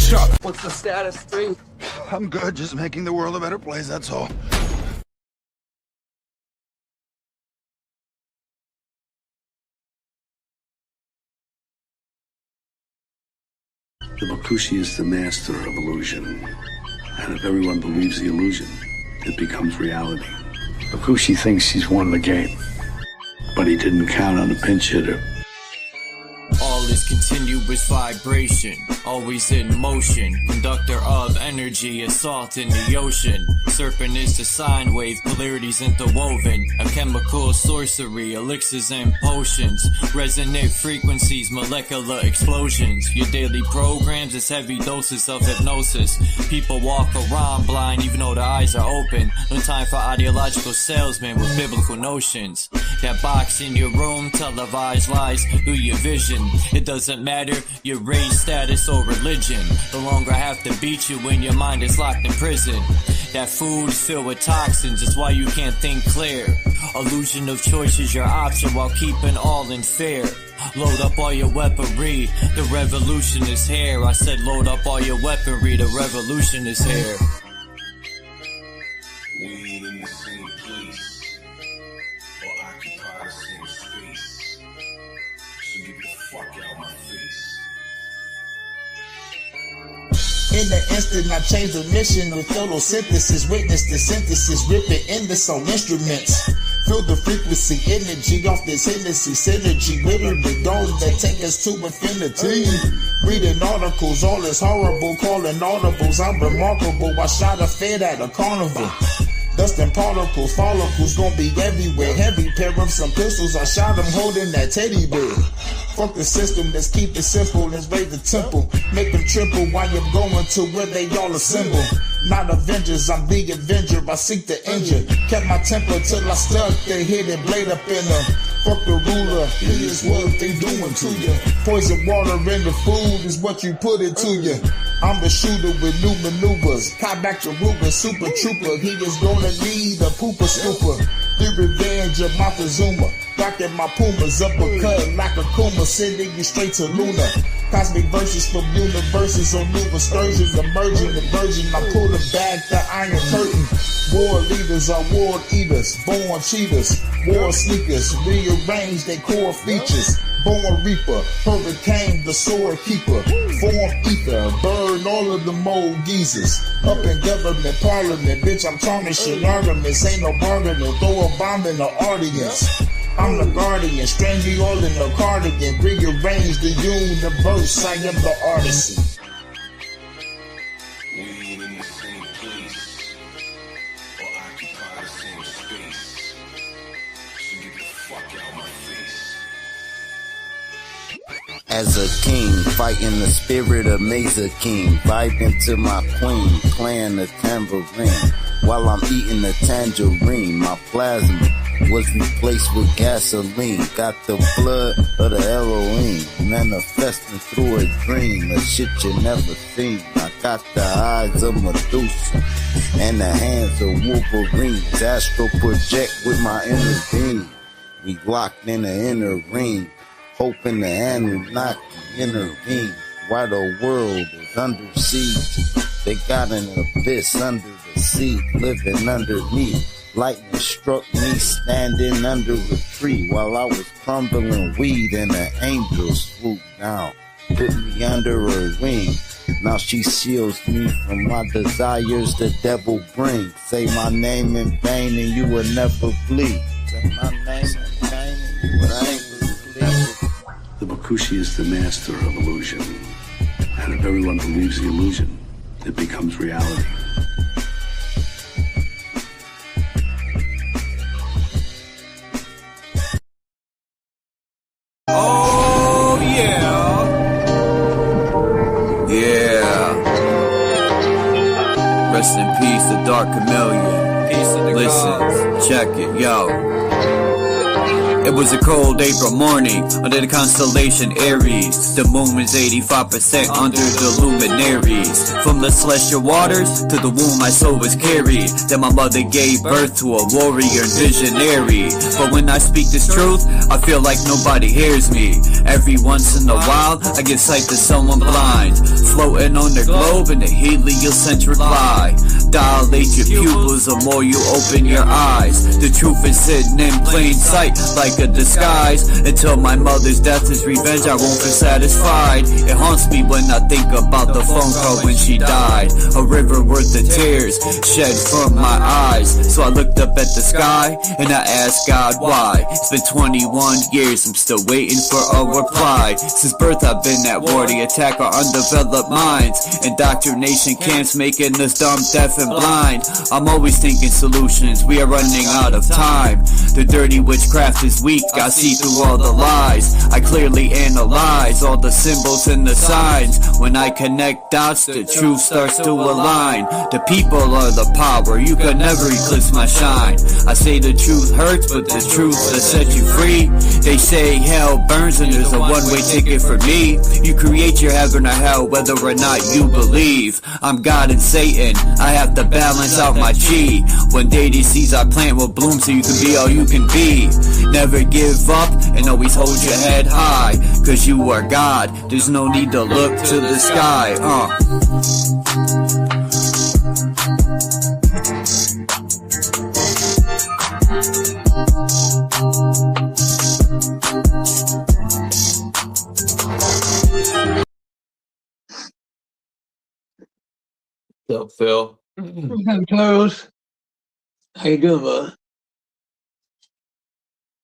Chuck. What's the status, 3? I'm good, just making the world a better place, that's all. The Bakushi is the master of illusion. And if everyone believes the illusion, it becomes reality. Bakushi thinks he's won the game, but he didn't count on a pinch hitter. All is continuous vibration, always in motion. Conductor of energy, assault in the ocean. Serpent is the sine wave, polarities interwoven. A chemical sorcery, elixirs and potions. Resonant frequencies, molecular explosions. Your daily programs is heavy doses of hypnosis. People walk around blind even though their eyes are open. No time for ideological salesmen with biblical notions. That box in your room, televised lies through your vision. It doesn't matter your race, status, or religion. No longer have to beat you when your mind is locked in prison. That food is filled with toxins, it's why you can't think clear. Illusion of choice is your option while keeping all in fear. Load up all your weaponry, the revolution is here. I said load up all your weaponry, the revolution is here. We ain't in the same place, or occupy the same space. So get the fuck out my face. In the instant, I changed the mission with photosynthesis. Witness the synthesis, rip it in the sound instruments. Feel the frequency, energy off this Hennessy synergy. Literally goals that take us to infinity. Reading articles, all is horrible. Calling audibles, I'm remarkable. I shot a fed at a carnival. Dust and particles, follicles gon' be everywhere. Heavy pair of some pistols, I shot him holding that teddy bear. Fuck the system, let's keep it simple. Let's raise the temple, make them triple while you're going to where they all assemble. Not Avengers, I'm the Avenger, I seek the engine. Kept my temper till I stuck the hidden blade up in them. Fuck the ruler, here's what they doing to you. Poison water in the food is what you put into you. I'm the shooter with new maneuvers. Caught back to Ruger, super trooper. He is gonna need a pooper scooper. The revenge of Montezuma. Rocking my Pumas, uppercut like a Kuma, sending you straight to Luna. Cosmic verses from universes on new excursions, emerging the virgin. I pull the back the iron curtain. War leaders are war eaters, born cheaters, war sneakers, rearrange their core features. Born reaper, hurricane, the sword keeper, form ether, burn all of the mold geezers. Up in government, parliament, bitch, I'm tarnishing arguments, ain't no bargaining, throw a bomb in the audience. I'm the guardian, strange you all in the cardigan, rearrange the universe, I am the artisan. We ain't in the same place, or occupy the same space. So get the fuck out my face. As a king, fighting the spirit of Mesa King, vibing to my queen, playing the tambourine, while I'm eating the tangerine. My plasma was replaced with gasoline, got the blood of the Elohim, manifesting through a dream, a shit you never seen. I got the eyes of Medusa, and the hands of Wolverine, astral project with my inner being. We locked in the inner ring, hoping the Anunnaki intervene. While the world is under siege, they got an abyss under the sea, living underneath. Lightning struck me standing under a tree while I was crumbling weed, and an angel swooped down, put me under her wing. Now she shields me from my desires the devil brings. Say my name in vain and you will never bleed. Say my name in vain and you will never bleed. The Bakushi is the master of illusion. And if everyone believes the illusion, it becomes reality. Oh, yeah. Yeah. Rest in peace, the Dark Chameleon. Peace of the Listen, God. Check it, yo. It was a cold April morning under the constellation Aries. The moon was 85% under the luminaries. From the celestial waters to the womb my soul was carried. Then my mother gave birth to a warrior and visionary. But when I speak this truth, I feel like nobody hears me. Every once in a while, I give sight to someone blind, floating on the globe in the heliocentric lie. Dilate your pupils the more you open your eyes. The truth is hidden in plain sight like a disguise. Until my mother's death is revenge, I won't feel satisfied. It haunts me when I think about the phone call when she died. A river worth of tears shed from my eyes. So I looked up at the sky and I asked God why. It's been 21 years, I'm still waiting for a reply. Since birth I've been at war, the attack our undeveloped minds. Indoctrination camps making us dumb, deaf and blind. I'm always thinking solutions, we are running out of time. The dirty witchcraft is weak, I see through all the lies. I clearly analyze all the symbols and the signs. When I connect dots, the truth starts to align. The people are the power, you can never eclipse my shine. I say the truth hurts, but the truth will set you free. They say hell burns and there's a one-way ticket for me. You create your heaven or hell whether or not you believe. I'm God and Satan, I have to balance out my chi. One day these seeds I plant will bloom so you can be all you can be. Never give up and always hold your head high, cause you are God, there's no need to look to the sky. What's up, Phil? What's up, Charles? How you doing, bud?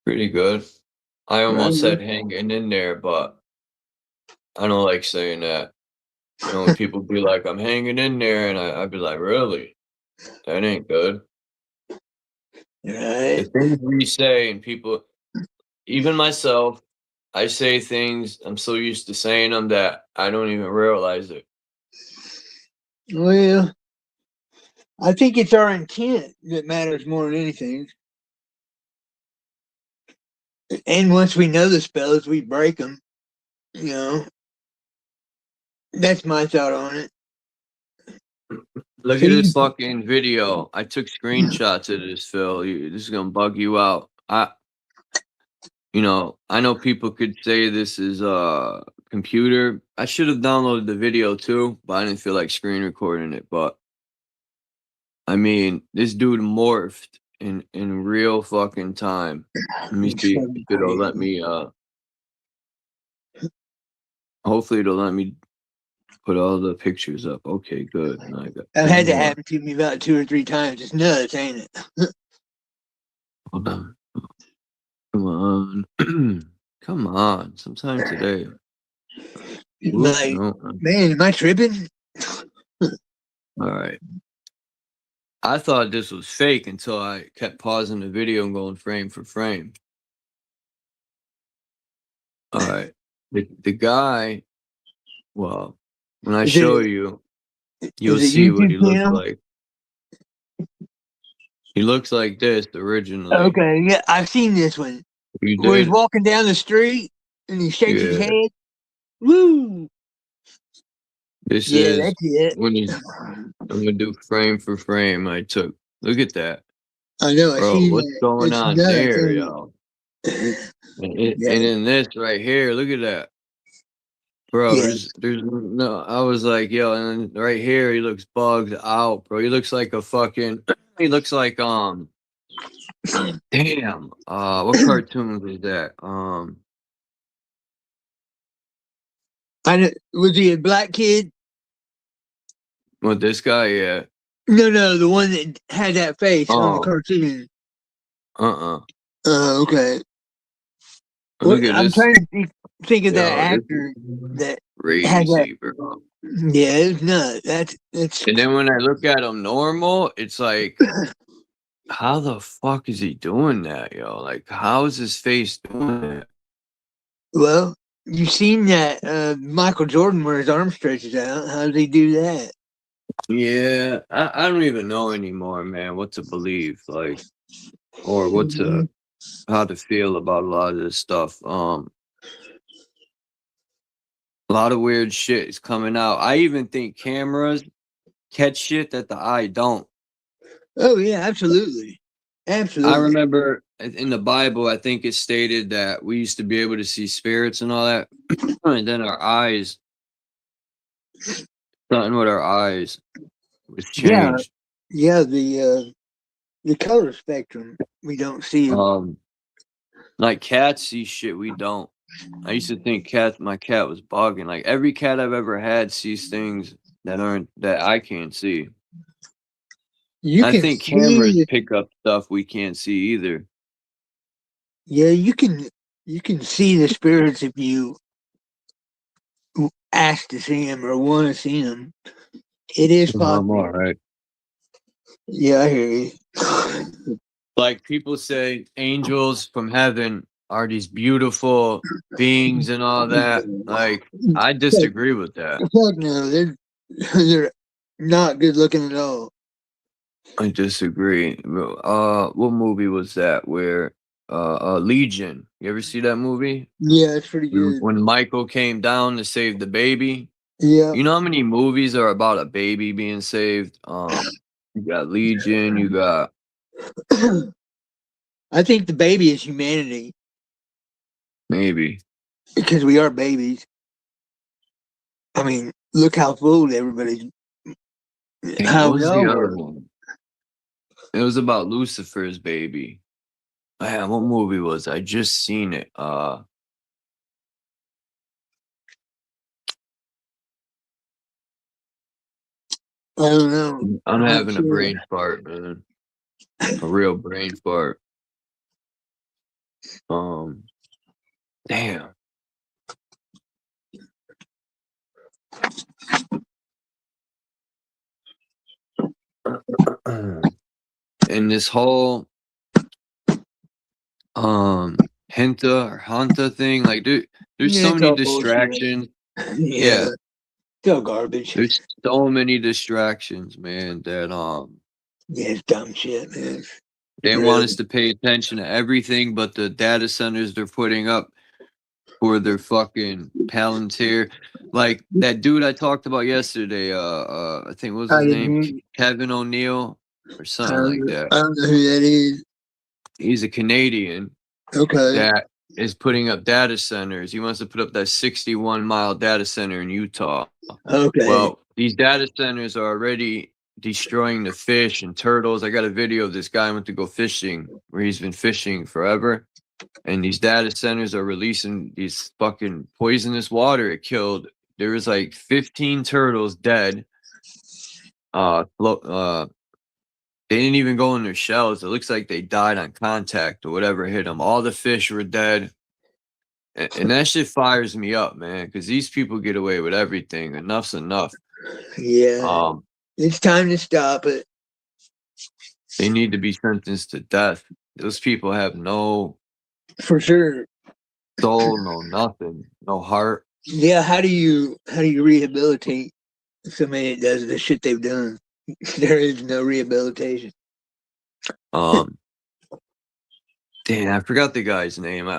Pretty good. I almost said hanging in there, but I don't like saying that. You know, when people be like, I'm hanging in there, and I'd be like, really? That ain't good. Right. The things we say, and people, even myself, I say things, I'm so used to saying them that I don't even realize it. Well, I think it's our intent that matters more than anything. And once we know the spells, we break them. You know, that's my thought on it. Look at this fucking video. I took screenshots of this, Phil. This is gonna bug you out. You know, I know people could say this is a computer. I should have downloaded the video too, but I didn't feel like screen recording it. But I mean, this dude morphed in real fucking time. Let me see if it'll let me. Hopefully, it'll let me put all the pictures up. Okay, good. That had to happen to me about 2 or 3 times. It's nuts, ain't it? Hold on. Come on. Come on. Sometime today. Like, No. man, am I tripping? All right. I thought this was fake until I kept pausing the video and going frame for frame. All right. The guy, well, when I show you, you'll see what he looks like. He looks like this originally. Okay, yeah, I've seen this one. Where he's walking down the street and he shakes his head. Woo! This is that's it. When he's, I'm gonna do frame for frame. Look at that. I know. Bro, what's going on there, yo? And in this right here, look at that. Bro, there's no, I was like, yo, and then right here he looks bugged out, bro. He looks like a fucking, he looks like, damn, what cartoon is that? Was he a black kid? What, this guy? Yeah. No, the one that had that face on the cartoon. Okay. Look at I'm this. trying to think of that actor that had that. Bro. Yeah, it's nuts. That's. And then when I look at him normal, it's like, how the fuck is he doing that, yo? Like, how is his face doing that? Well, you've seen that Michael Jordan where his arm stretches out. How does he do that? Yeah, I don't even know anymore, man, what to believe, like, or what to how to feel about a lot of this stuff. A lot of weird shit is coming out. I even think cameras catch shit that the eye don't. Oh yeah, absolutely. I Absolutely. remember in the Bible, I think it stated that we used to be able to see spirits and all that, and then our eyes, something with our eyes was Yeah. changed. Yeah, the color spectrum, we don't see them. Like cats see shit we don't. I used to think my cat was bugging. Like every cat I've ever had sees things that I can't see. You I can think cameras see, pick up stuff we can't see either. yeah, you can see the spirits if you ask to see them or want to see them. It is I'm possible. all right. Yeah, I hear you. Like people say angels from heaven are these beautiful beings and all that. Like I disagree with that. Fuck no, they're not good looking at all. I disagree. What movie was that where Legion? You ever see that movie? Yeah, it's pretty good. When Michael came down to save the baby. Yeah. You know how many movies are about a baby being saved? You got Legion, you got I think the baby is humanity maybe. because we are babies. I mean, look how fooled everybody's. Hey, How what we was all the were. other one? It was about Lucifer's baby. Man, what movie was it? I just seen it. I don't know. I'm I'm not having a sure. brain fart, man. A real brain fart. Damn. And this whole Hanta thing, like dude, there's Yeah, so it's many all bullshit. distractions. Yeah, Yeah, it's all garbage. there's so many distractions, man, that Yeah, it's dumb shit, man. they want Really. us to pay attention to everything but the data centers they're putting up for their fucking Palantir. Like that dude I talked about yesterday, I think what was his name? Kevin O'Neill or something like that. I don't know who that is. He's a Canadian Okay. that is putting up data centers. He wants to put up that 61-mile data center in Utah. Okay. Well, these data centers are already destroying the fish and turtles. I got a video of this guy went to go fishing where he's been fishing forever. And these data centers are releasing these fucking poisonous water. It killed, there was like 15 turtles dead. They didn't even go in their shells. It looks like they died on contact or whatever hit them. All the fish were dead. And that shit fires me up, man, because these people get away with everything. Enough's enough. Yeah. It's time to stop it. They need to be sentenced to death. Those people have no For sure. soul, no nothing, no heart. Yeah, how do you rehabilitate somebody that does the shit they've done? There is no rehabilitation. Damn, I forgot the guy's name.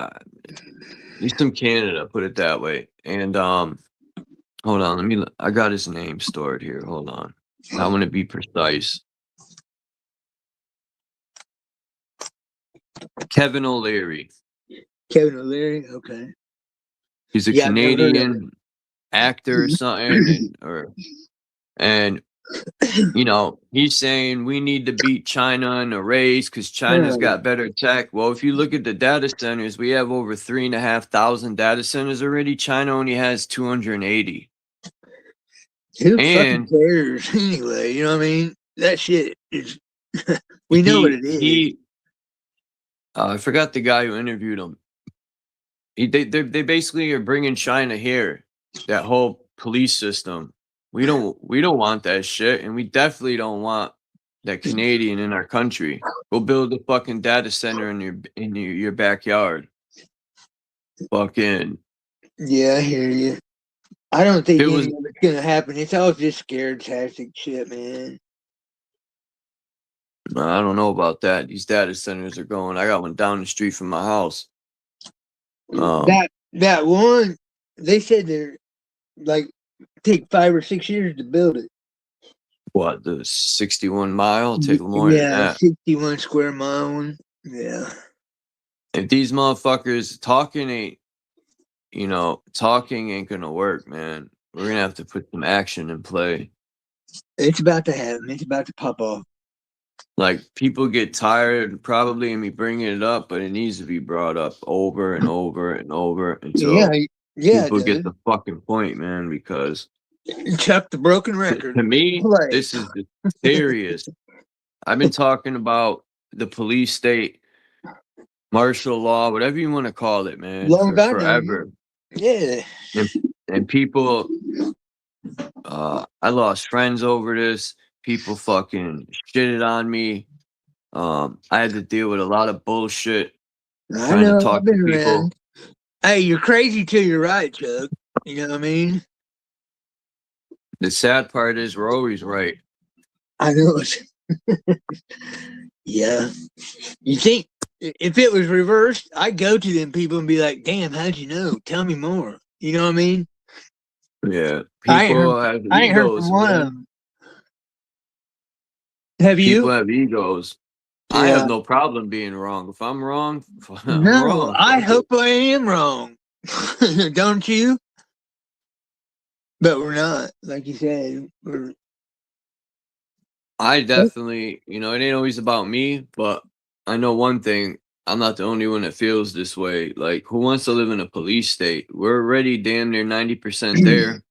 He's from Canada, put it that way. And hold on, I got his name stored here. Hold on. I want to be precise. Kevin O'Leary. Kevin O'Leary, okay. He's a Canadian actor or something, and you know, he's saying we need to beat China in a race because China's got better tech. Well, if you look at the data centers, we have over 3,500 data centers already. China only has 280. Who fucking cares anyway? You know what I mean? That shit is. We know what it is. I forgot the guy who interviewed him. They basically are bringing China here. That whole police system. We don't want that shit, and we definitely don't want that Canadian in our country. Go build a fucking data center in your backyard. Fucking. Yeah, I hear you. I don't think any of it's gonna happen. It's all just scared tactic shit, man. I don't know about that. These data centers are going. I got one down the street from my house. That one, they said they're like take 5 or 6 years to build it. What, the 61 mile? Take more than that. 61 square mile one. Yeah. If these motherfuckers talking ain't gonna work, man. We're gonna have to put some action in play. It's about to happen. It's about to pop off. Like, people get tired probably of me bringing it up, but it needs to be brought up over and over and over until people get the fucking point, man, because Chuck the broken record. To me, this is serious. I've been talking about the police state, martial law, whatever you want to call it, man, for forever. Yeah. And people, I lost friends over this. People fucking shitted on me. I had to deal with a lot of bullshit. I know, I've been around. Hey, you're crazy till you're right, Chuck. You know what I mean? The sad part is we're always right. I know it. Yeah. You think if it was reversed, I'd go to them people and be like, damn, how'd you know? Tell me more. You know what I mean? Yeah. People have egos. I ain't heard from one of them. Have you? People have egos. Yeah. I have no problem being wrong. If I'm wrong, I'm no, wrong. I hope I am wrong. Don't you? But we're not, like you said. I definitely, it ain't always about me, but I know one thing. I'm not the only one that feels this way. Like, who wants to live in a police state? We're already damn near 90% there.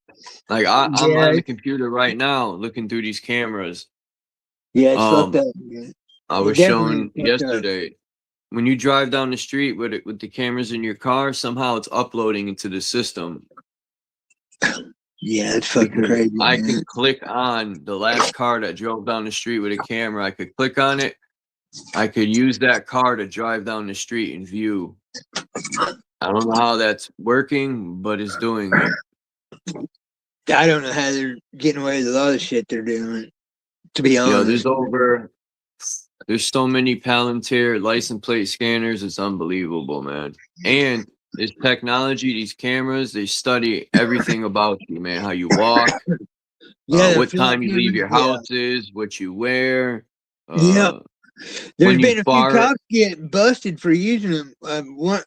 Like, I'm on the computer right now looking through these cameras. Yeah, it's fucked up, man. I was showing yesterday, when you drive down the street with the cameras in your car, somehow it's uploading into the system. Yeah, it's fucking crazy. I can click on the last car that drove down the street with a camera. I could click on it. I could use that car to drive down the street and view. I don't know how that's working, but it's doing it. I don't know how they're getting away with a lot of shit they're doing, to be honest. There's so many Palantir license plate scanners. It's unbelievable, man. And this technology, these cameras, they study everything about you, man. How you walk, what time you leave your house is, what you wear. There's been a few cops get busted for using them.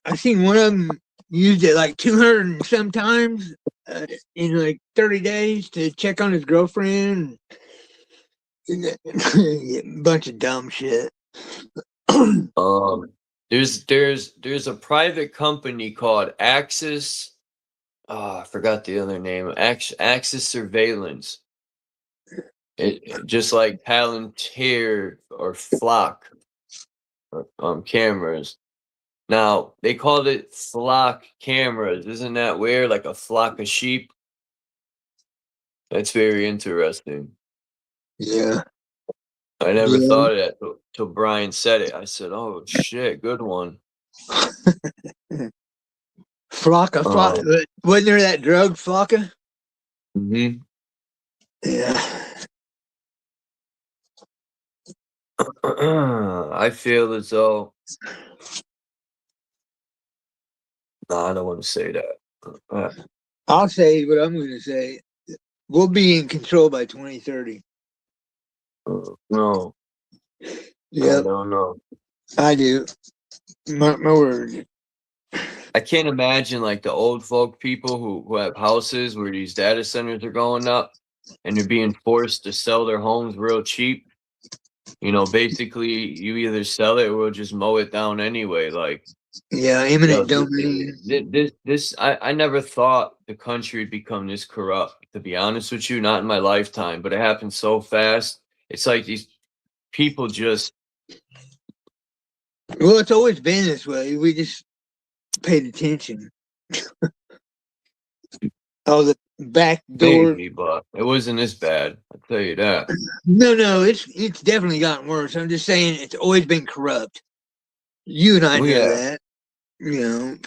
I seen one of them used it like 200 and some times in like 30 days to check on his girlfriend. Bunch of dumb shit. There's a private company called Axis. I forgot the other name. Axis Surveillance. It just like Palantir or Flock cameras. Now they called it flock cameras. Isn't that weird? Like a flock of sheep. That's very interesting. Yeah. I never thought of that till Brian said it. I said, "Oh shit, good one." Flocka. Wasn't there that drug Flocka? Mm-hmm. Yeah. I feel as though. No, I don't want to say that. I'll say what I'm going to say. We'll be in control by 2030. No. Yeah. No. I do. My word. I can't imagine like the old folk people who have houses where these data centers are going up and they're being forced to sell their homes real cheap. Basically you either sell it or we'll just mow it down anyway. Like, eminent domain. I never thought the country would become this corrupt, to be honest with you, not in my lifetime, but it happened so fast. It's like these people just. Well, it's always been this way. We just paid attention. The back door. Maybe, but it wasn't this bad. I'll tell you that. No, it's definitely gotten worse. I'm just saying it's always been corrupt. You and I know that,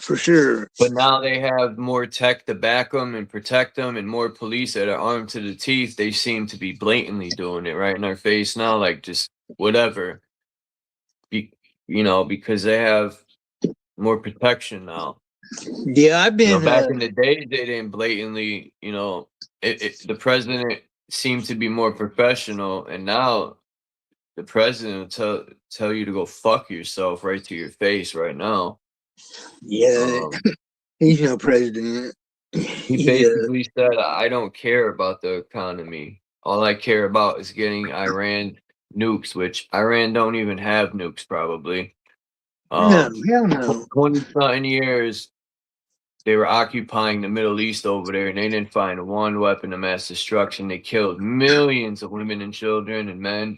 for sure. But now they have more tech to back them and protect them, and more police that are armed to the teeth. They seem to be blatantly doing it right in our face now, like just whatever. Because they have more protection now. Yeah, I've been back in the day, they didn't blatantly, the president seemed to be more professional, and now the president will tell you to go fuck yourself right to your face right now. Yeah, he's no president. He basically said, I don't care about the economy. All I care about is getting Iran nukes, which Iran don't even have nukes, probably. No, hell no. 20-something years, they were occupying the Middle East over there, and they didn't find one weapon of mass destruction. They killed millions of women and children and men.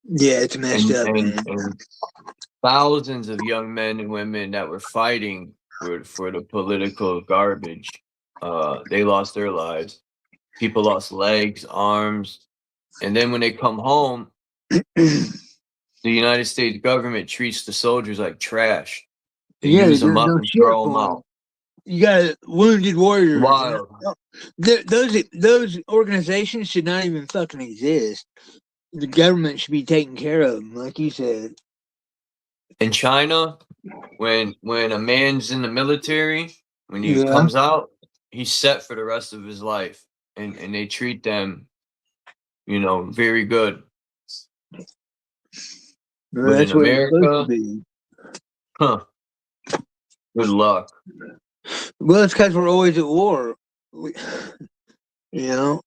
Yeah, it's messed up, man. And thousands of young men and women that were fighting for the political garbage. They lost their lives. People lost legs, arms. And then when they come home, the United States government treats the soldiers like trash. They use them up and throw them out. You got wounded warriors. Wild. Those organizations should not even fucking exist. The government should be taking care of them, like you said. In China, when a man's in the military, when he comes out, he's set for the rest of his life, and they treat them, very good. Well, that's in what America, it's supposed to be. Good luck. Well, it's because we're always at war. How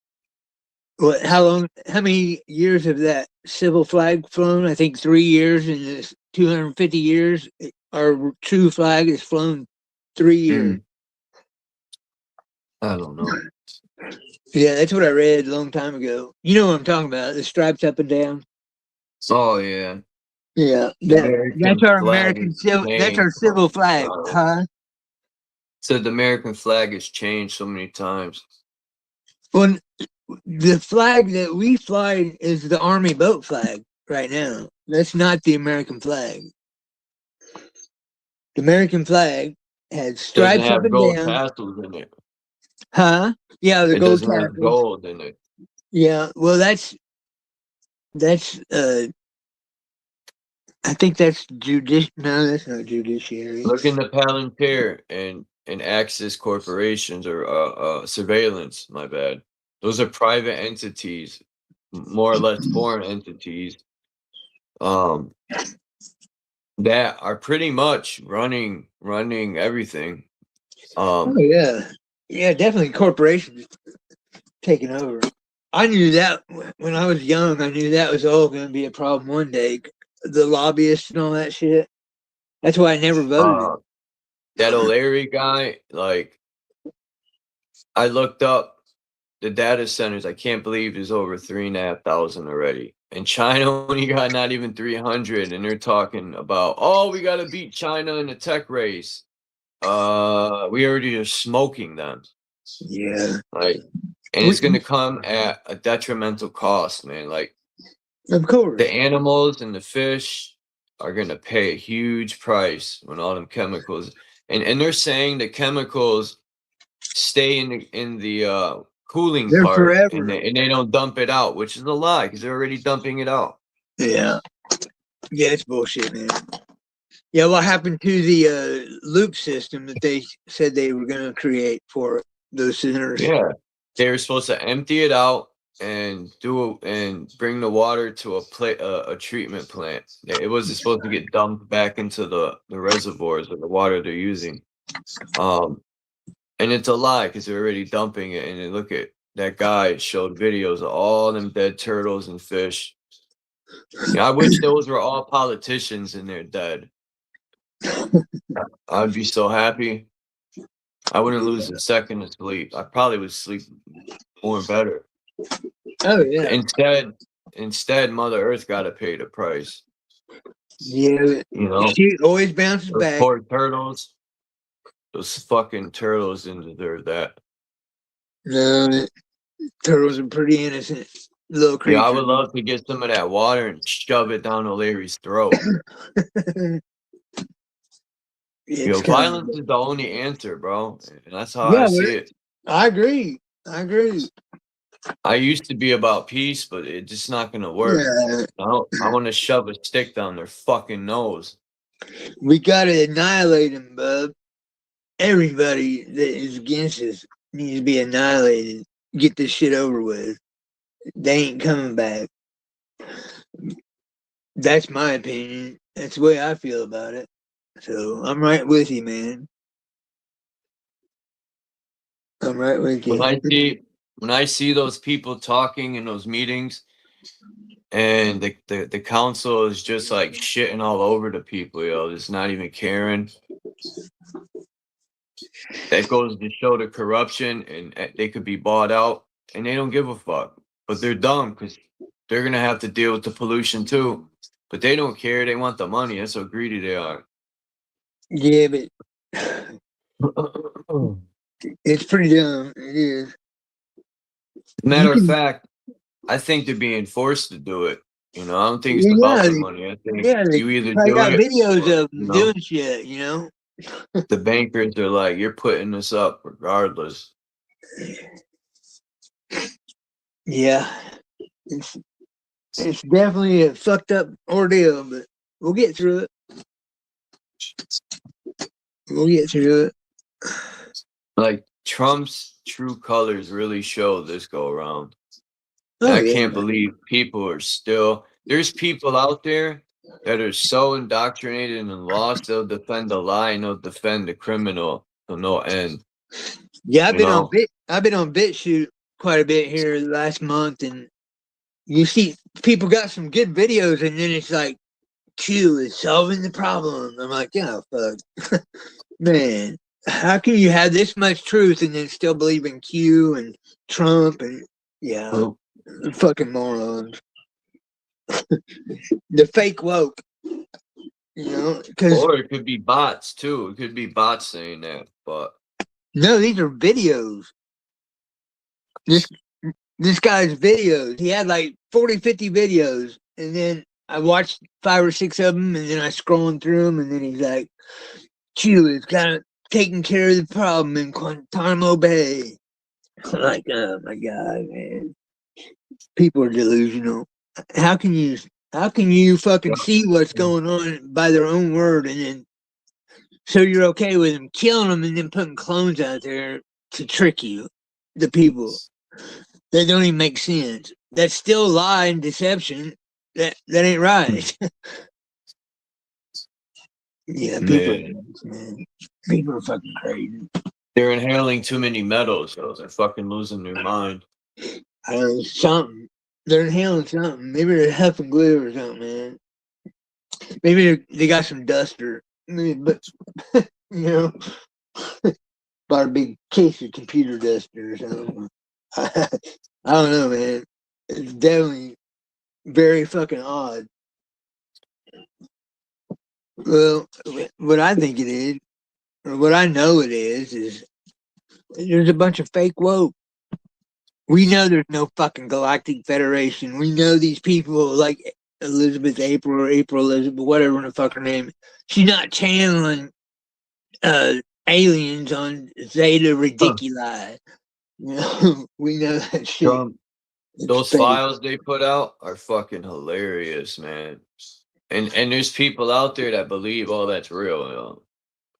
many years have that civil flag flown? I think 3 years in this 250 years. Our true flag has flown 3 years. I don't know. Yeah, that's what I read a long time ago. You know what I'm talking about? The stripes up and down. Oh yeah. Yeah, that's our American civil. That's our civil flag, huh? So the American flag has changed so many times. Well, the flag that we fly is the Army boat flag right now. That's not the American flag. The American flag has stripes up and gold down. tassels in it. Huh? Yeah, the gold tassels. Have gold in it. Yeah, well, that's I think that's No, that's not judiciary. Look in the Palantir and Axis corporations or surveillance. My bad. Those are private entities, more or less foreign entities, that are pretty much running everything. Oh yeah, definitely corporations taking over. I knew that when I was young. I knew that was all going to be a problem one day. The lobbyists and all that shit. That's why I never voted. That O'Leary guy, I looked up the data centers. I can't believe there's over 3,500 already. In China, only got not even 300, and they're talking about, we got to beat China in the tech race. We already are smoking them. Yeah. And it's going to come at a detrimental cost, man. Of course. The animals and the fish are going to pay a huge price when all them chemicals, and they're saying the chemicals stay in the cooling part forever. and they don't dump it out, which is a lie because they're already dumping it out. Yeah, it's bullshit, man. Yeah, what happened to the loop system that they said they were going to create for those centers? Yeah, they were supposed to empty it out and bring the water to a treatment plant. It wasn't supposed to get dumped back into the reservoirs or the water they're using. And it's a lie because they're already dumping it. And then look at that guy showed videos of all them dead turtles and fish. I wish those were all politicians and they're dead. I'd be so happy. I wouldn't lose a second of sleep. I probably would sleep more better. Oh yeah. Instead, Mother Earth got to pay the price. Yeah, she always bounces back. Poor turtles. Those fucking turtles didn't deserve that. No, turtles are pretty innocent little creatures. Yeah, I would love to get some of that water and shove it down O'Leary's throat. Violence is the only answer, bro. And that's how I see it. I agree. I used to be about peace, but it's just not gonna work. Yeah. I want to shove a stick down their fucking nose. We gotta annihilate them, bub. Everybody that is against us needs to be annihilated. Get this shit over with. They ain't coming back. That's my opinion. That's the way I feel about it. So I'm right with you, man. I'm right with you. When I see those people talking in those meetings, and the council is just like shitting all over the people, yo, just not even caring. That goes to show the corruption, and they could be bought out, and they don't give a fuck. But they're dumb because they're gonna have to deal with the pollution too. But they don't care. They want the money. That's how greedy they are. Yeah, but it's pretty dumb. It is. Matter of fact, I think they're being forced to do it. You know, I don't think it's about the money. I think you either do got it. Videos of them doing shit. You know, the bankers are like, "You're putting this up regardless." Yeah, it's definitely a fucked up ordeal, but we'll get through it. We'll get through it. Like Trump's true colors really show this go around. Oh, I can't believe people are still. There's people out there that are so indoctrinated and lost. They'll defend the lie and they'll defend the criminal to no end. Yeah, I've been on BitChute quite a bit here last month, and you see people got some good videos, and then it's like Q is solving the problem. I'm like, yeah, fuck, man. How can you have this much truth and then still believe in Q and Trump and fucking morons? The fake woke, you know? Or it could be bots too. It could be bots saying that, but no, these are videos. This guy's videos. He had like 40, 50 videos, and then I watched 5 or 6 of them, and then I scrolling through them, and then he's like, Q is kind of taking care of the problem in Guantanamo Bay. I'm like, oh my god, man. People are delusional. How can you fucking see what's going on by their own word, and then so you're okay with them killing them and then putting clones out there to trick you, the people? That don't even make sense. That's still lie and deception. That ain't right. Yeah, people are fucking crazy. They're inhaling too many metals, so they're fucking losing their mind. I don't know, something. They're inhaling something. Maybe they're huffing glue or something, man. Maybe they got some duster. But, you know, bought a big case of computer duster or something. I don't know, man. It's definitely very fucking odd. Well, what I think it is, or what I know it is there's a bunch of fake woke. We know there's no fucking Galactic Federation. We know these people like Elizabeth April or April Elizabeth, whatever the fuck her name. She's not channeling aliens on Zeta Reticuli. You know, we know that shit. Those files they put out are fucking hilarious, man. And there's people out there that believe all that's real, you know.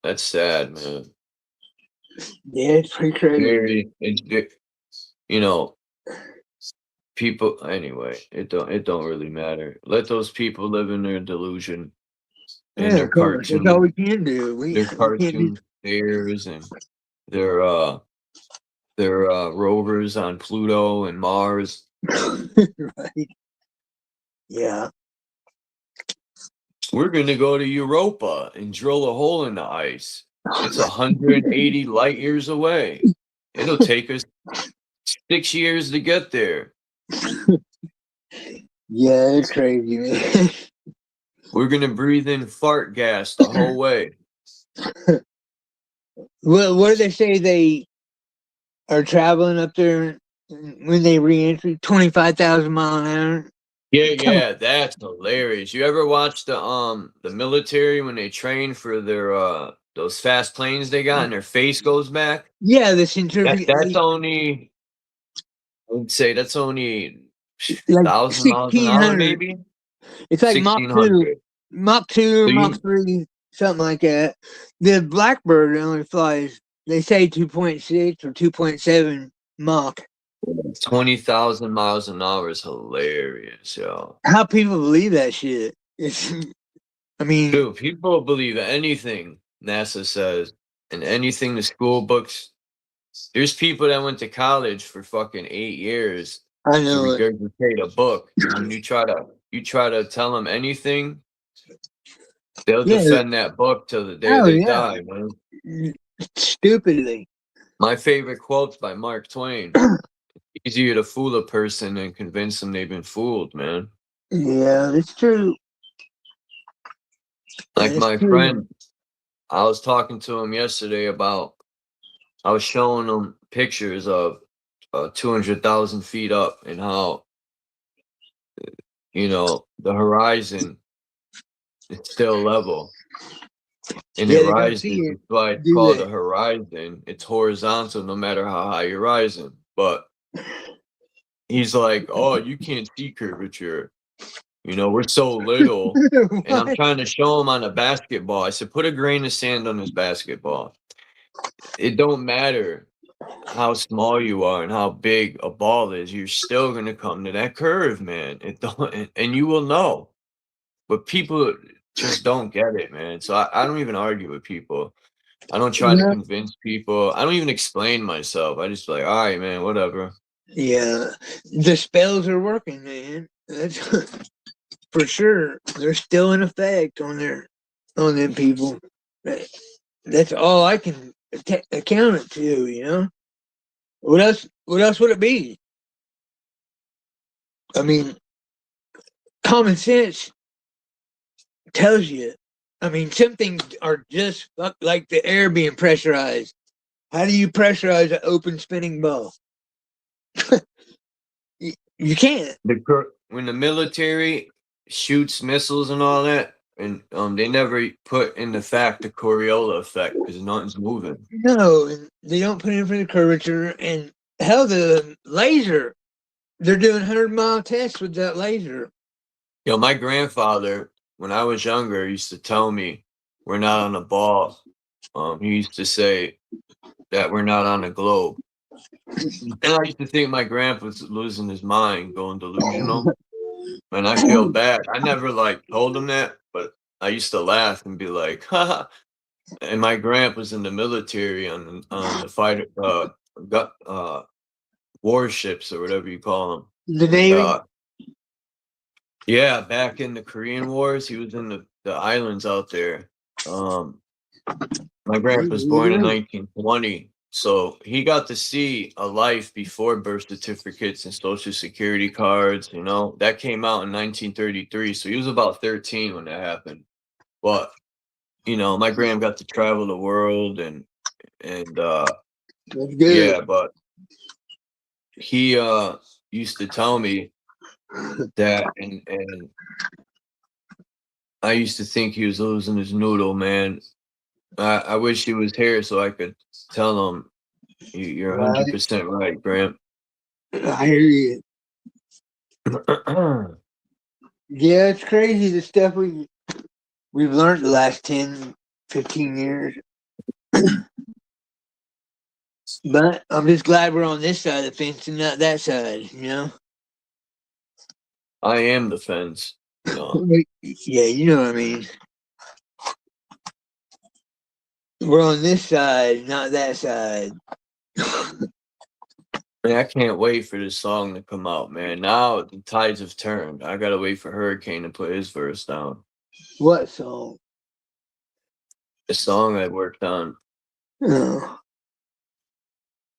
That's sad, man. Yeah, it's pretty crazy. You know, people anyway, it don't really matter. Let those people live in their delusion and their cartoon. That's all we can do. Their cartoon fears and their rovers on Pluto and Mars. Right. Yeah. We're gonna go to Europa and drill a hole in the ice. It's 180 light years away. It'll take us 6 years to get there. Yeah, it's crazy, man. We're gonna breathe in fart gas the whole way. Well, what do they say? They are traveling up there when they re-entry 25,000 miles an hour. Yeah, that's hilarious. You ever watch the military when they train for their those fast planes they got and their face goes back? Yeah, the centrifugal. That's only would say that's only like 1,000 miles an hour, 1,600. maybe It's like Mach 2, 1,600. Mach 2 or So Mach 3, something like that. The Blackbird only flies, they say 2.6 or 2.7 Mach. 20,000 miles an hour is hilarious, yo. How people believe that shit? I mean, dude, people believe anything NASA says and anything the school books. There's people that went to college for fucking 8 years I to know it. regurgitate a book, and when you try to tell them anything, they'll defend that book till the day they die, man. Stupidly. My favorite quote's by Mark Twain. Easier to fool a person than convince them they've been fooled, man. Yeah, it's true. Like my friend, I was talking to him yesterday about, I was showing him pictures of 200,000 feet up and how, the horizon is still level. And it rises, that's why it's called a horizon. It's horizontal no matter how high you're rising. But he's like, oh, you can't see curvature. We're so little. And I'm trying to show him on a basketball. I said, put a grain of sand on his basketball. It don't matter how small you are and how big a ball is. You're still going to come to that curve, man. It don't, and you will know. But people just don't get it, man. So I don't even argue with people. I don't try to convince people. I don't even explain myself. I just be like, all right, man, whatever. Yeah. The spells are working, man. That's for sure. They're still in effect on them people. That's all I can account it to, What else would it be? I mean, common sense tells you. I mean, some things are just like the air being pressurized. How do you pressurize an open spinning ball? You can't. When the military shoots missiles and all that, and they never put in the Coriolis effect because nothing's moving. No, and they don't put in for the curvature. And hell, the laser, they're doing 100-mile tests with that laser. My grandfather, when I was younger, used to tell me we're not on a ball. He used to say that we're not on a globe. And I used to think my grandpa was losing his mind, going delusional. And I feel bad. I never told him that, but I used to laugh and be like, haha. And my grandpa was in the military on the fighter warships or whatever you call them. The Navy? Yeah, back in the Korean Wars, he was in the islands out there. My grandpa was born in 1920, so he got to see a life before birth certificates and social security cards. That came out in 1933, so he was about 13 when that happened. But my grand got to travel the world and yeah, but he used to tell me that, and I used to think he was losing his noodle, man. I wish he was here so I could tell him you're 100% right, Grant. I hear you. Yeah, it's crazy the stuff we've learned the last 10, 15 years. But I'm just glad we're on this side of the fence and not that side, I am the fence. Yeah, you know what I mean. We're on this side, not that side. Man, I can't wait for this song to come out, man. Now the tides have turned. I gotta wait for Hurricane to put his verse down. What song? The song I worked on. Oh.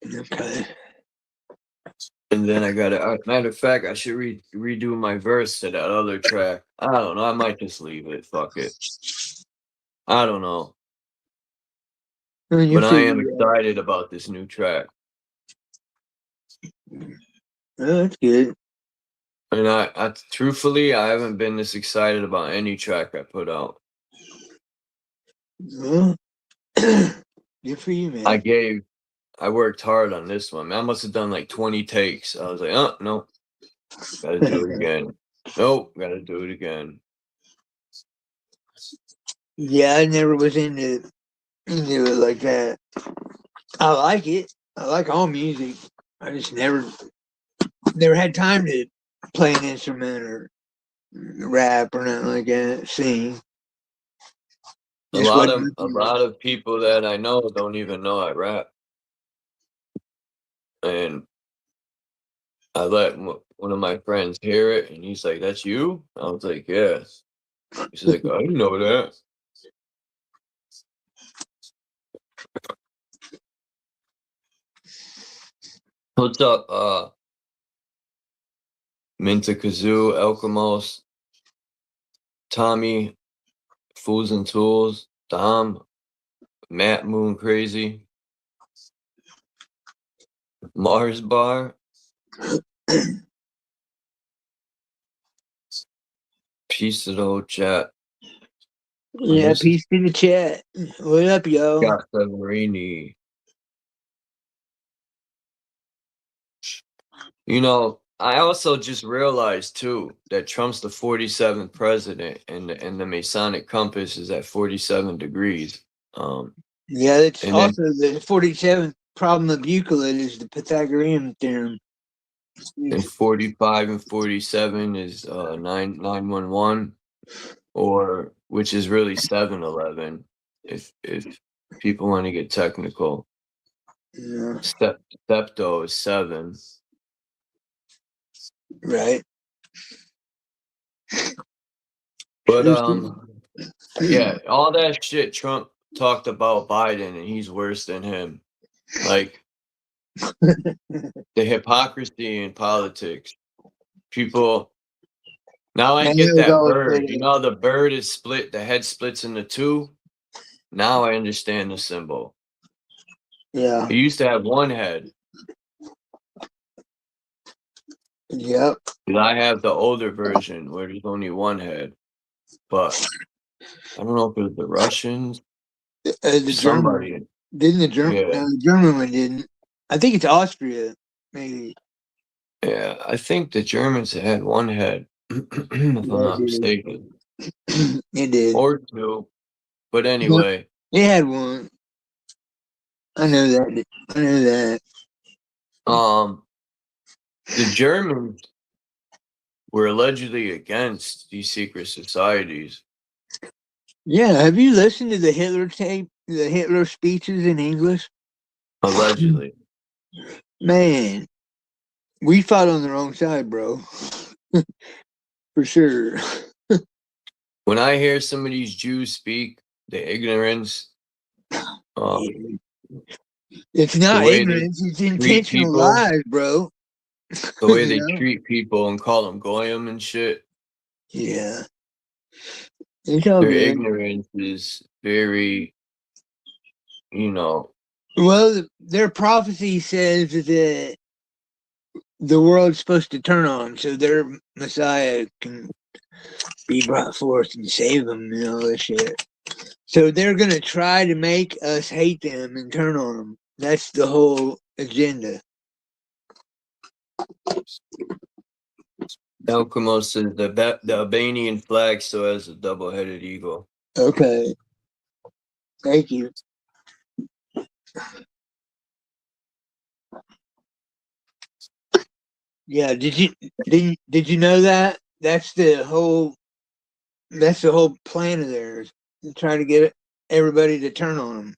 Okay. And then I gotta, matter of fact, I should redo my verse to that other track. I don't know. I might just leave it. Fuck it. I don't know. But I am excited about this new track. Oh, that's good. And I truthfully, I haven't been this excited about any track I put out. Well, good for you, man. I worked hard on this one. Man, I must have done like 20 takes. I was like, oh no, gotta do it again. Nope, gotta do it again. Yeah, I never was into it like that. I like it. I like all music. I just never had time to play an instrument or rap or nothing like that. Sing. A lot of people that I know don't even know I rap. And I let one of my friends hear it, and he's like, "That's you?" I was like, "Yes." He's like, "I didn't know that." What's up, Minta Kazoo, Elkamos, Tommy, Fools and Tools, Dom, Matt Moon Crazy, Mars Bar. Peace to the whole chat. Yeah, peace to the chat. What up, yo? Got Severini. You know, I also just realized too that Trump's the 47th president, and the Masonic compass is at 47 degrees. Yeah, it's also the 47th problem of Euclid is the Pythagorean theorem. And 45 and 47 is 911, or which is really 711 if people want to get technical. Yeah. Septo is 7. Right. But yeah, all that shit Trump talked about Biden, and he's worse than him. Like the hypocrisy in politics. People now I get that bird. You know, the bird is split, the head splits into two. Now I understand the symbol. Yeah. He used to have one head. Yep. And I have the older version where there's only one head. But I don't know if it was the Russians. The somebody. German. Didn't the German? Yeah. The German one didn't. I think it's Austria, maybe. Yeah, I think the Germans had one head, if I'm not mistaken. It did. Or two. But anyway. It had one. I know that. I know that. The Germans were allegedly against these secret societies. Yeah, have you listened to the Hitler tape, the Hitler speeches in English? Allegedly. Man, we fought on the wrong side, bro. For sure. When I hear some of these Jews speak, the ignorance. It's not ignorance, it's intentional lies, bro. The way they treat people and call them goyim and shit. Yeah. It's all Their good. ignorance is very, you know. Well, their prophecy says that the world's supposed to turn on, so their Messiah can be brought forth and save them and all this shit. So they're going to try to make us hate them and turn on them. That's the whole agenda. Elkamo says the Albanian flag still has a double-headed eagle. Okay. Thank you. Yeah, did you know that? That's the whole plan of theirs. To try to get everybody to turn on them.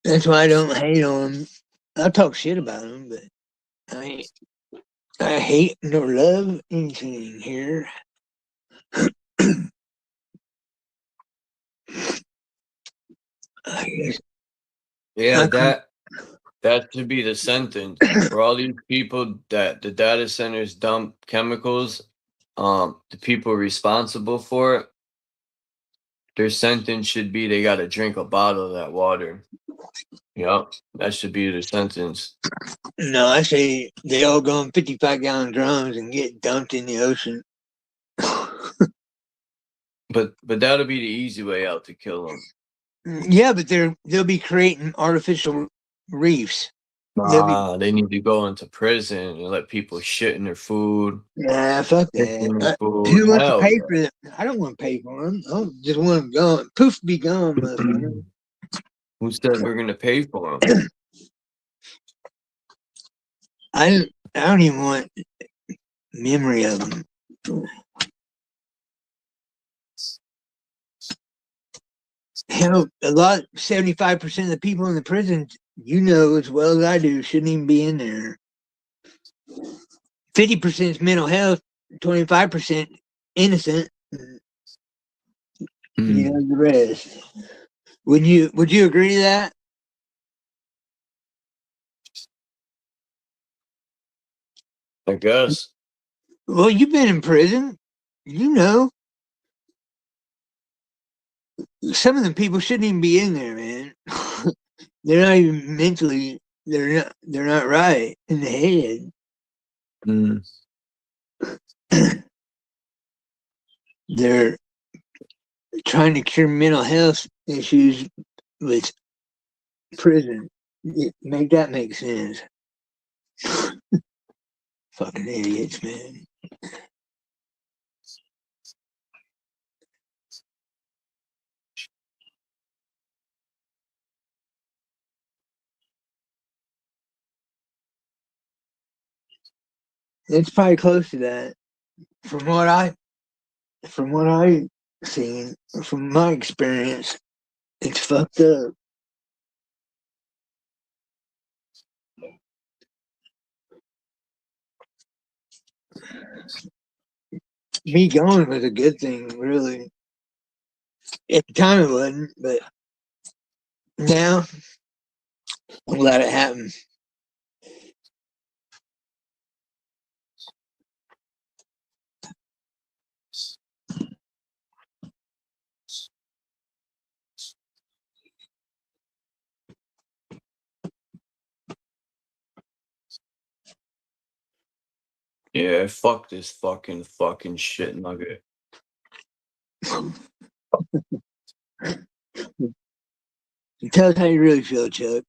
That's why I don't hate on them. I talk shit about them, but I hate nor love anything here. Yeah, that should be the sentence for all these people that the data centers dump chemicals. The people responsible for it, their sentence should be they got to drink a bottle of that water. Yep, that should be their sentence. No, I say they all go in 55-gallon drums and get dumped in the ocean. But that'll be the easy way out to kill them. Yeah, but they'll be creating artificial reefs. They need to go into prison and let people shit in their food. Nah, fuck that. Who wants to pay for them? I don't want to pay for them. I just want them gone. Poof, be gone, motherfucker. Who said we're gonna pay for them? I don't even want memory of them. Hell, 75% of the people in the prison, you know as well as I do, shouldn't even be in there. 50% is mental health, 25% innocent. You know the rest. Would you agree to that? I guess. Well, you've been in prison. You know. Some of them people shouldn't even be in there, man. They're not even mentally, they're not right in the head. They're trying to cure mental health issues with prison. Make that make sense. Fucking idiots, man. It's probably close to that. From what I seen, from my experience, it's fucked up. Me going was a good thing, really. At the time it wasn't, but now I'm glad it happened. Yeah, fuck this fucking shit nugget. Tell us how you really feel, Chuck.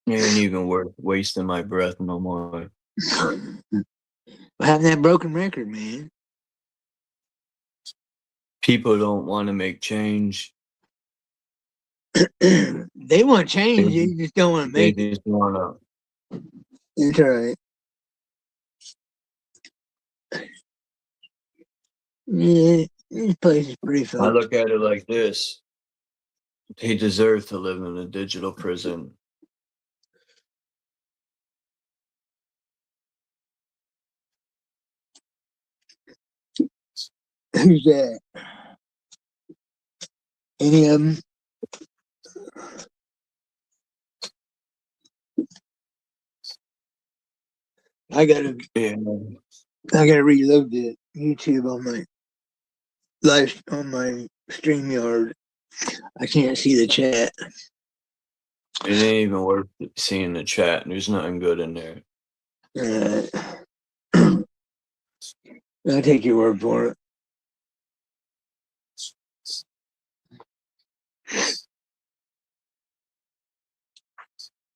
It ain't even worth wasting my breath no more. Having that broken record, man. People don't want to make change. They want change, they just don't want to make it. They just want to. That's right. Yeah, this place is pretty fun. I look at it like this. They deserve to live in a digital prison. Who's that? Any of them? I gotta reload the YouTube on my StreamYard. I can't see the chat. It ain't even worth seeing the chat. There's nothing good in there. I'll take your word for it.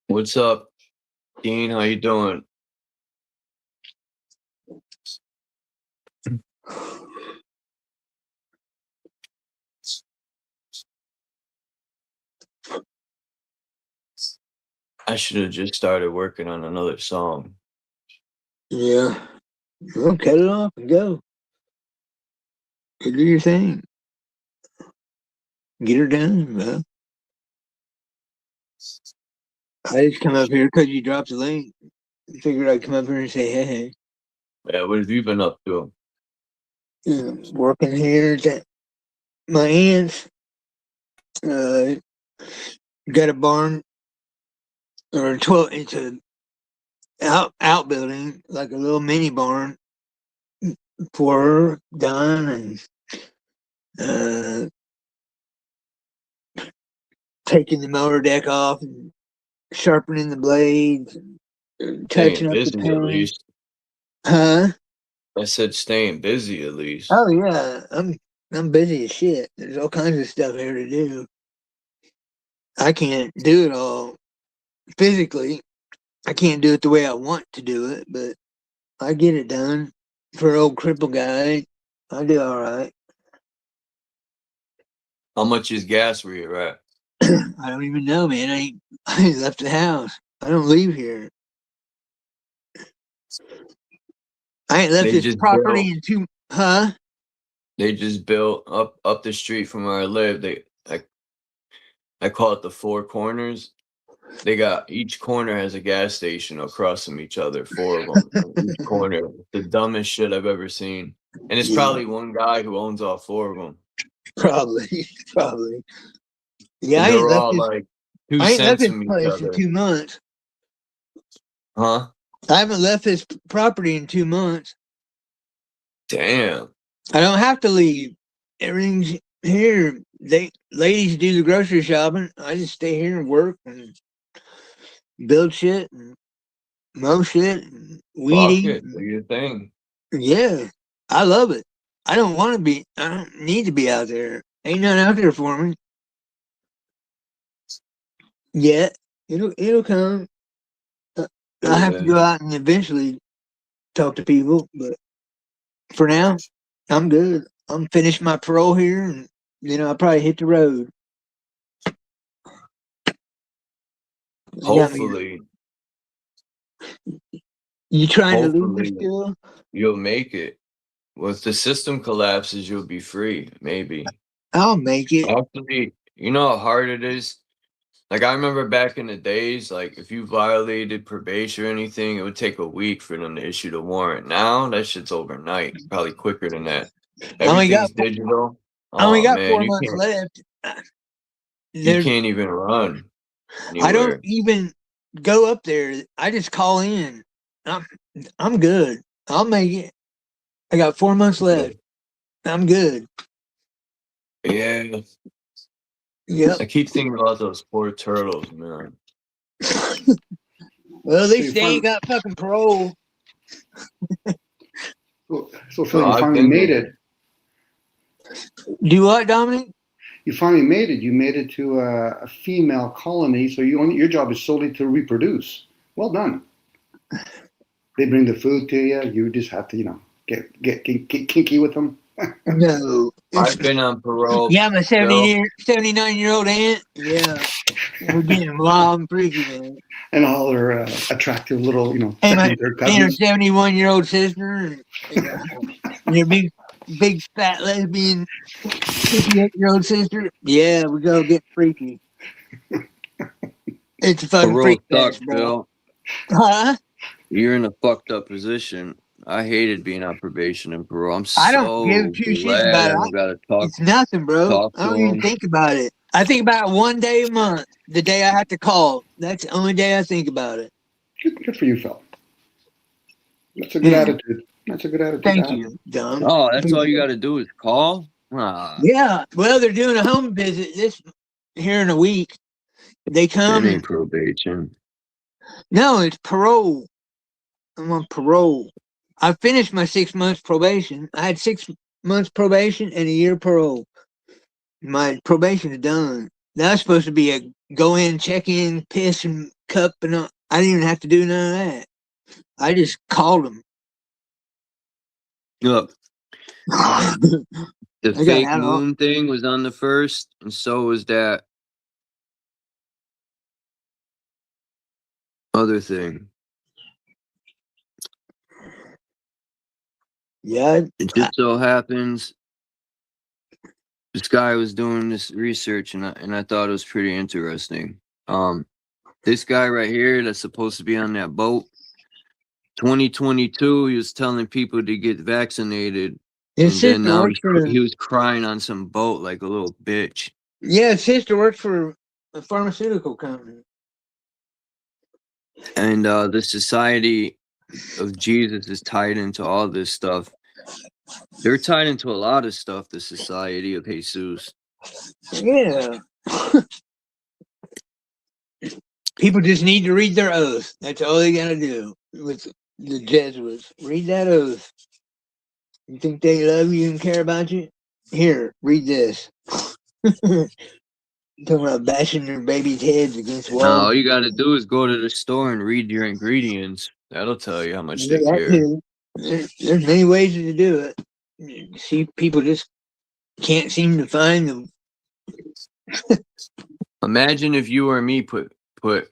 What's up, Dean? How you doing? I should have just started working on another song. Yeah. Well, cut it off and go. Go do your thing. Get her done, bro. I just come up here because you dropped the link. Figured I'd come up here and say, hey. Yeah, what have you been up to? Working here at my aunt's. Got a barn or 12. It's a outbuilding, like a little mini barn for her done, and taking the motor deck off and sharpening the blades and touching up the paint. At least. Huh? I said staying busy at least. Oh yeah, I'm I'm busy as shit. There's all kinds of stuff here to do. I can't do it all physically. I can't do it the way I want to do it, but I get it done. For an old cripple guy, I do all right. How much is gas where you're at? I don't even know, man. I ain't left the house. I don't leave here. I ain't left this property in two. Huh? They just built up the street from where I live. I call it the Four Corners. They got each corner has a gas station across from each other. 4 of them. Each corner, the dumbest shit I've ever seen. And it's probably one guy who owns all 4 of them. Probably. Yeah, and they're all like 2 cents from each other. In 2 months. Huh? I haven't left this property in 2 months. Damn. I don't have to leave. Everything's here. Ladies do the grocery shopping. I just stay here and work and build shit and mow shit and weed eat. Do your thing. Yeah, I love it. I don't need to be out there. Ain't nothing out there for me. Yet it'll come. I have to go out and eventually talk to people, but for now, I'm good. I'm finished my parole here, and I'll probably hit the road. Hopefully. You trying to leave this still? You'll make it. Well, if the system collapses, you'll be free. Maybe. I'll make it. Actually, you know how hard it is? Like, I remember back in the days, like, if you violated probation or anything, it would take a week for them to issue the warrant. Now, that shit's overnight. Probably quicker than that. Everything's digital. I only got 4 months left. You can't even run anywhere. I don't even go up there. I just call in. I'm good. I'll make it. I got 4 months left. I'm good. Yeah. Yep. I keep thinking about those poor turtles, man. Well, at least they ain't got fucking parole. So Phil, you finally made it. Do what, Dominic? You finally made it. You made it to a female colony, so your job is solely to reproduce. Well done. They bring the food to you. You just have to, get kinky with them. No. I've been on parole. Yeah, my 79-year-old aunt. Yeah. We're getting wild and freaky, man. And all their attractive little, and her 71-year-old sister. And your big fat lesbian 58-year-old sister. Yeah, we go get freaky. It's a fucking freak fest, bro. Huh? You're in a fucked up position. I hated being on probation and parole. I don't give 2 shits about it. It's nothing, bro. I don't even think about it. I think about it 1 day a month. The day I have to call. That's the only day I think about it. Good for you, Phil. That's a good attitude. That's a good attitude. Thank you, Dom. Oh, that's all you got to do is call? Yeah. Well, they're doing a home visit here in a week. They come. It ain't probation. No, it's parole. I'm on parole. I finished my 6 months probation. I had 6 months probation and a year parole. My probation is done. Now it's supposed to be a go in, check in, piss and cup and all. I didn't even have to do none of that. I just called them. Look, the fake moon thing was on the first, and so was that other thing. Yeah. It just so happens this guy was doing this research, and I thought it was pretty interesting. This guy right here that's supposed to be on that boat, 2022, he was telling people to get vaccinated. His sister works for he was crying on some boat like a little bitch. Yeah, his sister works for a pharmaceutical company. And the Society of Jesus is tied into all this stuff. They're tied into a lot of stuff, the Society of Jesus. Yeah. People just need to read their oath. That's all they gotta do with the Jesuits. Read that oath. You think they love you and care about you? Here, read this. Talking about bashing their babies' heads against No, walls. all you got to do is go to the store and read your ingredients. That'll tell you how much they That care. too. There's many ways to do it. You see, people just can't seem to find them. Imagine if you or me put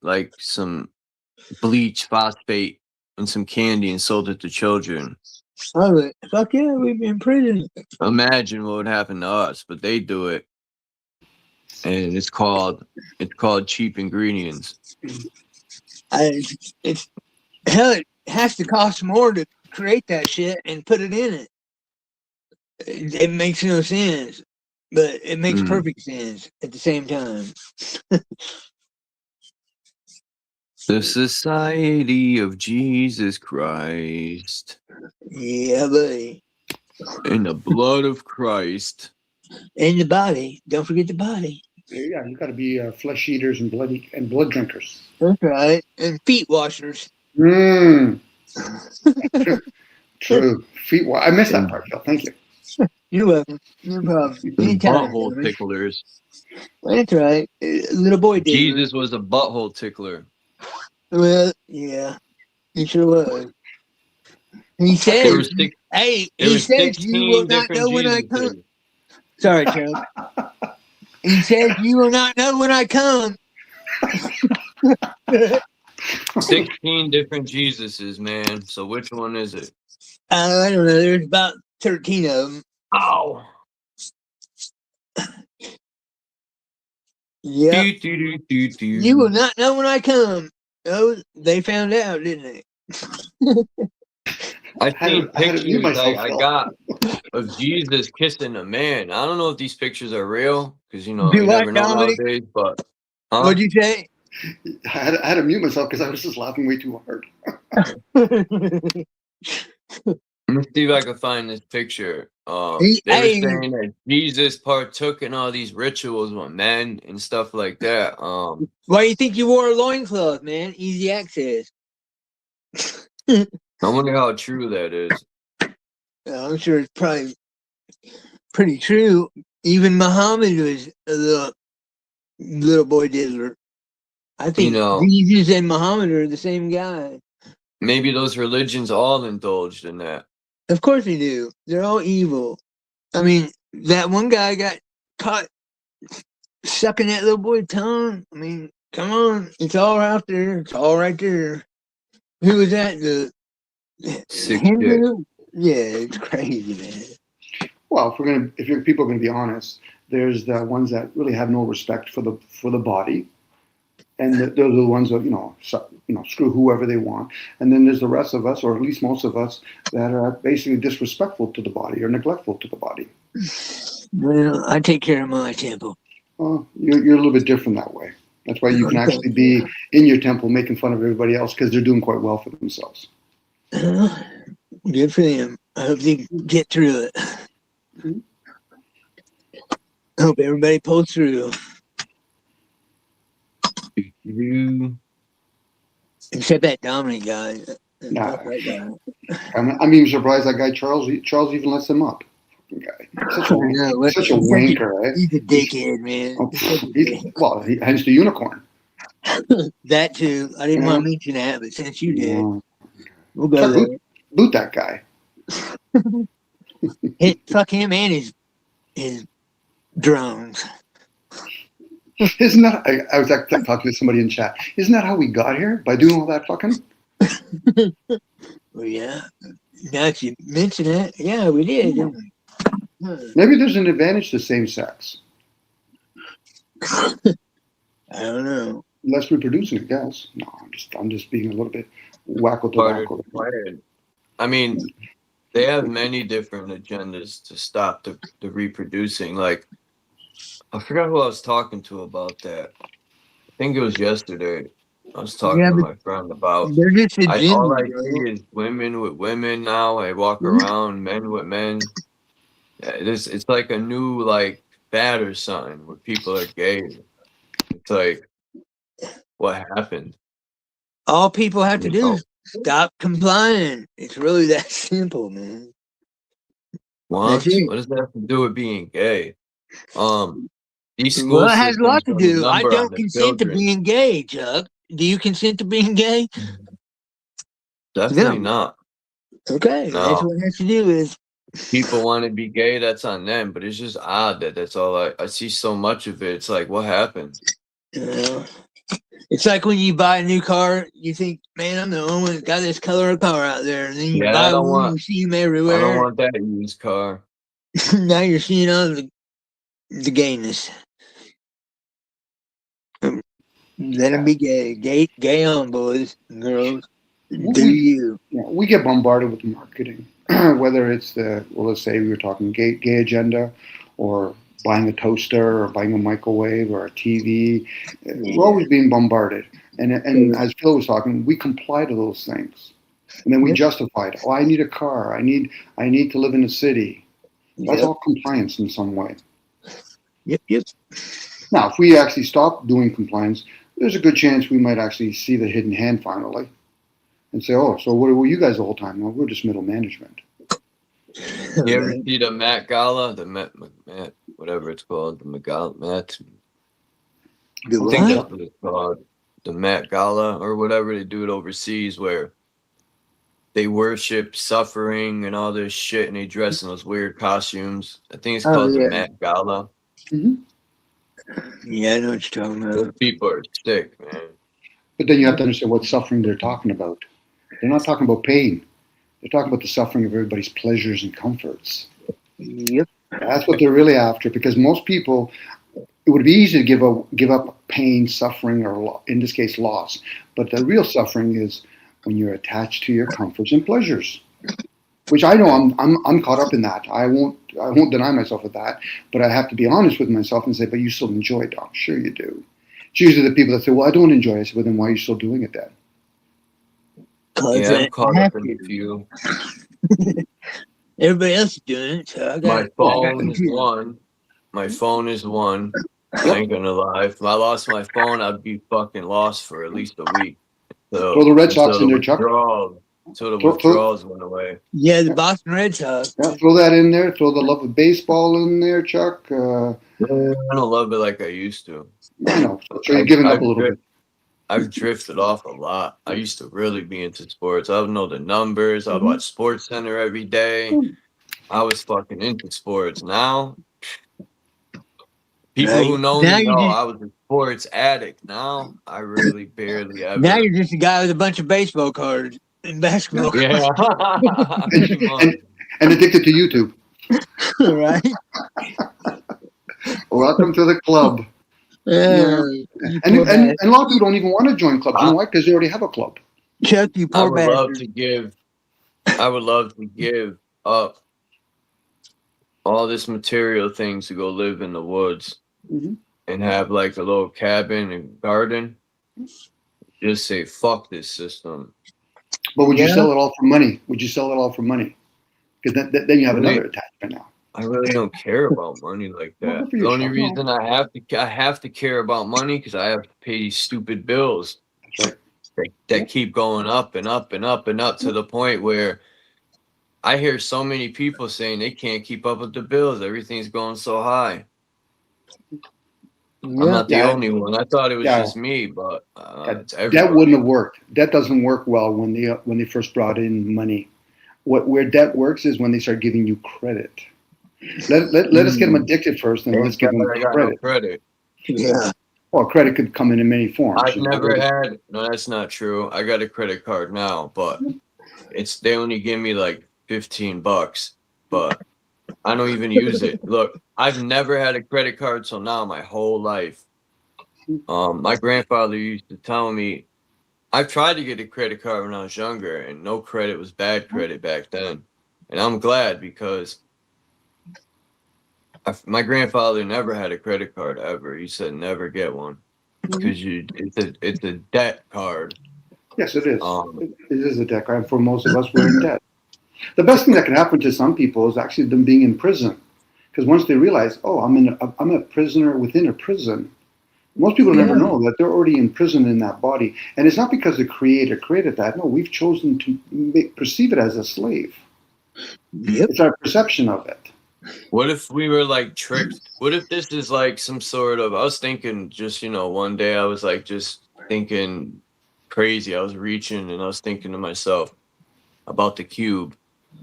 like some bleach, phosphate, and some candy and sold it to children. Oh, fuck yeah, we'd be in prison. Imagine what would happen to us, but they do it, and it's called cheap ingredients. It's hell. It has to cost more to create that shit and put it in it. It makes no sense, but it makes perfect sense at the same time. The Society of Jesus Christ. Yeah, buddy. In the blood of Christ. In the body. Don't forget the body. Yeah, you got to be flesh eaters and blood drinkers. That's right. And feet washers. True. Feet. I missed that part, Phil. Thank you. You're welcome. No problem. Anytime. Butthole ticklers. That's right. Little boy did. Jesus was a butthole tickler. Well, yeah. He sure was. He said, hey, he said, you will not know when I come. Sorry, Chuck. He said, you will not know when I come. 16 different Jesuses, man. So which one is it? I don't know. There's about 13 of them. Ow. Yeah. You will not know when I come. Oh, they found out, didn't they? I seen pictures I got of Jesus kissing a man. I don't know if these pictures are real, because you never know nowadays. But what'd you say? I had to mute myself because I was just laughing way too hard. Let me see if I can find this picture. They were saying that Jesus partook in all these rituals with men and stuff like that. Why do you think you wore a loincloth, man? Easy access. I wonder how true that is. I'm sure it's probably pretty true. Even Muhammad was a little boy diddler. I think Jesus and Muhammad are the same guy. Maybe those religions all indulged in that. Of course they do. They're all evil. I mean, that one guy got caught sucking that little boy's tongue. I mean, come on. It's all out there. It's all right there. Who was that? The Hindu? Yeah, it's crazy, man. Well, if people are gonna be honest, there's the ones that really have no respect for the body, and those are the ones that screw whoever they want. And then there's the rest of us, or at least most of us, that are basically disrespectful to the body or neglectful to the body. Well, I take care of my temple. Well, you're a little bit different that way. That's why you can actually be in your temple making fun of everybody else because they're doing quite well for themselves. Good for them. I hope they get through it. I hope everybody pulls through. Except that Dominic guy. Nah. I'm even surprised that guy Charles even lets him up. Guy. Such a wanker, right? He's a dickhead, man. Hence the unicorn. That too. I didn't want to mention that, but since you did, we'll go there. Boot that guy. Fuck him and his drones. Isn't that? I was talking to somebody in chat. Isn't that how we got here? By doing all that fucking? Well, yeah. Now that you mention it, yeah, we did. Yeah. Maybe there's an advantage to same sex. I don't know. Less reproducing, I guess. No, I'm just being a little bit wacko tobacco. I mean, they have many different agendas to stop the reproducing. Like, I forgot who I was talking to about that. I think it was yesterday. I was talking to my friend about. They're just all I see is women with women now. I walk around, men with men. It's like a new fad or something where people are gay. It's like, what happened? All people have to do is stop complying. It's really that simple, man. What? What does that have to do with being gay? These school Well, it has a lot systems to put a do. I number on don't the consent to children. being gay, Chuck. Do you consent to being gay? Definitely not. Okay, that's No. what it has to do with. People want to be gay, that's on them, but it's just odd that that's all I see so much of it. It's like, what happened? It's like when you buy a new car, you think, man, I'm the only one that got this color of car out there. And then you Yeah, buy one, you see them everywhere. I don't want that used car. Now you're seeing all the gayness. Let them be gay. Gay on, boys and girls. Do you? Yeah, we get bombarded with marketing, whether it's let's say we were talking gay agenda, or buying a toaster, or buying a microwave, or a TV. We're always being bombarded. And as Phil was talking, we comply to those things. And then we justify it. Oh, I need a car. I need to live in a city. That's all compliance in some way. Yep. Now, if we actually stop doing compliance, there's a good chance we might actually see the hidden hand finally and say, oh, so what were you guys the whole time? Well, we're just middle management. You ever see the Met Gala? The Met, whatever it's called, the Met Gala. I think that's what it's called. The Met Gala or whatever. They do it overseas where they worship suffering and all this shit, and they dress in those weird costumes. I think it's called the Met Gala. Mm-hmm. Yeah, I know what you're talking about. Those people are sick, man. But then you have to understand what suffering they're talking about. They're not talking about pain. They're talking about the suffering of everybody's pleasures and comforts. Yep. That's what they're really after, because most people, it would be easy to give up pain, suffering, or in this case, loss. But the real suffering is when you're attached to your comforts and pleasures, which I know I'm caught up in that. I won't deny myself of that, but I have to be honest with myself and say, but you still enjoy it, Doc. Sure you do. It's usually the people that say, well, I don't enjoy it. I say, well, then why are you still doing it then? Yeah, I'm caught up in a few. Everybody else is doing it. So My phone is one. My phone is one. I ain't gonna lie. If I lost my phone, I'd be fucking lost for at least a week. So, throw the Red Sox in there, Chuck. Until the withdrawals went away. Yeah, the Boston Red Sox. Yeah, throw that in there. Throw the love of baseball in there, Chuck. I don't love it like I used to. I know. So you're giving up a little bit. I've drifted off a lot. I used to really be into sports. I would know the numbers. I'd watch Sports Center every day. I was fucking into sports. Now, people who know me know I was a sports addict. Now, I really barely ever. Now you're just a guy with a bunch of baseball cards and basketball cards. Yeah. and addicted to YouTube. Right. Welcome to the club. And a lot of people don't even want to join clubs. You know why? Because they already have a club. Chuck, you poor bastard. I would love to give up all this material things to go live in the woods and have like a little cabin and garden. Just say, fuck this system. But would you sell it all for money? Would you sell it all for money? Because then you have another attachment now. I really don't care about money like that. The only reason I have to care about money because I have to pay these stupid bills that keep going up and up and up and up to the point where I hear so many people saying they can't keep up with the bills. Everything's going so high. I'm not the only one. I thought it was just me, but it's everybody. That wouldn't have worked. That doesn't work well when they first brought in money. Where debt works is when they start giving you credit. Let us get them addicted first, and let's give them credit. Yeah. Well, credit could come in many forms. I've never had. No, that's not true. I got a credit card now, but they only give me like $15, but I don't even use it. Look, I've never had a credit card till now my whole life. My grandfather used to tell me, I've tried to get a credit card when I was younger, and no credit was bad credit back then. And I'm glad because my grandfather never had a credit card ever. He said never get one because it's a debt card. Yes, it is. It is a debt card. For most of us, we're in debt. The best thing that can happen to some people is actually them being in prison, because once they realize, oh, I'm a prisoner within a prison. Most people never know that they're already in prison in that body, and it's not because the Creator created that. No, we've chosen to perceive it as a slave. Yep. It's our perception of it. What if we were like tricked? What if this is like some sort of, I was thinking just, one day I was like just thinking crazy. I was reaching and I was thinking to myself about the cube.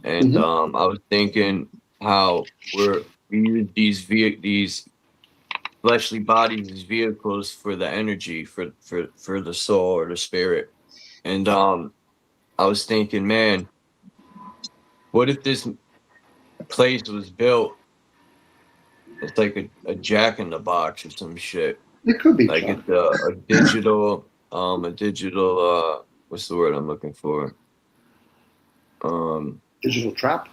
And I was thinking how we use these fleshly bodies as vehicles for the energy, for the soul or the spirit. And I was thinking, man, what if this place was built? It's like a Jack in the Box or some shit. It could be, Like Chuck. it's a digital, what's the word I'm looking for? Digital trap.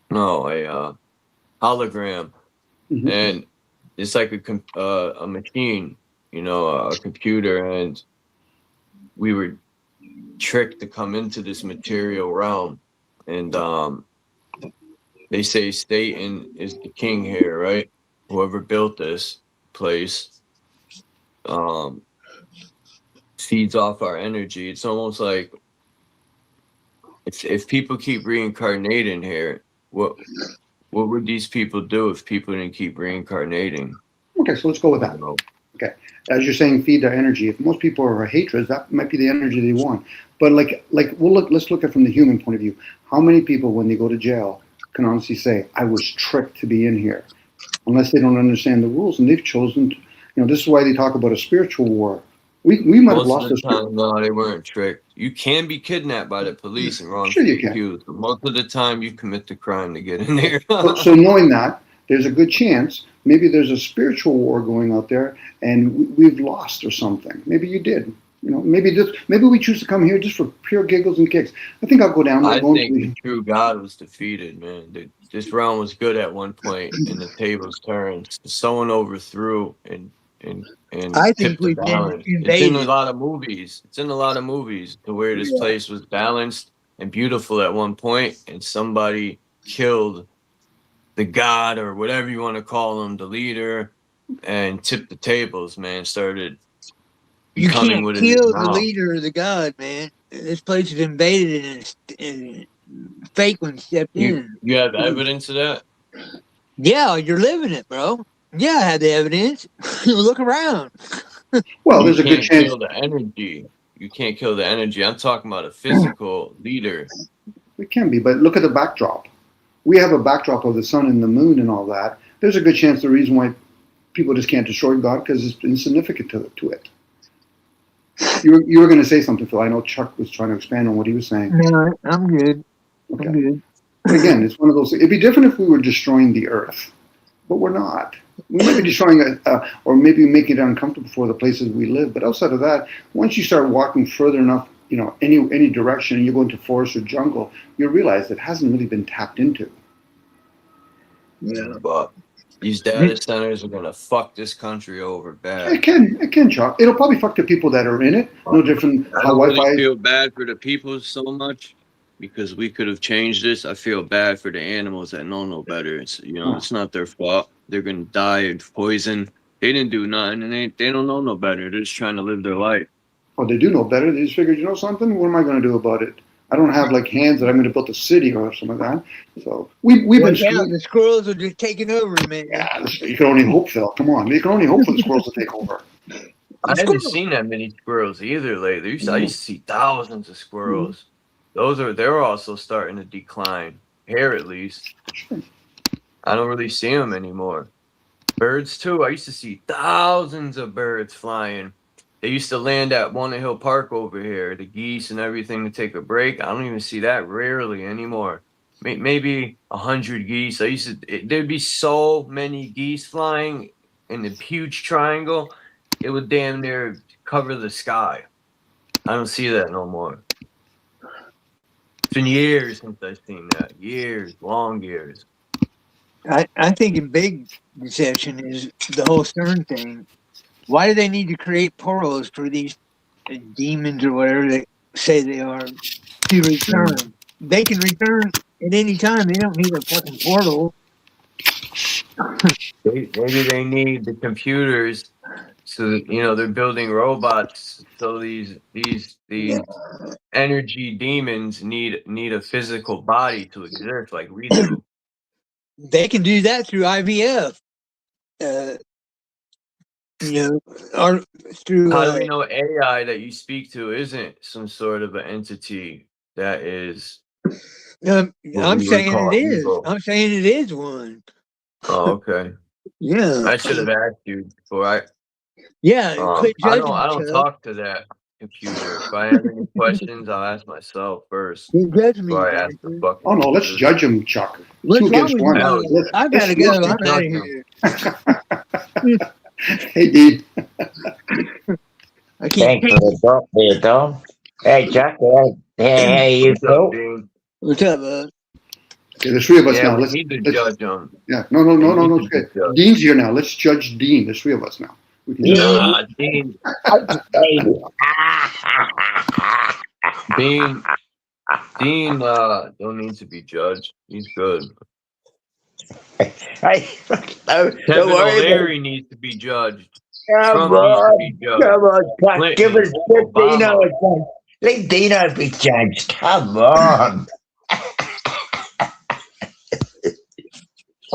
No, a hologram, and it's like a machine, a computer, and we were tricked to come into this material realm, and they say Satan is the king here, right? Whoever built this place feeds off our energy. It's almost like if people keep reincarnating here, what would these people do if people didn't keep reincarnating? Okay, so let's go with that. Okay, as you're saying, feed their energy. If most people are hatred, that might be the energy they want. But let's look at it from the human point of view. How many people, when they go to jail, can honestly say, "I was tricked to be in here," unless they don't understand the rules and they've chosen to, this is why they talk about a spiritual war. We might have lost the time. No, they weren't tricked. You can be kidnapped by the police and wrongfully accused, but most of the time you commit the crime to get in there. So knowing that, there's a good chance maybe there's a spiritual war going out there and we've lost or something. Maybe you did. Maybe we choose to come here just for pure giggles and kicks. I think I'll go down there. I think the true God was defeated, man. This realm was good at one point, and the tables turned. Someone overthrew and I think we've been invaded. It's in a lot of movies. To where this place was balanced and beautiful at one point, and somebody killed the god or whatever you want to call him, the leader, and tipped the tables, man. Started you can't kill the leader or the god, man. This place is invaded and fake one stepped in. You have evidence of that? Yeah, you're living it, bro. Yeah, I have the evidence. Look around. Well, there's a good chance. You can't kill the energy. I'm talking about a physical leader. It can be, but look at the backdrop. We have a backdrop of the sun and the moon and all that. There's a good chance the reason why people just can't destroy God because it's insignificant to it. You were going to say something, Phil. I know Chuck was trying to expand on what he was saying. No, I'm good. Okay. I'm good. But again, it's one of those things. It'd be different if we were destroying the earth, but we're not. We might be destroying or maybe making it uncomfortable for the places we live. But outside of that, once you start walking further enough, any direction, and you go into forest or jungle, you realize it hasn't really been tapped into. Yeah, but these data centers are gonna fuck this country over bad. It can, Chuck. It'll probably fuck the people that are in it. No different. I don't really feel bad for the people so much because we could have changed this. I feel bad for the animals that know no better. It's it's not their fault. They're gonna die of poison. They didn't do nothing, and they don't know no better. They're just trying to live their life. Oh, they do know better. They just figured, something? What am I going to do about it? I don't have hands that I'm going to build a city or something like that. So we've been screwed. The squirrels are just taking over, man. Yeah, you can only hope, Phil. Come on, you can only hope for the squirrels to take over. I haven't seen that many squirrels either lately. I used to see thousands of squirrels. They're also starting to decline here, at least. I don't really see them anymore. Birds too. I used to see thousands of birds flying. They used to land at Walnut Hill Park over here, the geese and everything, to take a break. I don't even see that rarely anymore. Maybe 100 geese. There'd be so many geese flying in the huge triangle, it would damn near cover the sky. I don't see that no more. It's been years since I've seen that. Years, long years. I think a big deception is the whole CERN thing. Why do they need to create portals for these demons or whatever they say they are to return? They can return at any time. They don't need a fucking portal. Maybe they need the computers so that, they're building robots. So these energy demons need a physical body to exist like we do. they can do that through IVF. Or through. How do we know AI that you speak to isn't some sort of an entity that is? I'm saying it is. Evil? I'm saying it is one. Oh, okay. Yeah. I should have asked you before. Quit I judging don't yourself. talk to that computer. If I have any questions, I'll ask myself first. Quit judging me. Before I ask the fucking Oh no, let's computer. judge him, Chuck. What's Two wrong against with one. you? I gotta go. I'm out of here. Hey, Dean. I can't. Thanks for the talk there, Tom. Hey, Chuck. Hey, you What's up, cool? Dean? What's up, bud? Okay, there's three of us Yeah, now. we Let's need to let's- judge them. Yeah, no. need It's to good. judge. Dean's here now. Let's judge Dean. There's three of us now. We can judge. Dean. Hey, Dean don't need to be judged. He's good. no, don't Kevin worry about it. O'Leary needs to be judged. Come Trump needs to on, be judged. come on, Chuck. Clinton, Give us Dino Obama. a chance. Let Dino be judged. Come on.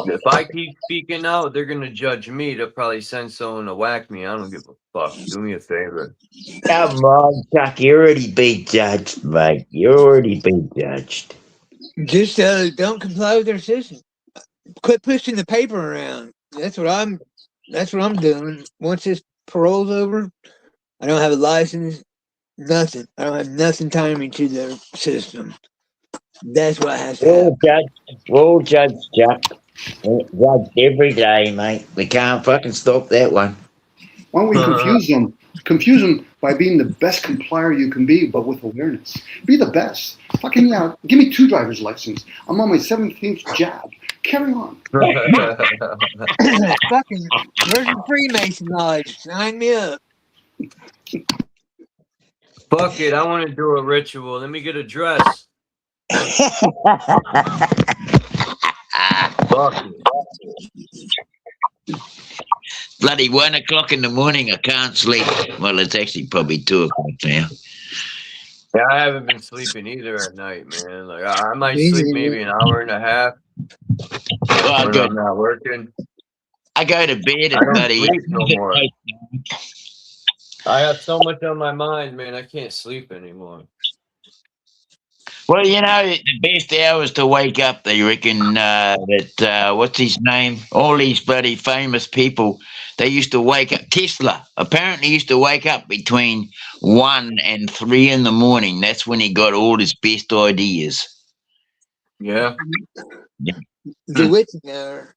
If I keep speaking out, they're gonna judge me. They'll probably send someone to whack me. I don't give a fuck. Do me a favor. Come on, Chuck. You already been judged, mate. You already been judged. Just don't comply with their system. Quit pushing the paper around. That's what I'm doing. Once this parole's over, I don't have a license, nothing. I don't have nothing tying me to their system. That's what has to happen. We'll judge, Chuck. We'll judge every day, mate. We can't fucking stop that one. Why don't we confuse them? Confuse them by being the best complier you can be, but with awareness. Be the best. Fucking yeah. Give me 2 driver's license. I'm on my 17th jab. Carry on. Fucking, where's the Freemason knowledge? Sign me up. Fuck it. I want to do a ritual. Let me get a dress. Fuck it. Bloody 1 o'clock in the morning, I can't sleep. Well, it's actually probably 2 o'clock now. Yeah, I haven't been sleeping either at night, man. Like I might sleep maybe an hour and a half when I'm not working. I go to bed I at don't bloody. sleep no more. I have so much on my mind, man. I can't sleep anymore. Well, you know, the best hours to wake up, they reckon that, what's his name? All these bloody famous people, they used to wake up. Tesla apparently used to wake up between 1 and 3 in the morning. That's when he got all his best ideas. Yeah. The witching hour.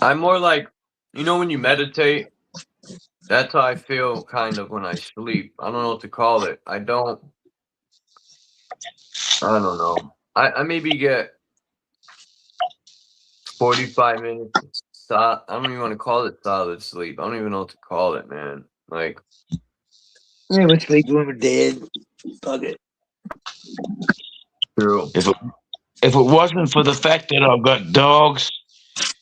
I'm more like, when you meditate, that's how I feel kind of when I sleep. I don't know what to call it. I don't know. I maybe get 45 minutes. I don't even want to call it solid sleep. I don't even know what to call it, man. Like, Yeah, we sleep when we're dead. Fuck it. True. If it wasn't for the fact that I've got dogs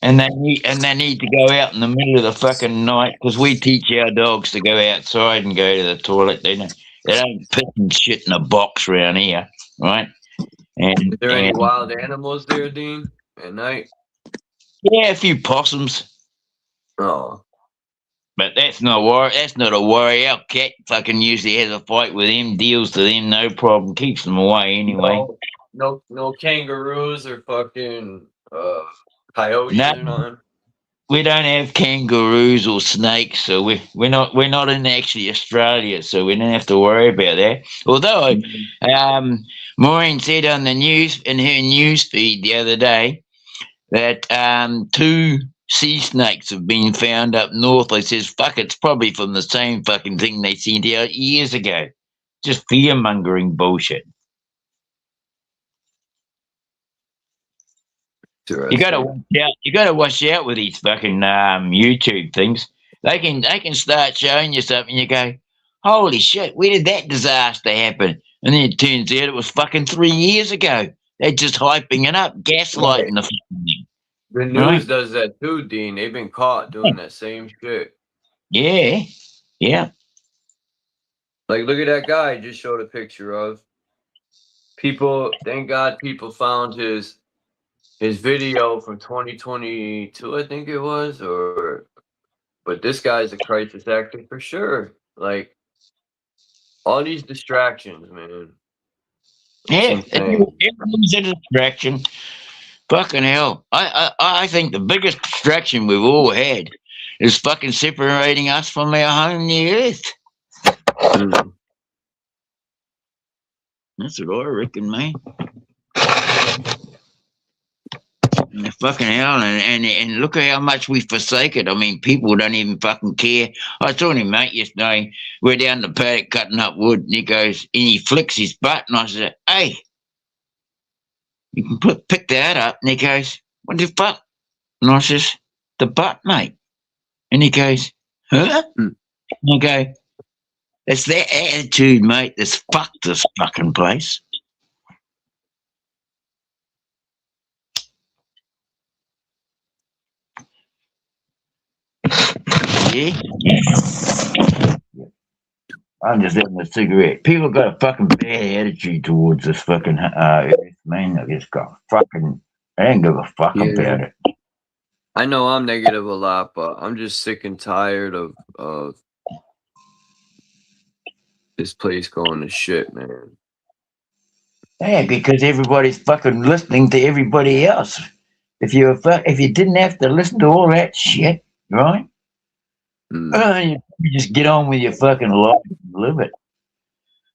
and they need to go out in the middle of the fucking night, because we teach our dogs to go outside and go to the toilet. They don't piss and shit in a box around here, right? And Is there any wild animals there, Dean, at night? Yeah, a few possums. Oh. But that's not a worry. Our cat fucking usually has a fight with them, deals to them, no problem, keeps them away anyway. No kangaroos or fucking coyotes or nothing. We don't have kangaroos or snakes, so we're not in actually Australia, so we don't have to worry about that. Although Maureen said on the news in her news feed the other day that 2 sea snakes have been found up north. I says, fuck, it's probably from the same fucking thing they sent out years ago. Just fear-mongering bullshit. You gotta watch out. You gotta watch out with these fucking YouTube things. They can start showing you something. You go, holy shit, where did that disaster happen? And then it turns out it was fucking 3 years ago. They're just hyping it up, gaslighting the fucking thing. The news does that too, Dean. They've been caught doing that same shit. Yeah. Like, look at that guy I just showed a picture of. Thank God people found his his video from 2022, I think it was, but this guy's a crisis actor for sure. Like all these distractions, man. Yeah, everyone's a distraction. Fucking hell. I think the biggest distraction we've all had is fucking separating us from our home, the earth. That's what I reckon, man. Fucking hell, and look at how much we forsake it. I mean, people don't even fucking care. I saw him, mate, yesterday. We're down the paddock cutting up wood, and he goes, and he flicks his butt, and I said, hey, you can pick that up. And he goes, what the fuck? And I says, the butt, mate. And he goes, huh? And I go, it's that attitude, mate, that's fucked this fucking place. Yeah. I'm just having a cigarette. People got a fucking bad attitude towards this fucking earth, man. I just got fucking, I ain't give a fuck about it. I know I'm negative a lot, but I'm just sick and tired of this place going to shit, man. Yeah, because everybody's fucking listening to everybody else. If you didn't have to listen to all that shit, right? You just get on with your fucking life and live it.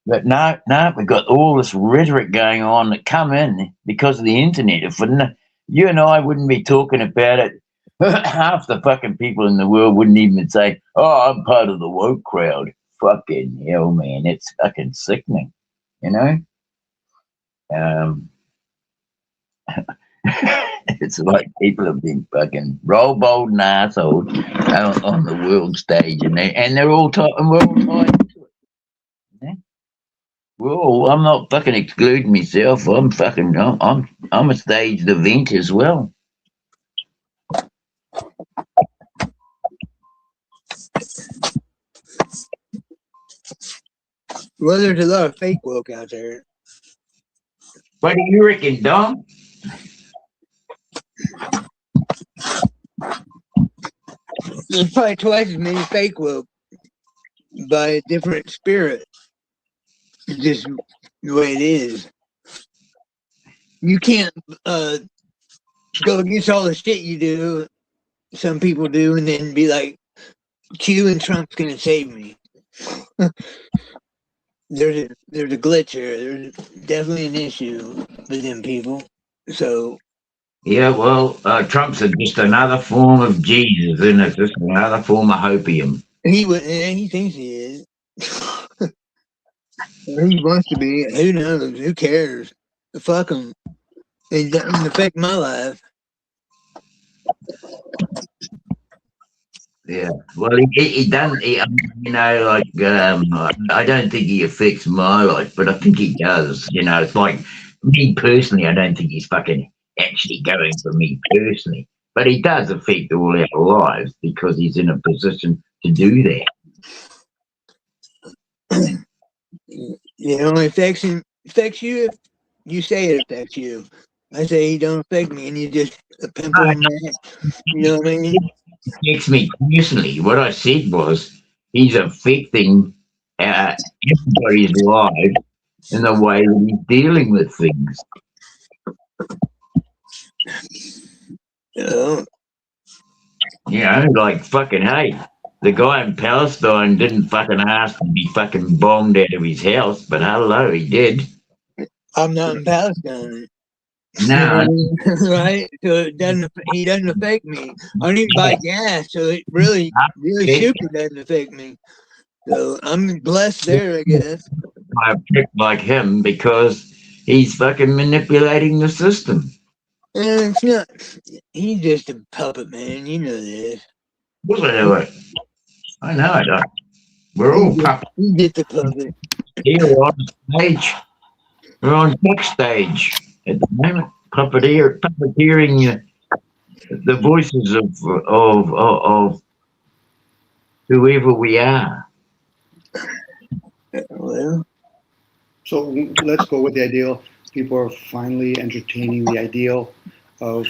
But no, we've got all this rhetoric going on that come in because of the internet. If you and I wouldn't be talking about it, half the fucking people in the world wouldn't even say, oh, I'm part of the woke crowd. Fucking hell, man. It's fucking sickening, you know? It's like people have been fucking rollballed and assholes on the world stage, and they're all talking. We're all tied into it. Yeah? I'm not fucking excluding myself. I'm a staged event as well. Well, there's a lot of fake woke out there. What do you reckon, Dom? There's probably twice as many fake woke by a different spirit. It's just the way it is. You can't go against all the shit you do, some people do, and then be like, Q and Trump's gonna save me. There's a glitch here. There's definitely an issue with them people. So yeah, well, Trump's just another form of Jesus, isn't it? Just another form of hopium. He thinks he is. He wants to be. Who knows? Who cares? Fuck him. It doesn't affect my life. Yeah, well, he doesn't. I don't think he affects my life, but I think he does. You know, it's like me personally. I don't think he's fucking actually going for me personally, but he does affect all our lives because he's in a position to do that. It only affects you if you say it affects you. I say he don't affect me, and you just a pimple on that. You know what I mean? Affects me personally. What I said was he's affecting everybody's life in the way that he's dealing with things. You know, like fucking hey, the guy in Palestine didn't fucking ask to be fucking bombed out of his house, but hello, he did. I'm not in Palestine. No, right? So he doesn't affect me. I don't even buy gas, so it really super doesn't affect me. So I'm blessed there, I guess. I pick like him because he's fucking manipulating the system. And it's not. He's just a puppet, man. You know this. I know it. We're all puppets. He's just a puppet. Here we're on stage. We're on backstage at the moment, puppeteering the voices of whoever we are. Well, so let's go with the ideal. People are finally entertaining the ideal. of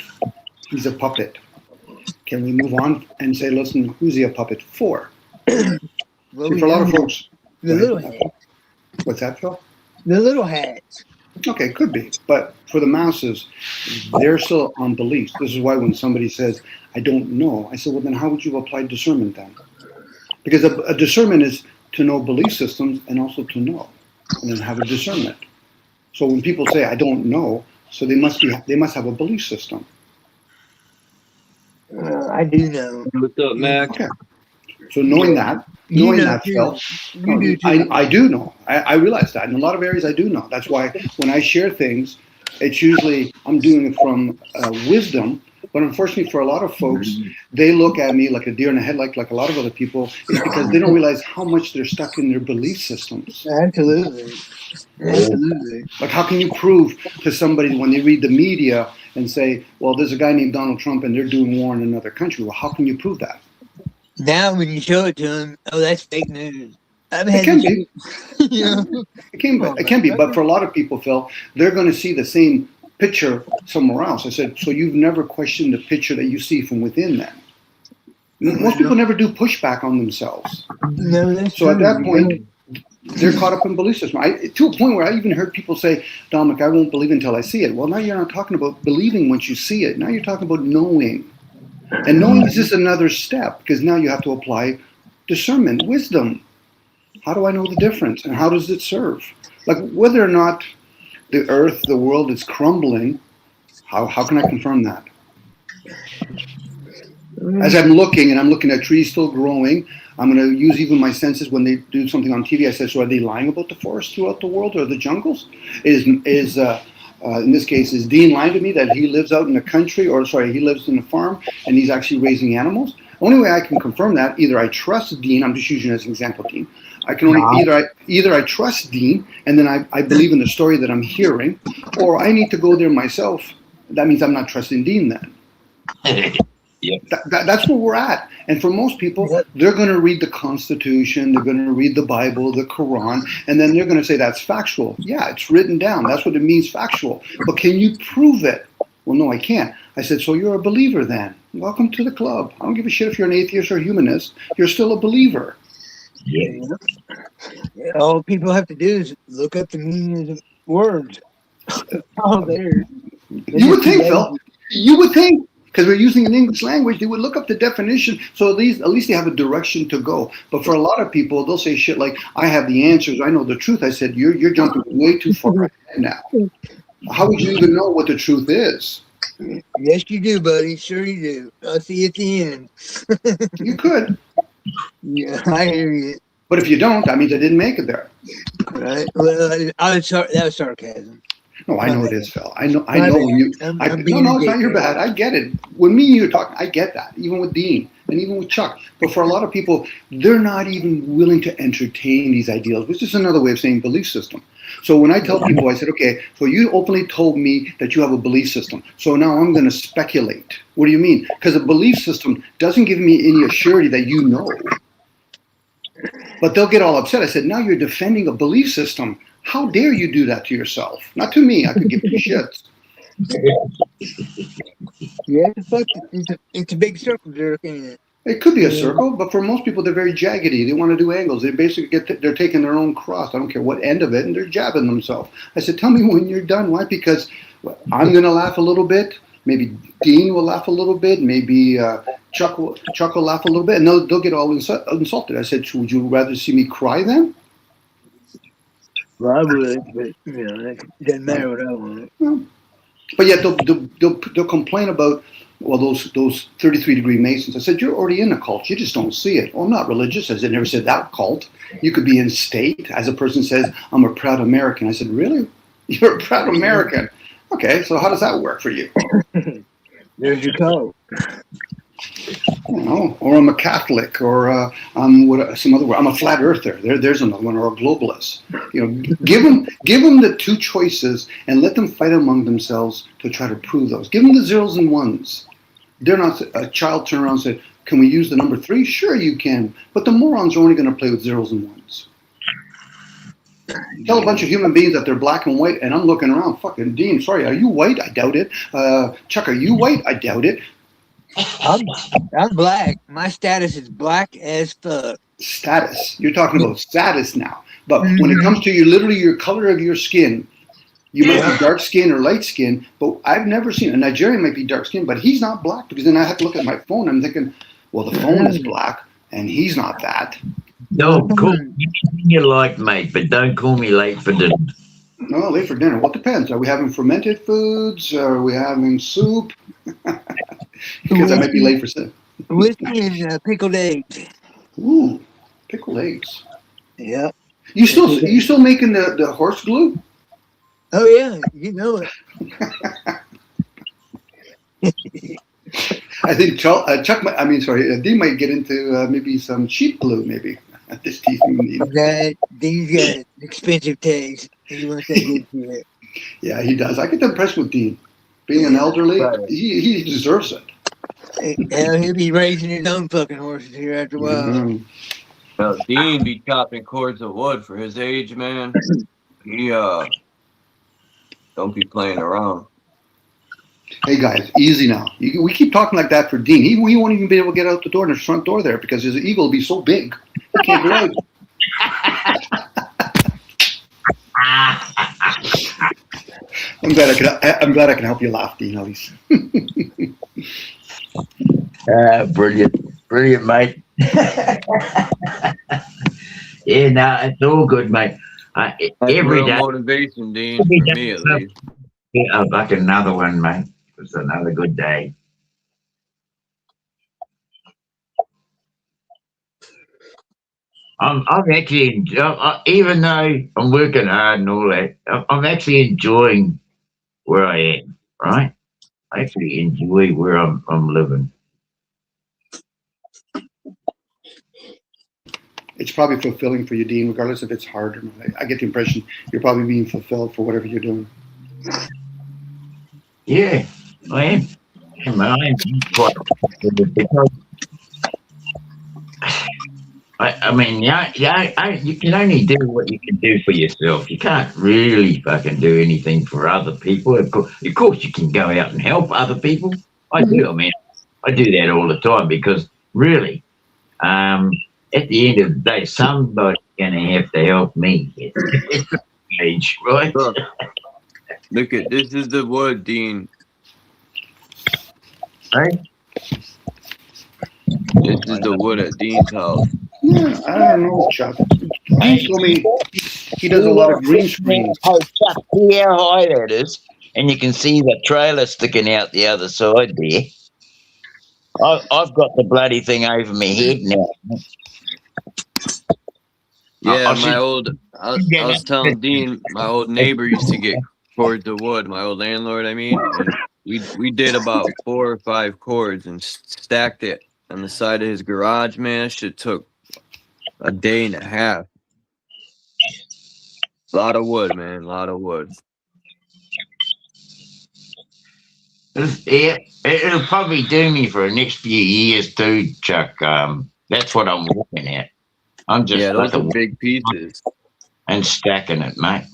he's a puppet. Can we move on and say, listen, who's he a puppet for? Well, See, for a lot of folks. the little hats. What's that, Phil? The little hats. Okay, could be. But for the masses, they're still on beliefs. This is why when somebody says, I don't know, I said, well, then how would you apply discernment then? Because a discernment is to know belief systems and also to know, and then have a discernment. So when people say, I don't know, so they must have a belief system. I do know. What's up, Mac? Okay. So knowing that, Phil, I do know. I realize that. In a lot of areas, I do know. That's why when I share things, it's usually I'm doing it from wisdom. But unfortunately, for a lot of folks, they look at me like a deer in the headlight, like a lot of other people, is because they don't realize how much they're stuck in their belief systems. Absolutely. Absolutely. Like, how can you prove to somebody when they read the media and say, well, there's a guy named Donald Trump and they're doing war in another country? Well, how can you prove that? Now, when you show it to them, oh, that's fake news. It can be. It can be. But for a lot of people, Phil, they're going to see the same picture somewhere else. I said, so you've never questioned the picture that you see from within them. Most people never do pushback on themselves. No, so at that point, they're caught up in belief system. To a point where I even heard people say, Dominic, I won't believe until I see it. Well, now you're not talking about believing once you see it. Now you're talking about knowing. And knowing is just another step, because now you have to apply discernment, wisdom. How do I know the difference? And how does it serve? Like whether or not the earth, the world is crumbling, how can I confirm that? As I'm looking at trees still growing, I'm going to use even my senses when they do something on TV. I said, so are they lying about the forest throughout the world or the jungles? In this case, is Dean lying to me that he lives out in the country, he lives in a farm and he's actually raising animals? Only way I can confirm that, either I trust Dean, I'm just using as an example, Dean. I can only either I trust Dean and then I believe in the story that I'm hearing, or I need to go there myself. That means I'm not trusting Dean then. Yep. That's where we're at. And for most people, they're going to read the Constitution, they're going to read the Bible, the Quran, and then they're going to say that's factual. Yeah, it's written down. That's what it means, factual. But can you prove it? Well, no, I can't. I said, so you're a believer then. Welcome to the club. I don't give a shit if you're an atheist or a humanist. You're still a believer. Yeah. All people have to do is look up the meaning of the words. Oh, there. You would think, Phil. You would think. Because we're using an English language, they would look up the definition, so at least they have a direction to go. But for a lot of people, they'll say shit like, I have the answers, I know the truth. I said, you're jumping way too far ahead now. How would you even know what the truth is? Yes, you do, buddy. Sure you do. I'll see you at the end. You could. Yeah, I hear you. But if you don't, that means I didn't make it there. Right. Well, that was sarcasm. No, I know it is, Phil. I know when you. No, it's not your bad. I get it. When me and you talk, I get that. Even with Dean and even with Chuck. But for a lot of people, they're not even willing to entertain these ideals, which is another way of saying belief system. So when I tell people, I said, okay, so you openly told me that you have a belief system. So now I'm going to speculate. What do you mean? Because a belief system doesn't give me any assurity that you know. But they'll get all upset. I said, now you're defending a belief system. How dare you do that to yourself? Not to me. I could give two shits. Yeah, it's a big circle jerk, ain't it? It could be a circle, but for most people, they're very jaggedy. They want to do angles. They basically they're taking their own cross. I don't care what end of it, and they're jabbing themselves. I said, tell me when you're done. Why? Because I'm going to laugh a little bit. Maybe Dean will laugh a little bit. Maybe Chuck will laugh a little bit, and they'll get all insulted. I said, would you rather see me cry then? Well, I would, but it doesn't matter what I want. But yet they'll complain about, well, those 33-degree Masons. I said, you're already in a cult. You just don't see it. Well, I'm not religious. I said, never said that cult. You could be in state. As a person says, I'm a proud American. I said, really? You're a proud American? Okay, so how does that work for you? There's your cult. Or I'm a Catholic, or I'm some other word. I'm a flat earther. There's another one, or a globalist. Give them the two choices and let them fight among themselves to try to prove those. Give them the zeros and ones. They're not a child turn around and say, "Can we use the number 3?" Sure, you can. But the morons are only going to play with zeros and ones. Tell a bunch of human beings that they're black and white, and I'm looking around, fucking Dean, sorry, are you white? I doubt it. Chuck, are you white? I doubt it. I'm black. My status is black as fuck. Status. You're talking about status now. But when it comes to literally your color of your skin, you might be dark skin or light skin, but I've never seen a Nigerian might be dark skin, but he's not black, because then I have to look at my phone. I'm thinking, well, the phone is black and he's not that. No, call me you like, mate, but don't call me late for dinner. No, late for dinner. Well, it depends. Are we having fermented foods? Are we having soup? Because I might be late for soup. Whiskey and pickled eggs. Ooh, pickled eggs. Yeah. You still making the horse glue? Oh yeah, you know it. I think Dean might get into maybe some sheep glue, maybe. This teasing. Dean's got expensive taste. He wants that good shit. Yeah, he does. I get impressed with Dean. Being an elderly, he deserves it. Hell, he'll be raising his own fucking horses here after a while. Mm-hmm. Well, Dean be chopping cords of wood for his age, man. He don't be playing around. Hey guys, easy now. We keep talking like that for Dean. He won't even be able to get out the door in his front door there because his eagle will be so big. He can't get out. I'm glad I can help you laugh, Dean, at least. Brilliant, mate. Yeah, no, it's all good, mate. Every day, motivation, Dean, for me at least. Yeah, like another one, mate. It's another good day. I'm actually, even though I'm working hard and all that, I'm actually enjoying where I am. Right? I actually enjoy where I'm living. It's probably fulfilling for you, Dean, regardless if it's hard or not. I get the impression you're probably being fulfilled for whatever you're doing. Yeah, I am. I am quite because I mean, you can only do what you can do for yourself. You can't really fucking do anything for other people. Of course, you can go out and help other people. I do. I mean, I do that all the time because really, at the end of the day, somebody's going to have to help me. It's the age, right? Look at this is the wood, Dean. Right? This is the wood at Dean's house. Yeah, I don't know, Chuck. He told me he does a lot of green screen. Oh, Chuck, see how high that is? And you can see the trailer sticking out the other side there. I've got the bloody thing over my head now. Yeah, I was telling Dean, my old neighbor used to get cords of wood, my old landlord, I mean. And we did about 4 or 5 cords and stacked it on the side of his garage, man. Shit took a day and a half. A lot of wood, man. A lot of wood. Yeah, it'll probably do me for the next few years too, Chuck. That's what I'm looking at. I'm just those are big pieces and stacking it, mate.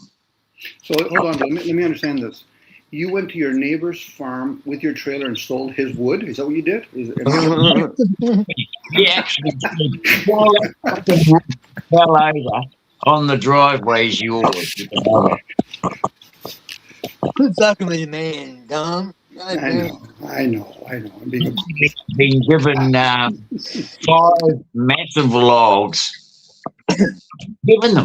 So hold on, let me understand this. You went to your neighbor's farm with your trailer and stole his wood? Is that what you did? He actually fell over on the driveway as yours. Quit fucking with the man, Dom. I know. I'm been given 5 massive logs. Giving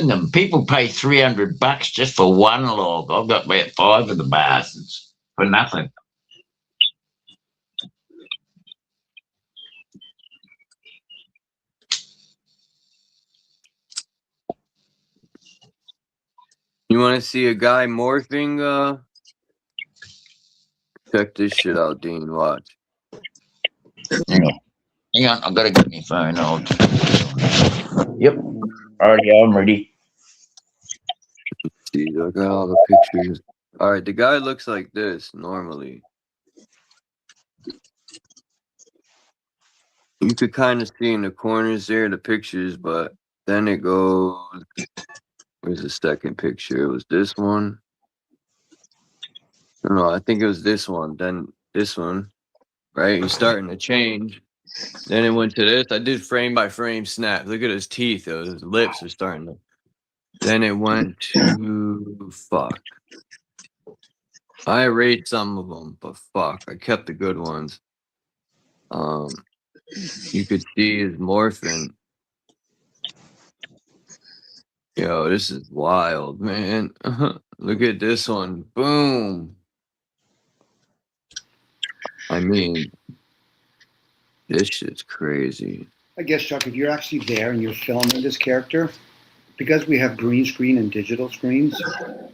them. People pay $300 just for one log. I've got about 5 of the bastards for nothing. You want to see a guy morphing? Check this shit out, Dean. Watch. Hang on, I've got to get my phone out. Yep. Alrighty, I'm ready. See, look at all the pictures. All right, the guy looks like this normally. You could kind of see in the corners there the pictures, but then it goes Where's the second picture? It was this one. No, I think it was this one. Then this one, right? He's starting to change. Then it went to this. I did frame by frame snap. Look at his teeth. His lips are starting to. Then it went to fuck. I erased some of them, but fuck, I kept the good ones. You could see his morphing. Yo, this is wild, man. Look at this one. Boom. I mean, this shit's crazy. I guess, Chuck, if you're actually there and you're filming this character, because we have green screen and digital screens,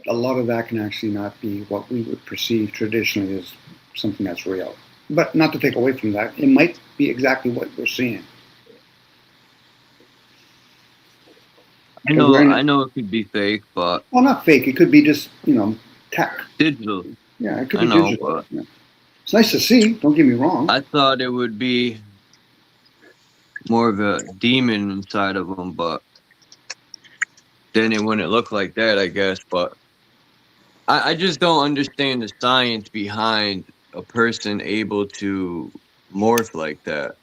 a lot of that can actually not be what we would perceive traditionally as something that's real. But not to take away from that, it might be exactly what we're seeing. I know it could be fake, but... Well, not fake. It could be just, tech. Digital. Yeah, it could be digital. But yeah. It's nice to see, don't get me wrong. I thought it would be more of a demon inside of him, but then it wouldn't look like that, I guess. But I just don't understand the science behind a person able to morph like that.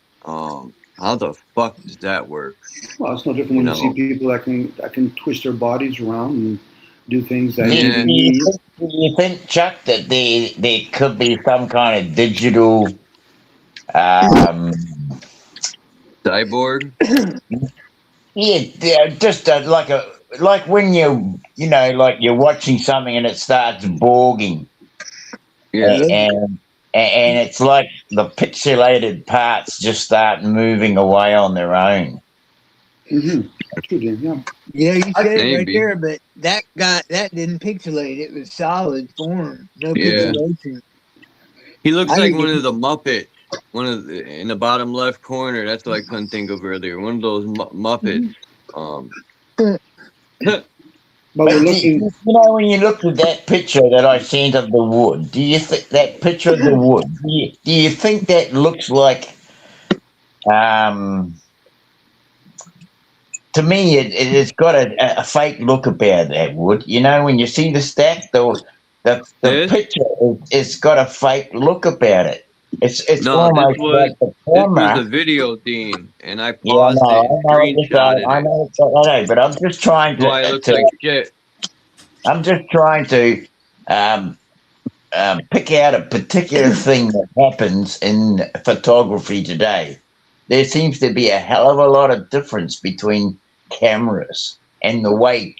How the fuck does that work? Well, it's no different when you see people that can twist their bodies around and do things that. Do you think, Chuck, that there could be some kind of digital cyborg? Yeah, just like when you're watching something and it starts borging. Yeah. And it's like the pixelated parts just start moving away on their own. Mm-hmm. Yeah, you said it right there, but that didn't pixelate. It was solid form. No pixelation. He looks like one of the Muppets. In the bottom left corner. That's what I couldn't think of earlier. One of those Muppets. But we're looking. When you look at that picture that I sent of the wood, do you think that picture of the wood? Do you think that looks like? To me, it's got a fake look about that wood. When you see the stack, the picture, it's got a fake look about it. It's almost like the camera. This was a video, Dean, and I paused it and screenshotted it. I know, but I'm just trying to. Why it looks like shit. I'm just trying to pick out a particular thing that happens in photography today. There seems to be a hell of a lot of difference between cameras and the way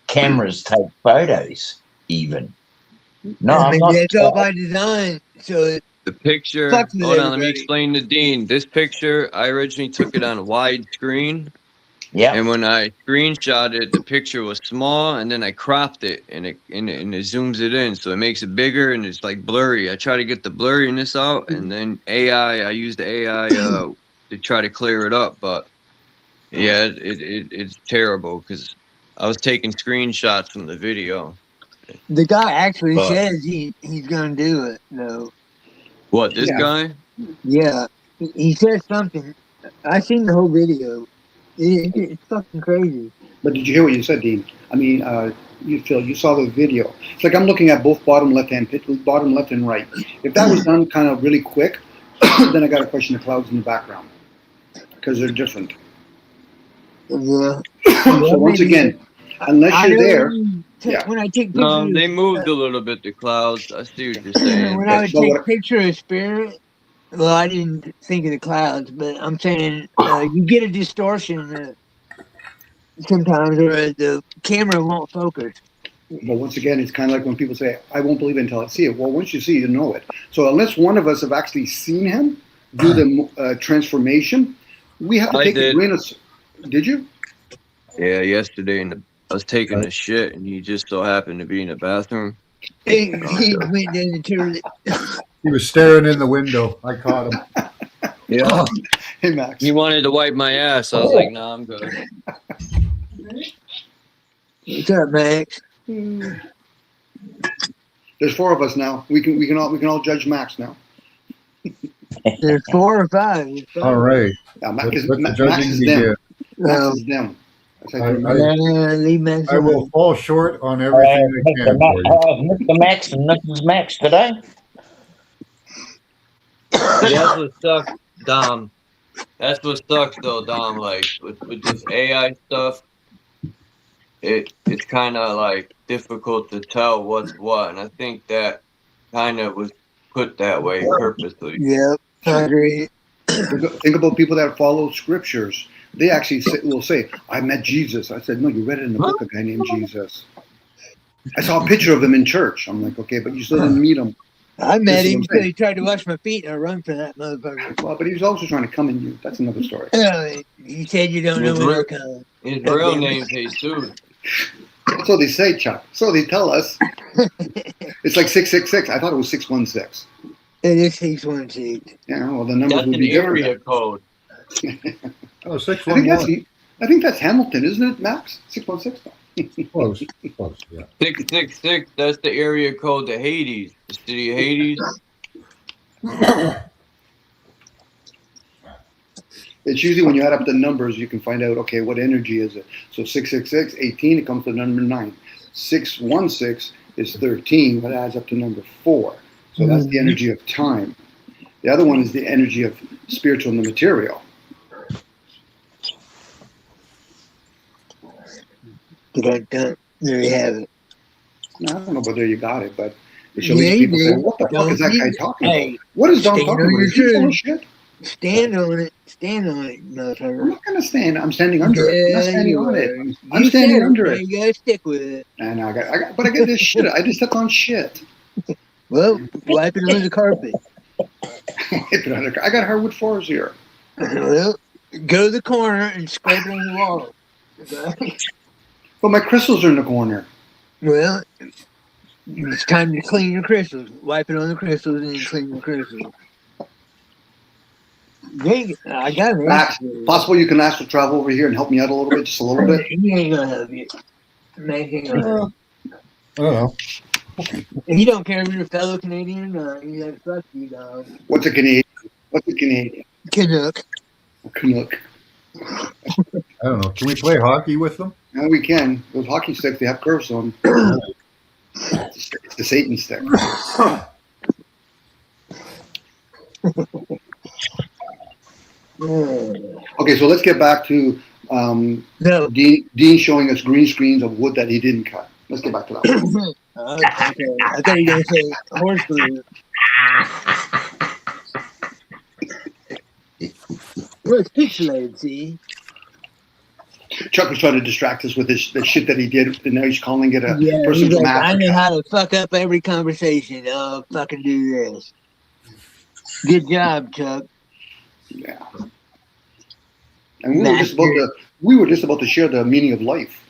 cameras take photos, even. No, I'm not. It's all by design, so. The picture, hold on, let me explain to Dean. This picture, I originally took it on widescreen. Yeah. And when I screenshot it, the picture was small, and then I cropped it, and it zooms it in, so it makes it bigger, and it's like blurry. I try to get the blurriness out, and then I use the AI to try to clear it up. But yeah, it's terrible because I was taking screenshots from the video. The guy actually says he's gonna do it, though. What, this guy? Yeah, he says something. I seen the whole video. It's fucking crazy. But did you hear what you said, Dean? I mean, you saw the video. It's like I'm looking at both bottom left and right. If that was done kind of really quick, then I got to question the clouds in the background because they're different. Yeah. So once again, unless you're there. When I take pictures, they moved a little bit, the clouds. I see what you're saying. When I would take a picture of spirit, well, I didn't think of the clouds, but I'm saying you get a distortion sometimes, or the camera won't focus. But once again, it's kind of like when people say, I won't believe it until I see it. Well, once you see it, you know it. So unless one of us have actually seen him do the transformation, we have to take a grain of... Did you? Yeah, yesterday I was taking a shit, and he just so happened to be in the bathroom. He went down and turned it. He was staring in the window. I caught him. Yeah. Hey, Max. He wanted to wipe my ass. I was like, nah, I'm good. What's up, Max? There's 4 of us now. We can all judge Max now. There's 4 or 5. All right. Yeah, Max is them. them. I will fall short on everything I can for you. Mr. Max and Mrs. Max today. That's what sucks, Dom. That's what sucks, though, Dom. Like with this AI stuff, it's kind of like difficult to tell what's what, and I think that kind of was put that way purposely. Yep, I agree. Think about people that follow scriptures. They actually will say, "I met Jesus." I said, "No, you read it in the book. A guy named Jesus." I saw a picture of him in church. I'm like, "Okay, but you still didn't meet him." I met him because he tried to wash my feet, and I run for that motherfucker. Well, but he was also trying to come in you. That's another story. He said you don't know when to come. His real name's Jesus. So they say, Chuck. So they tell us. It's like 666. I thought it was 616. It is 616. Yeah, well, the numbers That's would an be different. area code. Oh, 611. I think that's Hamilton, isn't it, Max? 616. Close, yeah. 666. That's the area code to Hades, the city of Hades. It's usually when you add up the numbers, you can find out, okay, what energy is it? So 666, 18, it comes to number 9. 616 is 13, but it adds up to number 4. So that's the energy of time. The other one is the energy of spiritual and the material. There you have it. I don't know whether you got it, but it shows people say, what the fuck is that guy talking about? What is Don talking about? Is he full of shit? Stand on it. Stand on it, motherfucker. I'm not going to stand. I'm standing under it. I'm not standing on it. I'm standing under it. You got to stick with it. And I got this shit. I just stepped on shit. Well, wipe it under the carpet. I got hardwood floors here. Well, go to the corner and scrape it on the wall. But my crystals are in the corner. Well, it's time to clean your crystals. Wipe it on the crystals and then clean the crystals. I got it. Max, possible you can ask to travel over here and help me out a little bit, just a little bit? He ain't gonna help you. Max ain't gonna help you. I don't know. If you don't care if you're a fellow Canadian, you gotta fuck you, dog. What's a Canadian? What's a Canadian? Canuck. A Canuck. I don't know. Can we play hockey with them? Yeah, we can. Those hockey sticks, they have curves on them. It's the Satan stick. Okay, so let's get back to Dean showing us green screens of wood that he didn't cut. Let's get back to that one. Okay. I thought you were going to say horse glue. Well, it's pixelated, see? Chuck was trying to distract us with the shit that he did, and now he's calling it a person from like, Africa. I know how to fuck up every conversation. I'll fucking do this. Good job, Chuck. Yeah. And we were just about to share the meaning of life.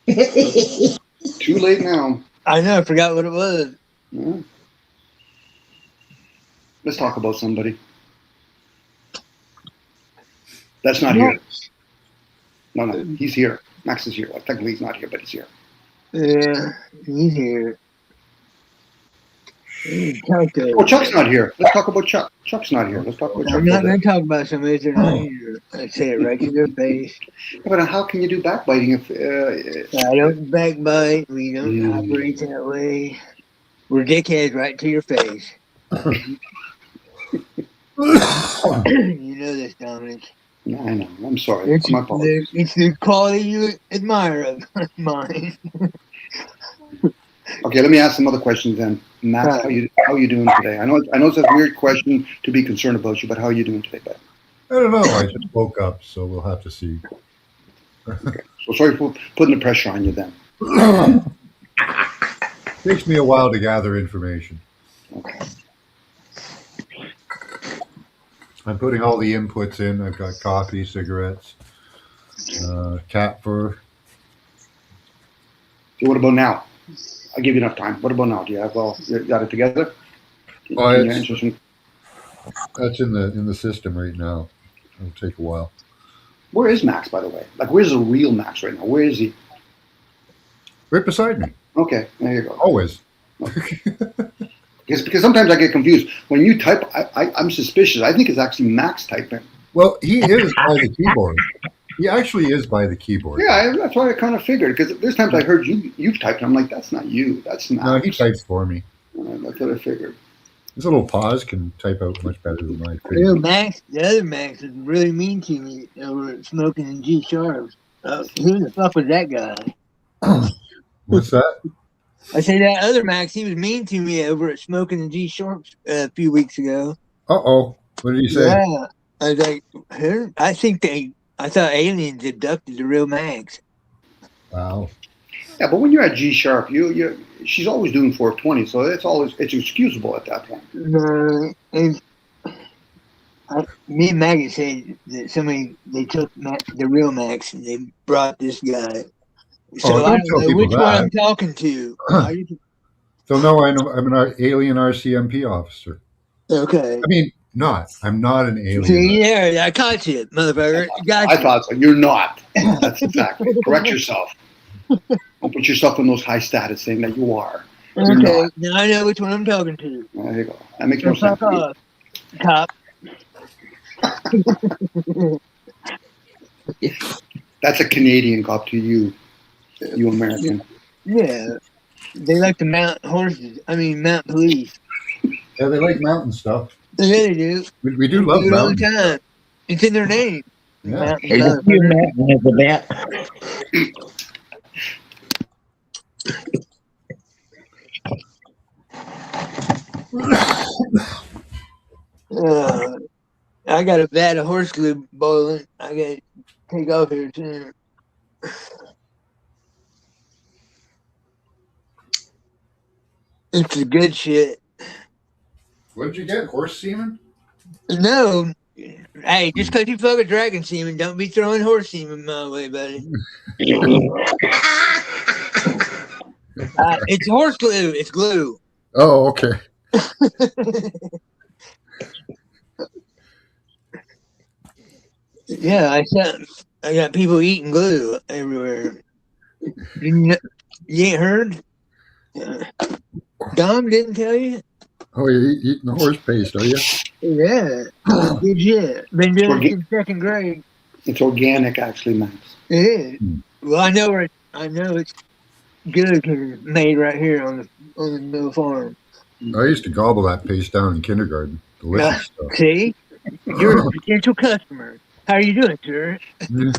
Too late now. I know, I forgot what it was. Yeah. Let's talk about somebody. That's not here. No, he's here. Max is here. Well, technically he's not here, but he's here. Yeah, he's here. Oh, Chuck's not here. Let's talk about Chuck. Chuck's not here. Let's talk about Chuck. I'm not going to talk about somebody if they're not here. I say it right to their face. Yeah, but how can you do backbiting if... I don't backbite. We don't operate that way. We're dickheads right to your face. You know this, Dominic. Yeah, I know. I'm sorry. It's the quality you admire of mine. Okay, let me ask some other questions then. Max, how you doing today? I know it's a weird question to be concerned about you, but how are you doing today, bud? I don't know. I just woke up, so we'll have to see. Okay. So sorry for putting the pressure on you then. Takes me a while to gather information. Okay. I'm putting all the inputs in. I've got coffee, cigarettes, cat fur. So what about now? I'll give you enough time. What about now? Do you have you got it together? That's in the system right now. It'll take a while. Where is Max, by the way? Like, where's the real Max right now? Where is he? Right beside me. Okay, there you go. Always. Because sometimes I get confused. When you type, I'm suspicious. I think it's actually Max typing. Well, he is by the keyboard. He actually is by the keyboard. Yeah, that's what I kind of figured. Because there's times I heard you've typed, and I'm like, that's not you. That's not. No, he types for me. That's what I figured. His little paws can type out much better than mine. Max, the other Max is really mean to me over smoking in G sharps. Who the fuck was that guy? What's that? I say that other Max, he was mean to me over at smoking in G sharps a few weeks ago. Uh-oh. What did he say? Yeah. I was like, I thought aliens abducted the real Max. Wow. Yeah, but when you're at G sharp, she's always doing 420, so it's excusable at that point. No, me and Maggie said that they took the real Max and they brought this guy. So I don't know which one I'm talking to. So no, I'm an alien RCMP officer. Okay. I mean, I'm not an alien. See, yeah, I caught you, motherfucker. I thought so. You're not. That's exactly. Correct yourself. Don't put yourself in those high status saying that you are. Okay, now I know which one I'm talking to. There you go. That makes more sense. Cop. That's a Canadian cop to you, you American. Yeah, they like to mount horses. Mount police. Yeah, they like mountain stuff. They really do. We do love mountain. All the time. It's in their name. Yeah. There's a few mountains about. I got a vat of horse glue boiling. I got to take off here soon. It's the good shit. What did you get? Horse semen? No. Hey, just because you fuck a dragon semen, don't be throwing horse semen my way, buddy. It's horse glue. It's glue. Oh, okay. Yeah, I got people eating glue everywhere. You ain't heard? Dom didn't tell you? Oh, you're eating the horse paste, are you? Yeah. Good shit. Been doing it since second grade. It's organic, actually, Max. It is. Well, I know it's good because it's made right here on the farm. I used to gobble that paste down in kindergarten. Delicious stuff. See? You're a potential customer. How are you doing, sir? Did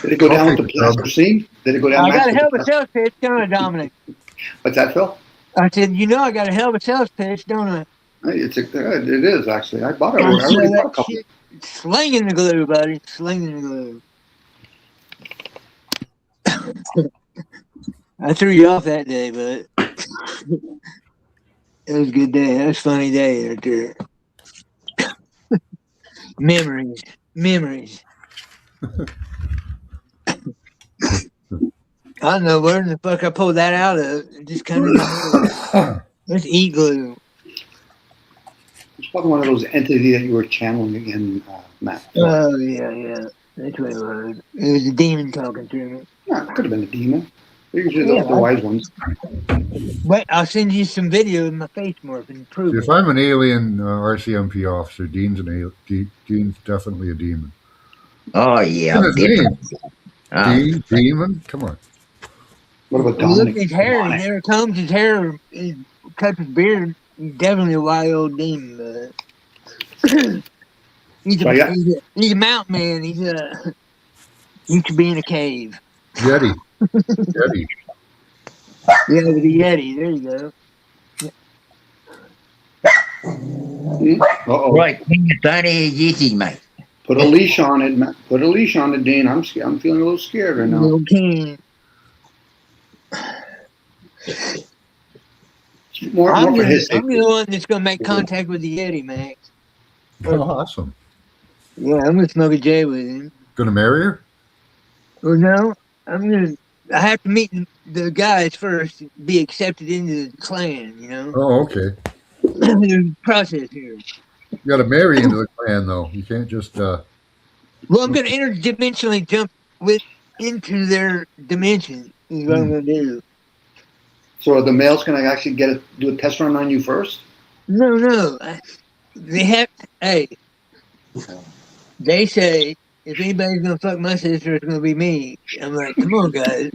it go down with the plasticine? Did it go down? I got a hell of a sales pitch, don't I, Dominic? What's that, Phil? I said, I got a hell of a sales pitch, don't I? It is, actually. I bought it. I already bought a couple. Slinging the glue, buddy. Slinging the glue. I threw you off that day, but it was a good day. That was a funny day right there. Memories. I don't know where the fuck I pulled that out of. It just kind of let's eat glue. It's probably one of those entities that you were channeling again, Matt. Oh yeah. That's what it was. It was a demon talking to me. Yeah, it could have been a demon. They're usually the wise ones. Wait, I'll send you some video of my face morph and prove it. If I'm an alien RCMP officer, Dean's definitely a demon. Oh, yeah. Demon? Come on. What about Dominic? Look at his hair. He never combs his hair. He cuts his beard. He's definitely a wild demon. He's a mountain man. He should be in a cave. Yeti. Yeah, with the Yeti. There you go. Uh-oh. Right, funny Yeti, mate. Put a leash on it, Matt. Put a leash on it, Dean. I'm feeling a little scared right now. Okay. More for his sake. I'm the one that's going to make contact with the Yeti, Max. Oh, awesome. Yeah, I'm going to smoke a J with him. Gonna marry her? Well, no. I have to meet the guys first to be accepted into the clan, Oh, okay. There's a process here. You gotta marry into the clan, though. You can't just, Well, I'm going to interdimensionally jump into their dimension is what I'm going to do. So are the males going to actually do a test run on you first? No. They have. Hey, They say if anybody's gonna fuck my sister, it's gonna be me. I'm like, come on, guys,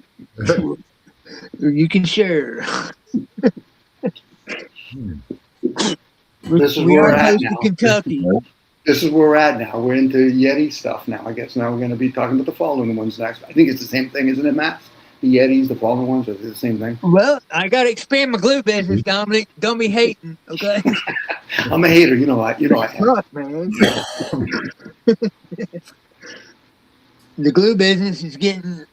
you can share. This is We where are we're at close now. to Kentucky. This is where we're at now. We're into Yeti stuff now. I guess now we're going to be talking about the following ones next. I think it's the same thing, isn't it, Max? The Yetis, the following ones, are the same thing. Well, I gotta expand my glue business, Dominic. Don't be hating, okay? I'm a hater. You know what? You know I am. Rough, man. The glue business is getting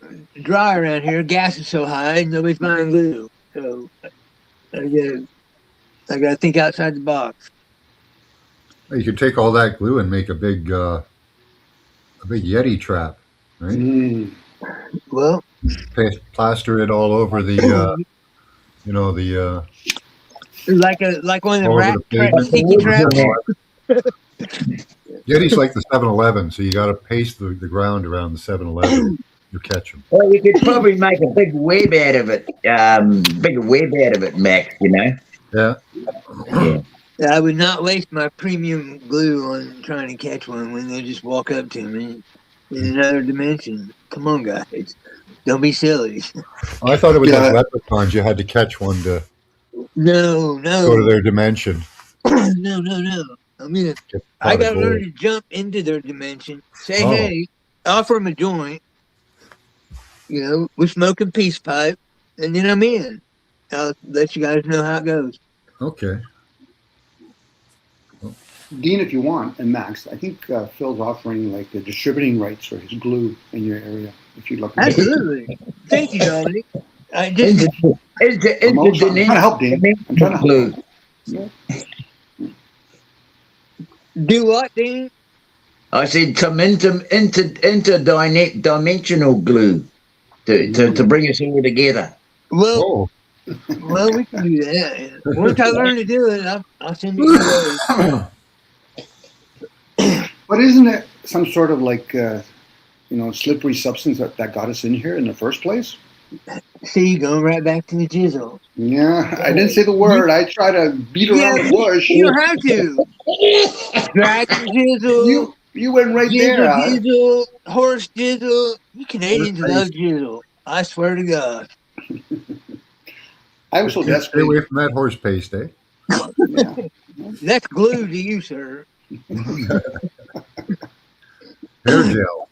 dry around here. Gas is so high, nobody's buying glue. So I gotta think outside the box. You could take all that glue and make a big Yeti trap, right? Well, plaster it all over the, like one of the all rat over the pavement. sticky traps. Yeti's like the 7-Eleven, so you got to paste the ground around the 7-Eleven. You catch them. Well, you could probably make a big web out of it. Max. You know. Yeah. I would not waste my premium glue on trying to catch one when they just walk up to me in another dimension. Come on, guys. Don't be silly. I thought it was like leprechauns. You had to catch one to No. go to their dimension. No. I mean, I got to learn to jump into their dimension. Say, hey, offer them a joint. You know, we're smoking peace pipe, and then I'm in. I'll let you guys know how it goes. Okay. Dean, if you want, and Max, I think Phil's offering like the distributing rights for his glue in your area. If you'd look at Absolutely. Thank you, Dominic. I just I'm trying to help, Dean. I'm trying to help. Yeah. Do what, Dean? I said some interdimensional glue to bring us all together. Well, we can do that. Once I learn to do it, I'll send it to you. But isn't it some sort of like, slippery substance that got us in here in the first place? See, going right back to the jizzle. Yeah, I didn't say the word. I try to beat around the bush. You don't have to. Dragon jizzle. You went right there. Jizzle, horse jizzle. You Canadians love jizzle. I swear to God. I was so desperate. Stay away from that horse paste, eh? Yeah. That's glue to you, sir. Hair gel.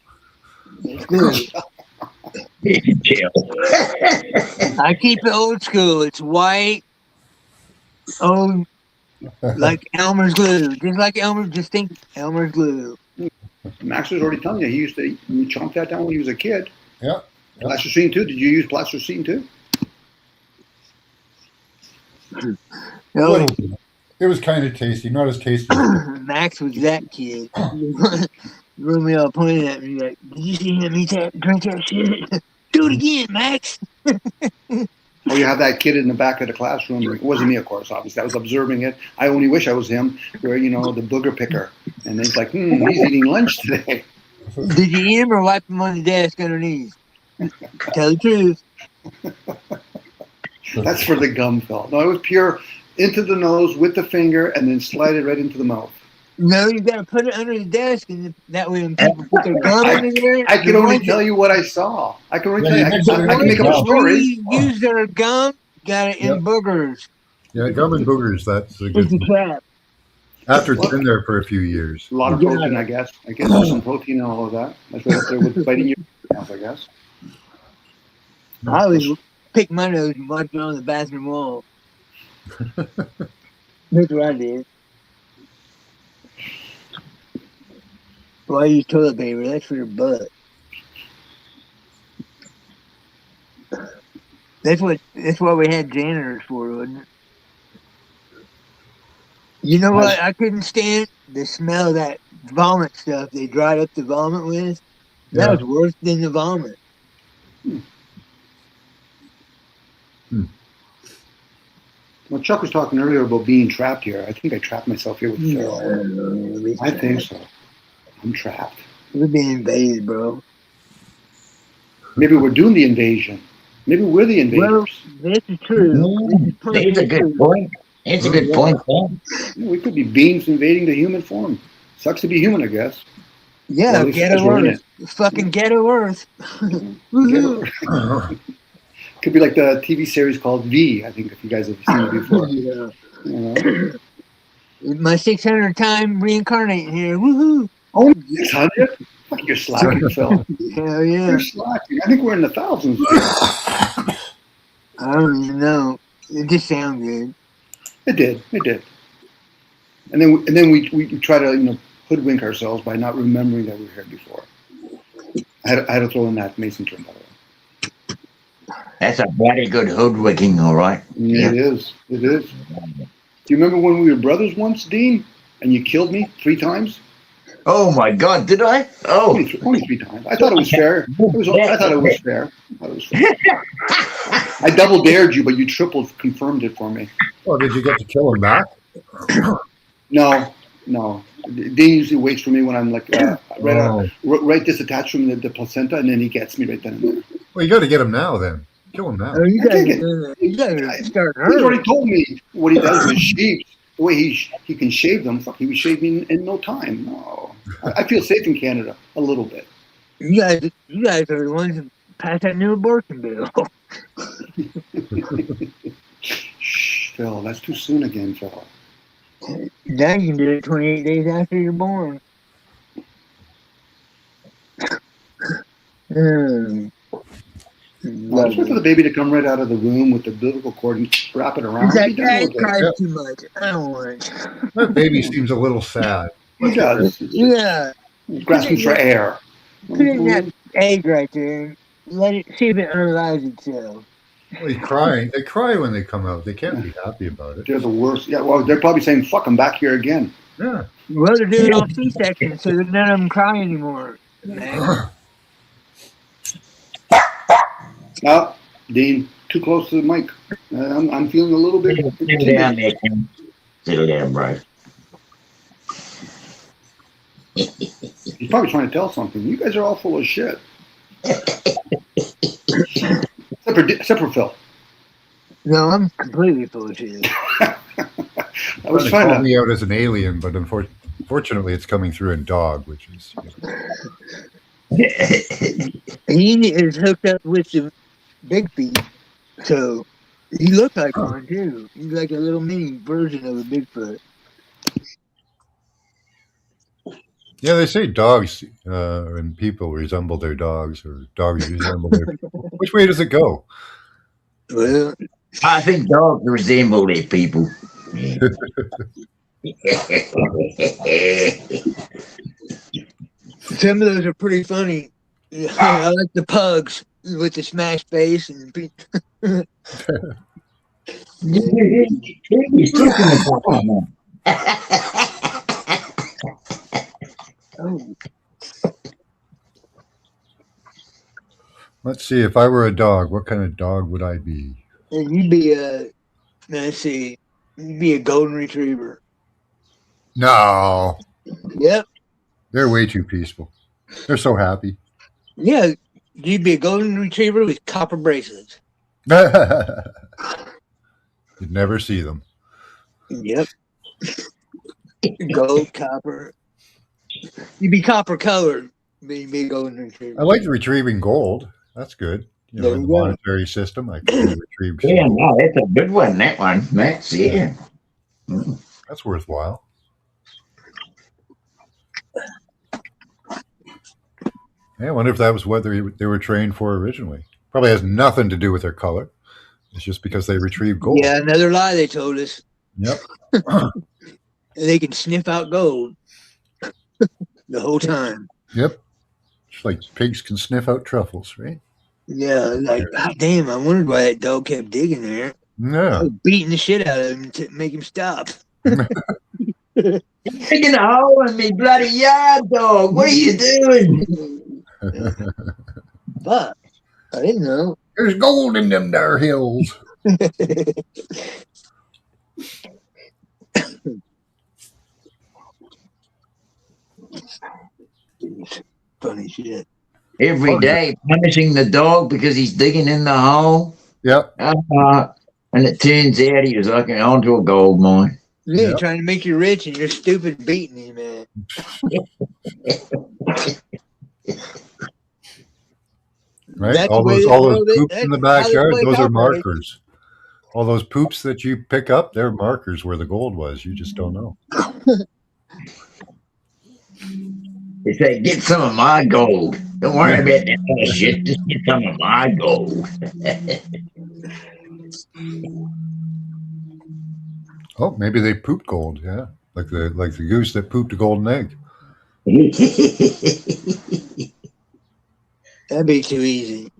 It's glue. I keep it old school. It's white. Oh, like Elmer's glue. Just like Elmer. Just think Elmer's glue. Max was already telling you he used to chomp that down when he was a kid. Yeah. Plasticine too. Did you use plasticine too? No. It was kind of tasty, not as tasty. Max was that kid. Romeo pointed at me like, "Did you see him eat that, drink that shit? Do it again, Max." Oh, you have that kid in the back of the classroom. It wasn't me, of course, obviously. I was observing it. I only wish I was him, where, the booger picker. And he's like, he's eating lunch today. Did you eat him or wipe him on the desk underneath? Tell the truth. That's for the gum, Phil. No, it was pure into the nose with the finger and then slide it right into the mouth. No, you got to put it under the desk, and that way when people put their gum in there. I can only tell you what I saw. I can only tell you. I can make up a story. Use their gum, got it in boogers. Yeah, gum and boogers, that's a good trap. After it's been there for a few years. A lot of protein, I guess. I guess there's some protein in all of that. That's right up there with biting your mouth, I guess. I always pick my nose and wipe it on the bathroom wall. That's what I did. Well, I use toilet paper. That's for your butt. That's what we had janitors for, wasn't it? You know what? I couldn't stand the smell of that vomit stuff they dried up the vomit with. That was worse than the vomit. Well, Chuck was talking earlier about being trapped here. I think I trapped myself here with Phil. I think so. I'm trapped. We're being invaded, bro. Maybe we're doing the invasion. Maybe we're the invaders. Well, this is true. That's a good point. It's a good point, man. We could be beings invading the human form. Sucks to be human, I guess. Yeah, Well, at least you guys Ghetto were in Earth. Fucking Ghetto Earth. Ghetto- Could be like the TV series called V. I think if you guys have seen it before. Yeah. You know? My 600th time reincarnating here. Woohoo! Oh, 600? Fuck, you're slacking, Phil. Hell yeah. You're slacking. I think we're in the thousands. I don't even know. It just sounds good. It did. And then we try to hoodwink ourselves by not remembering that we were here before. I had to throw in that Mason term, by the way. That's a bloody good hoodwinking, all right. Yeah. It is. Do you remember when we were brothers once, Dean? And you killed me 3 times? Oh my God, did I? Oh, only 3 times. I thought it was fair. I thought it was fair. I double dared you, but you triple confirmed it for me. Oh, did you get to kill him back? No. Dean usually waits for me when I'm like right disattached from the placenta, and then he gets me right then and there. Well, you got to get him now then. Kill him now. Oh, you gotta start early. He's already told me what he does with sheep. The way he can shave them, fuck, he would shave me in no time. No, I feel safe in Canada a little bit. You guys are the ones that passed that new abortion bill. Shh, Phil, that's too soon again, Phil. Now you can do it 28 days after you're born. I was waiting for the baby to come right out of the room with the umbilical cord and wrap it around. That guy cries too much. I don't want it. That baby seems a little sad. He does. Yeah. He's grasping for air. Put it in that egg right there and let it see if it unalives itself. Well, he's crying. They cry when they come out. They can't be happy about it. They're the worst. Yeah, well, they're probably saying, fuck, I'm back here again. Yeah. Well, they're doing all C-section, so that none of them cry anymore. Dean, too close to the mic. I'm feeling a little bit. Settle down, bro. He's probably trying to tell something. You guys are all full of shit. Except for Phil. No, I'm completely full of shit. I was trying to me out as an alien, but unfortunately, it's coming through in dog, which is. He is hooked up with the big feet, so he looks like one too. He's like a little mini version of a Bigfoot. Yeah, they say dogs and people resemble their dogs, or dogs resemble their people. Which way does it go? Well, I think dogs resemble their people. Some of those are pretty funny. I like the pugs with the smash face and. Let's see. If I were a dog, what kind of dog would I be? You'd be you'd be a golden retriever. No. Yep. They're way too peaceful. They're so happy. Yeah, you'd be a golden retriever with copper bracelets. You'd never see them. Yep. Gold, copper. You'd be copper colored, but you'd be a golden retriever. I like retrieving gold. That's good. In the monetary system, I can retrieve. Yeah, no, that's a good one. That one, that's yeah. That's worthwhile. Yeah, I wonder if that was what they were trained for originally. Probably has nothing to do with their color. It's just because they retrieve gold. Yeah, another lie they told us. Yep. They can sniff out gold the whole time. Yep. Just like pigs can sniff out truffles, right? Yeah, like, God damn, I wondered why that dog kept digging there. Yeah. I was beating the shit out of him to make him stop. Digging a hole in me bloody yard, dog. What are you doing? But I didn't know. There's gold in them there hills. Funny shit. Every day punishing the dog because he's digging in the hole. Yep. And it turns out he was like onto a gold mine. Yeah, trying to make you rich and you're stupid beating me, man. Right? That's All the way those this world is. poops in That's the how this backyard, place those are operates. markers. All those poops that you pick up, they're markers where the gold was. You just don't know. They say, get some of my gold. Don't worry about that other shit. Just get some of my gold. Oh, maybe they pooped gold. Yeah, like the goose that pooped a golden egg. That'd be too easy.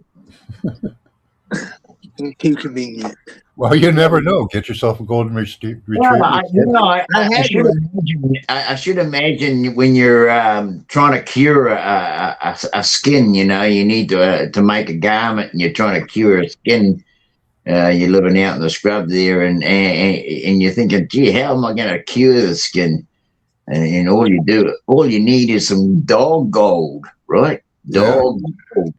Too convenient. Well, you never know. Get yourself a golden retriever. I should imagine when you're trying to cure a skin, you know, you need to make a garment and you're trying to cure a skin. You're living out in the scrub there and you're thinking, gee, how am I going to cure the skin? And all you need is some dog gold, right? Dog gold.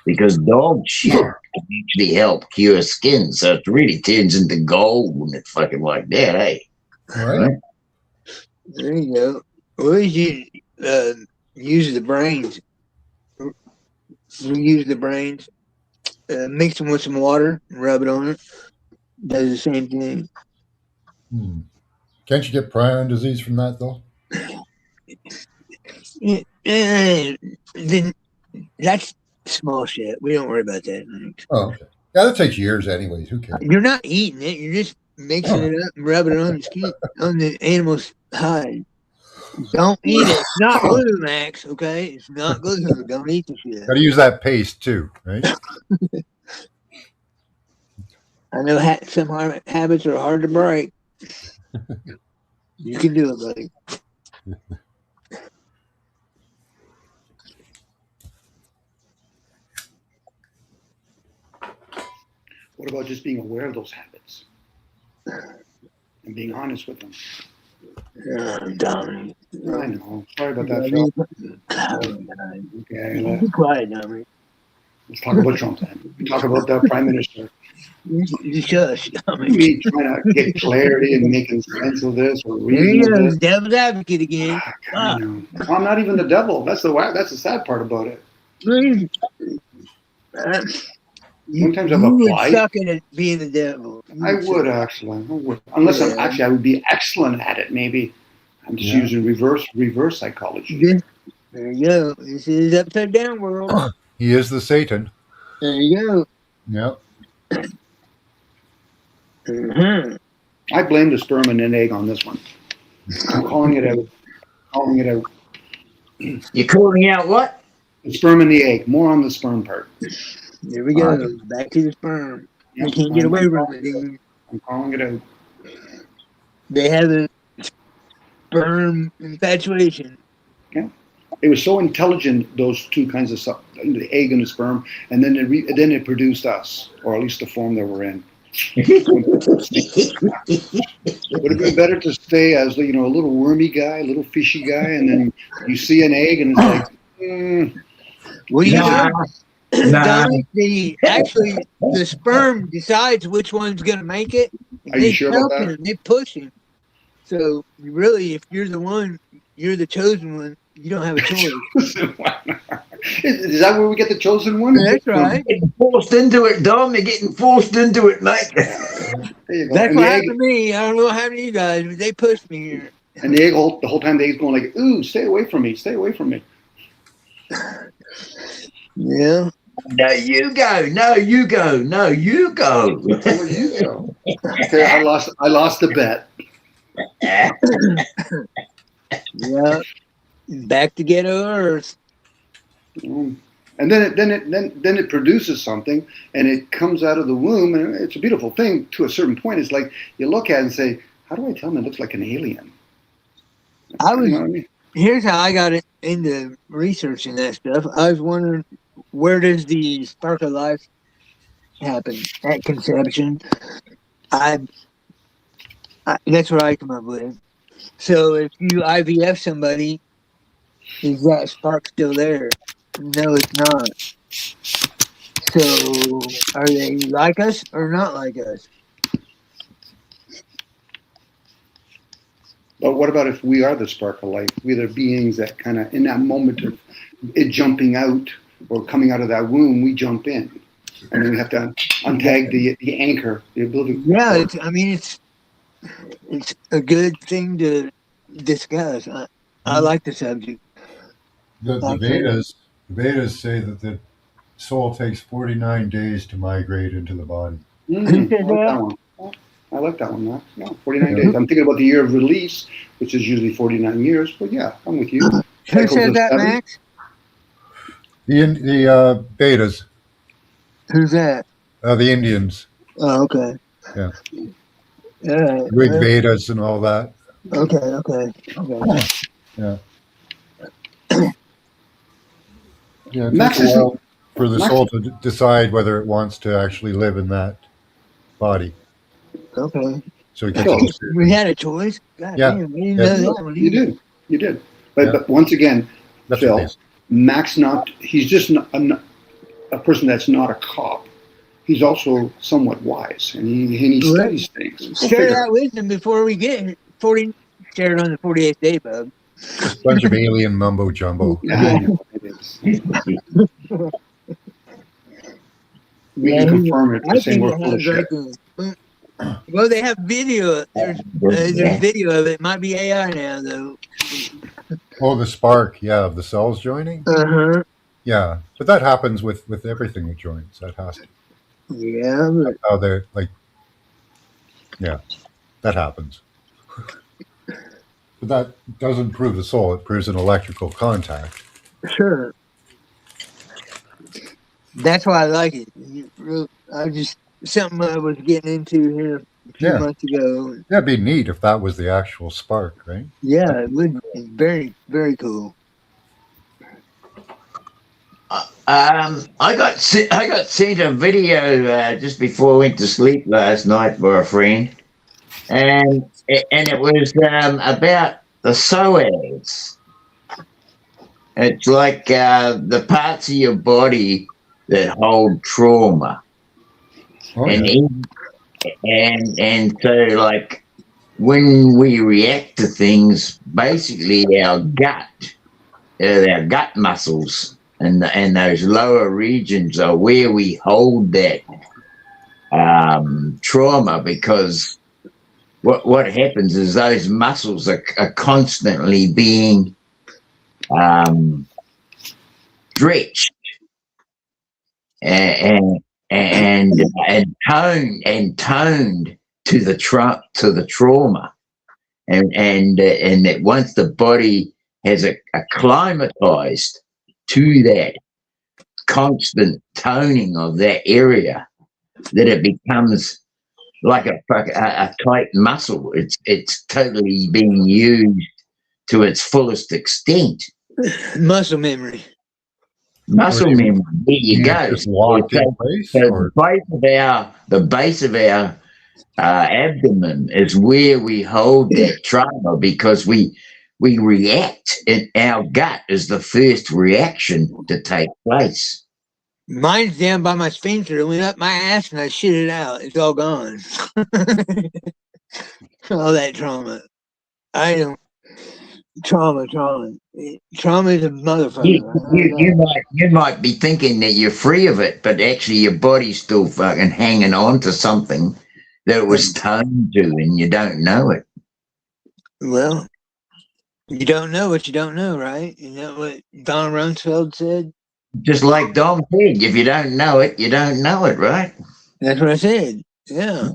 Because dog shit can actually help cure skin. So it really turns into gold when it's fucking like that, eh? Right. There you go. Well, you use the brains. You use the brains. Mix them with some water and rub it on it. Does the same thing. Can't you get prion disease from that, though? Then that's small shit. We don't worry about that. Oh, okay. Yeah, that takes years anyways. Who cares? You're not eating it. You're just mixing it up and rubbing it on the skin, on the animal's hide. Don't eat it. It's not glue, Max, okay? It's not glue. Don't eat the shit. Got to use that paste, too, right? I know some habits are hard to break. You can do it, buddy. What about just being aware of those habits and being honest with them? Dominic. I know. Sorry about that, Phil. Okay, be quiet, Dominic. Let's talk about Trump then. Talk about the Prime Minister. Shush, Dominic. Me trying to get clarity and making sense of this or There you reason go, this. devil's advocate again. I'm not even the devil. That's the sad part about it. Sometimes I've you would applied. suck at being the devil. I would actually. I would. Unless I would be excellent at it. Maybe I'm just using reverse psychology. There you go. This is upside down world. He is the Satan. There you go. Yep. Mm-hmm. I blame the sperm and an egg on this one. I'm calling it out. You're calling out what? The sperm and the egg. More on the sperm part. There we go. Back to the sperm. Yep. You can't get away from it, dude. I'm calling it out. They have a sperm infatuation. Yeah. It was so intelligent, those two kinds of stuff, the egg and the sperm, and then it produced us, or at least the form that we're in. Would it be better to stay as a little wormy guy, a little fishy guy, and then you see an egg and it's like, Well, you know, Dominic, the sperm decides which one's going to make it. Are you sure about that? They push him. So really, if you're the one, you're the chosen one. You don't have a choice. Is that where we get the chosen one? That's right. Getting forced into it, Dom. They're getting forced into it, mate. That's what happened to me. I don't know what happened to you guys, but they pushed me here. And the egg, the whole time, the egg's going like, "Ooh, stay away from me! Stay away from me!" Yeah. No, you go. No, you go. No, you go. Where you go? Okay, I lost the bet. Yeah. Back to ghetto Earth. And then it produces something, and it comes out of the womb, and it's a beautiful thing to a certain point. It's like you look at it and say, "How do I tell him it looks like an alien?" You know what I mean? Here's how I got into researching that stuff. I was wondering, where does the spark of life happen at conception? That's what I come up with. So if you IVF somebody, is that spark still there? No, it's not. So are they like us or not like us? But what about if we are the spark of life? We're the beings that kind of, in that moment of it jumping out or coming out of that womb, we jump in. And then we have to untag the anchor, the ability. Yeah, it's a good thing to discuss. I like the subject. The Vedas say that the soul takes 49 days to migrate into the body. I like that one. I like that one, Max. Yeah, 49 days. I'm thinking about the year of release, which is usually 49 years. But yeah, I'm with you. Who said that, Max? The Vedas. Who's that? The Indians. Oh, okay. Yeah. Rig Vedas and all that. Okay. Yeah. Yeah, it takes a while for the soul to decide whether it wants to actually live in that body. Okay. So it gets we had a choice. God damn, we didn't know that one. You did. But once again, that's Phil, Max he's just a person that's not a cop. He's also somewhat wise, and he studies things. Share that wisdom before we get 40. Share it on the 48th day, bub. A bunch of alien mumbo jumbo. Yeah, it is. We can confirm it by saying we're full of shit. Well, they have video. There's video of it. It might be AI now, though. Oh, the spark, of the cells joining? Uh-huh. Yeah, but that happens with everything that joins. That has to. Yeah. How they're like, that happens. But that doesn't prove the soul. It proves an electrical contact. Sure. That's why I like it. Something I was getting into here a few months ago. Yeah, it'd be neat if that was the actual spark, right? Yeah, it would be very, very cool. I got sent a video just before I went to sleep last night by a friend, and it was about the psoas. It's like the parts of your body that hold trauma. Oh, and so, like, when we react to things, basically our gut muscles and those lower regions are where we hold that trauma, because what happens is those muscles are constantly being stretched and toned to the trauma, and that once the body has acclimatized to that constant toning of that area, that it becomes like a tight muscle. It's totally being used to its fullest extent. Muscle memory. Muscle memory. There you go. The base of our abdomen is where we hold that trauma, because we react, and our gut is the first reaction to take place. Mine's down by my sphincter. It went up my ass and I shit it out. It's all gone. All that trauma. Trauma is a motherfucker. You might be thinking that you're free of it, but actually your body's still fucking hanging on to something that was toned to, and you don't know it. Well, you don't know what you don't know, right? You know what Don Rumsfeld said? Just like Dom said, if you don't know it, you don't know it, right? That's what I said. Yeah.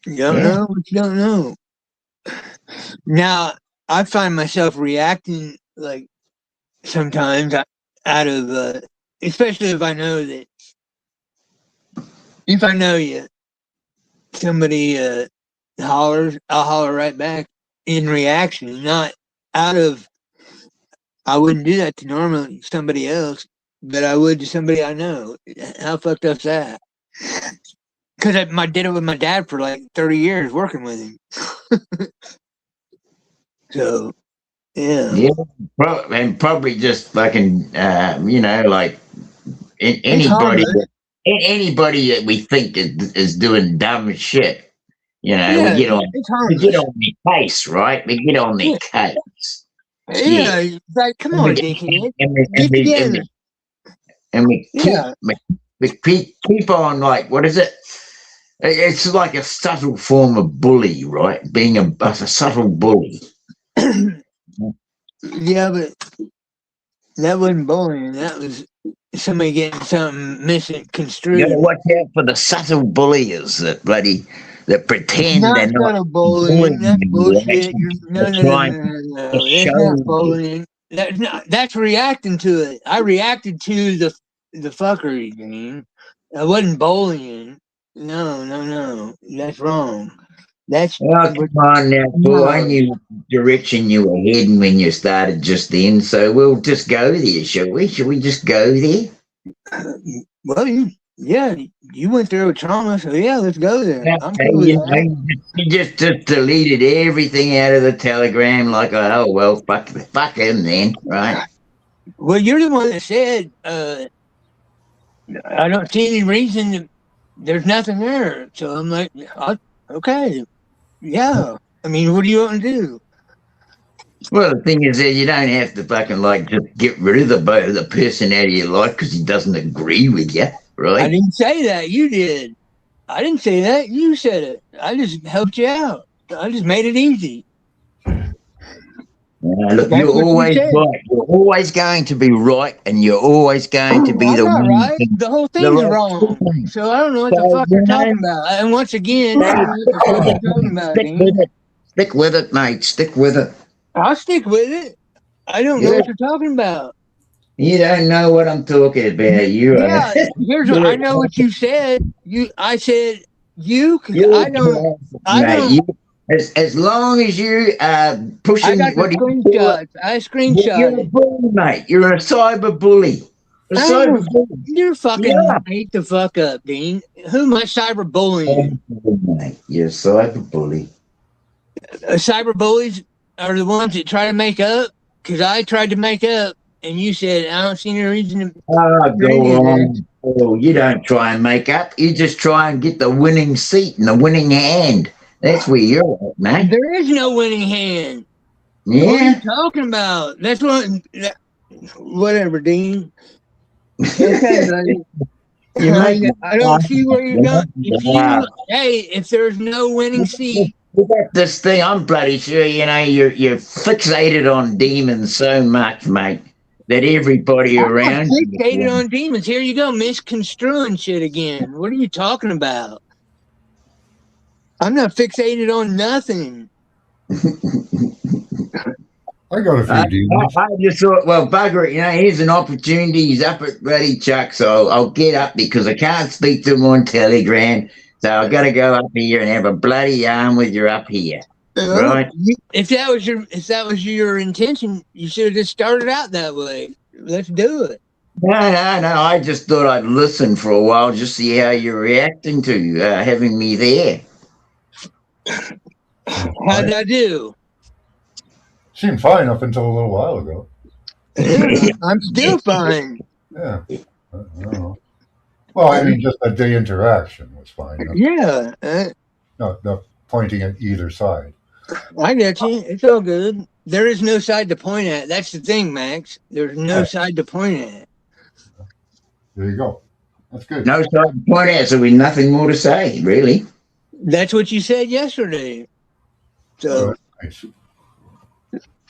You don't know what you don't know. Now, I find myself reacting, like, sometimes out of, especially if I know you, somebody hollers, I'll holler right back in reaction, not out of, I wouldn't do that to normally somebody else, but I would to somebody I know. How fucked up's that? Because I did it with my dad for like 30 years working with him. So, yeah, and probably just fucking, like anybody that we think is doing dumb shit, You know, Yeah, we get on it's we get harmless. on their case, right? We get on their case. Yeah, it's like, come And we on, get, dickhead, and we, and get we, and together. we, and we Yeah, keep on, like, what is it? It's like a subtle form of bully, right? Being a subtle bully. yeah, but that wasn't bullying. That was somebody getting something You misconstrued. got to watch out for the subtle bulliers that pretend they're Not not subtle bullying. bullying That's you. bullshit. No, They're no, no, trying no, no, to no. That's show not you. bullying. That's not. That's reacting to it. I reacted to the fuckery, Dean. I wasn't bullying. No, no, no. That's wrong. That's Oh, come on now, boy. I no. knew what direction you were heading when you started just then, so we'll just go there, shall we? Shall we just go there? Well, you went through a trauma, so yeah, let's go there. I'm Okay, cool with that. you just deleted everything out of the telegram like, oh, well, fuck him then, right? Well, you're the one that said I don't see any reason. There's nothing there, so I'm like, okay, yeah. I mean, what do you want to do? Well, the thing is that you don't have to fucking, like, just get rid of the person out of your life because he doesn't agree with you, right? I didn't say that. You did. I didn't say that. You said it. I just helped you out. I just made it easy. Look, That's you're what you always said. right. You're always going to be right, and you're always going to be I'm the not one. right. The whole thing's wrong. So I don't know what the fuck you're talking about. And once again, I don't know what the fuck you're talking about, Stick Dean. with it. Stick with it, mate. Stick with it. I'll stick with it. I don't know what you're talking about. You don't know what I'm talking about. Yeah, here's what I know what you said. I said you because I don't. As long as you pushing. I got the screenshots. I screenshot You're a bully, mate. You're a cyber bully. You're fucking hate the fuck up, Dean. Who am I cyber bullying? Mate, you're a cyber bully. Cyber bullies are the ones that try to make up. Because I tried to make up, and you said I don't see any reason to. Go on. Oh, you don't try and make up. You just try and get the winning seat and the winning hand. That's where you're at, mate. There is no winning hand. Yeah. What are you talking about? That's what. Whatever, Dean. Okay, buddy. I don't see where you're going. If there's no winning seat. This thing, I'm bloody sure, you're fixated on demons so much, mate, that everybody around you. Fixated on demons. Here you go, misconstruing shit again. What are you talking about? I'm not fixated on nothing. I got a few demons. I just thought, well, bugger it, here's an opportunity. He's up at Bloody Chuck, so I'll get up because I can't speak to him on Telegram. So I've got to go up here and have a bloody yarn with you up here, right? If that was your intention, you should have just started out that way. Let's do it. No. I just thought I'd listen for a while, just see how you're reacting to having me there. How did I do? Seemed fine up until a little while ago. I'm still fine. Yeah. I don't know. Well, I mean, just the interaction was fine. Yeah. Not pointing at either side. I get you. It's all good. There is no side to point at. That's the thing, Max. There's no side to point at. There you go. That's good. No side to point at, so we've nothing more to say, really. That's what you said yesterday. So nice.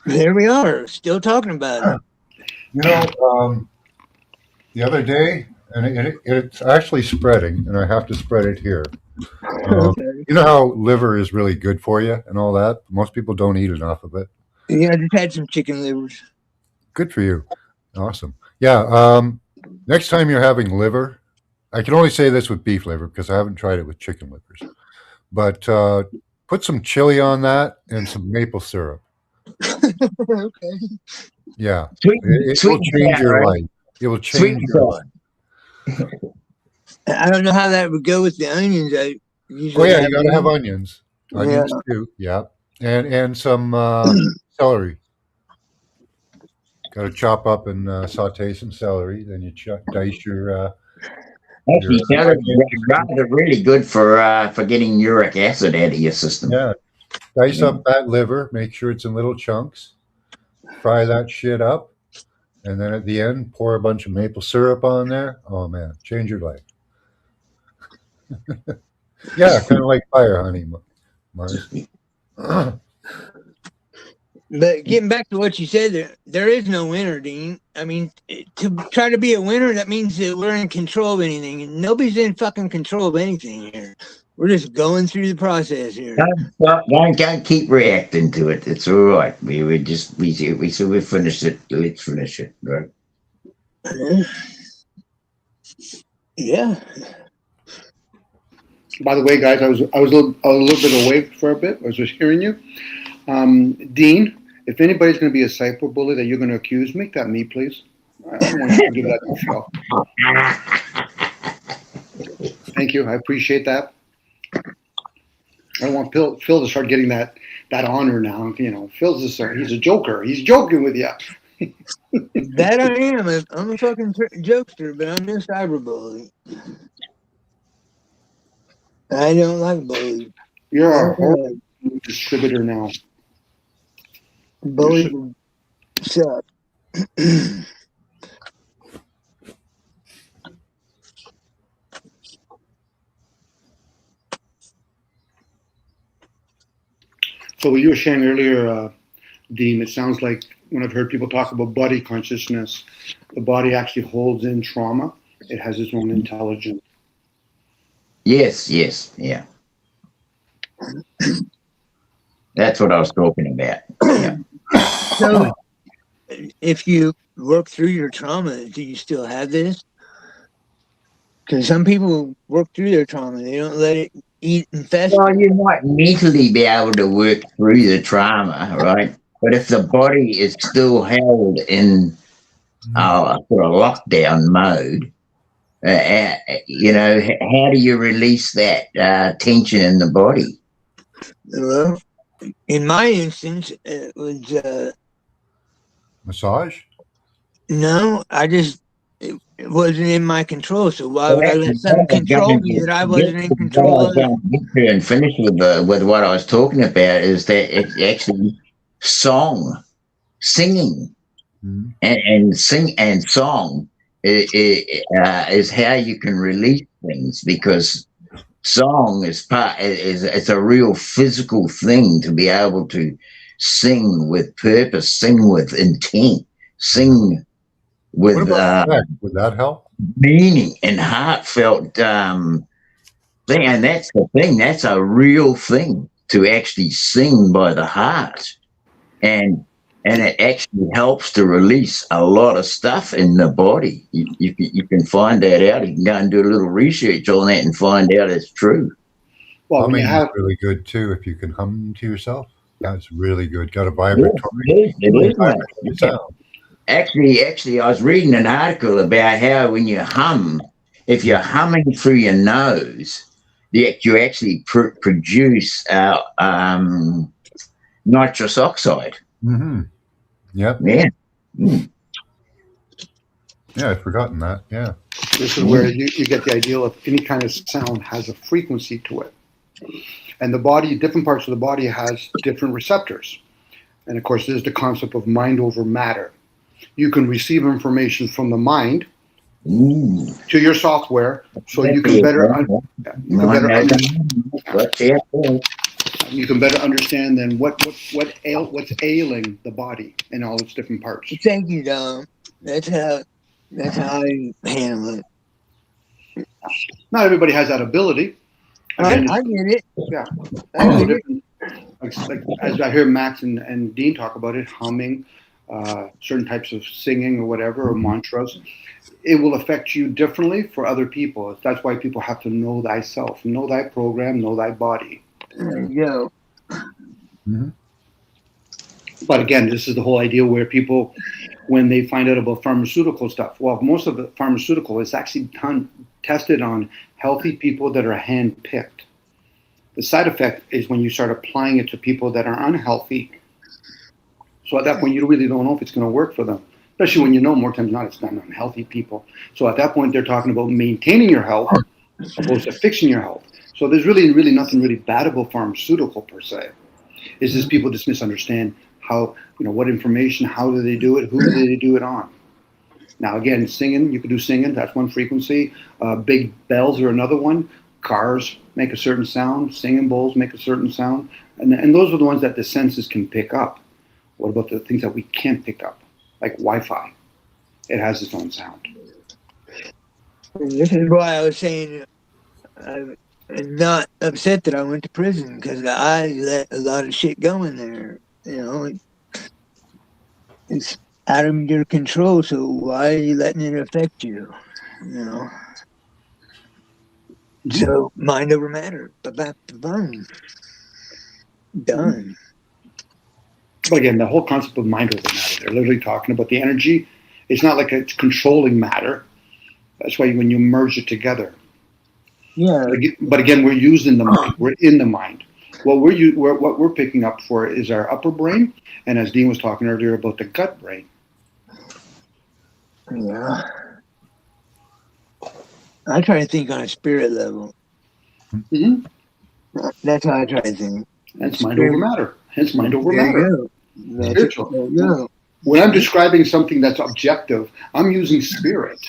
There we are, still talking about it. The other day, and it's actually spreading, and I have to spread it here. Okay. You know how liver is really good for you and all that? Most people don't eat enough of it. Yeah, I just had some chicken livers. Good for you. Awesome. Yeah. Next time you're having liver, I can only say this with beef liver because I haven't tried it with chicken livers. But put some chili on that and some maple syrup. Okay. Yeah. It will change your life. It will change your life. I don't know how that would go with the onions. You got to have onions. Onions too. Yeah. And some celery. Got to chop up and saute some celery. Then you dice your Actually, rather really good for getting uric acid out of your system. Yeah. Dice up that liver, make sure it's in little chunks, fry that shit up, and then at the end, pour a bunch of maple syrup on there. Oh man, change your life. Yeah, kind of like fire honey, Mars. But getting back to what you said, there is no winner, Dean. I mean, to try to be a winner, that means that we're in control of anything, and nobody's in fucking control of anything here. We're just going through the process here. Don't keep reacting to it. It's all right. We finished it. Let's finish it, right? Yeah. By the way, guys, I was a little bit awake for a bit. I was just hearing you. Dean, if anybody's going to be a cyberbully that you're going to accuse, make that me, please. I want you to give that to Phil. Thank you. I appreciate that. I want Phil to start getting that honor now. You know, he's a joker. He's joking with you. That I am. I'm a fucking jokester, but I'm just cyberbully. I don't like bullies. You're a horrible distributor now. Bullies suck. So what you were saying earlier, Dean, it sounds like when I've heard people talk about body consciousness, the body actually holds in trauma. It has its own intelligence. Yes, yeah. That's what I was talking about. Yeah. So, if you work through your trauma, do you still have this? Because some people work through their trauma. They don't let it eat and fester. Well, you might mentally be able to work through the trauma, right? But if the body is still held in sort of lockdown mode, you know, how do you release that tension in the body? Well, in my instance, it was massage. No, it wasn't in my control. So why would I let something control me that I wasn't in control of? And finish with what I was talking about is that it's actually singing, and song is how you can release things, because song is it's a real physical thing to be able to sing with purpose, sing with intent, sing with would that help? Meaning and heartfelt thing. And that's the thing, that's a real thing, to actually sing by the heart, and it actually helps to release a lot of stuff in the body. You can find that out. You can go and do a little research on that and find out it's true. Well, humming is really good too. If you can hum to yourself, that's really good. Got a vibratory. It is. Actually, I was reading an article about how when you hum, if you're humming through your nose, you actually produce nitrous oxide. Mm-hmm. Yep. Yeah. Yeah, I'd forgotten that. Yeah. This is where you get the idea of any kind of sound has a frequency to it. And the body, different parts of the body has different receptors. And of course, there's the concept of mind over matter. You can receive information from the mind to your software, so you can better understand then what's ailing the body and all its different parts. Thank you, Dom. That's how I handle it. Not everybody has that ability. Again, I get it. Yeah. I get it. Like, as I hear Max and Dean talk about it, humming, certain types of singing or whatever, or mantras, it will affect you differently for other people. That's why people have to know thyself, know thy program, know thy body. There you go. Mm-hmm. But again, this is the whole idea where people, when they find out about pharmaceutical stuff, well, most of the pharmaceutical is actually tested on healthy people that are hand-picked. The side effect is when you start applying it to people that are unhealthy. So at that point, you really don't know if it's going to work for them. especially when you know more times than not it's not unhealthy people. So at that point, they're talking about maintaining your health opposed to fixing your health. So there's really nothing really bad about pharmaceutical per se. It's just people just misunderstand how, what information, how do they do it, who do they do it on. Now, again, singing, you could do singing. That's one frequency. Big bells are another one. Cars make a certain sound. Singing bowls make a certain sound. And those are the ones that the senses can pick up. What about the things that we can't pick up, like Wi-Fi? It has its own sound. This is why I was saying I'm not upset that I went to prison, because I let a lot of shit go in there. It's out of your control, so why are you letting it affect you? So mind over matter. Boom. Done. But again, the whole concept of mind over matter, they're literally talking about the energy. It's not like it's controlling matter. That's why when you merge it together. Yeah. But again, we're using the mind. We're in the mind. What we're picking up for is our upper brain, and as Dean was talking earlier about the gut brain. Yeah. I try to think on a spirit level. Mm-hmm. That's how I try to think. That's mind over matter. Hence mind over There matter. you go. Spiritual. There you go. When I'm describing something that's objective, I'm using spirit.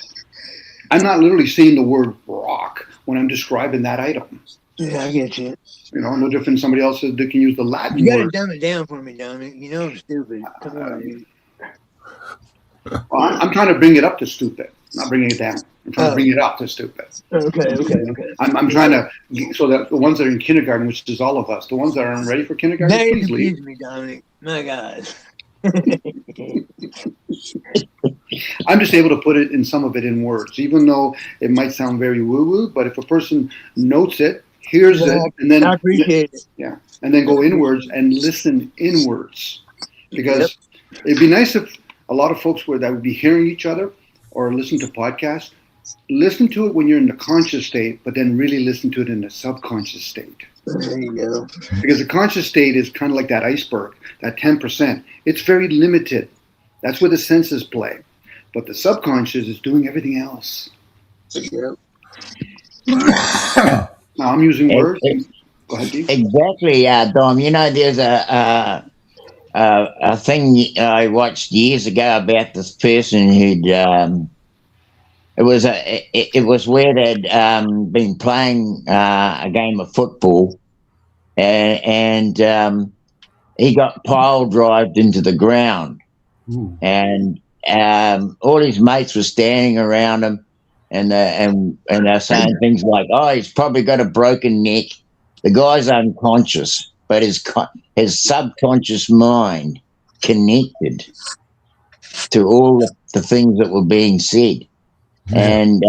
I'm not literally saying the word rock when I'm describing that item. Yeah, I get you. No different than somebody else that can use the Latin You gotta word. dumb it down for me, Dominic. I'm stupid. Come on. Well, I'm trying to bring it up to stupid, not bringing it down. I'm trying to bring it up to stupid. Okay. I'm trying to, so that the ones that are in kindergarten, which is all of us, the ones that aren't ready for kindergarten, Now please you leave. confuse me, Dominic. My God. I'm just able to put it in some of it in words, even though it might sound very woo-woo, but if a person notes it, hears it, and then I appreciate it. Yeah, and then go inwards and listen inwards, because it'd be nice if a lot of folks that would be hearing each other or listen to podcasts, listen to it when you're in the conscious state, but then really listen to it in the subconscious state. There you go. Because the conscious state is kind of like that iceberg, that 10%. It's very limited. That's where the senses play. But the subconscious is doing everything else. Yep. Now I'm using words. Go ahead, Dee. Exactly, Dom. There's a thing I watched years ago about this person who'd it was where they'd been playing a game of football, and he got pile drived into the ground. Ooh. And all his mates were standing around him, and they're saying things like, "Oh, he's probably got a broken neck." The guy's unconscious, but his subconscious mind connected to all the things that were being said. And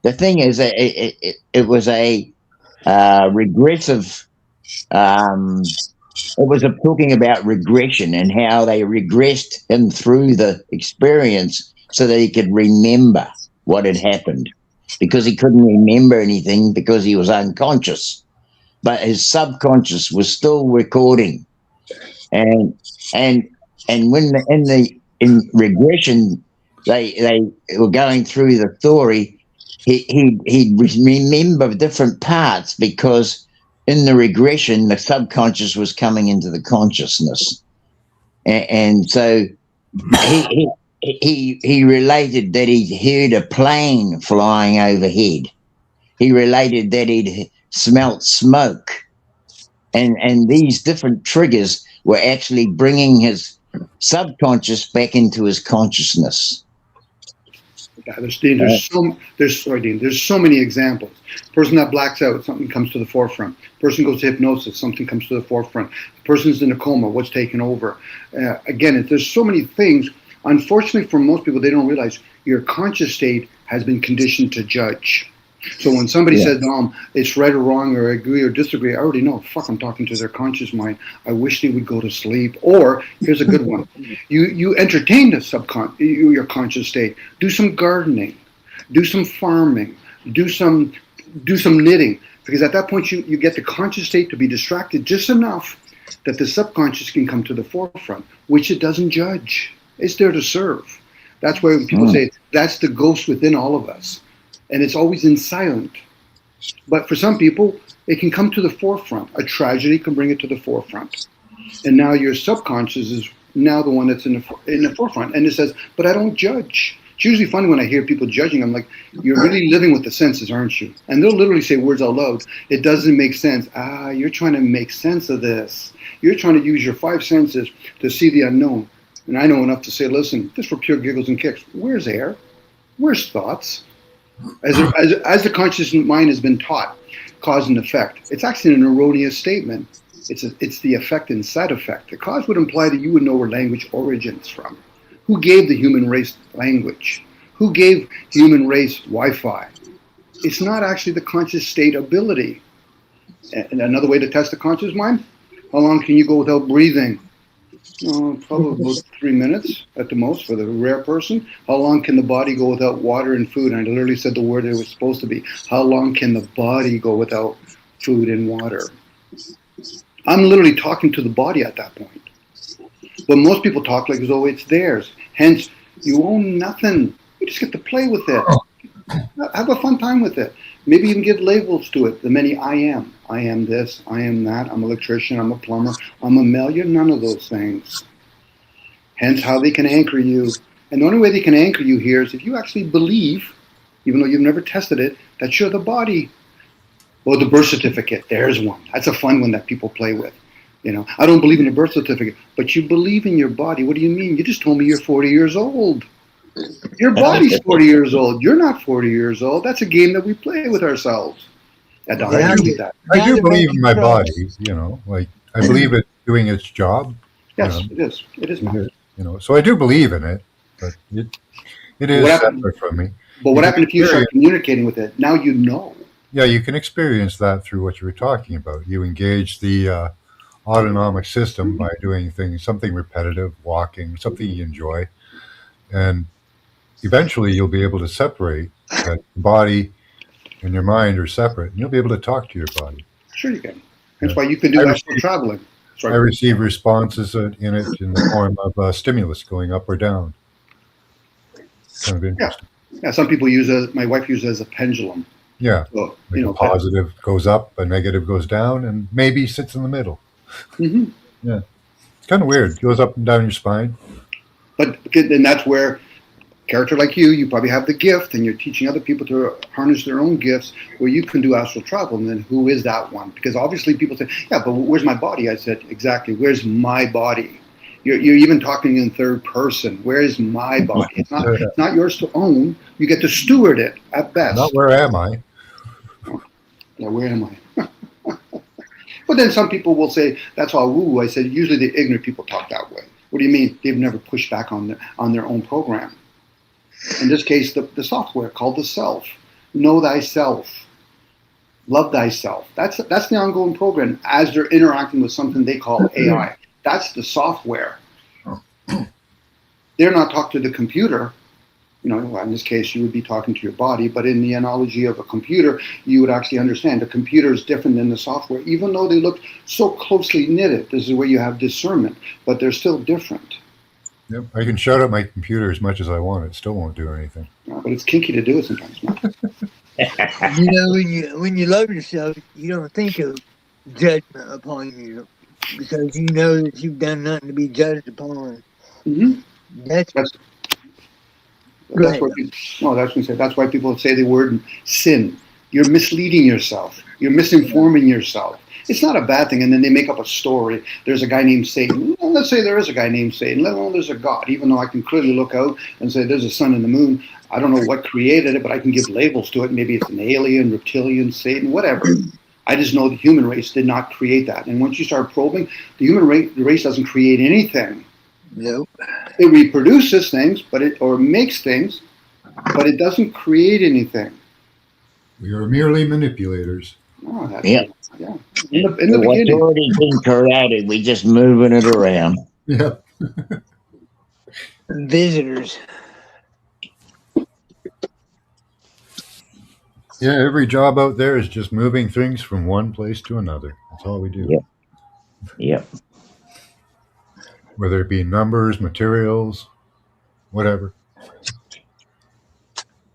the thing is, it was a regressive. It was talking about regression and how they regressed him through the experience so that he could remember what had happened, because he couldn't remember anything because he was unconscious, but his subconscious was still recording. And when in regression they were going through the story, he'd remember different parts, because in the regression, the subconscious was coming into the consciousness, and so he related that he'd heard a plane flying overhead. He related that he'd smelt smoke, and these different triggers were actually bringing his subconscious back into his consciousness. Yeah, there's so many examples. Person that blacks out, something comes to the forefront. Person goes to hypnosis, something comes to the forefront. The person's in a coma, what's taken over? Again, there's so many things. Unfortunately, for most people, they don't realize your conscious state has been conditioned to judge. So when somebody says, it's right or wrong, or agree or disagree, I already know, I'm talking to their conscious mind. I wish they would go to sleep. Or, here's a good one. You entertain your conscious state. Do some gardening. Do some farming. Do some knitting. Because at that point, you get the conscious state to be distracted just enough that the subconscious can come to the forefront, which it doesn't judge. It's there to serve. That's why people say that's the ghost within all of us. And it's always in silent. But for some people, it can come to the forefront. A tragedy can bring it to the forefront. And now your subconscious is now the one that's in the forefront. And it says, but I don't judge. It's usually funny when I hear people judging. I'm like, you're really living with the senses, aren't you? And they'll literally say words out loud. It doesn't make sense. You're trying to make sense of this. You're trying to use your 5 senses to see the unknown. And I know enough to say, listen, just for pure giggles and kicks, where's air? Where's thoughts? As the conscious mind has been taught, cause and effect, it's actually an erroneous statement. It's the effect and side effect. The cause would imply that you would know where language origins from. Who gave the human race language? Who gave human race Wi-Fi? It's not actually the conscious state ability. And another way to test the conscious mind, how long can you go without breathing? Probably about 3 minutes at the most for the rare person. How long can the body go without water and food? And I literally said the word it was supposed to be. How long can the body go without food and water? I'm literally talking to the body at that point. But most people talk like as though it's theirs. Hence, you own nothing. You just get to play with it. Have a fun time with it. Maybe even give labels to it. The many I am. I am this. I am that. I'm an electrician. I'm a plumber. I'm a male. You're none of those things. Hence how they can anchor you. And the only way they can anchor you here is if you actually believe, even though you've never tested it, that you're the body. Well, the birth certificate. There's one. That's a fun one that people play with. You know, I don't believe in a birth certificate, but you believe in your body. What do you mean? You just told me you're 40 years old. Your body's 40 years old. You're not 40 years old. That's a game that we play with ourselves. I do believe in my body, you know, like I believe it's doing its job. Yes, it is. It is. You know, so I do believe in it, but it is separate from me. But what happened if you start communicating with it? Now you know. Yeah, you can experience that through what you were talking about. You engage the autonomic system by doing something repetitive, walking, something you enjoy, and eventually you'll be able to separate that body and your mind are separate, and you'll be able to talk to your body. Sure you can. That's why you can do astral traveling. I receive responses in the form of stimulus going up or down. Kind of interesting. Yeah. Some people my wife uses it as a pendulum. Yeah. So, positive goes up, a negative goes down, and maybe sits in the middle. Mm-hmm. Yeah. It's kind of weird. It goes up and down your spine. But then that's where a character like you probably have the gift, and you're teaching other people to harness their own gifts, where you can do astral travel. And then who is that one? Because obviously people say, yeah, but where's my body? I said, exactly. Where's my body? You're even talking in third person. Where is my body? It's not yours to own. You get to steward it at best. Not where am I? Yeah, where am I? But then some people will say, that's all woo. I said, usually the ignorant people talk that way. What do you mean? They've never pushed back on their own program. In this case, the software called the self. Know thyself. Love thyself. That's the ongoing program as they're interacting with something they call AI. That's the software. They're not talking to the computer. You know, in this case, you would be talking to your body, but in the analogy of a computer, you would actually understand the computer is different than the software, even though they look so closely knitted. This is where you have discernment, but they're still different. Yep, I can shut up my computer as much as I want. It still won't do anything. No, but it's kinky to do it sometimes. You know, when you love yourself, you don't think of judgment upon you because you know that you've done nothing to be judged upon. Mm-hmm. That's why people say the word sin. You're misleading yourself. You're misinforming yourself. It's not a bad thing. And then they make up a story. There's a guy named Satan. Well, let's say there is a guy named Satan. Let alone there's a God. Even though I can clearly look out and say there's a sun and the moon. I don't know what created it, but I can give labels to it. Maybe it's an alien, reptilian, Satan, whatever. I just know the human race did not create that. And once you start probing, the human race doesn't create anything. Nope. It reproduces things, or makes things, but it doesn't create anything. We are merely manipulators. Oh, yeah. In the what's beginning. already been created, we're just moving it around. Yeah. Visitors. Yeah, every job out there is just moving things from one place to another. That's all we do. Yep. Yep. Whether it be numbers, materials, whatever.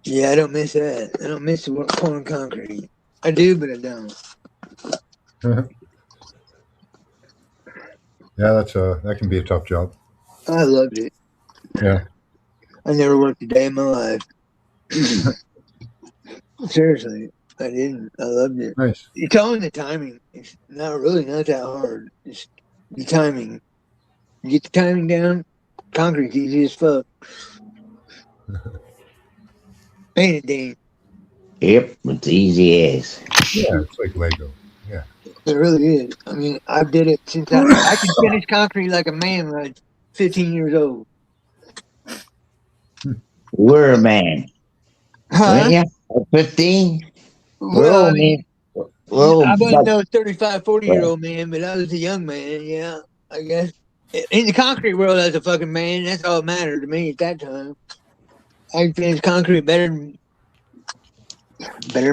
Yeah, I don't miss that. I don't miss the pouring concrete. I do, but I don't. Yeah, that can be a tough job. I loved it. Yeah. I never worked a day in my life. Seriously, I didn't. I loved it. Nice. It's all in the timing. It's not that hard. It's the timing. You get the timing down, concrete's easy as fuck. Ain't it, Dean? Yep, it's easy as. Yeah, it's like Lego. Yeah. It really is. I mean, I did it since I could finish concrete like a man when I was 15 years old. We're a man. Huh? Yeah, 15. We're Well, all I mean, men. Well, I wasn't no 35, 40-year-old man, but I was a young man, yeah, I guess. In the concrete world, as a fucking man, that's all that mattered to me at that time. I could finish concrete better than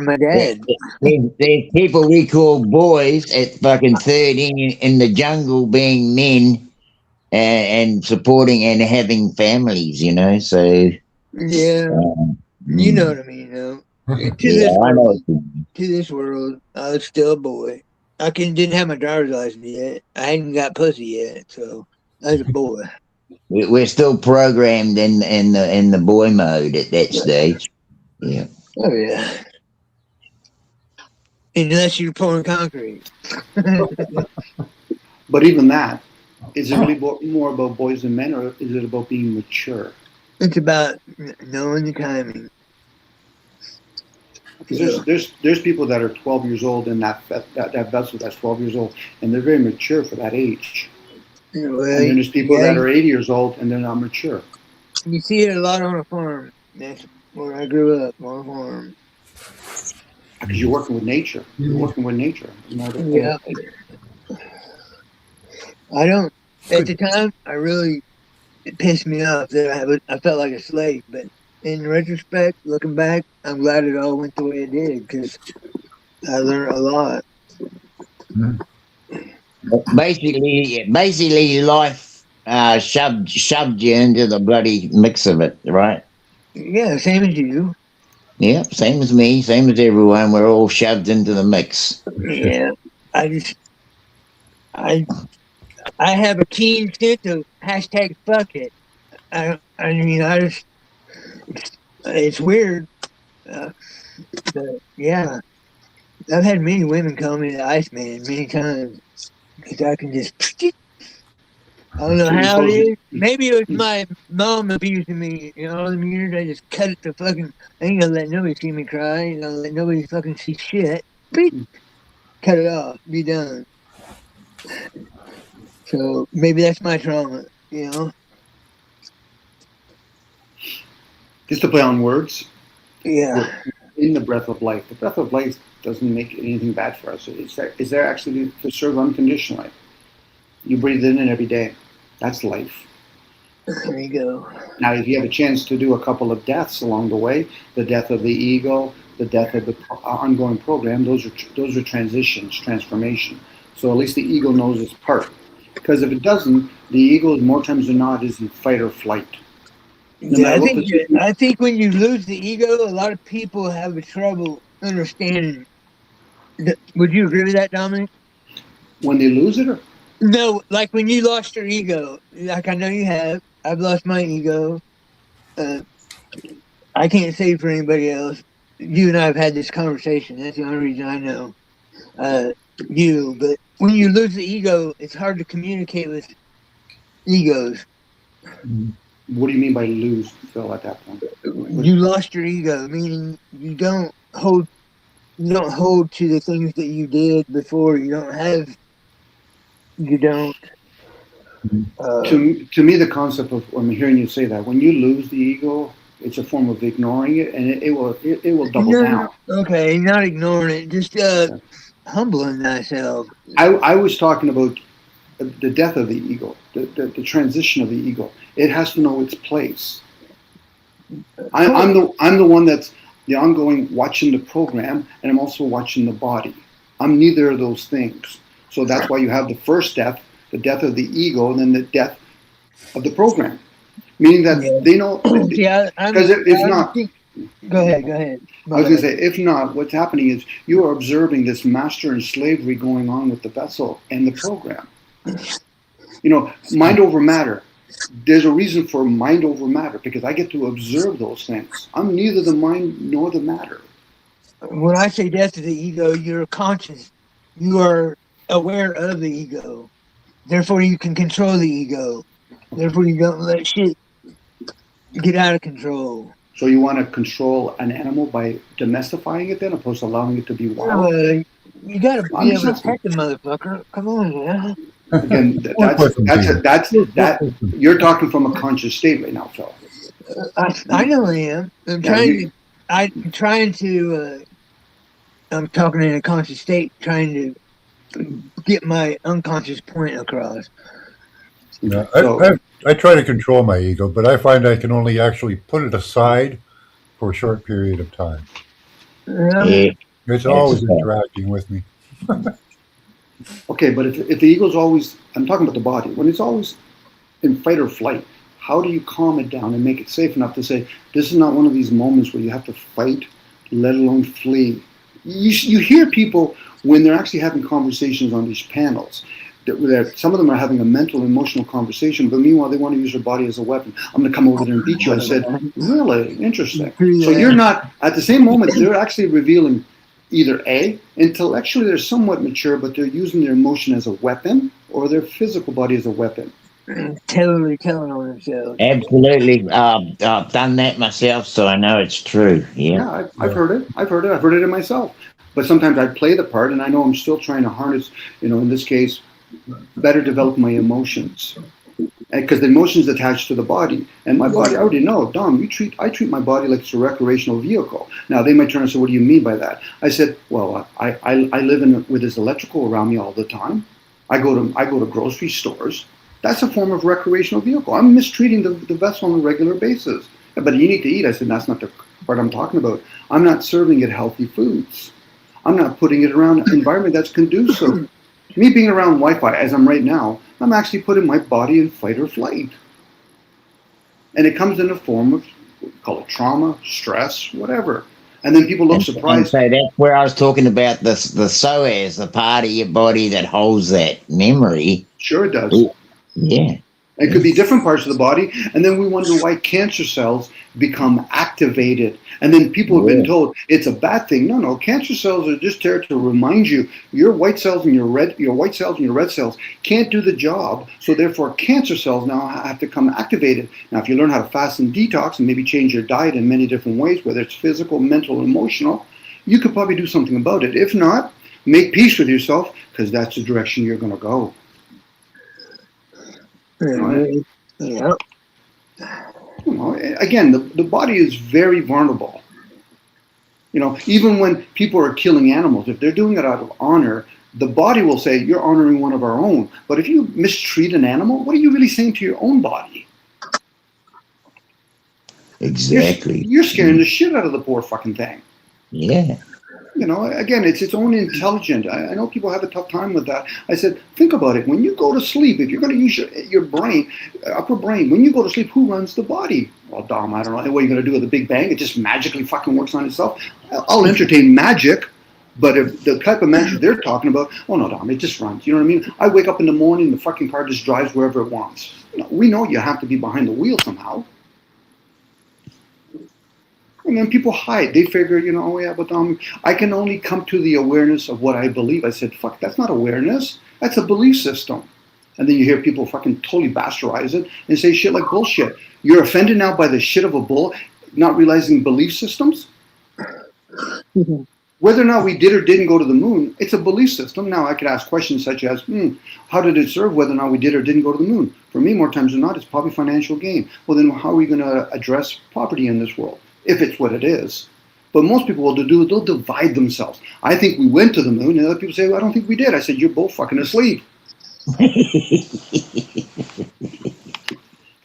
my dad. There's people we call boys at fucking 13 in the jungle being men and supporting and having families, you know, so. Yeah, you know what I mean, though. To this world, I was still a boy. I didn't have my driver's license yet. I hadn't got pussy yet, so I was a boy. We're still programmed in the boy mode at that stage. Yeah. Oh yeah. Unless you're pouring concrete. But even that, is it really more about boys and men, or is it about being mature? It's about knowing the timing. Because there's people that are 12 years old in that vessel that's 12 years old, and they're very mature for that age. And then there's people that are 80 years old and they're not mature. You see it a lot on a farm. That's where I grew up, on a farm. Because you're working with nature. You're working with nature. Yeah. I don't. At the time, it pissed me off that I felt like a slave. But in retrospect, looking back, I'm glad it all went the way it did because I learned a lot. Basically, life shoved you into the bloody mix of it, right? Yeah, same as you. Yeah, same as me, same as everyone. We're all shoved into the mix. Yeah, I have a keen sense of hashtag fuck it. It's weird. But yeah, I've had many women call me the Iceman many times because I can just. I don't know how it is. Maybe it was my mom abusing me. You know, all the years I just cut it to fucking. I ain't gonna let nobody see me cry. I ain't gonna let nobody fucking see shit. Beep. Cut it off. Be done. So maybe that's my trauma. You know. Just to play on words. Yeah. In the breath of life. The breath of life doesn't make anything bad for us. It's there actually to serve unconditionally. You breathe in every day. That's life. There you go. Now, if you have a chance to do a couple of deaths along the way, the death of the ego, the death of the ongoing program, those are transitions, transformation. So at least the ego knows its part. Because if it doesn't, the ego, more times than not, is in fight or flight. Yeah, I think when you lose the ego, a lot of people have trouble understanding. Would you agree with that, Dominic? When they lose it? No, like when you lost your ego. Like I know you have. I've lost my ego. I can't say for anybody else. You and I have had this conversation. That's the only reason I know you. But when you lose the ego, it's hard to communicate with egos. What do you mean by lose, Phil, at that point? You lost your ego, meaning you don't hold to the things that you did before. You don't. To me, the concept of, I'm hearing you say that, when you lose the ego, it's a form of ignoring it, and it will double down. Okay, not ignoring it, just humbling thyself. I was talking about the death of the ego, the transition of the ego. It has to know its place. I'm the one that's the ongoing watching the program, and I'm also watching the body. I'm neither of those things. So that's why you have the first death, the death of the ego, and then the death of the program. Meaning that they know. Because if not, go ahead. I was going to say, if not, what's happening is you are observing this master and slavery going on with the vessel and the program. You know, mind over matter. There's a reason for mind over matter because I get to observe those things. I'm neither the mind nor the matter. When I say death to the ego, you're conscious. You are aware of the ego. Therefore, you can control the ego. Therefore, you don't let shit get out of control. So you want to control an animal by domestifying it then, opposed to allowing it to be wild? You got to be able to protect the motherfucker. Come on, man. Again, that's you're talking from a conscious state right now, Phil. I know I am. I'm talking in a conscious state, trying to get my unconscious point across. Yeah, I try to control my ego, but I find I can only actually put it aside for a short period of time. It's always interacting with me. Okay, but if the ego's always, I'm talking about the body, when it's always in fight or flight, how do you calm it down and make it safe enough to say, this is not one of these moments where you have to fight, let alone flee? You hear people when they're actually having conversations on these panels, that some of them are having a mental, emotional conversation, but meanwhile they want to use their body as a weapon. I'm going to come over there and beat you. I said, really? Interesting. So you're not, at the same moment, they're actually revealing either A, intellectually they're somewhat mature, but they're using their emotion as a weapon, or their physical body as a weapon. Totally telling on themselves. Absolutely. I've done that myself, so I know it's true. Yeah, I've heard it. I've heard it in myself. But sometimes I play the part, and I know I'm still trying to harness, in this case, better develop my emotions. Because the emotions attached to the body, and my body, I already know, Dom, I treat my body like it's a recreational vehicle. Now they might turn and say, what do you mean by that? I said, well, I live with this electrical around me all the time. I go to grocery stores. That's a form of recreational vehicle. I'm mistreating the vessel on a regular basis. But you need to eat. I said, that's not the part I'm talking about. I'm not serving it healthy foods. I'm not putting it around an environment that's conducive. Me being around Wi-Fi, as I'm right now, I'm actually putting my body in fight or flight. And it comes in the form of, call it trauma, stress, whatever. And then people look surprised. And so that's where I was talking about the psoas, the part of your body that holds that memory. Sure it does. Yeah. It could be different parts of the body. And then we wonder why cancer cells become activated. And then people have been told it's a bad thing. No. Cancer cells are just there to remind you your white cells and your white cells and your red cells can't do the job. So therefore, cancer cells now have to come activated. Now, if you learn how to fast and detox and maybe change your diet in many different ways, whether it's physical, mental, emotional, you could probably do something about it. If not, make peace with yourself because that's the direction you're going to go. Yeah. Again, the body is very vulnerable. Even when people are killing animals, if they're doing it out of honor, the body will say, you're honoring one of our own. But if you mistreat an animal, what are you really saying to your own body? Exactly. You're scaring the shit out of the poor fucking thing. Yeah. Again, it's its own intelligence. I know people have a tough time with that. I said, think about it. When you go to sleep, if you're going to use your brain, upper brain, when you go to sleep, who runs the body? Well, Dom, I don't know. What are you going to do with the Big Bang? It just magically fucking works on itself. I'll entertain magic, but if the type of magic they're talking about, oh no, Dom, it just runs. You know what I mean? I wake up in the morning, the fucking car just drives wherever it wants. We know you have to be behind the wheel somehow. And then people hide. They figure, oh yeah, but I can only come to the awareness of what I believe. I said, fuck, that's not awareness. That's a belief system. And then you hear people fucking totally bastardize it and say shit like bullshit. You're offended now by the shit of a bull, not realizing belief systems? Whether or not we did or didn't go to the moon, it's a belief system. Now I could ask questions such as, how did it serve whether or not we did or didn't go to the moon? For me, more times than not, it's probably financial gain. Well, then how are we going to address poverty in this world? If it's what it is. But most people will do, they'll divide themselves. I think we went to the moon, and other people say, well, I don't think we did. I said, you're both fucking asleep.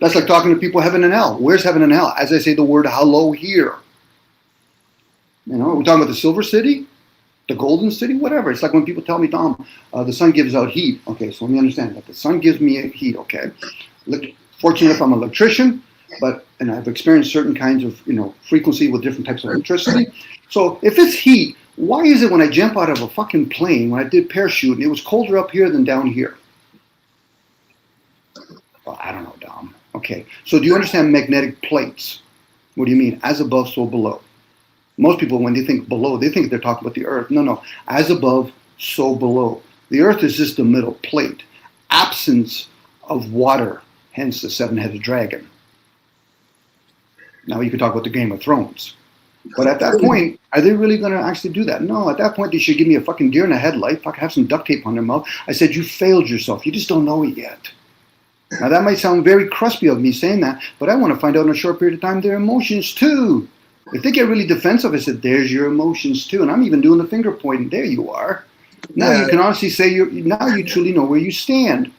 That's like talking to people heaven and hell. Where's heaven and hell? As I say the word hello here. We're talking about the Silver City, the Golden City, whatever. It's like when people tell me, Tom, the sun gives out heat. Okay, so let me understand that. The sun gives me heat, okay? Look, fortunately, if I'm an electrician, and I've experienced certain kinds of, frequency with different types of electricity. So if it's heat, why is it when I jump out of a fucking plane, when I did parachute, it was colder up here than down here? Well, I don't know, Dom. Okay. So do you understand magnetic plates? What do you mean? As above, so below. Most people, when they think below, they think they're talking about the earth. No. As above, so below. The earth is just the middle plate. Absence of water, hence the seven-headed dragon. Now you can talk about the Game of Thrones. But at that point, are they really going to actually do that? No, at that point, they should give me a fucking deer in a headlight, have some duct tape on their mouth. I said, you failed yourself. You just don't know it yet. Now that might sound very crusty of me saying that, but I want to find out in a short period of time their emotions too. If they get really defensive, I said, there's your emotions too. And I'm even doing the finger pointing. There you are. Now you can honestly say, now you truly know where you stand.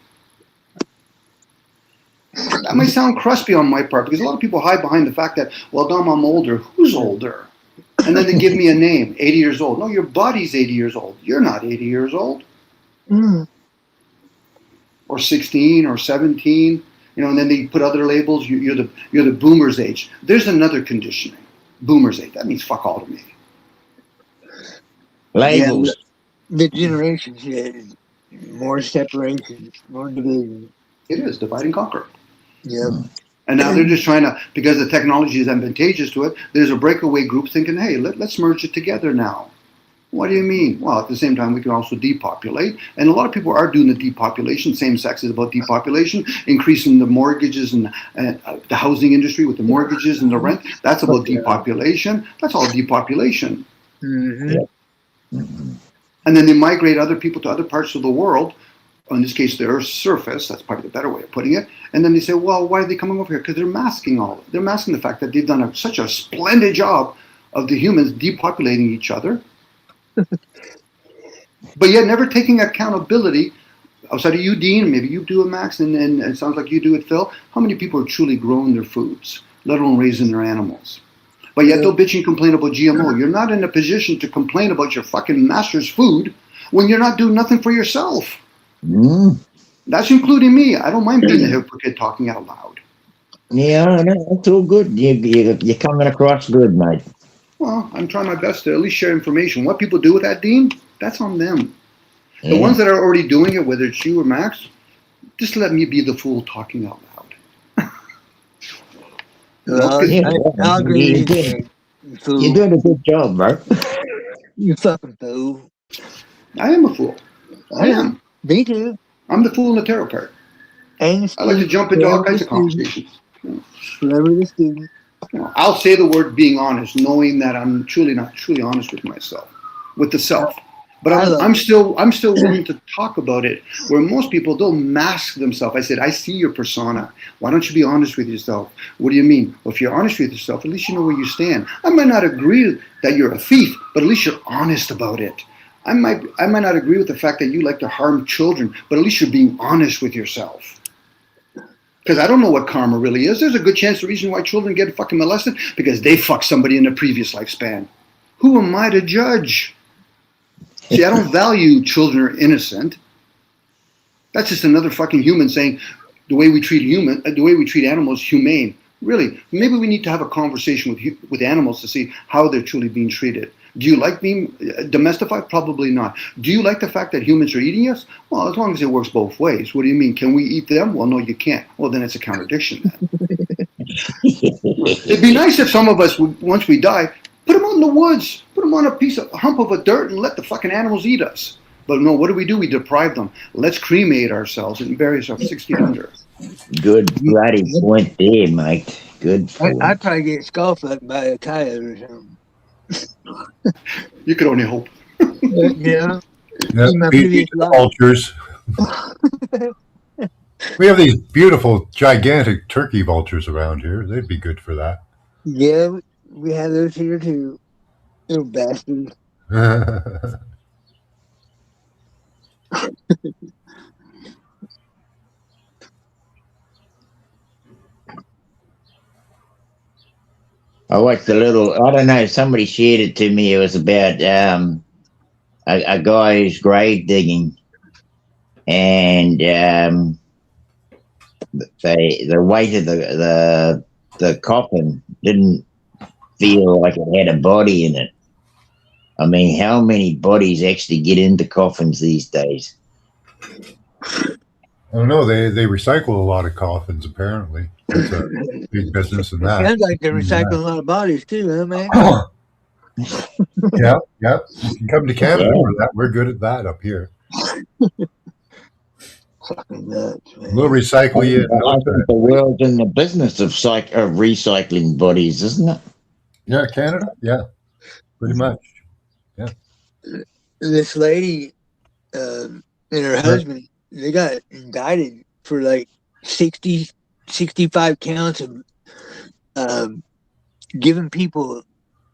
That might sound crusty on my part because a lot of people hide behind the fact that, well, Dom, I'm older. Who's older? And then they give me a name, 80 years old. No, your body's 80 years old. You're not 80 years old. Or 16 or 17, and then they put other labels. You're the boomer's age. There's another conditioning. Boomer's age. That means fuck all to me. Labels. The generations, more separation, more division. It is divide and conquer. Yeah. And now they're just trying to, because the technology is advantageous to it, there's a breakaway group thinking, hey, let's merge it together now. What do you mean? Well, at the same time, we can also depopulate. And a lot of people are doing the depopulation. Same sex is about depopulation, increasing the mortgages and the housing industry with the mortgages and the rent. That's about depopulation. That's all depopulation. Mm-hmm. And then they migrate other people to other parts of the world. In this case, the Earth's surface. That's probably the better way of putting it. And then they say, well, why are they coming over here? Because they're masking all of it. They're masking the fact that they've done such a splendid job of the humans depopulating each other. But yet never taking accountability outside of you, Dean, maybe you do it, Max, and it sounds like you do it, Phil. How many people are truly growing their foods, let alone raising their animals? But yet they'll bitch and complain about GMO. You're not in a position to complain about your fucking master's food when you're not doing nothing for yourself. That's including me. I don't mind being a hypocrite talking out loud. Yeah, that's all good. You're coming across good, mate. Well, I'm trying my best to at least share information. What people do with that, Dean, that's on them. The ones that are already doing it, whether it's you or Max, just let me be the fool talking out loud. I'll agree. You're doing a good job, bro. You fucking fool. I am a fool. I am. Me too. I'm the fool in the tarot card. And I like to jump into all kinds of conversations. Forever the student. I'll say the word being honest, knowing that I'm truly not truly honest with myself, with the self. But I'm still willing to talk about it. Where most people, they'll mask themselves. I said, I see your persona. Why don't you be honest with yourself? What do you mean? Well, if you're honest with yourself, at least you know where you stand. I might not agree that you're a thief, but at least you're honest about it. I might not agree with the fact that you like to harm children, but at least you're being honest with yourself. Because I don't know what karma really is. There's a good chance the reason why children get fucking molested because they fucked somebody in a previous lifespan. Who am I to judge? See, I don't value children are innocent. That's just another fucking human saying the way we treat animals is humane. Really, maybe we need to have a conversation with animals to see how they're truly being treated. Do you like being domestified? Probably not. Do you like the fact that humans are eating us? Well, as long as it works both ways. What do you mean? Can we eat them? Well, no, you can't. Well, then it's a contradiction then. It'd be nice if some of us, once we die, put them out in the woods, put them on a hump of a dirt and let the fucking animals eat us. But no, what do? We deprive them. Let's cremate ourselves and bury ourselves 60 under. Good bloody point there, mate. Good point. I'd probably get skull fucked by a coyote or something. You could only hope. Yeah. Vultures. We have these beautiful, gigantic turkey vultures around here. They'd be good for that. Yeah, we have those here too. Little bastards. I watched I don't know, somebody shared it to me. It was about a guy who's grave digging, and the weight of the the coffin didn't feel like it had a body in it. I mean, how many bodies actually get into coffins these days? I don't know. They recycle a lot of coffins. Apparently, that's a big business in that. Sounds like they're recycling a lot of bodies too, huh, man? Yeah. You can come to Canada for that. We're good at that up here. Fucking nuts, man. We'll recycle you. I think the world's in the business of recycling bodies, isn't it? Yeah, Canada. Yeah, pretty much. Yeah. This lady and her husband, they got indicted for like 65 counts of giving people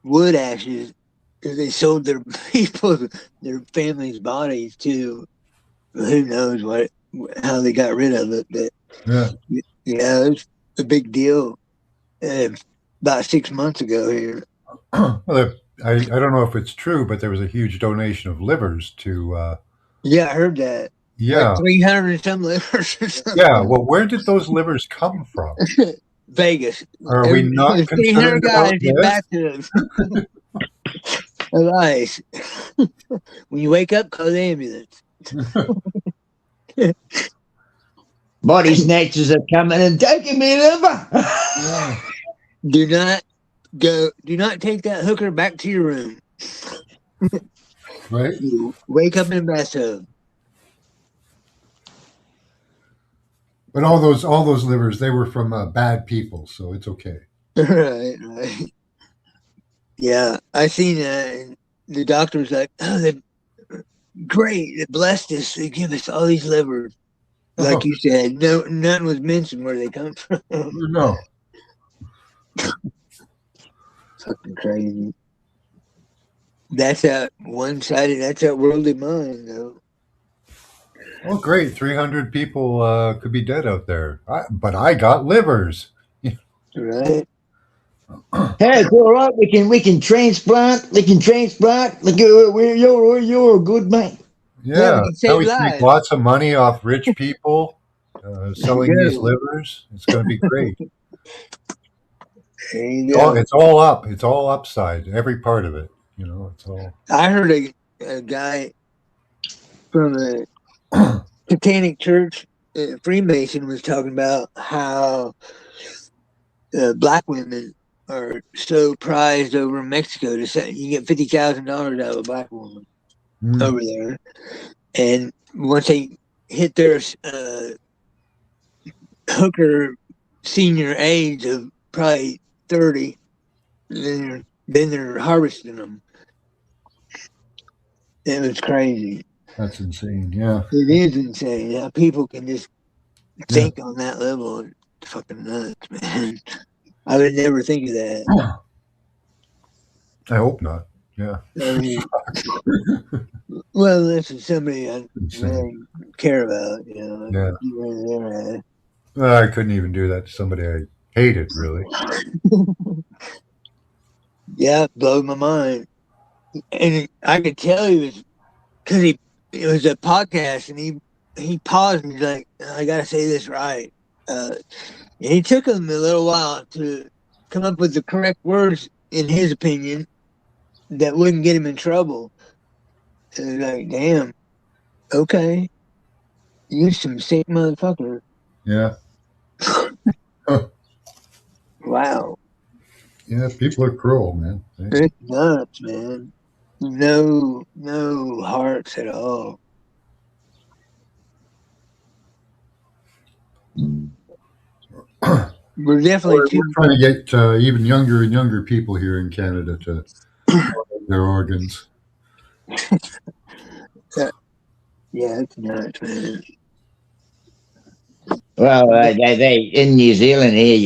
wood ashes. They sold their families' bodies to who knows how they got rid of it. But yeah, it was a big deal about 6 months ago here. Well, I don't know if it's true, but there was a huge donation of livers to. Yeah, I heard that. Yeah, like 300 and some livers or something. Yeah, well, where did those livers come from? Vegas. Are we not concerned about this? Nice. When you wake up, call the ambulance. Body snatchers are coming and taking me liver. Do not take that hooker back to your room. Right. You wake up in a bathtub. But all those livers, they were from bad people, so it's okay. Right. Yeah, I seen that, and the doctor was like, "Oh, they're great. They blessed us. They give us all these livers." Like you said, none was mentioned where they come from. No. Fucking crazy. That's that one-sided. That's that worldly mind, though. Oh, great! 300 people could be dead out there, but I got livers. Right. Hey, it's all right. We can transplant. We can transplant. Like you're a good man. Yeah, now we make lots of money off rich people selling these livers. It's going to be great. It's all up. It's all upside. Every part of it. You know, it's all. I heard a guy from the Satanic Church, Freemason, was talking about how black women are so prized over in Mexico. You get $50,000 out of a black woman over there, and once they hit their hooker senior age of probably 30, then they're harvesting them. It was crazy. That's insane. Yeah, it is insane. How people can just think on that level. It's fucking nuts, man. I would never think of that. I hope not. Yeah. I mean, well, this is somebody I really care about. You know. Yeah. Well, I couldn't even do that to somebody I hated, really. Yeah, it blew my mind. And I could tell he was, because it was a podcast, and he paused and he's like, "I gotta say this right." And he took him a little while to come up with the correct words, in his opinion, that wouldn't get him in trouble. And like, damn, okay, you're some sick motherfucker. Yeah. Wow. Yeah, people are cruel, man. It's nuts, man. No hearts at all. We're definitely trying to get even younger and younger people here in Canada to their organs. Yeah, it's nuts, man. Well, they in New Zealand here,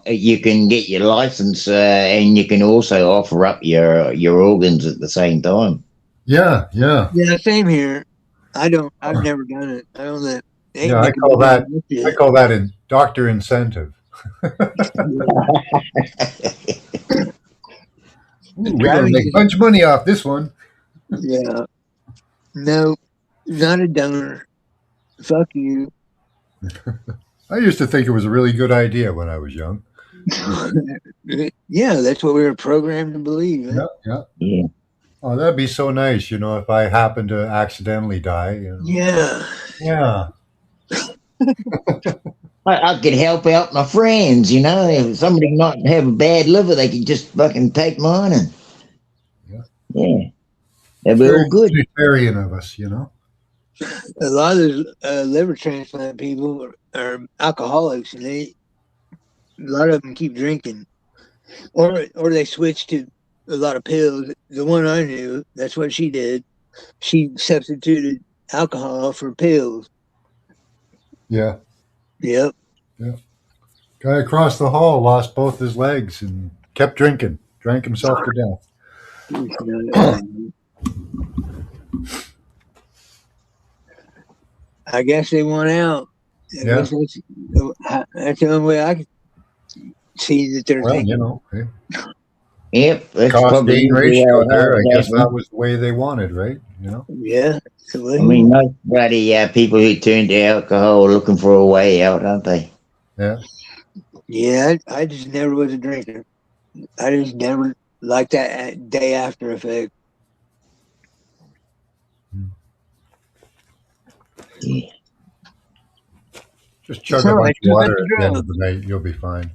you can get your license, and you can also offer up your organs at the same time. Yeah. Same here. I've never done it. I don't know. Yeah, I call that a doctor incentive. We're gonna make a bunch of money off this one. Yeah. No, not a donor. Fuck you. I used to think it was a really good idea when I was young. Yeah, that's what we were programmed to believe. Yeah, yeah. Yeah. Oh, that'd be so nice, if I happen to accidentally die. Yeah. Yeah. I could help out my friends, If somebody not have a bad liver, they could just fucking take mine and yeah, they'll be all Very good. vegetarian of us, A lot of those liver transplant people are alcoholics, and a lot of them keep drinking, or they switch to a lot of pills. The one I knew, that's what she did. She substituted alcohol for pills. Yeah. Yep. Yeah. Guy across the hall lost both his legs and kept drinking. Drank himself to death. I guess they want out. Yeah. That's the only way I can see that they're thinking. Hey. Yep, that's Cost probably gain ratio there. I guess that that was the way they wanted, right? Yeah. I mean, most bloody people who turn to alcohol are looking for a way out, aren't they? Yeah. Yeah, I just never was a drinker. I just never liked that day after effect. Yeah. Just chug a bunch of water at the end of the night. You'll be fine.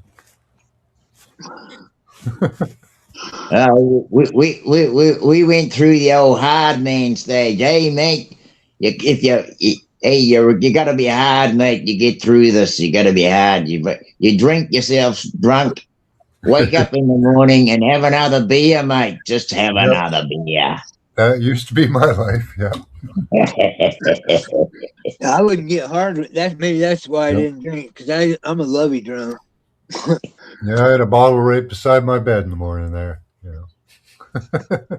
We went through the old hard man stage. Hey, mate, you got to be hard, mate. You get through this. You got to be hard. You drink yourself drunk. Wake up in the morning and have another beer, mate. Just have another beer. That used to be my life. Yeah. I wouldn't get hard. Maybe that's why I didn't drink, because I'm a lovey drunk. Yeah, I had a bottle right beside my bed in the morning there. I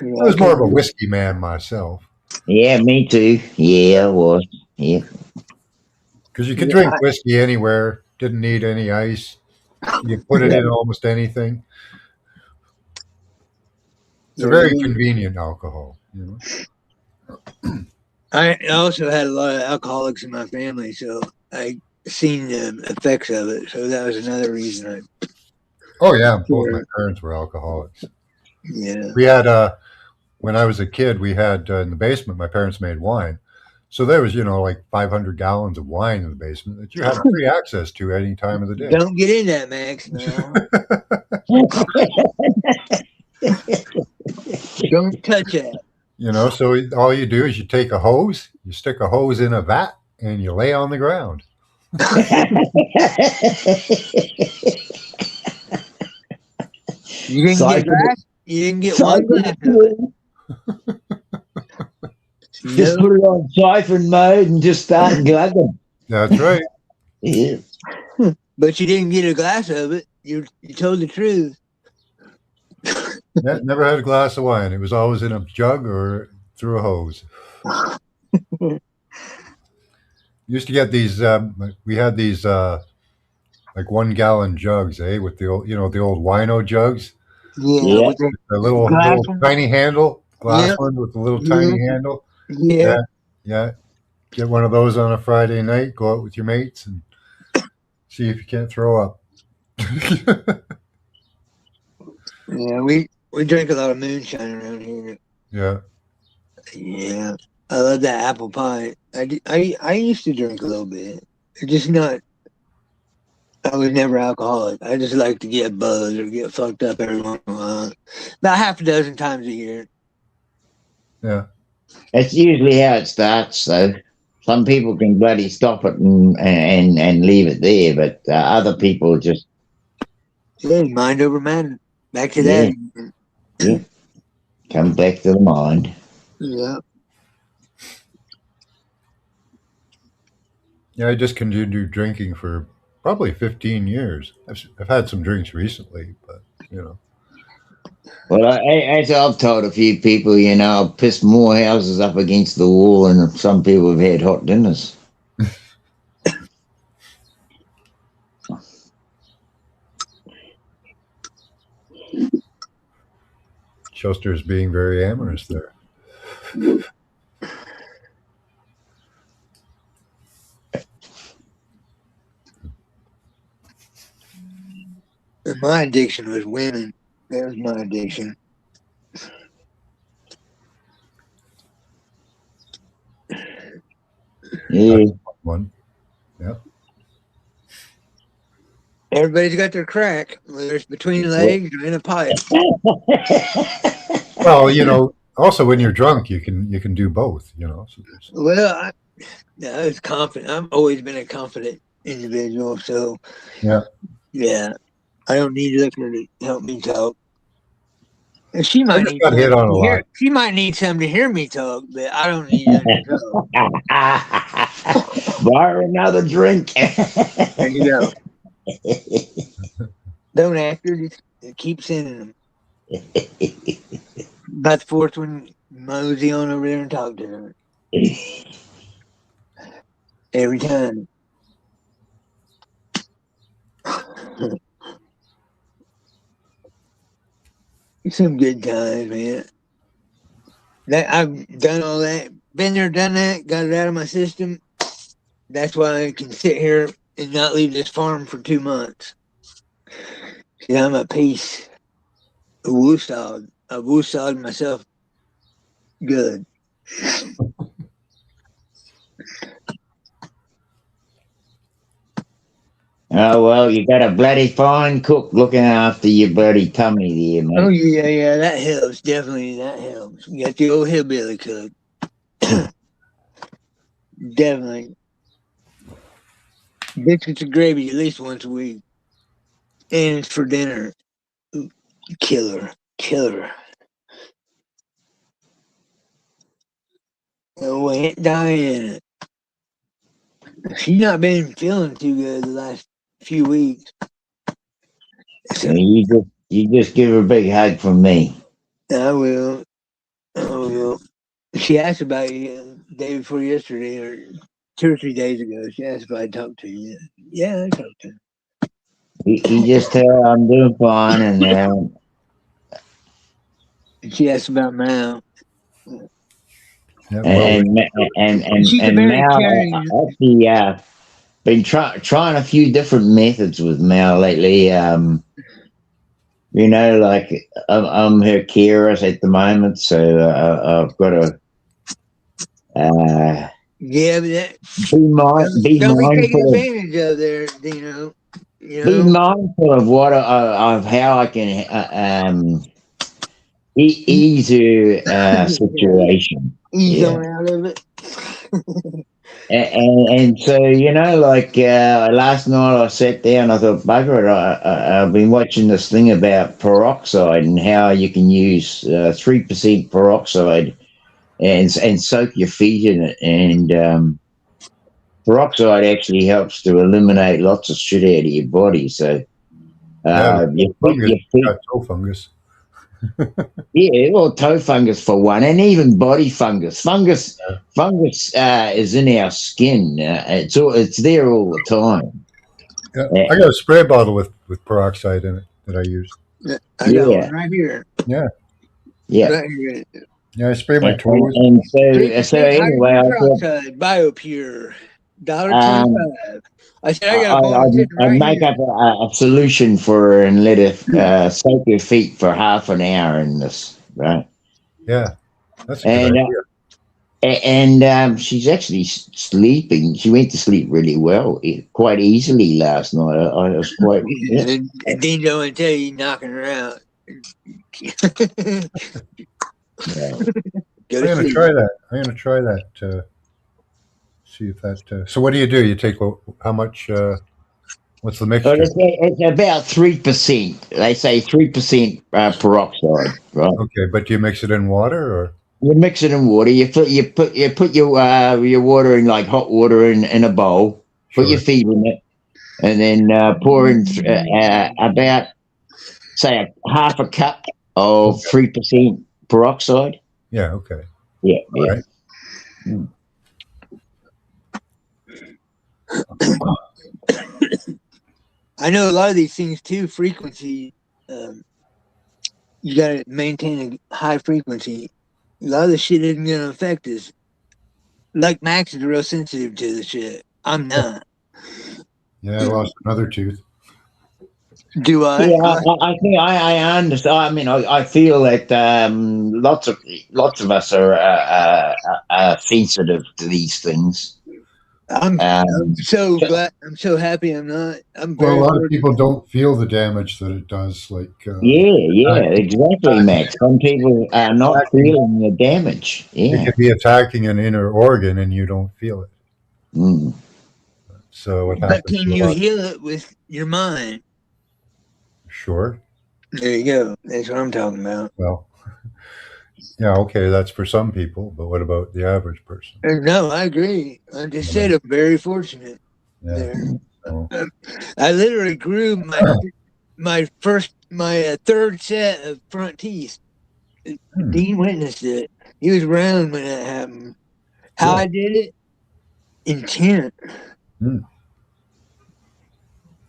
was more of a whiskey man myself. Yeah, me too. Yeah, I was. Yeah. Because you could drink whiskey anywhere. Didn't need any ice. You put it in almost anything. It's a very convenient alcohol. I also had a lot of alcoholics in my family, so I seen the effects of it. So that was another reason. Oh yeah, both my parents were alcoholics. Yeah. We had when I was a kid, we had in the basement. My parents made wine, so there was like 500 gallons of wine in the basement that you had free access to any time of the day. Don't get in that, Max. No. Don't touch that. So all you do is you take a hose, you stick a hose in a vat, and you lay on the ground. You didn't get glass? You didn't get one glass. Just put it on siphon mode and just start glugging. That's right. Yeah. But you didn't get a glass of it. You told the truth. Never had a glass of wine. It was always in a jug or through a hose. Used to get these. We had these like 1 gallon jugs, with the old, the old wino jugs. Yeah, with the little tiny handle, glass one with the little tiny handle. Yeah. Get one of those on a Friday night. Go out with your mates and see if you can't throw up. Yeah, we drink a lot of moonshine around here. Yeah. Yeah, I love that apple pie. I used to drink a little bit. It's just not. I was never alcoholic. I just like to get buzzed or get fucked up every once in a while. About half a dozen times a year. Yeah. That's usually how it starts, though. Some people can bloody stop it and leave it there, but other people just... Yeah, mind over matter. Back to that. Yeah. Come back to the mind. Yeah. Yeah, I just continued drinking for probably 15 years. I've had some drinks recently, but, Well, as I've told a few people, I've pissed more houses up against the wall and some people have had hot dinners. Schuster's being very amorous there. My addiction was women. That was my addiction. Yeah. One. Yeah. Everybody's got their crack, whether it's between legs or in a pipe. Well, you know, also when you're drunk, you can do both. You know. So well, I was confident. I've always been a confident individual, so yeah. I don't need liquor to help me talk. And she might need got hit on a lot. She might need some to hear me talk, but I don't need them to talk. Borrow another drink. There you go. Don't ask her. Just keep sending them. About the fourth one, mosey on over there and talk to her. Every time. Some good times, man. I've done all that. Been there, done that, got it out of my system. That's why I can sit here and not leave this farm for 2 months. See, I'm a piece of woosod. I've woosod myself good. Oh, well, you got a bloody fine cook looking after your bloody tummy there, mate. Oh, yeah, that helps. Definitely, that helps. You got the old hillbilly cook. Definitely. Biscuits and gravy at least once a week. And it's for dinner. Killer. Oh, Aunt Diana. She's not been feeling too good the last few weeks. So you just give her a big hug from me. I will. She asked about you the day before yesterday, or 2 or 3 days ago. She asked if I talked to you. Yeah, I talked to her. You just tell her I'm doing fine, and she asked about Mal. Yeah, and Mal actually been trying a few different methods with Mal lately. You know, like I'm her carer at the moment, so I've got to yeah, but be don't be taking mindful advantage of there, Dino. You be know? mindful of what of how I can ease her situation. Ease on out of it. And so, you know, like last night I sat down, I thought, bugger it, I've been watching this thing about peroxide and how you can use 3% peroxide and soak your feet in it. And peroxide actually helps to eliminate lots of shit out of your body. So your feet, toe fungus. Yeah, well, toe fungus for one, and even body fungus. Fungus is in our skin. It's there all the time. Yeah, I got a spray bottle with peroxide in it that I use. I got one right here. Yeah. Right here. Yeah, I spray my toes. And so anyway, I thought, BioPure, $1.25. I said I got a bottle I'd make up a solution for her and let her soak her feet for half an hour in this, right? Yeah, that's a good idea. And she's actually sleeping. She went to sleep really well, quite easily last night. I was quite. Yeah. Dino and tell you knocking her out. I'm gonna try that. See if that. So what do? You take how much? What's the mixture? It's about 3%. They say 3% peroxide, right? Okay, but do you mix it in water or? You mix it in water. You put your water in, like hot water in a bowl. Sure. Put your feet in it, and then pour in about, say, half a cup of 3% peroxide. Yeah. Okay. Yeah. All yeah. Right. I know a lot of these things too. Frequency, you got to maintain a high frequency. A lot of the shit isn't going to affect us. Like Max is real sensitive to the shit. I'm not. Yeah, I lost another tooth. Do I? Yeah, I think I understand. I mean, I feel that lots of us are sensitive to these things. I'm so glad. I'm so happy. I'm not. I'm Well, a very lot of people fortunate. don't feel the damage that it does. Like, Yeah, exactly, Max. Some people are not feeling the damage. it Yeah. could be attacking an inner organ and you don't feel it. Mm. So it But happens can a you lot. heal it with your mind? Sure. There you go. That's what I'm talking about. Well, yeah, okay, that's for some people, but what about the average person? No, I agree. I just said I'm very fortunate there. So, I literally grew my third set of front teeth. Dean witnessed it. He was around when that happened. How I did it? Intent.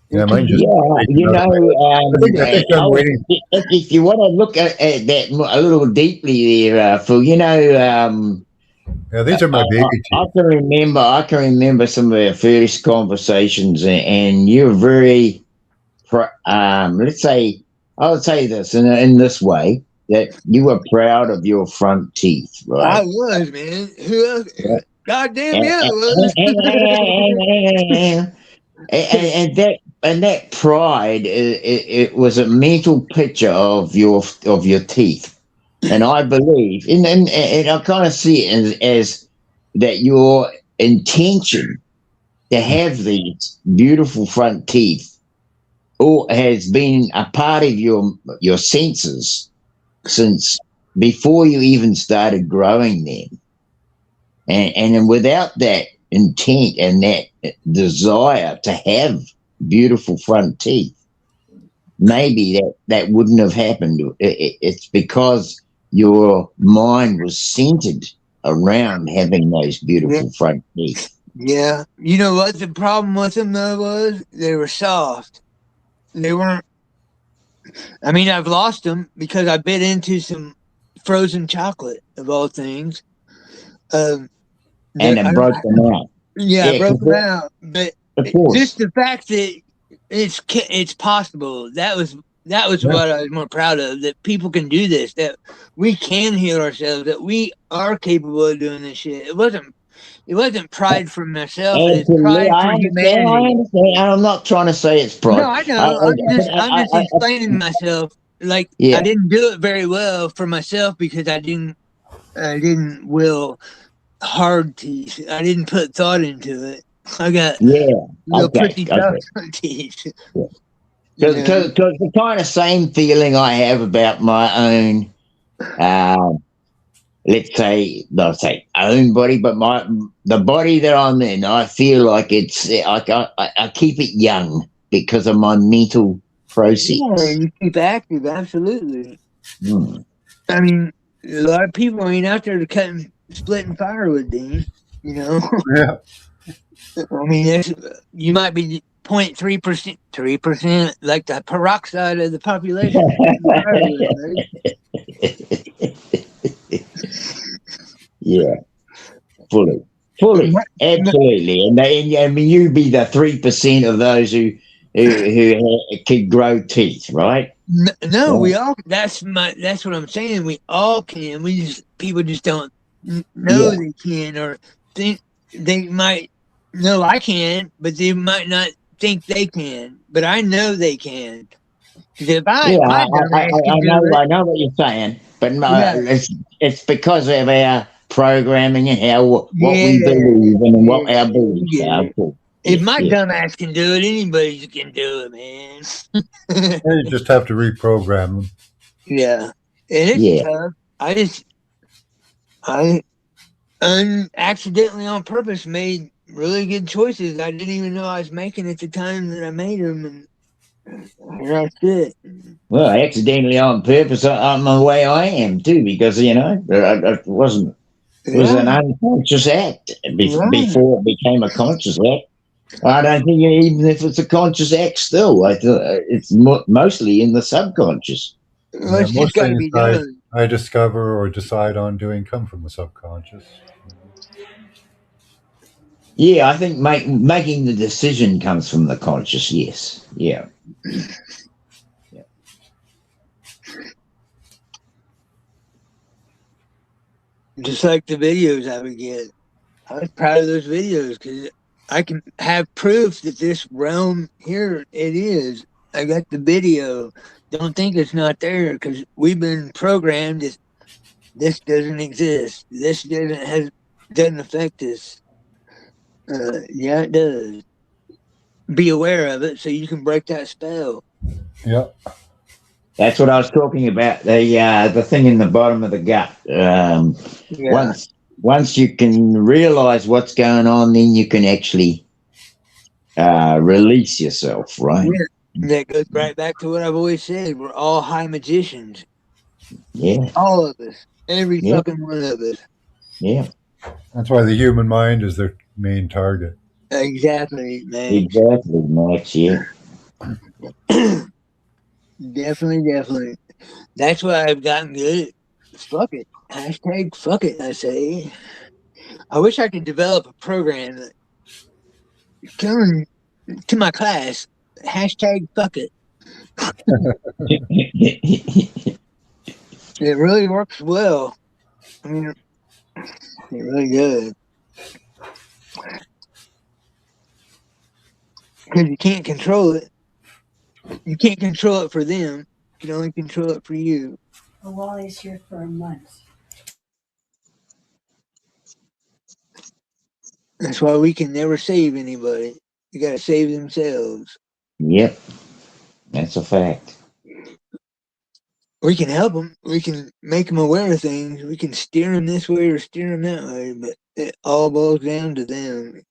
yeah, mine just. Yeah, you know, I think I'm waiting. if you want to look at that a little deeply there, Phil, you know, Yeah, these are my baby teeth. I can remember some of our first conversations, and you're very, let's say, I would say this in this way, that you were proud of your front teeth, right? I was, man. Who else? Yeah. Goddamn, yeah, I was. And that pride, it was a mental picture of your teeth, and I believe, and I kind of see it as that your intention to have these beautiful front teeth or has been a part of your senses since before you even started growing them, and without that intent and that desire to have beautiful front teeth, maybe that wouldn't have happened. It's because your mind was centered around having those beautiful front teeth. Yeah. You know what the problem with them though was? They were soft. They weren't. I mean, I've lost them because I bit into some frozen chocolate of all things. And it broke them out. Yeah, I broke them out. But of course, just the fact that it's possible. That was what I was more proud of. That people can do this. That we can heal ourselves. That we are capable of doing this shit. It wasn't pride for myself. It's pride for humanity. I understand. I'm not trying to say it's pride. No, I know. I'm just explaining myself. Like I didn't do it very well for myself because I didn't will hard teeth. I didn't put thought into it. I got pretty tough teeth. Because the kind of same feeling I have about my own, let's say, not say own body, but the body that I'm in, I feel like it's I keep it young because of my mental process. Yeah, you keep active, absolutely. I mean, a lot of people ain't out there splitting firewood, Dean. You know. Yeah. I mean, you might be 0.3%, 3%, like the peroxide of the population. Yeah, fully, absolutely. And I mean, you be the 3% of those who can grow teeth, right? No, we all. That's what I'm saying. We all can. People just don't know they can, or think they might know I can, but they might not think they can. But I know they can. If I know what you're saying, but it's because of our programming and what we believe in and what our beliefs are. If my dumbass can do it, anybody can do it, man. You just have to reprogram them. Yeah. And it's tough. I accidentally on purpose made really good choices I didn't even know I was making at the time that I made them, and that's it. Well, accidentally on purpose, I'm the way I am too, because it wasn't. It was an unconscious act before it became a conscious act. I don't think even if it's a conscious act, still, it's mostly in the subconscious. It's just got to be done. I discover or decide on doing come from the subconscious. Yeah, I think making the decision comes from the conscious. Yes, yeah. Just like the videos I would get. I was proud of those videos because I can have proof that this realm here, it is. I got the video. Don't think it's not there because we've been programmed that this doesn't exist. This doesn't affect us. Yeah, it does. Be aware of it so you can break that spell. Yep. That's what I was talking about. The thing in the bottom of the gut. Yeah. Once you can realize what's going on, then you can actually release yourself, right? Yeah. That goes right back to what I've always said. We're all high magicians. Yeah. All of us. Every Yeah. fucking one of us. Yeah. That's why the human mind is their main target. Exactly, man. Exactly, Max. Yeah. Definitely. That's why I've gotten good at fuck it. Hashtag fuck it, I say. I wish I could develop a program that come to my class. Hashtag fuck it. It really works well. I mean, it really does. Because you can't control it. You can't control it for them. You can only control it for you. Well, Wally's here for a month. That's why we can never save anybody. You got to save themselves. Yep. That's a fact. We can help them. We can make them aware of things. We can steer them this way or steer them that way, but it all boils down to them.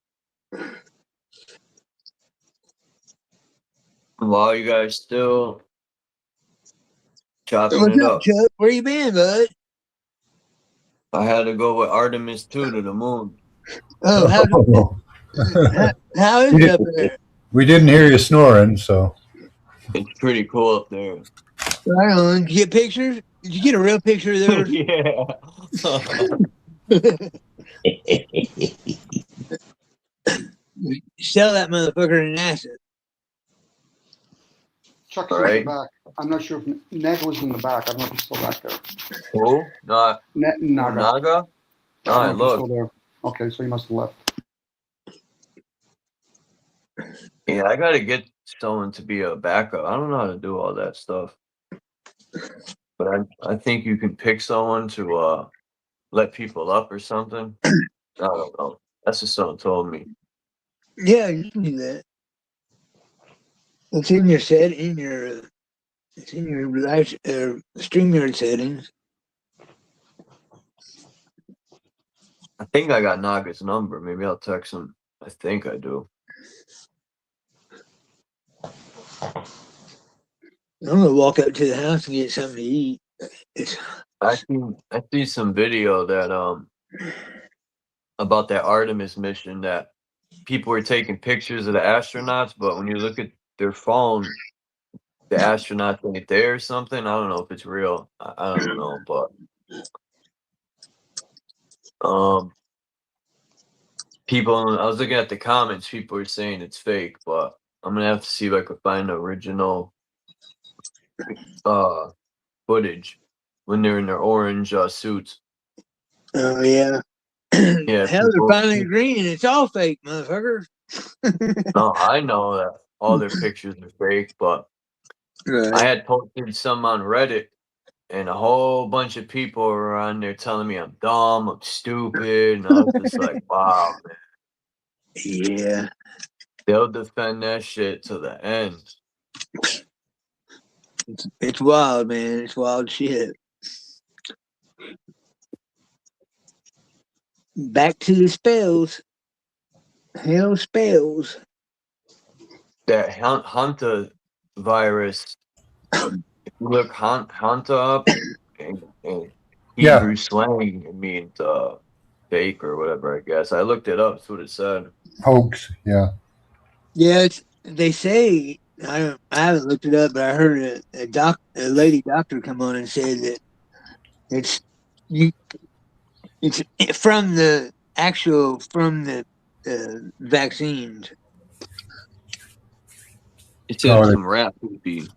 While you guys still chopping What's it up, up, Chuck? Where you been, bud? I had to go with Artemis 2 to the moon. Oh, how is it up there? We didn't hear you snoring, so. It's pretty cool up there. Right on. Did you get pictures? Did you get a real picture of theirs? Yeah. Sell that motherfucker to NASA. Chuck's in the back. I'm not sure if Ned was in the back. I don't know if he's still back there. Who? Naga? Naga? No, look. Still there. Okay, so he must have left. Yeah, I gotta get someone to be a backup. I don't know how to do all that stuff. But I think you can pick someone to let people up or something. I don't know. That's what someone told me. Yeah, you can do that. It's in your it's in your live StreamYard settings. I think I got Naga's number. Maybe I'll text him. I think I do. I'm gonna walk up to the house and get something to eat. I see some video that about that Artemis mission that people were taking pictures of the astronauts, but when you look at their phone, the astronauts ain't there or something. I don't know if it's real. I don't know, but people. I was looking at the comments. People were saying it's fake, but I'm gonna have to see if I can find the original footage when they're in their orange suits. Oh yeah. Yeah. Hell, they're finally agreeing. It's all fake, motherfuckers. No, I know that all their pictures are fake, but I had posted some on Reddit, and a whole bunch of people were on there telling me I'm dumb, I'm stupid, and I was just like, wow, man. Yeah. They'll defend that shit to the end. It's wild, man. It's wild shit. Back to the spells. Hell spells. That Hanta virus, if you look Hanta up and Hebrew slang, it means fake or whatever, I guess. I looked it up. That's what it said. Hoax, yeah. Yeah, they say, I haven't looked it up, but I heard a lady doctor come on and said that it's from the vaccines. It said some rat poopy.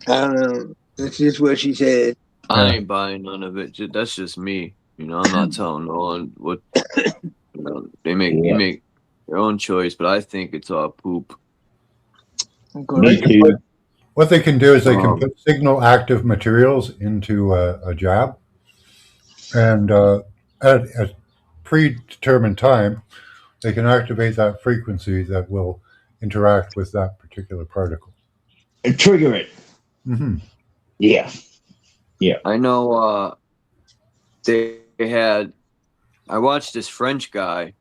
I don't know. That's just what she said. I ain't buying none of it. That's just me. You know, I'm not telling no one what. You know, they make their own choice, but I think it's all poop. Me too. What they can do is they can put signal active materials into a jab, and at a predetermined time, they can activate that frequency that will interact with that particular particle and trigger it. Mm-hmm. Yeah. I know. They had. I watched this French guy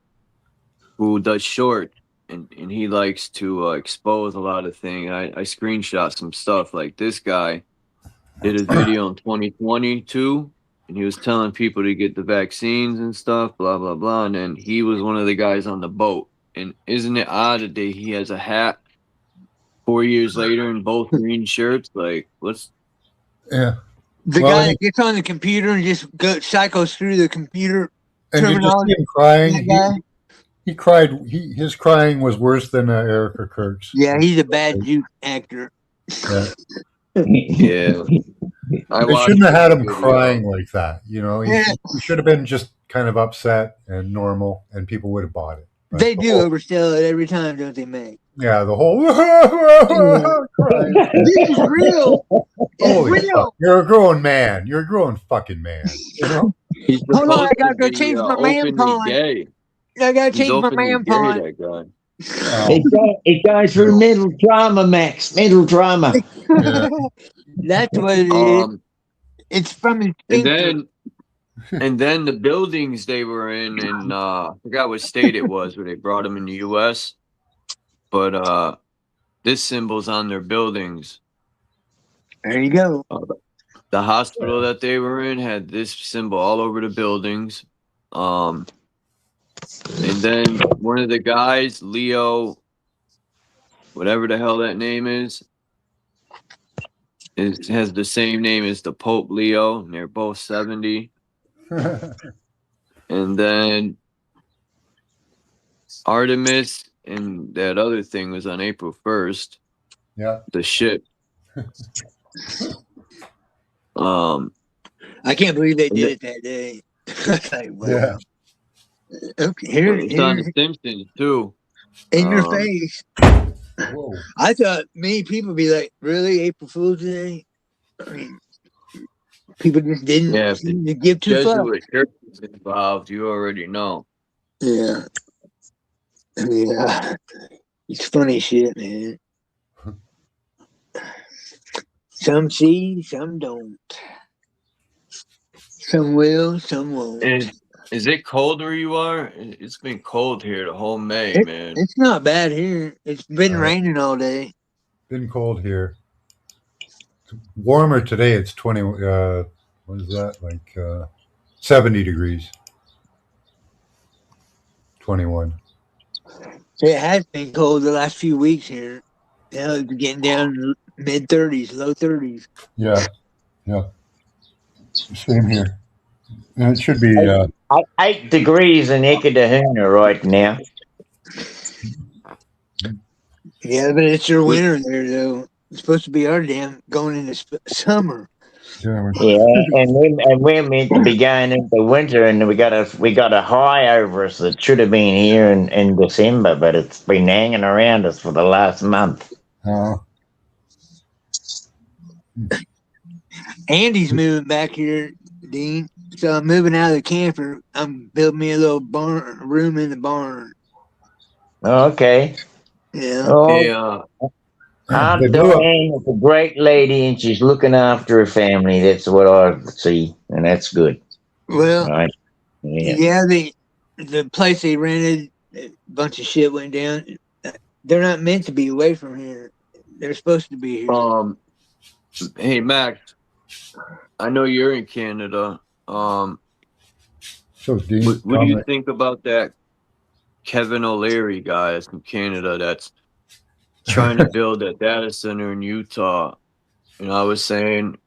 who does short, and he likes to expose a lot of things. I screenshot some stuff. Like this guy did a video in 2022, and he was telling people to get the vaccines and stuff, blah blah blah. And then he was one of the guys on the boat. And isn't it odd that he has a hat 4 years later in both green shirts? Like, what's yeah. The guy that gets on the computer and just cycles through the computer and terminology. You just see him crying. He cried. His crying was worse than Erica Kirk's. Yeah, he's a bad Jew actor. Yeah. Yeah. They shouldn't have had him crying like that. You know, he should have been just kind of upset and normal, and people would have bought it. But they do oversell it every time, don't they, Meg? Yeah, the whole this is real. It's real. Fuck. You're a grown man. You're a grown fucking man. You know? Hold on, I gotta go change my man pond. I gotta change my man pond. It goes through mental trauma, Max. Mental trauma. Yeah. That's what it is. It's from his sphincter. And then the buildings they were in I forgot what state it was where they brought them in the U.S. But this symbol's on their buildings. There you go. The hospital that they were in had this symbol all over the buildings. And then one of the guys, Leo, whatever the hell that name is has the same name as the Pope Leo, and they're both 70. And then Artemis and that other thing was on April 1st. Yeah. The ship. I can't believe they did it that day. Like, wow. Yeah. Okay, here it's on The Simpsons too. In your face. Whoa. I thought many people would be like, really, April Fool's Day? I mean, people just didn't seem to give two fucks. Jesuit church is involved, you already know. Yeah. Yeah. It's funny shit, man. Some see, some don't. Some will, some won't. Is it cold where you are? It's been cold here the whole May, man. It's not bad here. It's been raining all day. Been cold here. It's warmer today. It's 20. What is that? Like 70 degrees. 21. It has been cold the last few weeks here. Now it's getting down mid 30s, low 30s. Yeah. Yeah. Same here. And it should be 8 degrees in Ekidahuna right now. Yeah, but it's your winter there, though. It's supposed to be our damn going into summer. Yeah, and we're meant to be going into winter, and we got a high over us that should have been here in December, but it's been hanging around us for the last month. Oh. Andy's moving back here, Dean. So I'm moving out of the camper. I'm building me a little room in the barn. Okay. Yeah. Oh, Aunt Diane is a great lady, and she's looking after her family. That's what I see, and that's good. Well, right. Yeah, the place they rented, a bunch of shit went down. They're not meant to be away from here. They're supposed to be here. Hey, Max, I know you're in Canada. So, Dean, what do you think about that Kevin O'Leary guy that's from Canada that's trying to build a data center in Utah? And I was saying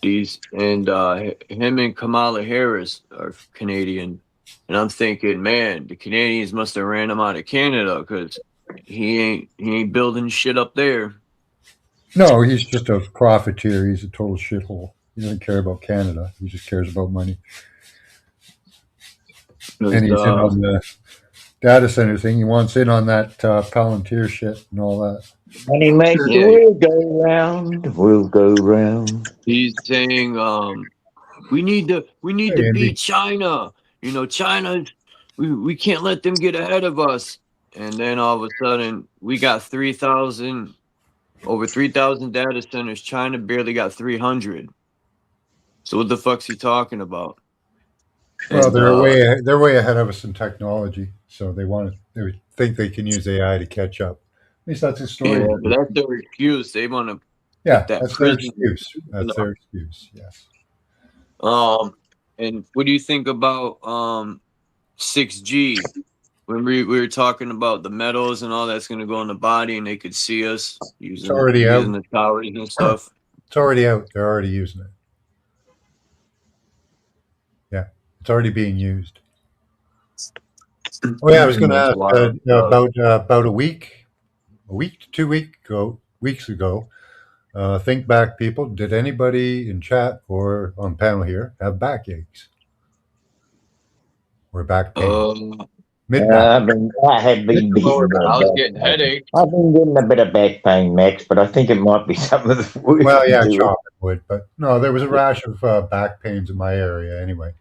him and Kamala Harris are Canadian. And I'm thinking, man, the Canadians must have ran him out of Canada because he ain't building shit up there. No, he's just a profiteer. He's a total shithole. He doesn't care about Canada. He just cares about money. And he's in on the data center thing. He wants in on that Palantir shit and all that. Money makes the world go round. He's saying, we need to beat China. You know, China, we can't let them get ahead of us. And then all of a sudden, we got over 3,000 data centers. China barely got 300. So what the fuck's he talking about? Well, they're way ahead of us in technology, so they think they can use AI to catch up. At least that's the story. Yeah, but that's their excuse. They want to. Yeah, that's their excuse. That's their excuse. Yes. And what do you think about 6G? When we were talking about the metals and all that's going to go in the body, and they could see us using the towers and stuff. It's already out. They're already using it. Yeah, it's already being used. Oh yeah, I was going to ask about a week to 2 weeks ago. Think back, people. Did anybody in chat or on panel here have backaches or back pain? I was getting headaches. I've been getting a bit of back pain, Max, but I think it might be some of the food. Well, yeah, chopping wood, but no, there was a rash of back pains in my area anyway.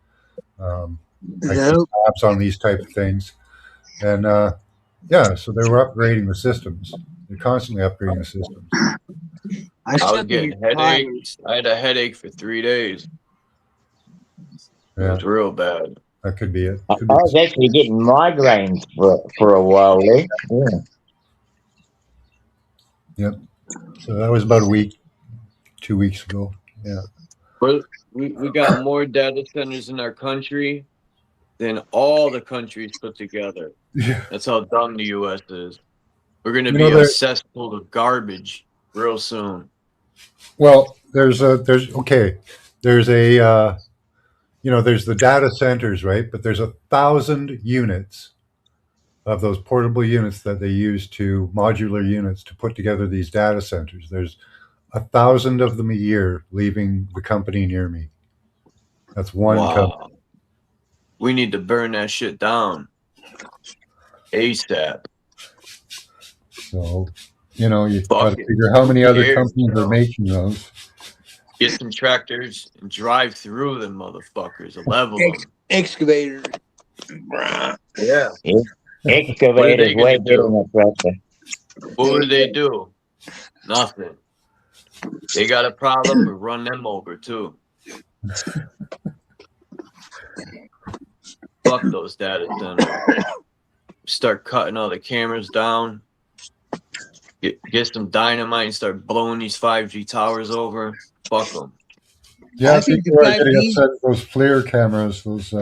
I keep tabs on these type of things, and so they were upgrading the systems. They're constantly upgrading the systems. I was getting headaches. I had a headache for 3 days. Yeah. It was real bad. That could be it. I was actually getting migraines for a while there. Yeah. Yep. So that was about 2 weeks ago. Yeah. Well, we got more data centers in our country than all the countries put together. Yeah. That's how dumb the U.S. is. We're going to be a cesspool of garbage real soon. Well, there's the data centers, right? But there's 1,000 units of those portable units that they use modular units to put together these data centers. There's 1,000 of them a year leaving the company near me. That's one company. We need to burn that shit down ASAP. So, you got to figure how many other companies are making those. Get some tractors and drive through them motherfuckers. Level them. Excavator. Yeah. Excavator's way better than a tractor. What do they do? Nothing. They got a problem, we run them over too. Fuck those data centers. Start cutting all the cameras down. Get some dynamite and start blowing these 5G towers over. Fuck them. Yeah, I think people are getting upset with those FLIR cameras, those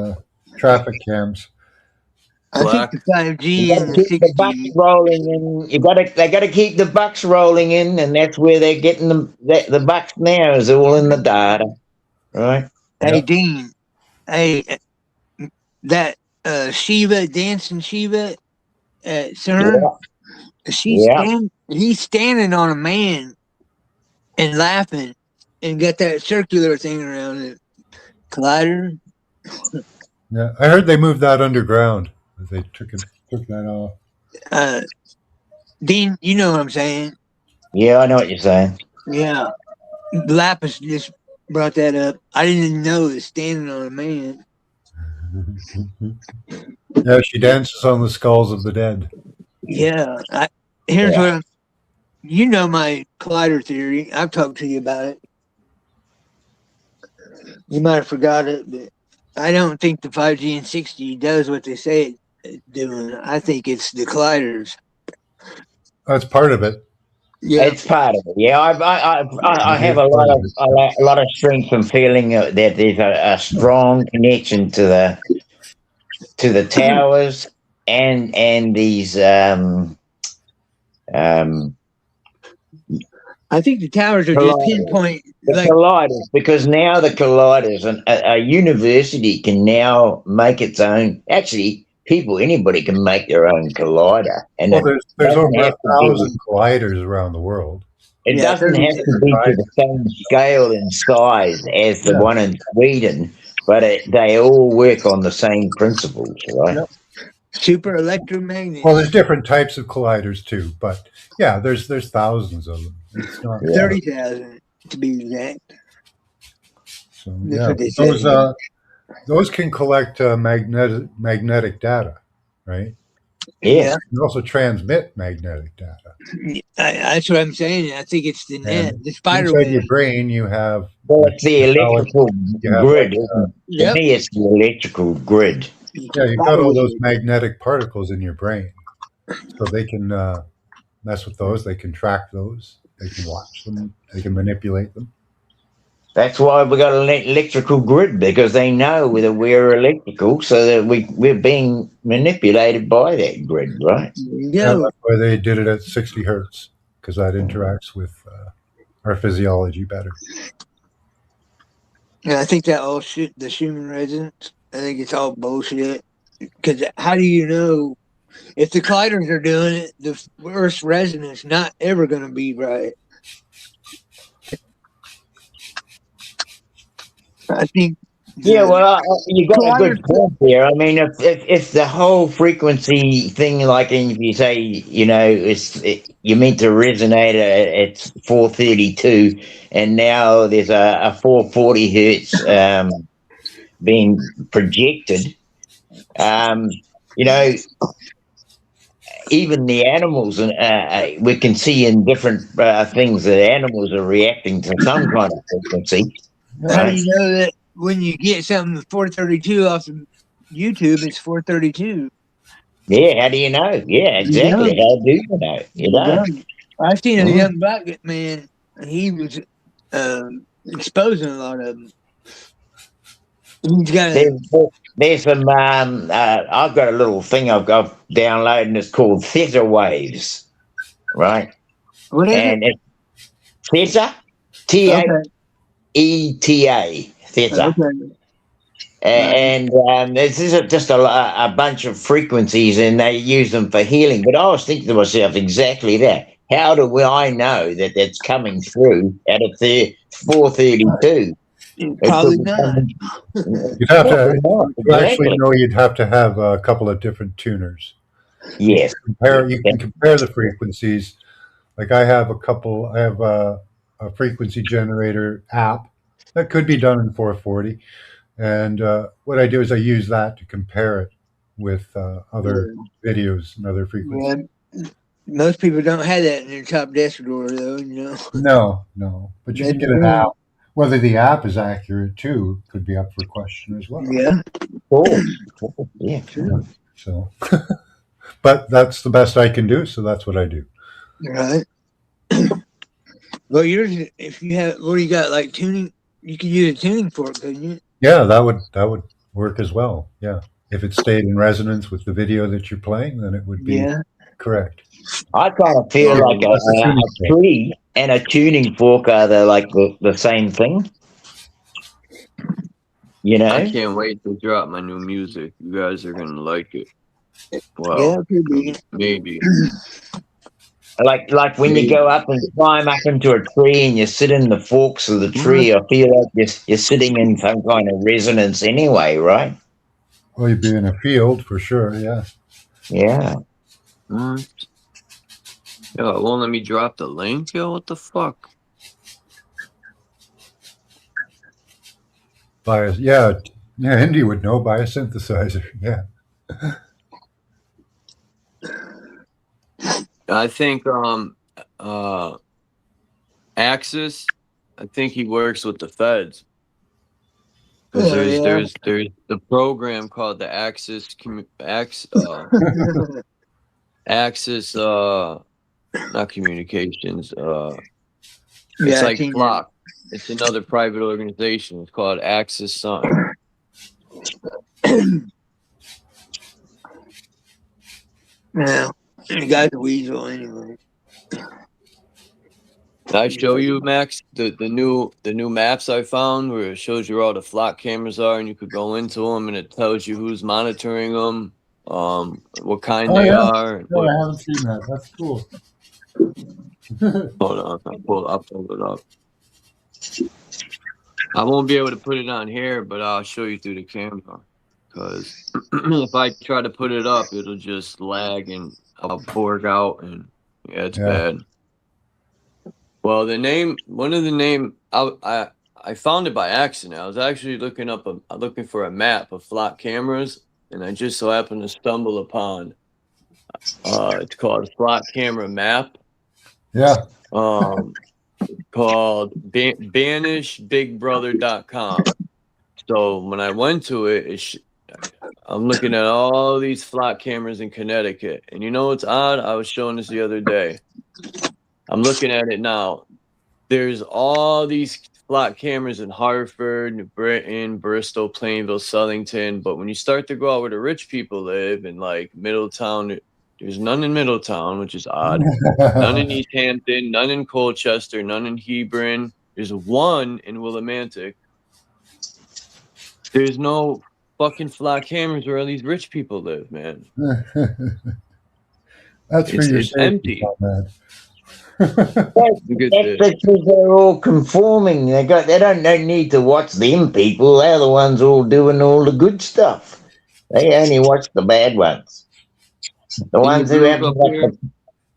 traffic cams. I think the 5G and the 6G. The bucks rolling in. They got to keep the bucks rolling in, and that's where they're getting the bucks now. Is all in the data, right? Hey, Dean. Hey, that dancing Shiva at CERN. He's standing on a man and laughing, and got that circular thing around it. Collider. Yeah, I heard they moved that underground. They took that off. Dean, you know what I'm saying? Yeah, I know what you're saying. Yeah. Lapis just brought that up. I didn't even know it was standing on a man. Yeah, she dances on the skulls of the dead. Yeah. Here's what you know my collider theory. I've talked to you about it. You might have forgot it, but I don't think the 5G and 6G does what they say it's doing. I think it's the colliders. That's part of it. Yeah, it's part of it. Yeah, I have a lot of strength and feeling that there's a strong connection to the towers and these I think the towers are just pinpoint. Colliders, because now the colliders and a university can now make its own. Actually, anybody can make their own collider. And there's over 1,000 colliders around the world. It doesn't have to be to the same scale and size as the one in Sweden, but they all work on the same principles, right? Yep. Super electromagnet. Well, there's different types of colliders too, but yeah, there's thousands of them. It's not 30,000 to be exact. So yeah, those can collect magnetic data, right? Yeah. And also transmit magnetic data. That's what I'm saying. I think it's the net, the spider inside web. your brain, you have it's the electrical grid. Yep. To me, it's the electrical grid. Yeah, you've got all those magnetic particles in your brain, so they can mess with those. They can track those. They can watch them. They can manipulate them. That's why we got an electrical grid, because they know that we're electrical, so that we're being manipulated by that grid, right? Yeah, that's why they did it at 60 hertz, because that interacts with our physiology better. Yeah, I think that all shit, the Schumann resonance, I think it's all bullshit. Because how do you know if the colliders are doing it, the Earth's resonance not ever going to be right? I think. Yeah, well, you got a good point there. I mean, if the whole frequency thing, like if you say, you know, you're meant to resonate at 432, and now there's a 440 hertz being projected, you know, even the animals, we can see in different things that animals are reacting to some kind of frequency. How do you know that when you get something 432 off of YouTube, it's 432? Yeah, how do you know? Yeah, exactly. How do you know? You don't. I've seen a young black man. He was exposing a lot of them. He's got there's some. I've got a little thing I've downloaded, and it's called theta waves, right? What is it? Theta, T-A-E-T-A, theta. Okay. And this is just a bunch of frequencies, and they use them for healing. But I was thinking to myself exactly that. How do I know that that's coming through at a 432? Probably not. You'd have to actually know. You'd have to have a couple of different tuners. Yes. You can compare the frequencies. Like I have a frequency generator app that could be done in 440. And what I do is I use that to compare it with other videos and other frequencies. Yeah. Most people don't have that in their top desk drawer, though, you know. No. But you can get an app. Whether the app is accurate, too, could be up for question as well. Yeah. Cool. Yeah, sure. So, but that's the best I can do, so that's what I do. Right. Well, yours, if you have, what do you got, like tuning? You could use a tuning fork, couldn't you? Yeah, that would work as well. Yeah, if it stayed in resonance with the video that you're playing, then it would be correct. I kind of feel like a tree and a tuning fork are the same thing. You know, I can't wait to drop my new music. You guys are gonna like it. Well, yeah, it could be. Maybe. Like when you go up and climb up into a tree and you sit in the forks of the tree, I feel like you're sitting in some kind of resonance anyway, right? Well, you'd be in a field for sure, yeah. Yeah. Yo, it won't let me drop the link, yo. What the fuck? Indy would know, biosynthesizer, yeah. I think Axis, I think he works with the feds. Because there's the program called the Axis Axis not communications. It's like Flock. It's another private organization. It's called Axis something. Yeah. You got the weasel anyway. Did I show you, Max, the new maps I found where it shows you where all the flock cameras are, and you could go into them and it tells you who's monitoring them, what kind they are. No, I haven't seen that. That's cool. Hold on, I'll pull it up. I won't be able to put it on here, but I'll show you through the camera. Because if I try to put it up, it'll just lag and I'll borg out, and yeah, it's bad. Well, one of the name, I found it by accident. I was actually looking for a map of flock cameras, and I just so happened to stumble upon. It's called Flock Camera Map. Yeah. Called banishbigbrother.com. So when I went to it, I'm looking at all these flock cameras in Connecticut, and you know what's odd? I was showing this the other day. I'm looking at it now. There's all these flock cameras in Hartford, New Britain, Bristol, Plainville, Southington. But when you start to go out where the rich people live, in like Middletown, there's none in Middletown, which is odd. None in East Hampton, none in Colchester, none in Hebron. There's one in Willimantic. There's no fucking flock cameras where all these rich people live, man. That's for your it's empty. That's because they're all conforming. They don't need to watch them people. They're the ones all doing all the good stuff. They only watch the bad ones. The ones who haven't got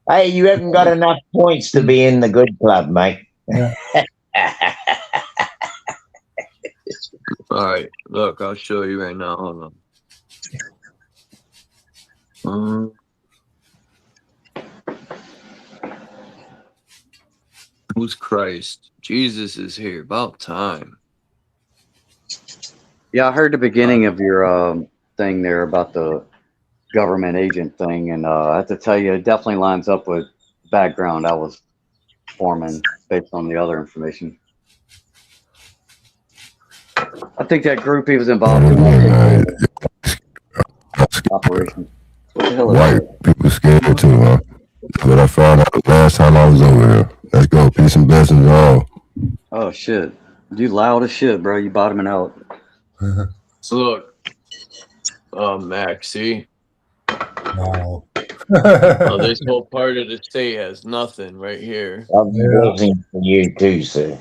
hey, you haven't got enough points to be in the good club, mate. Yeah. All right, look, I'll show you right now. Hold on. Who's Christ? Jesus is here. About time. Yeah, I heard the beginning of your thing there about the government agent thing, and I have to tell you, it definitely lines up with background I was forming based on the other information. I think that group he was involved in operation. What the hell is White people scared too, huh? That's what I found out the last time I was over here. Let's go. Peace and blessings all. Oh shit. You loud as shit, bro. You bottoming out. So look. Max, see? Wow. This whole part of the state has nothing right here. I'm looking for you too, sir.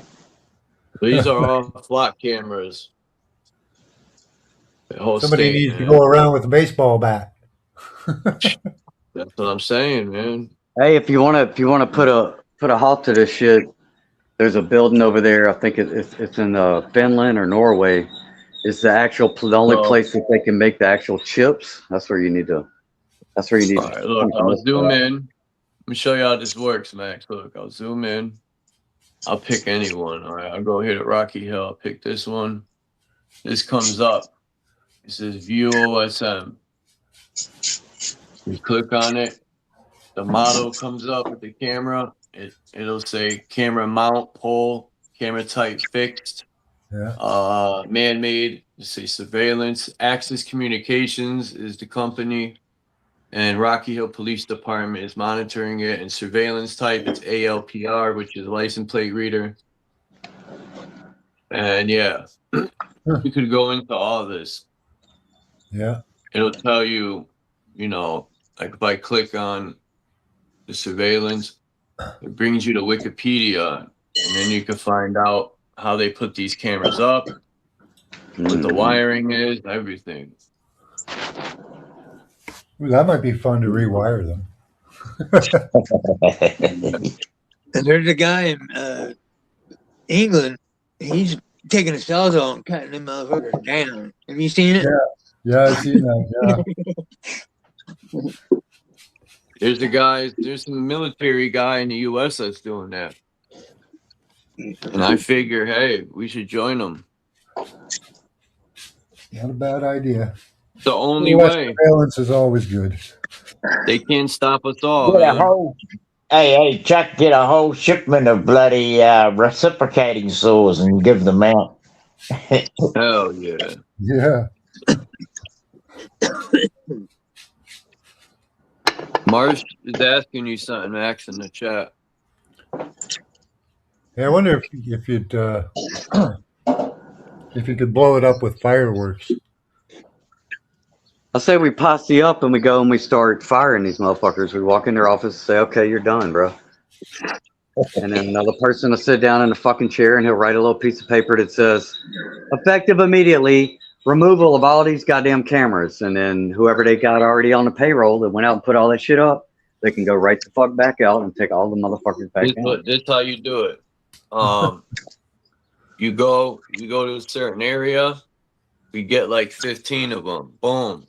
These are all flock cameras. Somebody needs to go around with a baseball bat. That's what I'm saying, man. Hey, if you wanna put a halt to this shit, there's a building over there. I think it's in Finland or Norway. It's the only place that they can make the actual chips. That's where you need. All right, look, I'll zoom in. Let me show you how this works, Max. Look, I'll zoom in. I'll pick anyone. All right, I'll go here to Rocky Hill. I'll pick this one. This comes up. It says View OSM. You click on it. The model comes up with the camera. It'll say camera mount, pole, camera type fixed, man-made. You say surveillance. Axis Communications is the company, and Rocky Hill Police Department is monitoring it. And surveillance type, it's ALPR, which is license plate reader. And yeah, you could go into all this. Yeah. It'll tell you, like if I click on the surveillance, it brings you to Wikipedia, and then you can find out how they put these cameras up, what the wiring is, everything. Well, that might be fun to rewire them. And there's a guy in England. He's taking a sawzall and cutting them motherfuckers down. Have you seen it? Yeah, I've seen that. Yeah. There's some military guy in the U.S. that's doing that. And I figure, hey, we should join them. Not a bad idea. The only way. Surveillance is always good. They can't stop us all. Hey, Chuck, get a whole shipment of bloody reciprocating saws and give them out. Hell yeah. Yeah. Marsh is asking you something, Max, in the chat. Yeah, I wonder if you'd if you could blow it up with fireworks. I say we posse up and we go and we start firing these motherfuckers. We walk in their office and say, "Okay, you're done, bro." And then another person will sit down in a fucking chair and he'll write a little piece of paper that says, effective immediately, removal of all these goddamn cameras. And then whoever they got already on the payroll that went out and put all that shit up, they can go right the fuck back out and take all the motherfuckers back down. This how you do it. You go to a certain area, we get like 15 of them. Boom.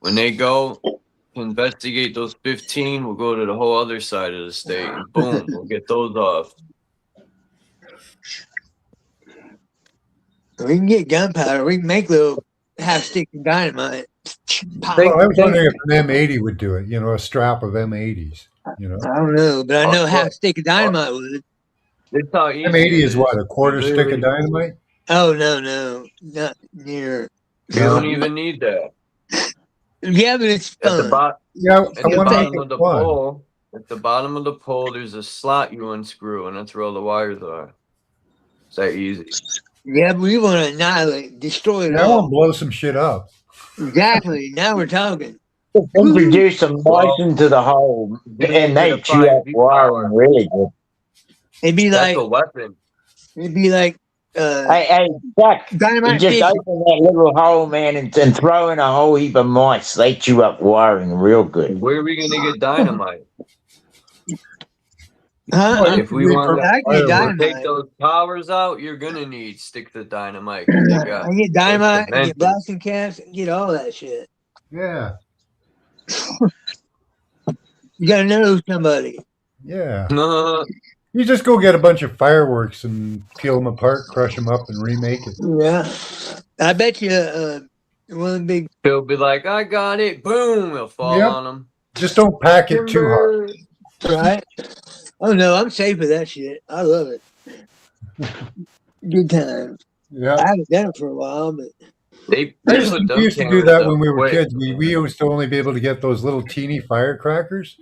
When they go to investigate those 15, we'll go to the whole other side of the state and boom, we'll get those off. We can get gunpowder. We can make little half-stick of dynamite. Well, I was wondering if an M80 would do it. You know, a strap of M80s. You know, I don't know, but I know half-stick of dynamite would. M80 is what, a quarter stick of dynamite? Oh no, not near. You don't even need that. Yeah, but it's fun. At the bottom of the pole, at the bottom of the pole, there's a slot you unscrew, and that's where all the wires are. It's that easy. Yeah, but we want to annihilate, destroy it I all. want to blow some shit up. Exactly. Now we're talking. Introduce some light into the hole, and they chew up wiring really good. It'd be like a weapon. It'd be like hey, Chuck, dynamite you just fishing. open that little hole, man, and throw in a whole heap of mice. They chew up wiring real good. Where are we gonna get dynamite? If we want to take those powers out, you're gonna need stick to dynamite. I get dynamite, I get blasting caps, I get all that shit. Yeah. You gotta know somebody. Yeah. You just go get a bunch of fireworks and peel them apart, crush them up, and remake it. Yeah. I bet you one of the big. He'll be like, I got it. Boom. He'll fall on them. Just don't pack it too hard. Right? Oh, no. I'm safe with that shit. I love it. Good times. Yeah. I haven't done it for a while, but. We used to do that when we were kids. We used to only be able to get those little teeny firecrackers.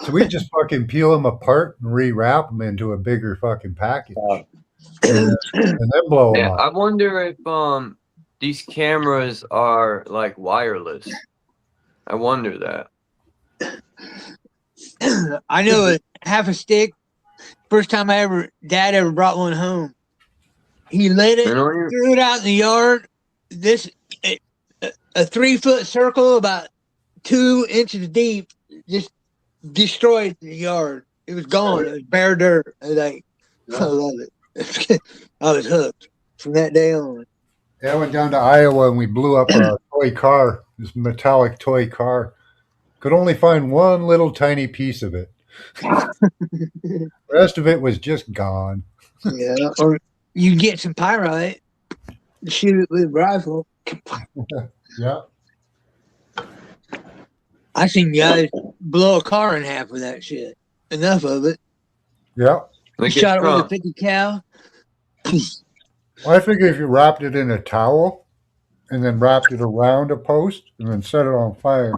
So we just fucking peel them apart and rewrap them into a bigger fucking package. And then blow them up. I wonder if these cameras are like wireless. I wonder that. I know half a stick. First time Dad ever brought one home. He lit it, threw it out in the yard. A 3-foot circle about 2 inches deep, just destroyed the yard. It was gone. It was bare dirt. I was like, I love it. I was hooked from that day on. Yeah, I went down to Iowa and we blew up a toy car, this metallic toy car. Could only find one little tiny piece of it. The rest of it was just gone. Yeah, or you get some pyrite, shoot it with a rifle. Yeah. I seen guys blow a car in half with that shit. Enough of it. Yeah. Shot it with a 50 cal. Well, I figure if you wrapped it in a towel and then wrapped it around a post and then set it on fire.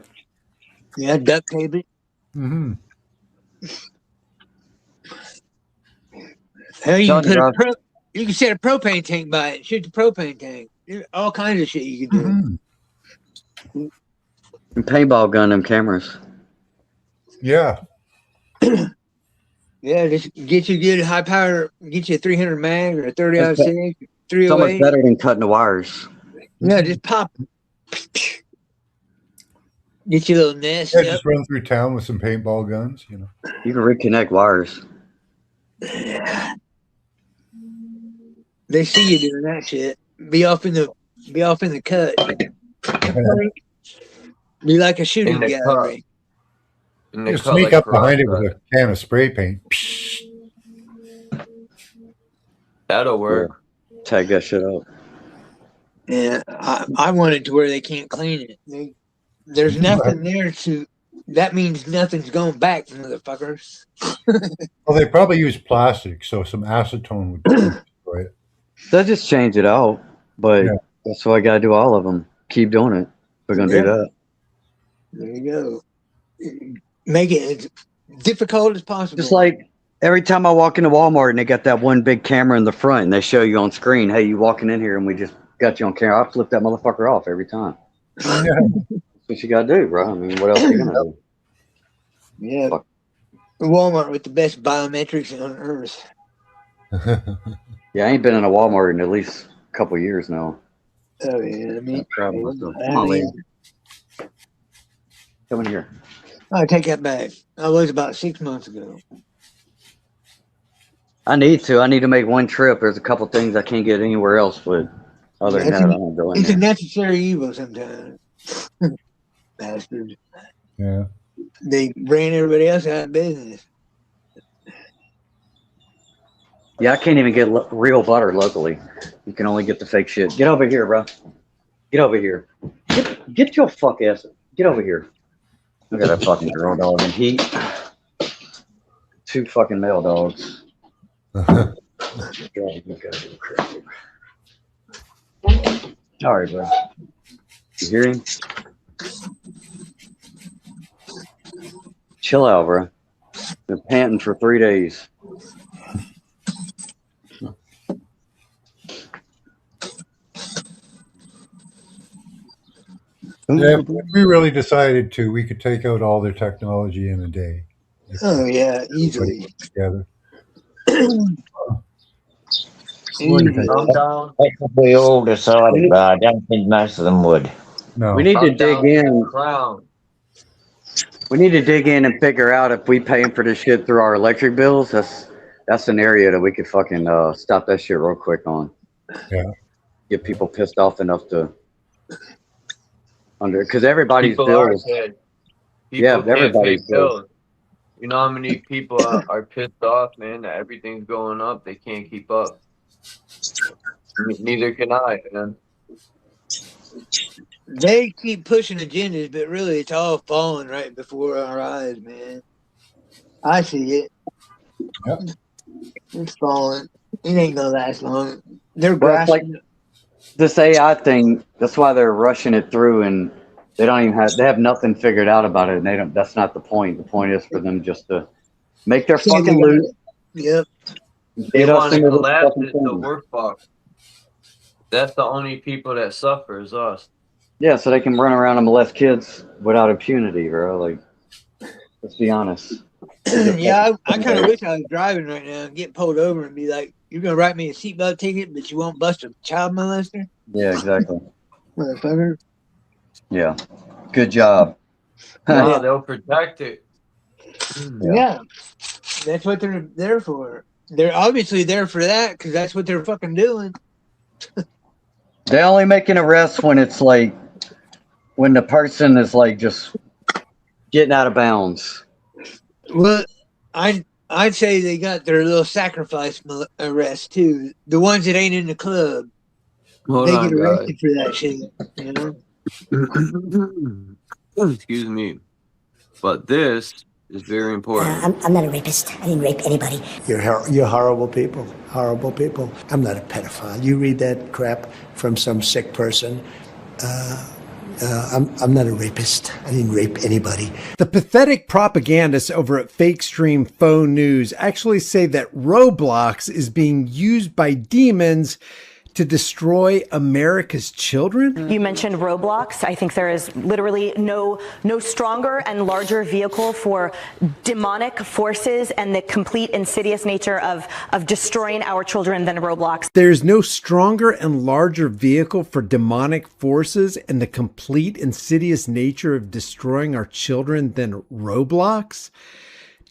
Yeah, duct tape it. Mm-hmm. Hell, you can set a propane tank by it. Shoot the propane tank. There's all kinds of shit you can do. Mm-hmm. And paintball gun them cameras. Yeah. Yeah, just get you good high power, get you a 300 mag or a 30 6, 308. So much better than cutting the wires. Yeah, just pop. Get your little nest. Yeah, just run through town with some paintball guns, you know. You can reconnect wires. They see you doing that shit. Be off in the cut. Be like a shooting gallery. You sneak up behind it with a can of spray paint. That'll work. Tag that shit up. Yeah, I want it to where they can't clean it. There's nothing there to. That means nothing's going back, motherfuckers. Well, they probably use plastic, so some acetone would destroy it. They'll just change it out, but that's why I gotta do all of them. Keep doing it. We're gonna do that. There you go. Make it as difficult as possible. Just like every time I walk into Walmart and they got that one big camera in the front and they show you on screen, hey, you walking in here and we just got you on camera. I flip that motherfucker off every time. That's what you gotta do, bro. I mean, what else are you gonna do? Yeah. Fuck. Walmart with the best biometrics on earth. Yeah, I ain't been in a Walmart in at least a couple years now. Oh yeah, I mean, Come on, lady. Come in here. I take that back. I was about 6 months ago. I need to make one trip. There's a couple things I can't get anywhere else, but other than that, I don't go in It's there. a necessary evil sometimes. Bastards. Yeah. They ran everybody else out of business. Yeah, I can't even get real butter locally. You can only get the fake shit. Get over here, bro. Get over here. Get your fuck ass. Get over here. Look at that fucking girl dog and heat. 2 fucking male dogs. Sorry, bro. You hear him? Chill out, bro. Been panting for 3 days. Yeah, if we really decided to, we could take out all their technology in a day. Oh yeah, easily. Together. We all decided, but I don't think most of them would. No. We need to dig in. We need to dig in and figure out if we paying for this shit through our electric bills. That's an area that we could fucking stop that shit real quick on. Yeah. Get people pissed off enough to because everybody's People bills. Yeah, everybody's bills. You know how many people are pissed off, man, that everything's going up. They can't keep up. Neither can I, man. They keep pushing agendas, but really it's all falling right before our eyes, man. I see it. Yep. It's falling. It ain't gonna last long. They're Well, it's like grasping. this AI thing. That's why they're rushing it through, and they have nothing figured out about it. And they don't. That's not the point. The point is for them just to make their fucking loot. Yep. They want to collapse it, so we're fucked. That's the only people that suffer is us. Yeah, so they can run around and molest kids without impunity, bro. Like, let's be honest. Yeah, I kind of wish I was driving right now and get pulled over and be like, "You're gonna write me a seatbelt ticket, but you won't bust a child molester." Yeah, exactly. Motherfucker. Yeah. Good job. No, they'll protect it. Yeah. That's what they're there for. They're obviously there for that because that's what they're fucking doing. They only make an arrest when it's like when the person is like just getting out of bounds. Well, I'd say they got their little sacrifice arrest too. The ones that ain't in the club, Hold they on, get arrested for that shit. You know. Excuse me, but this is very important. I'm not a rapist. I didn't rape anybody. You're horrible people. Horrible people. I'm not a pedophile. You read that crap from some sick person. I'm not a rapist. I didn't rape anybody. The pathetic propagandists over at FakeStream Faux News actually say that Roblox is being used by demons to destroy America's children? You mentioned Roblox. I think there is literally no stronger and larger vehicle for demonic forces and the complete insidious nature of destroying our children than Roblox. There's no stronger and larger vehicle for demonic forces and the complete insidious nature of destroying our children than Roblox?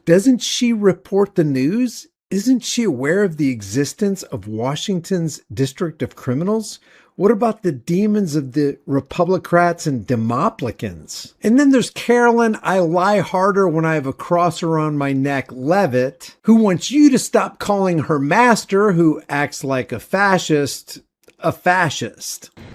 Doesn't she report the news? Isn't she aware of the existence of Washington's District of Criminals? What about the demons of the Republicrats and Demoplicans? And then there's Carolyn, I lie harder when I have a cross around my neck, Levitt, who wants you to stop calling her master, who acts like a fascist.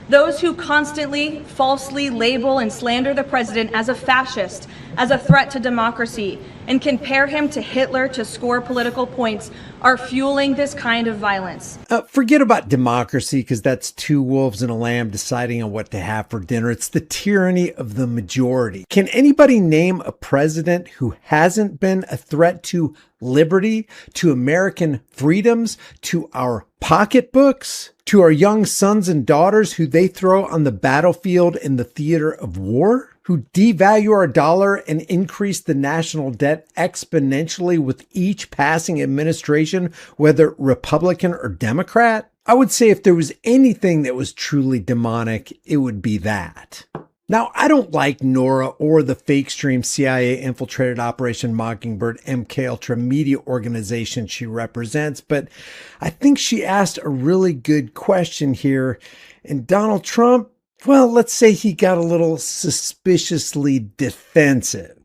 Those who constantly falsely label and slander the president as a fascist, as a threat to democracy, and compare him to Hitler to score political points are fueling this kind of violence. Forget about democracy, because that's two wolves and a lamb deciding on what to have for dinner. It's the tyranny of the majority. Can anybody name a president who hasn't been a threat to liberty, to American freedoms, to our pocketbooks, to our young sons and daughters who they throw on the battlefield in the theater of war? who devalue our dollar and increase the national debt exponentially with each passing administration, whether Republican or Democrat? I would say if there was anything that was truly demonic, it would be that. Now, I don't like Nora or the fake stream CIA infiltrated Operation Mockingbird MK Ultra media organization she represents, but I think she asked a really good question here. And Donald Trump, well, let's say he got a little suspiciously defensive.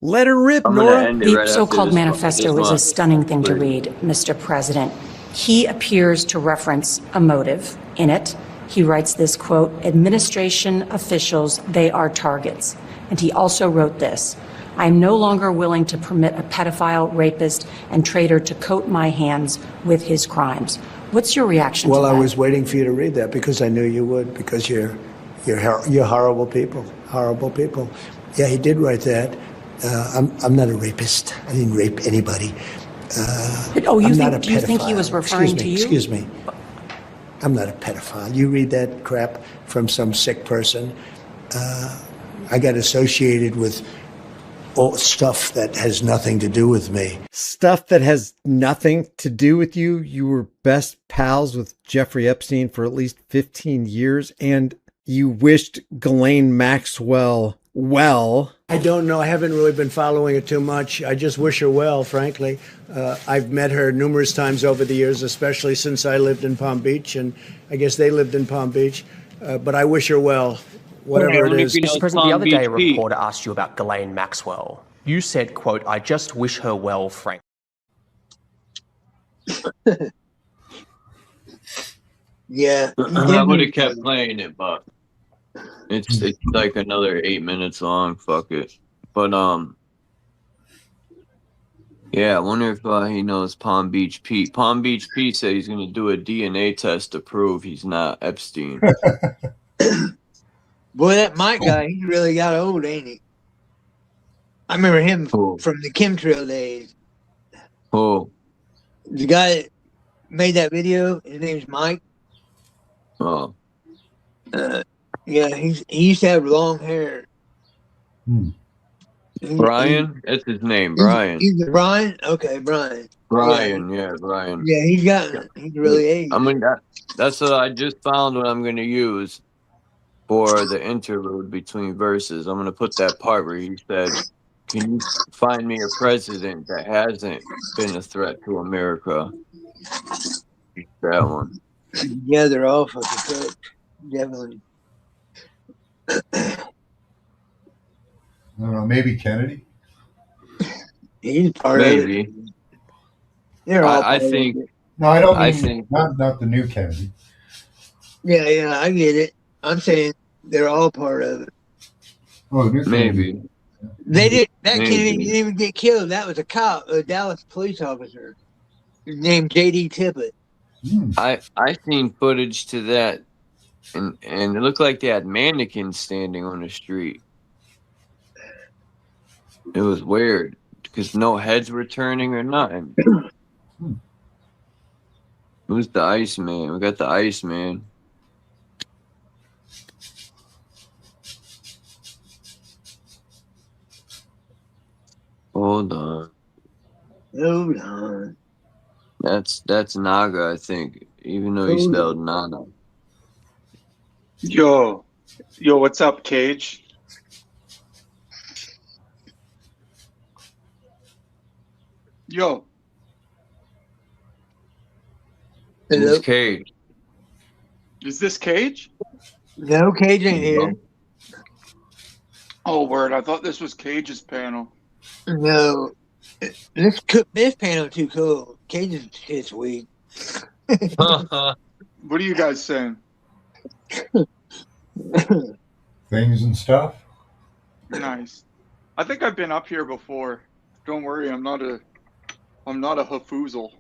Let her rip, Nora. The so-called manifesto is a stunning thing to read, Mr. President. He appears to reference a motive in it. He writes this, quote, administration officials, they are targets. And he also wrote this, I am no longer willing to permit a pedophile, rapist, and traitor to coat my hands with his crimes. What's your reaction to that? Well, I was waiting for you to read that because I knew you would, because you're horrible people, horrible people. Yeah, he did write that. I'm not a rapist. I didn't rape anybody. Do you think he was referring to you? Excuse me. I'm not a pedophile. You read that crap from some sick person. I got associated with all stuff that has nothing to do with me. Stuff that has nothing to do with you? You were best pals with Jeffrey Epstein for at least 15 years, and you wished Ghislaine Maxwell well. I don't know. I haven't really been following it too much. I just wish her well, frankly. I've met her numerous times over the years, especially since I lived in Palm Beach, and I guess they lived in Palm Beach. But I wish her well, whatever it is. Mr. President, the other day a reporter asked you about Ghislaine Maxwell. You said, quote, I just wish her well, Frank. Yeah. I would have kept playing it, but it's like another 8 minutes long. Fuck it. But yeah, I wonder if he knows Palm Beach Pete. Palm Beach Pete said he's gonna do a DNA test to prove he's not Epstein. Boy, that Mike guy, he really got old, ain't he? I remember him from the chemtrail days. Oh. The guy that made that video, his name's Mike. Oh. Yeah, he used to have long hair. Brian? That's his name, Brian. He's Brian? Okay, Brian. Brian, yeah, Brian. Yeah, he's really aged. I mean, that's what I just found what I'm going to use for the interlude between verses. I'm going to put that part where he said, can you find me a president that hasn't been a threat to America? That one. Yeah, they're all fucking crooks. Definitely. I don't know, maybe Kennedy? He's part of it. They're all I think. No, I don't mean not the new Kennedy. Yeah, I get it. I'm saying they're all part of it. Oh, maybe. They did. That Kennedy didn't even get killed. That was a cop, a Dallas police officer named J.D. Tippit. I seen footage to that, and it looked like they had mannequins standing on the street. It was weird because no heads were turning or nothing. Who's the Iceman? We got the Iceman. Hold on. Hold on. That's Naga, I think, even though he spelled Nana. Yo, what's up, Cage? Yo. Who's Cage? Is this Cage? No, Cage ain't here. Oh, word. I thought this was Cage's panel. No. This panel too cool. Cage's shit's weak. What are you guys saying? Things and stuff. Nice. I think I've been up here before. Don't worry, I'm not a hafoozle.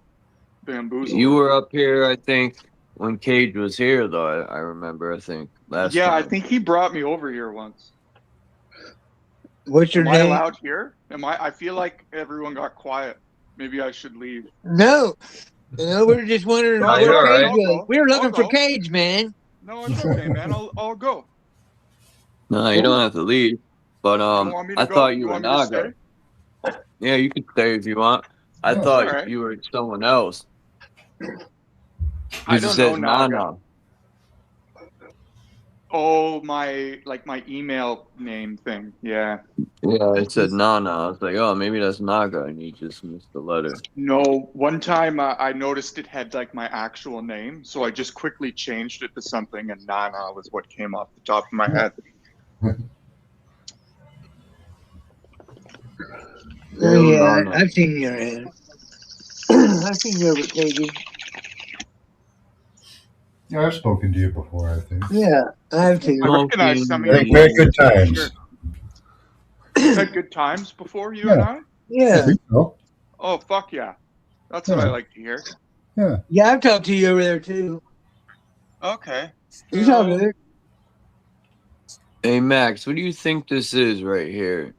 Bamboozle. You were up here, I think, when Cage was here, though. I remember, I think, last time. I think he brought me over here once. What's your name? name? Am I allowed here? I feel like everyone got quiet. Maybe I should leave. No, we're just wondering where Cage was. We were looking for Cage, man. No, it's okay, man. I'll go. No, you don't have to leave. But You want me to I go? thought you You were want me to stay? Naga. Yeah, you could stay if you want. I All thought right. you were someone else. I Because it don't know says Naga. Nana. Oh, my email name thing. Yeah. Yeah, it said Nana. I was like, oh, maybe that's Naga, and you just missed the letter. No, one time I noticed it had like my actual name, so I just quickly changed it to something, and Nana was what came off the top of my head. Yeah, I've seen your head. I've seen you overtaken. Yeah, I've spoken to you before, I think. Yeah, I have I too. recognize some of I your think we had voices. good for times. Sure. We've had good times before, you and I? I Yeah. think so. Oh, fuck yeah. That's what I like to hear. Yeah. Yeah, I've talked to you over there too. Okay. He's all good. Hey, Max, what do you think this is right here?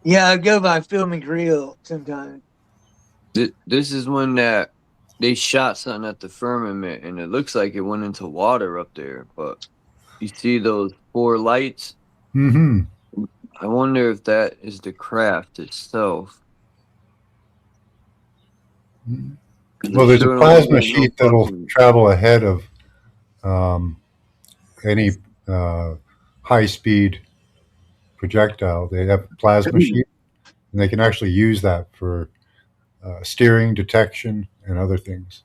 Yeah, I go by Film and Grill sometimes. This is when that they shot something at the firmament, and it looks like it went into water up there. But you see those 4 lights? Mm-hmm. I wonder if that is the craft itself. Well, there's a plasma sheet that'll travel ahead of any high-speed projectile. They have a plasma sheet, and they can actually use that for steering, detection, and other things.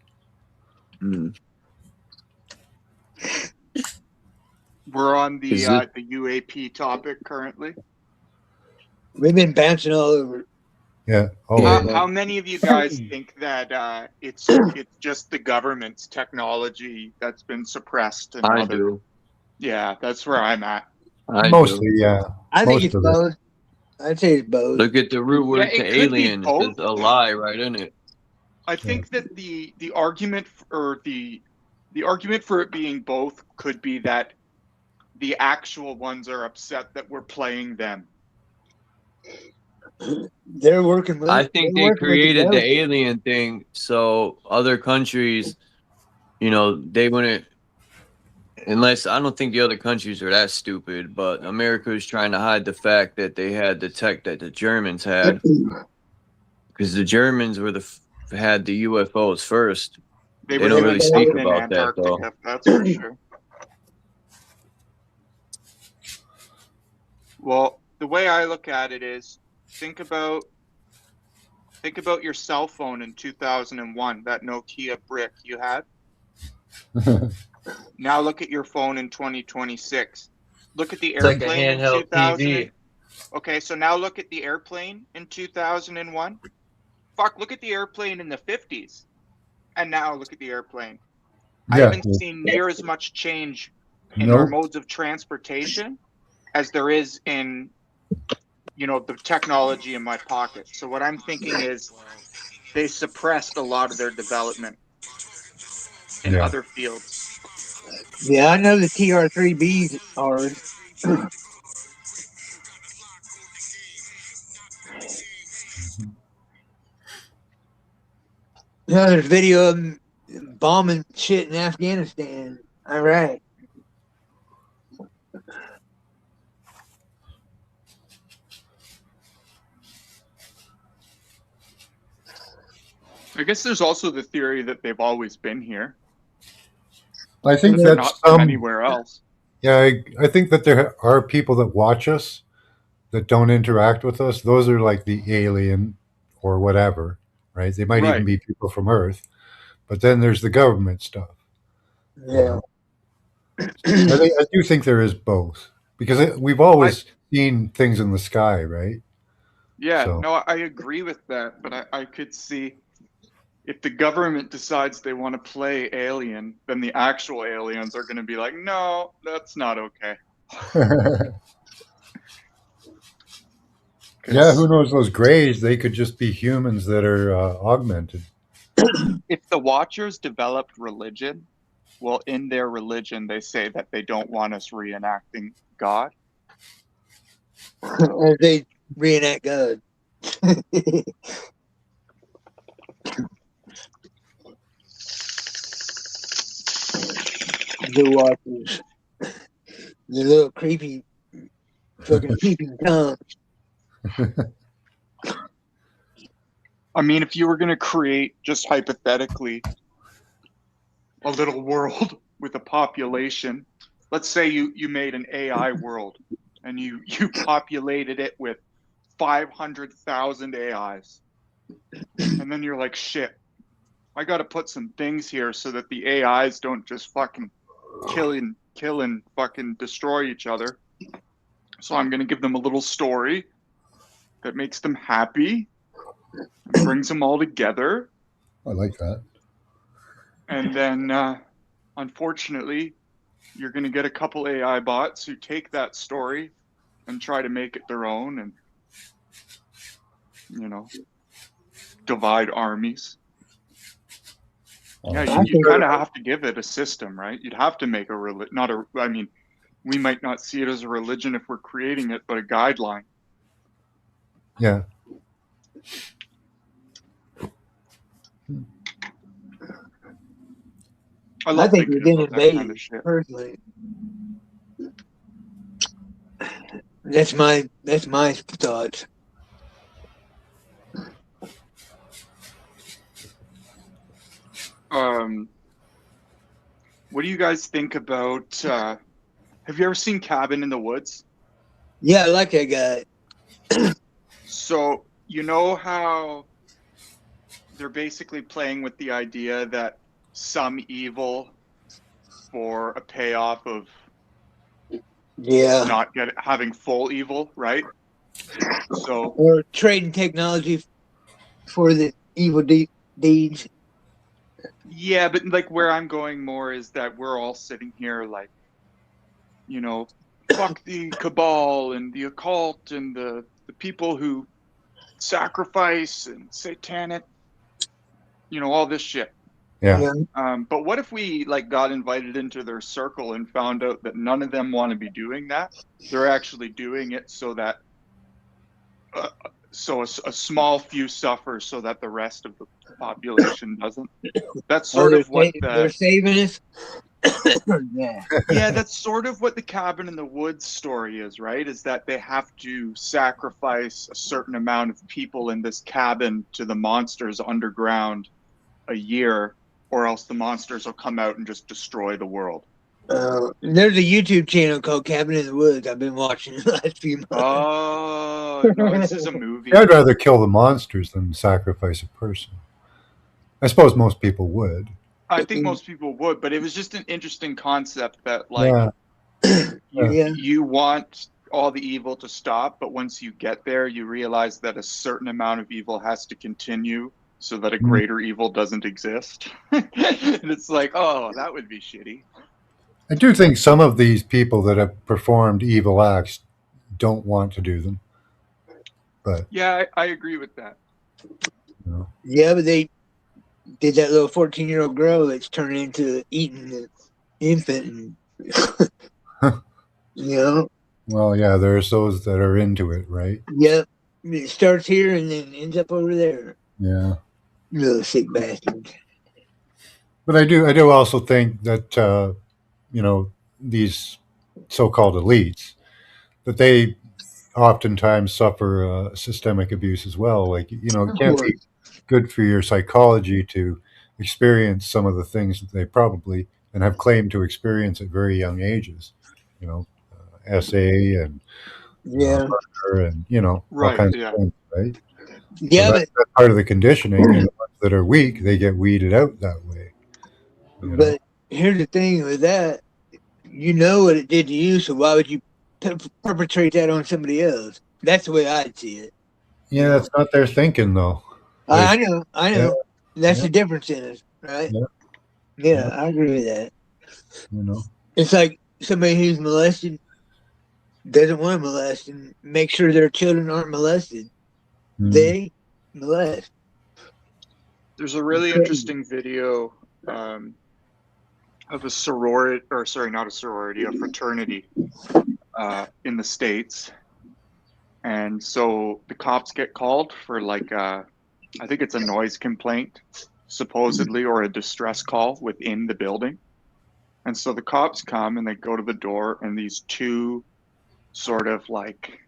We're on the UAP topic currently. We've been bouncing all over. Yeah. How many of you guys think that it's just the government's technology that's been suppressed? And I do. Yeah, that's where I'm at. Mostly, yeah. I think Most it's of it. both. I'd say it's both. Look at the root word Yeah, to it could be alien. It both. says a lie right in it. I think that the argument or the argument for it being both could be that the actual ones are upset that we're playing them. They're working with. I think they created the alien thing so other countries, they wouldn't. Unless I don't think the other countries are that stupid, but America is trying to hide the fact that they had the tech that the Germans had, because the Germans were had the UFOs first. They don't really speak about that though. That's for sure. Well, the way I look at it is think about your cell phone in 2001, that Nokia brick you had. Now look at your phone in 2026. Look at the It's like a airplane handheld in 2000. TV. Okay, so now look at the airplane in 2001. Fuck, look at the airplane in the 50s. And now look at the airplane. I haven't seen near as much change in our modes of transportation as there is in, the technology in my pocket. So what I'm thinking is they suppressed a lot of their development in other fields. Yeah, I know the TR3Bs are. There's video of them bombing shit in Afghanistan, Iraq. I guess there's also the theory that they've always been here. I think they're that's not from anywhere else. Yeah, I think that there are people that watch us that don't interact with us. Those are like the alien or whatever, right? They might even be people from Earth. But then there's the government stuff. Yeah. I do think there is both, because we've always seen things in the sky, right? Yeah, So- no, I agree with that, but I could see if the government decides they want to play alien, then the actual aliens are going to be like, no, that's not okay. Yeah, who knows? Those grays, they could just be humans that are augmented. If the Watchers developed religion, well, in their religion, they say that they don't want us reenacting God. Or they reenact God. The Watchers. The little creepy Fucking peeping Tom. I mean, if you were going to create, just hypothetically, a little world with a population, let's say you made an AI world and you populated it with 500,000 AIs. And then you're like, shit, I got to put some things here so that the AIs don't just fucking kill and fucking destroy each other. So I'm going to give them a little story that makes them happy and brings them all together. I like that. And then, unfortunately, you're going to get a couple AI bots who take that story and try to make it their own and, you know, divide armies. Yeah, you kind of have to give it a system, right? You'd have to make I mean, we might not see it as a religion if we're creating it, but a guideline. Yeah. I think we've been invaded, kind of shit. personally. That's my thoughts. What do you guys think about? Have you ever seen Cabin in the Woods? Yeah, I like that guy. So you know how they're basically playing with the idea that some evil for a payoff of not having full evil, right? So or trading technology for the evil deeds. Yeah, but like where I'm going more is that we're all sitting here like, you know, fuck the cabal and the occult and the people who sacrifice and satanic, you know, all this shit. Yeah. But what if we like got invited into their circle and found out that none of them want to be doing that? They're actually doing it so that a small few suffer so that the rest of the population doesn't. That's sort of what they're saving us. Yeah, that's sort of what the Cabin in the Woods story is, right? Is that they have to sacrifice a certain amount of people in this cabin to the monsters underground a year, or else the monsters will come out and just destroy the world. There's a YouTube channel called Cabin in the Woods. I've been watching the last few months. Oh, no, this is a movie. I'd rather kill the monsters than sacrifice a person. I suppose most people would. I think most people would, but it was just an interesting concept that, like, you want all the evil to stop, but once you get there, you realize that a certain amount of evil has to continue so that a greater evil doesn't exist. And it's like, oh, that would be shitty. I do think some of these people that have performed evil acts don't want to do them. But yeah, I agree with that. You know. Yeah, but they did that little 14-year-old girl that's turned into eating the infant. And, you know? Well, yeah, there's those that are into it, right? Yep. It starts here and then ends up over there. Yeah. Little sick bastard. But I do also think that you know, these so-called elites, that they oftentimes suffer systemic abuse as well. Like, you know, it can't be good for your psychology to experience some of the things that they probably and have claimed to experience at very young ages. You know, SA and murder and, you know, all kinds of things, right? Yeah, so that's part of the conditioning. And the ones that are weak, they get weeded out that way. But here's the thing with that. You know what it did to you, so why would you perpetrate that on somebody else? That's the way I'd see it. Yeah, that's not their thinking, though. I know. That's the difference in it, right? Yeah, I agree with that. You know, it's like somebody who's molested doesn't want to molest and make sure their children aren't molested. They molest. There's a really interesting video of a sorority, or sorry, not a sorority, a fraternity in the States. And so the cops get called for like, I think it's a noise complaint, supposedly, or a distress call within the building. And so the cops come and they go to the door, and these two sort of like,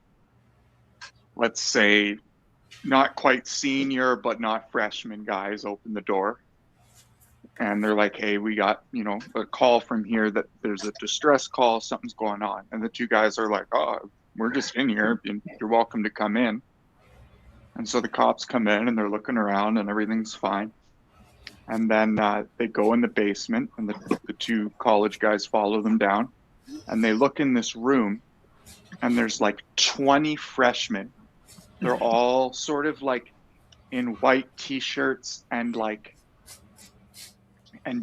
let's say, not quite senior, but not freshman guys open the door. And they're like, hey, we got, a call from here that there's a distress call, something's going on. And the two guys are like, oh, we're just in here. You're welcome to come in. And so the cops come in and they're looking around and everything's fine. And then they go in the basement and the two college guys follow them down. And they look in this room and there's like 20 freshmen. They're all sort of like in white t-shirts and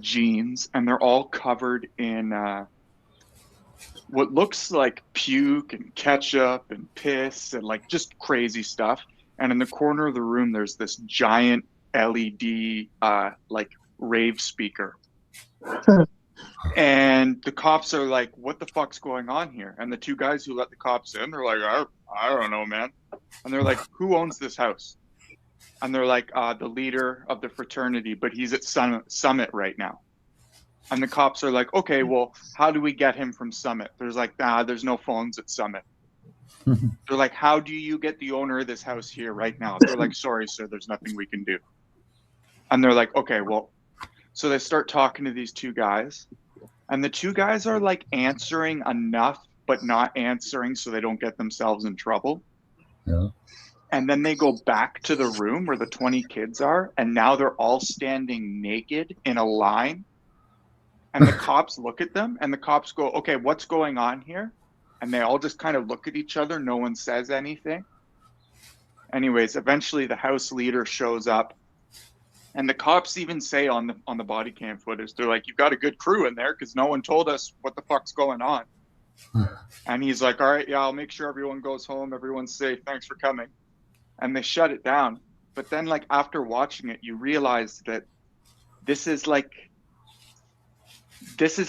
jeans, and they're all covered in what looks like puke and ketchup and piss and like just crazy stuff. And in the corner of the room, there's this giant LED like rave speaker. And the cops are like, what the fuck's going on here? And the two guys who let the cops in, they're like, I don't know, man. And they're like, who owns this house? And they're like, the leader of the fraternity, but he's at Summit right now. And the cops are like, okay, well, how do we get him from Summit? There's like, there's no phones at Summit. They're like, how do you get the owner of this house here right now? They're like, sorry, sir, there's nothing we can do. And they're like, okay, well, so they start talking to these two guys. And the two guys are like answering enough, but not answering so they don't get themselves in trouble. Yeah. And then they go back to the room where the 20 kids are, and now they're all standing naked in a line. And the cops look at them, and the cops go, okay, what's going on here? And they all just kind of look at each other. No one says anything. Anyways, eventually the house leader shows up, and the cops even say on the body cam footage, they're like, you've got a good crew in there because no one told us what the fuck's going on. And he's like, all right, yeah, I'll make sure everyone goes home. Everyone's safe. Thanks for coming. And they shut it down. But then like after watching it, you realize that this is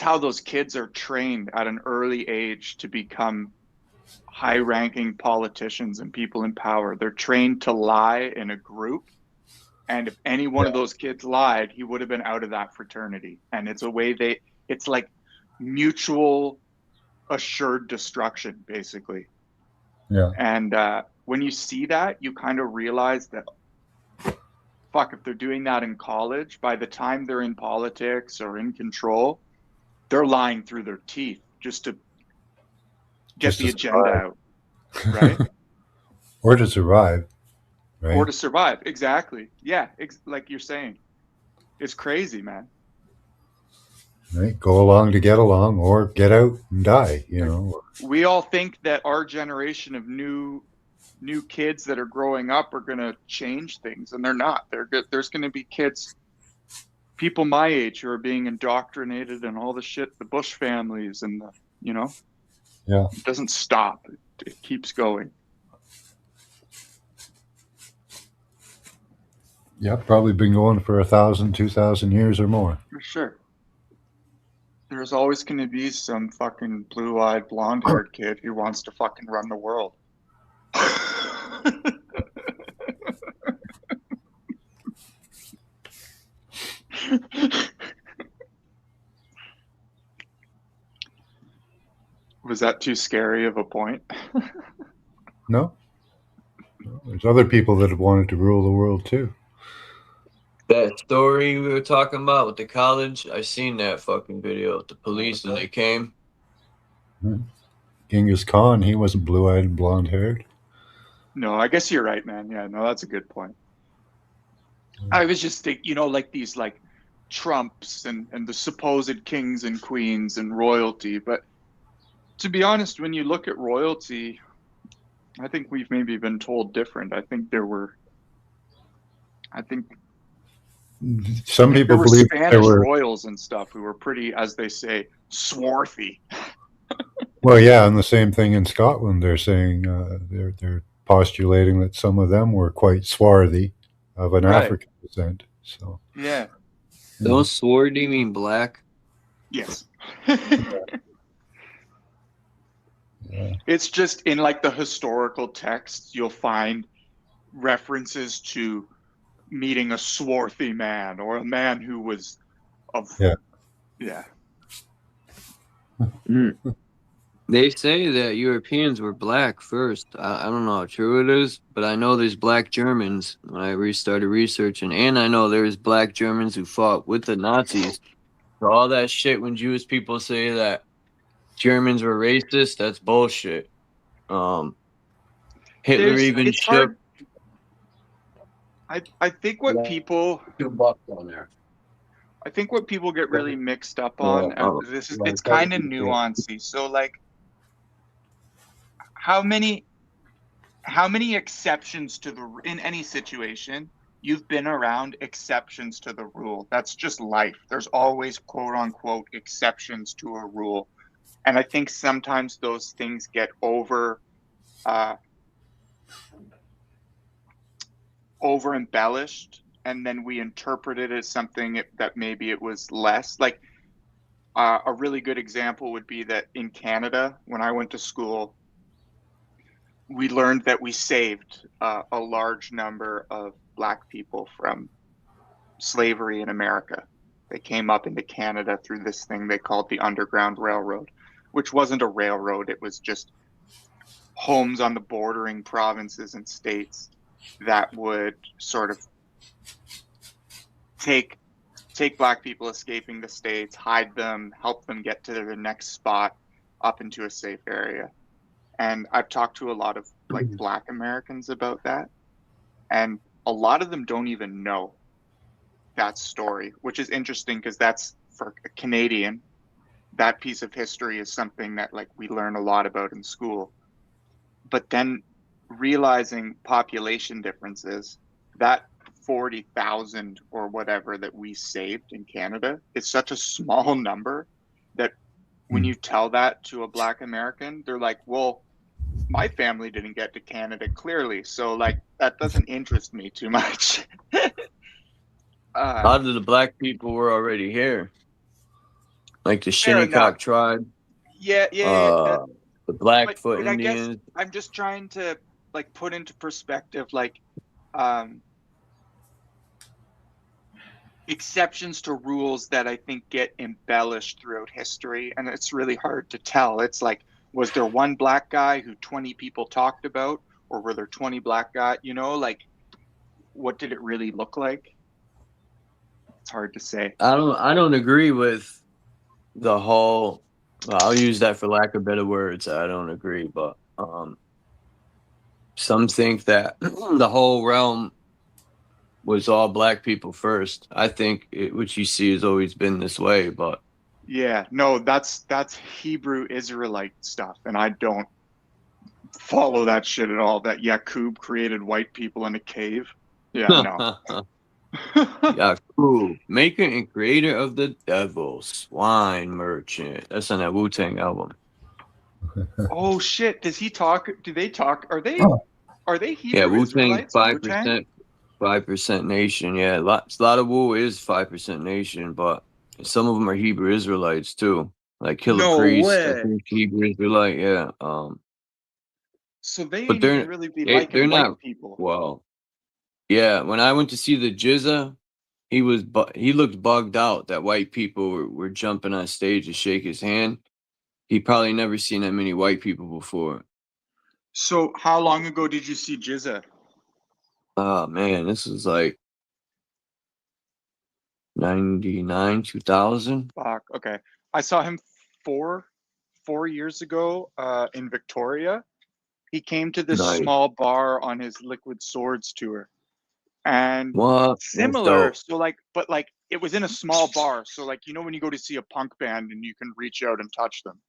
how those kids are trained at an early age to become high-ranking politicians and people in power. They're trained to lie in a group. And if any one of those kids lied, he would have been out of that fraternity. And it's a way it's like mutual assured destruction, basically. Yeah. And when you see that, you kind of realize that, fuck, if they're doing that in college, by the time they're in politics or in control, they're lying through their teeth just to get the agenda out, right? Or to survive, right? Or to survive, exactly. Yeah, like you're saying. It's crazy, man. Right? Go along to get along, or get out and die, We all think that our generation of new kids that are growing up are going to change things, and they're not. There's going to be people my age who are being indoctrinated and all the shit, the Bush families and Yeah. It doesn't stop. It keeps going. Yeah, probably been going for 1,000, 2,000 years or more. For sure. There's always going to be some fucking blue-eyed, blonde-haired kid who wants to fucking run the world. Was that too scary of a point? No. There's other people that have wanted to rule the world too. That story we were talking about with the college, I seen that fucking video with the police when they came. Genghis Khan, he wasn't blue-eyed and blonde-haired. No, I guess you're right, man. Yeah, no, that's a good point. I was just thinking, like these like Trumps and the supposed kings and queens and royalty. But to be honest, when you look at royalty, I think we've maybe been told different. I think some people there were believe Spanish there were royals and stuff who were pretty, as they say, swarthy. Well, yeah, and the same thing in Scotland. They're saying they're postulating that some of them were quite swarthy of an African descent. So yeah, those swarthy mean black. Yes. It's just in like the historical texts, you'll find references to meeting a swarthy man or a man who was of yeah. They say that Europeans were black first. I don't know how true it is, but I know there's black Germans when I restarted researching, and I know there's black Germans who fought with the Nazis. So all that shit when Jewish people say that Germans were racist, that's bullshit. Hitler even It's shook. hard. I think what people $2 on there. I think what people get really mixed up on, and it's kind of nuancy. So like, how many exceptions to the in any situation you've been around exceptions to the rule? That's just life. There's always quote unquote exceptions to a rule, and I think sometimes those things get over embellished, and then we interpret it as something that maybe it was less. Like a really good example would be that in Canada, when I went to school, we learned that we saved a large number of Black people from slavery in America. They came up into Canada through this thing they called the Underground Railroad, which wasn't a railroad. It was just homes on the bordering provinces and states that would sort of take Black people escaping the States, hide them, help them get to their next spot up into a safe area. And I've talked to a lot of like Black Americans about that, and a lot of them don't even know that story, which is interesting because that's, for a Canadian, that piece of history is something that like we learn a lot about in school. But then realizing population differences, that 40,000 or whatever that we saved in Canada is such a small number that when you tell that to a Black American, they're like, well, my family didn't get to Canada, clearly, so like that doesn't interest me too much. A lot of the Black people were already here, like the Shinnecock tribe. Yeah. The Blackfoot but I guess Indians. I'm just trying to like put into perspective, like exceptions to rules that I think get embellished throughout history, and it's really hard to tell. It's like, was there one Black guy who 20 people talked about, or were there 20 Black guys? You know, like, what did it really look like? It's hard to say. I don't agree with the whole. Well, I'll use that for lack of better words. I don't agree, but some think that the whole realm was all Black people first. I think what you see has always been this way, but yeah, no, that's Hebrew Israelite stuff, and I don't follow that shit at all. That Yaqub created white people in a cave. Yeah, no. Yaqub, maker and creator of the devil, swine merchant. That's on that Wu-Tang album. Oh shit! Does he talk? Do they talk? Are they Hebrew yeah, Wu-Tang Israelites? 5% nation. Yeah, a lot of Wu is 5% nation, but some of them are Hebrew Israelites too. Like Killer Priest, I think Hebrew Israelite. Yeah. So they but ain't even really be liking they're white not people. well. Yeah, when I went to see the Jizza, he looked bugged out that white people were jumping on stage to shake his hand. He probably never seen that many white people before. So how long ago did you see Jizza? Oh man, this was like 99, 2000. Fuck. Okay, I saw him four years ago in Victoria. He came to this small bar on his Liquid Swords tour, and similar. So like, but like it was in a small bar. So like, you know, when you go to see a punk band and you can reach out and touch them.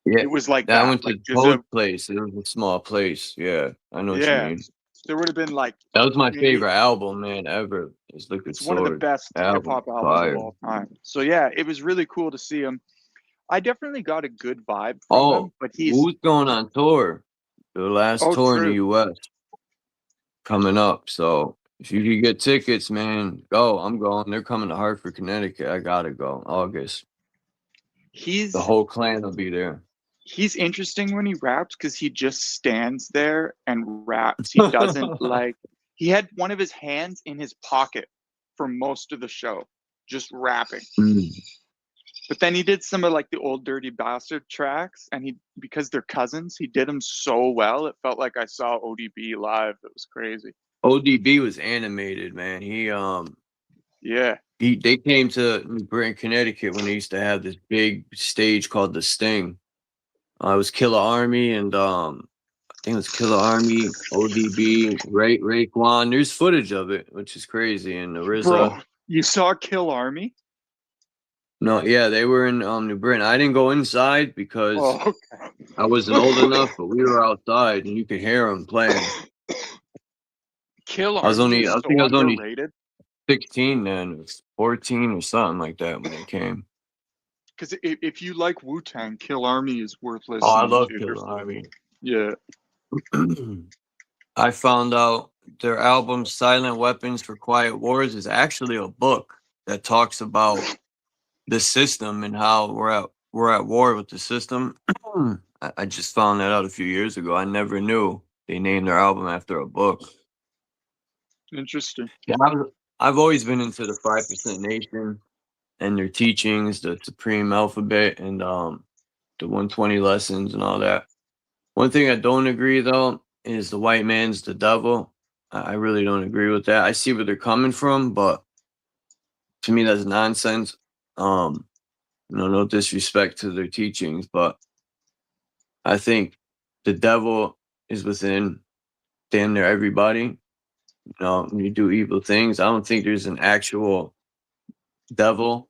Yeah, it was like that. I went to Toad Place. It was a small place. Yeah, I know what you mean. There would have been like, that was my favorite album, man, ever. It's Liquid Swords. One of the best hip hop albums of all time. So yeah, it was really cool to see him. I definitely got a good vibe from him. But who's going on tour? The last tour in the U.S. coming up. So if you could get tickets, man, go. I'm going. They're coming to Hartford, Connecticut. I gotta go. August. The whole clan will be there. He's interesting when he raps because he just stands there and raps. He doesn't like. He had one of his hands in his pocket for most of the show, just rapping. But then he did some of like the Old Dirty Bastard tracks, and because they're cousins, he did them so well. It felt like I saw ODB live. It was crazy. ODB was animated, man. They came to New Britain, Connecticut when they used to have this big stage called the Sting. It was Killer Army and I think it was Killer Army, ODB, Raekwon. There's footage of it, which is crazy. And the RZA. Bro, you saw Kill Army? No, yeah, they were in New Britain. I didn't go inside because I wasn't old enough, but we were outside and you could hear them playing. Kill Army. I think I was only 16 then, it was 14 or something like that when they came. Because if you like Wu-Tang, Kill Army is worth listening to. Oh, I love Kill Army. Yeah. I found out their album Silent Weapons for Quiet Wars is actually a book that talks about the system and how we're at war with the system. I just found that out a few years ago. I never knew they named their album after a book. Interesting. Yeah, I've always been into the 5% Nation and their teachings, the Supreme Alphabet, and the 120 lessons and all that. One thing I don't agree though is the white man's the devil. I really don't agree with that. I see where they're coming from, but to me that's nonsense. No disrespect to their teachings, but I think the devil is within damn near everybody. When you do evil things, I don't think there's an actual devil.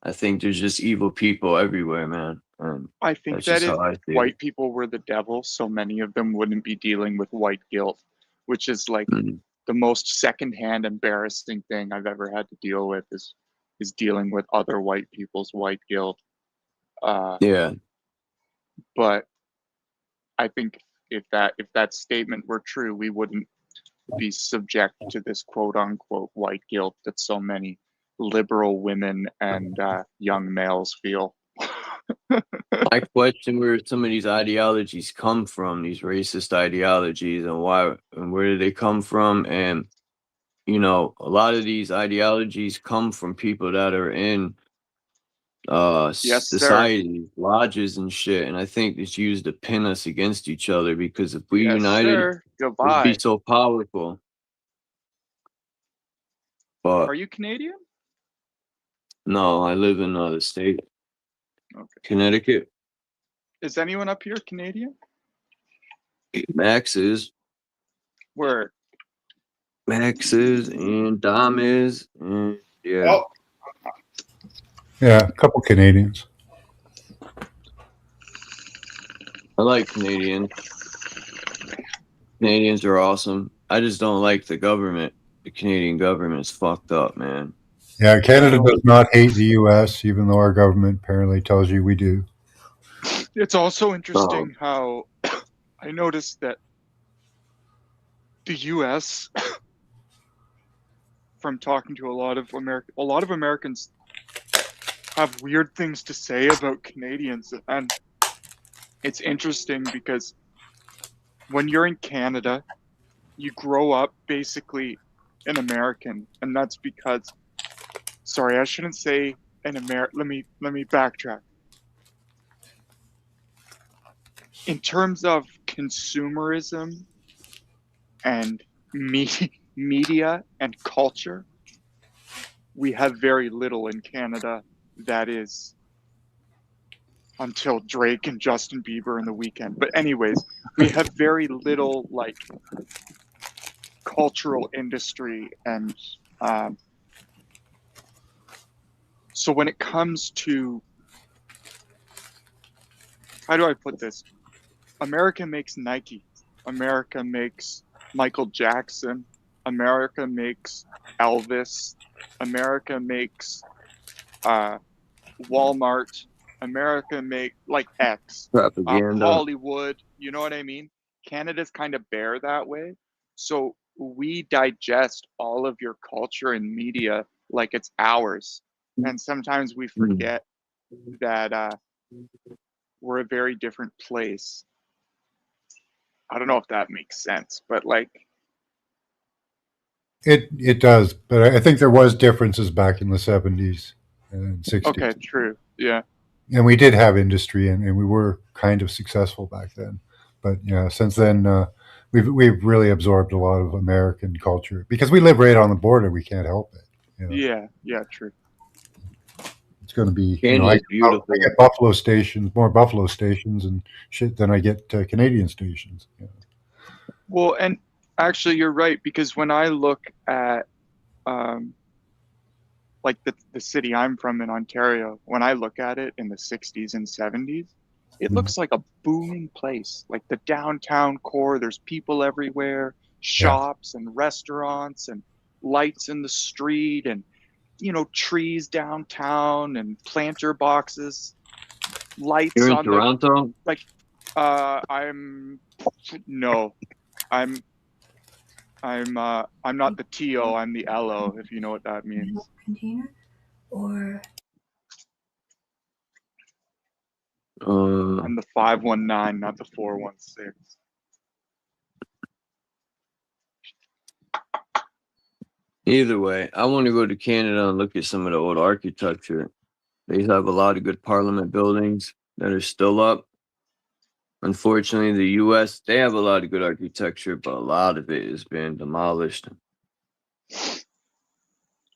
I think there's just evil people everywhere, man. And I think that if white people were the devil, so many of them wouldn't be dealing with white guilt, which is like the most secondhand embarrassing thing I've ever had to deal with is dealing with other white people's white guilt. Yeah. But I think if that statement were true, we wouldn't be subject to this quote unquote white guilt that so many liberal women and young males feel. I question where some of these ideologies come from, these racist ideologies, and why and where do they come from? And a lot of these ideologies come from people that are in society, lodges and shit. And I think it's used to pin us against each other, because if we united, we'd be so powerful. But are you Canadian? No, I live in the state. Okay. Connecticut. Is anyone up here Canadian? Max is. Where? Max is and Dom is. And yeah. Yeah, a couple Canadians. I like Canadians. Canadians are awesome. I just don't like the government. The Canadian government's fucked up, man. Yeah, Canada does not hate the U.S., even though our government apparently tells you we do. It's also interesting how I noticed that the U.S., from talking to a lot of Americans have weird things to say about Canadians. And it's interesting because when you're in Canada, you grow up basically an American. And that's because, sorry, I shouldn't say an American. Let me backtrack. In terms of consumerism and media and culture, we have very little in Canada that is, until Drake and Justin Bieber and The Weeknd. But anyways, we have very little like cultural industry, and so when it comes to, how do I put this? America makes Nike. America makes Michael Jackson. America makes Elvis. America makes Walmart. America make like X. Propaganda. Hollywood. You know what I mean? Canada's kind of bare that way. So we digest all of your culture and media like it's ours. And sometimes we forget that we're a very different place. I don't know if that makes sense, but like it does, but I think there was differences back in the 70s and 60s. Okay, true. Yeah. And we did have industry, and we were kind of successful back then. But yeah, since then, we've really absorbed a lot of American culture because we live right on the border. We can't help it. You know? Yeah. Yeah. True. It's going to be, Canada's beautiful. I get Buffalo stations, more Buffalo stations and shit than I get Canadian stations. You know? Well, and actually, you're right, because when I look at like the city I'm from in Ontario, when I look at it in the 60s and 70s, it looks like a booming place. Like the downtown core, there's people everywhere, shops and restaurants and lights in the street and, you know, trees downtown and planter boxes, lights You're in on Toronto? like, no, I'm not the TO, I'm the LO, if you know what that means. Container or I'm the 519, not the 416. Either way, I want to go to Canada and look at some of the old architecture. They have a lot of good parliament buildings that are still up. Unfortunately, the US, they have a lot of good architecture, but a lot of it has been demolished.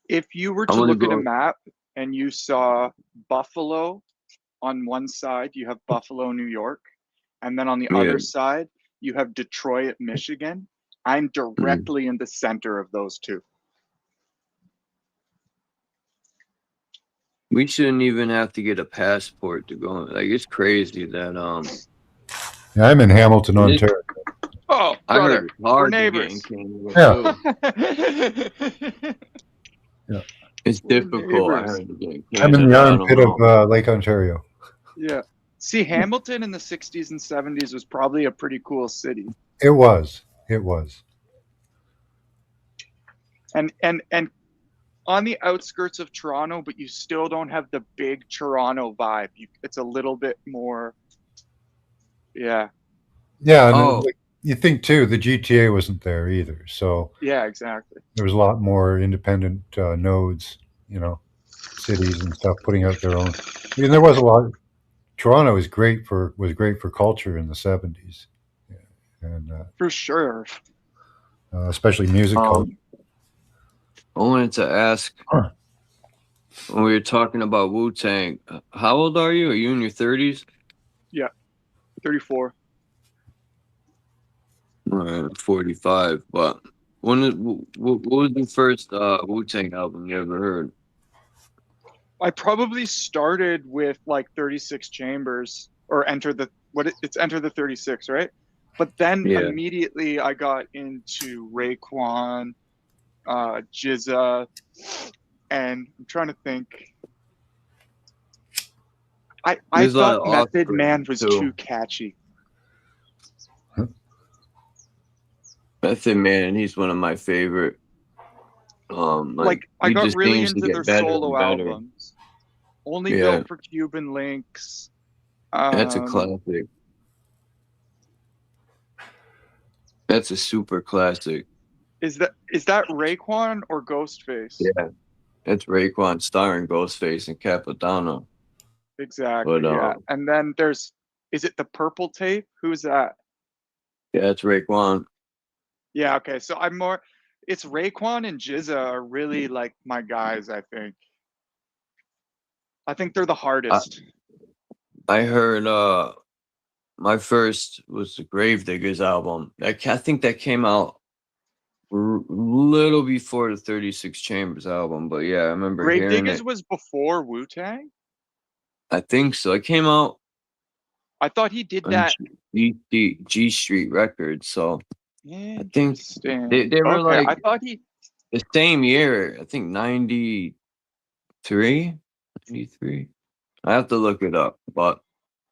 If you were to look at a map and you saw Buffalo on one side, you have Buffalo, New York, and then on the other side, you have Detroit, Michigan. I'm directly in the center of those two. We shouldn't even have to get a passport to go. Like, it's crazy that Yeah, I'm in Hamilton, Ontario. Oh, I brother, heard it's hard we're to get neighbors. in Canada too. Yeah. It's We're difficult. I neighbors. heard to get in I'm in Canada. the I don't armpit know. of Lake Ontario. Yeah. See, Hamilton in the 60s and 70s was probably a pretty cool city. It was. It was. And on the outskirts of Toronto, but you still don't have the big Toronto vibe. It's a little bit more, yeah. Yeah, and like, you think too, the GTA wasn't there either. So yeah, exactly. there was a lot more independent nodes, you know, cities and stuff putting out their own. I mean, there was a lot. Toronto was great for culture in the 70s, and for sure, especially music culture. I wanted to ask, when we were talking about Wu-Tang, how old are you? Are you in your 30s? Yeah, 34. All right, 45. But what was the first Wu-Tang album you ever heard? I probably started with like 36 Chambers or it's Enter the 36, right? But then immediately I got into Raekwon, GZA, and I'm trying to think. I thought Method Man was too catchy. Method Man, he's one of my favorite. Like I got really into their solo albums. Only Built for Cuban Links. That's a classic. That's a super classic. Is that Raekwon or Ghostface? Yeah, that's Raekwon starring Ghostface and Cappadonna. Exactly. Yeah, and then is it the Purple Tape? Who's that? Yeah, it's Raekwon. Yeah. Okay. So it's Raekwon and GZA are really like my guys. I think they're the hardest. I heard my first was the Gravediggers album. I think that came out little before the 36 Chambers album, but yeah, I remember hearing it. Gravediggers was before Wu-Tang? I think so. It came out. I thought he did that. G Street Records, so I think they were okay, like I thought the same year. I think 93. I have to look it up, but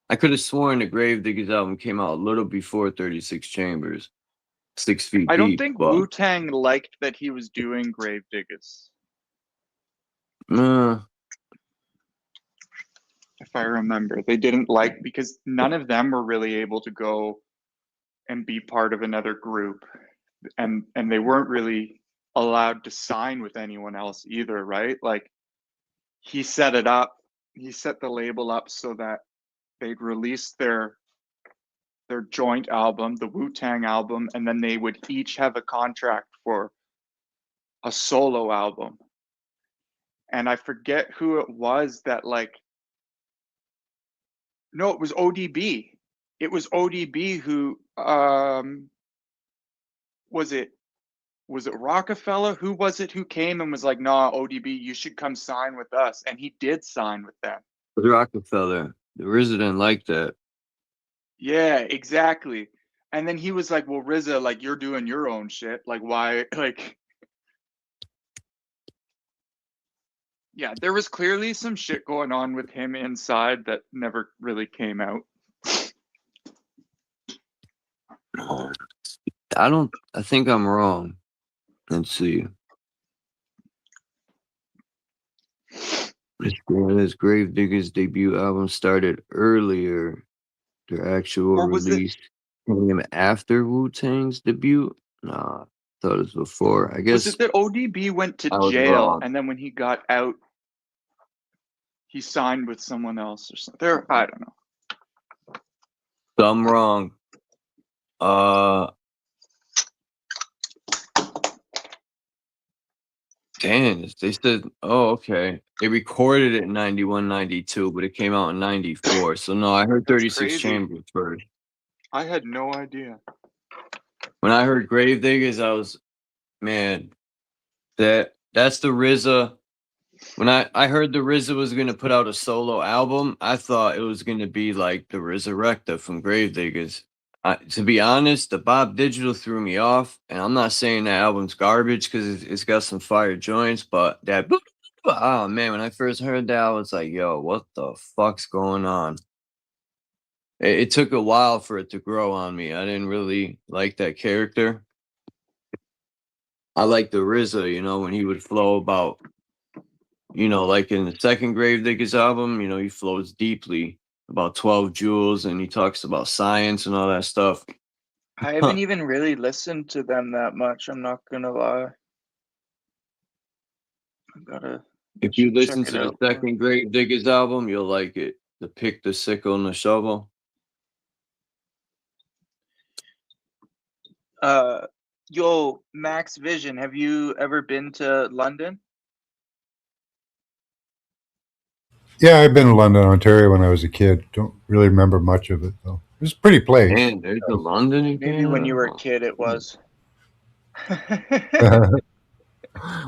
I could have sworn the Gravediggers album came out a little before 36 Chambers. 6 Feet Deep. I don't think Wu-Tang liked that he was doing Gravediggers. If I remember, they didn't like, because none of them were really able to go and be part of another group, and they weren't really allowed to sign with anyone else either, right? Like, he set it up he set the label up so that they'd release their joint album, the Wu-Tang album, and then they would each have a contract for a solo album. And I forget who it was that no, it was ODB. It was ODB who was it Rockefeller? Who was it who came and was like, nah, ODB, you should come sign with us. And he did sign with them. With Rockefeller. The RZA didn't like that. Yeah, exactly. And then he was like, well, RZA, like, you're doing your own shit. Like, why? Like, yeah, there was clearly some shit going on with him inside that never really came out. I think I'm wrong. Let's see. This Gravediggers debut album started earlier. Their actual release came after Wu-Tang's debut. Nah, I thought it was before. I guess Was it that ODB went to I was jail wrong. and then when he got out, he signed with someone else or something? I don't know. So I'm wrong. Damn, they said, oh, okay. They recorded it in 91, 92, but it came out in 94. So no, I heard 36 crazy. Chambers first. I had no idea. When I heard Gravediggers, I was, man, that's the RZA. When I heard the RZA was gonna put out a solo album, I thought it was gonna be like the Resurrector from Gravediggers. To be honest, the Bob Digital threw me off, and I'm not saying that album's garbage because it's got some fire joints, but that oh man, when I first heard that, I was like, yo, what the fuck's going on? It took a while for it to grow on me. I didn't really like that character. I like the RZA, you know, when he would flow about, you know, like in the second Gravediggers album, you know, he flows deeply about 12 Joules and he talks about science and all that stuff. I haven't even really listened to them that much. I'm not gonna lie. I gotta. If you listen check to it the out. second Gravediggers album, you'll like it. The Pick, the Sickle, and the Shovel. Yo, Max Vision, have you ever been to London? Yeah, I've been to London, Ontario when I was a kid. Don't really remember much of it though. It was a pretty place. Man, there's a London in Maybe when you were a kid it was. I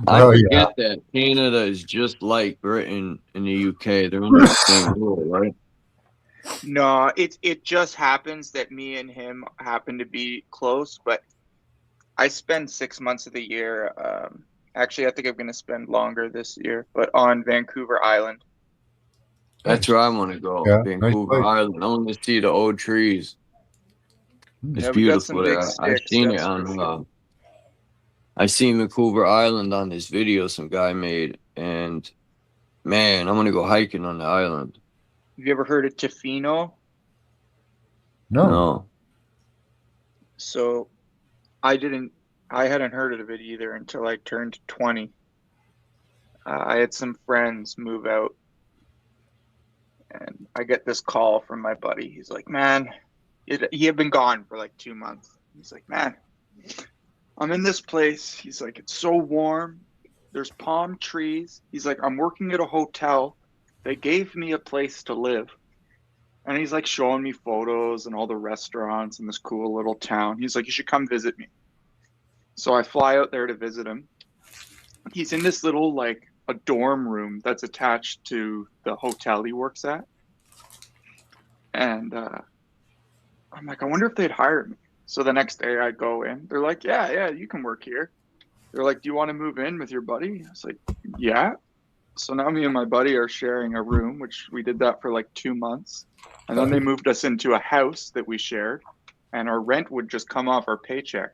Well, forget that Canada is just like Britain in the UK. They're under the same rule, right? No, it just happens that me and him happen to be close, but I spend 6 months of the year. Actually, I think I'm going to spend longer this year, but on Vancouver Island. That's where I want to go. Yeah, Vancouver nice place. Island. I want to see the old trees. It's Yeah, we got some beautiful there. big I've sticks, seen it that's for on. sure. I seen Vancouver Island on this video some guy made, and man, I'm gonna go hiking on the island. Have you ever heard of Tofino? No. So I hadn't heard of it either until I turned 20. I had some friends move out and I get this call from my buddy. He's like, man, he had been gone for like 2 months. He's like, man, I'm in this place. He's like, it's so warm. There's palm trees. He's like, I'm working at a hotel. They gave me a place to live. And he's like showing me photos and all the restaurants in this cool little town. He's like, you should come visit me. So I fly out there to visit him. He's in this little, like, a dorm room that's attached to the hotel he works at. And I'm like, I wonder if they'd hire me. So the next day I go in. They're like, yeah, you can work here. They're like, do you want to move in with your buddy? I was like, yeah. So now me and my buddy are sharing a room, which we did that for like 2 months. And then they moved us into a house that we shared. And our rent would just come off our paycheck.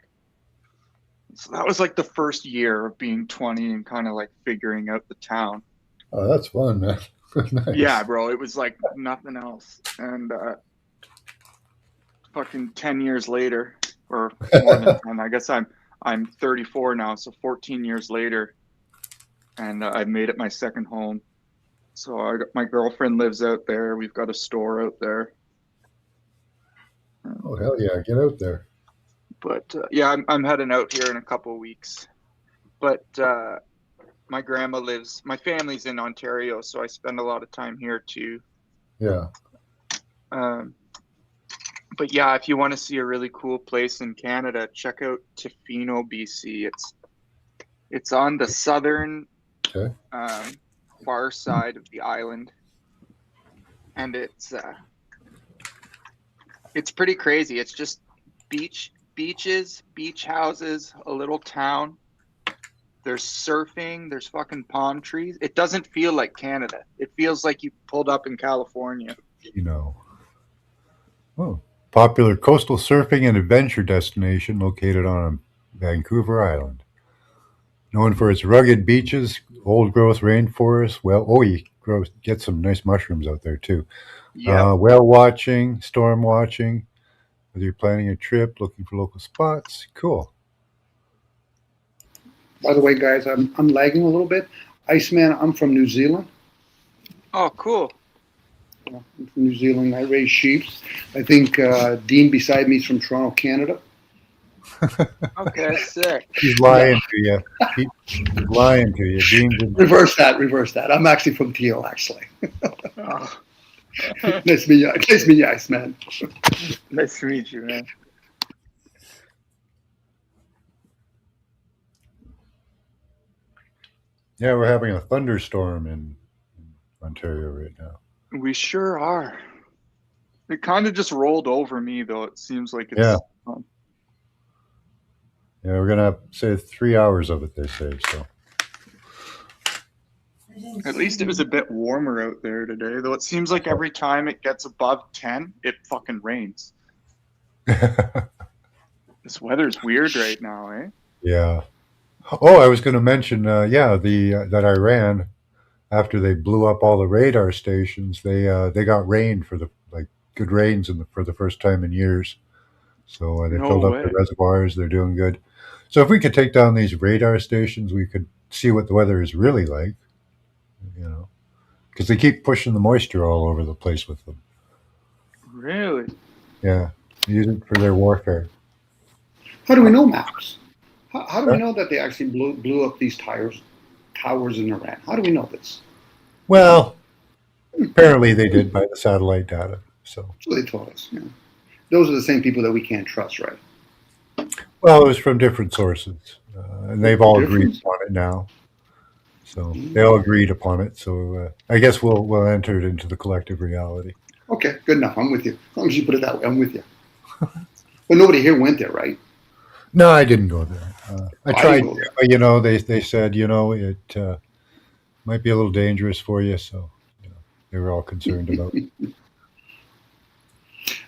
So that was like the first year of being 20 and kind of like figuring out the town. Oh, that's fun, man. Nice. Yeah, bro, it was like nothing else. And fucking 10 years later, or more than 10, I guess I'm 34 now, so 14 years later, and I made it my second home. So my girlfriend lives out there. We've got a store out there. Oh hell yeah, get out there. But yeah, I'm heading out here in a couple of weeks. But my family's in Ontario, so I spend a lot of time here too. Yeah. But yeah, if you want to see a really cool place in Canada, check out Tofino, BC. It's on the southern far side of the island, and it's pretty crazy. It's just beaches, beach houses, a little town. There's surfing, there's fucking palm trees. It doesn't feel like Canada. It feels like you pulled up in California. You know. Oh, popular coastal surfing and adventure destination located on Vancouver Island. Known for its rugged beaches, old-growth rainforests. Well, you get some nice mushrooms out there too. Yeah. Whale watching, storm watching. Whether you're planning a trip, looking for local spots, cool. By the way, guys, I'm lagging a little bit. Iceman, I'm from New Zealand. Oh, cool. I'm from New Zealand. I raise sheep. I think Dean beside me is from Toronto, Canada. Okay, sick. He's lying to you. He's lying to you. Dean's Reverse that. I'm actually from Teal, actually. Oh. Nice to meet you. Nice to meet you, Iceman. Nice to meet you, man. Yeah, we're having a thunderstorm in Ontario right now. We sure are. It kind of just rolled over me, though. It seems like it's... Yeah. Yeah, we're going to have, say, 3 hours of it, they say, so. At least it was a bit warmer out there today, though it seems like every time it gets above 10, it fucking rains. This weather's weird right now, eh? Yeah. Oh, I was going to mention, that Iran, after they blew up all the radar stations, they got rain for good rains for the first time in years. So they filled up the reservoirs. They're doing good. So if we could take down these radar stations, we could see what the weather is really like. You know, because they keep pushing the moisture all over the place with them. Really? Yeah, they use it for their warfare. How do we know, Max? How do we know that they actually blew up these towers in Iran? How do we know this? Well, apparently they did by the satellite data. So they told us. Yeah. Those are the same people that we can't trust, right? Well, it was from different sources, and they've all agreed upon it now. So they all agreed upon it. So I guess we'll enter it into the collective reality. Okay, good enough. I'm with you. As long as you put it that way, I'm with you. But nobody here went there, right? No, I didn't go there. I tried, but they said, it might be a little dangerous for you. So they were all concerned about it.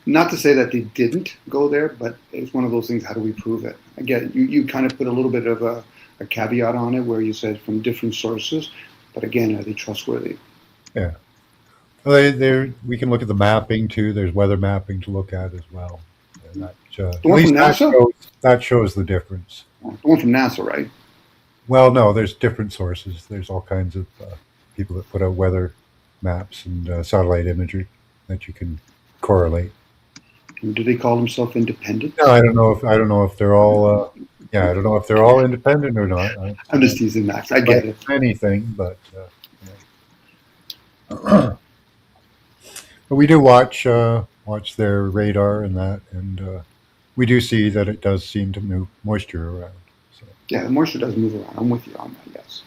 Not to say that they didn't go there, but it's one of those things. How do we prove it? Again, you kind of put a little bit of a caveat on it where you said from different sources, but again, are they trustworthy? Yeah. Well, we can look at the mapping too. There's weather mapping to look at as well. And the one from NASA? That shows the difference. The one from NASA, right? Well, no, there's different sources. There's all kinds of people that put out weather maps and satellite imagery that you can correlate. And do they call themselves independent? No, I don't know if they're all. I don't know if they're all independent or not. I'm just teasing, Max. I get it. Anything, but but we do watch their radar and that, and we do see that it does seem to move moisture around. So. Yeah, the moisture does move around. I'm with you on that. Yes.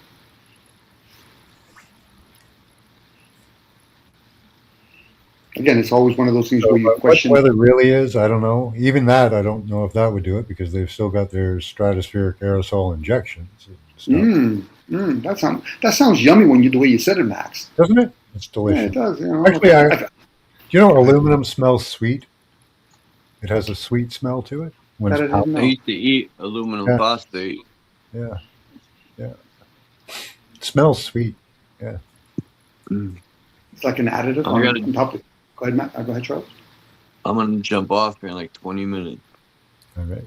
Again, it's always one of those things where you question what weather really is. I don't know. Even that, I don't know if that would do it because they've still got their stratospheric aerosol injections. That sounds yummy the way you said it, Max. Doesn't it? It's delicious. Yeah, it does. Actually, do you know aluminum smells sweet? It has a sweet smell to it. I used to eat aluminum phosphate. Yeah. It smells sweet. Yeah. It's like an additive on top of it. Go ahead, Matt. Go ahead, Charles. I'm going to jump off in like 20 minutes. All right.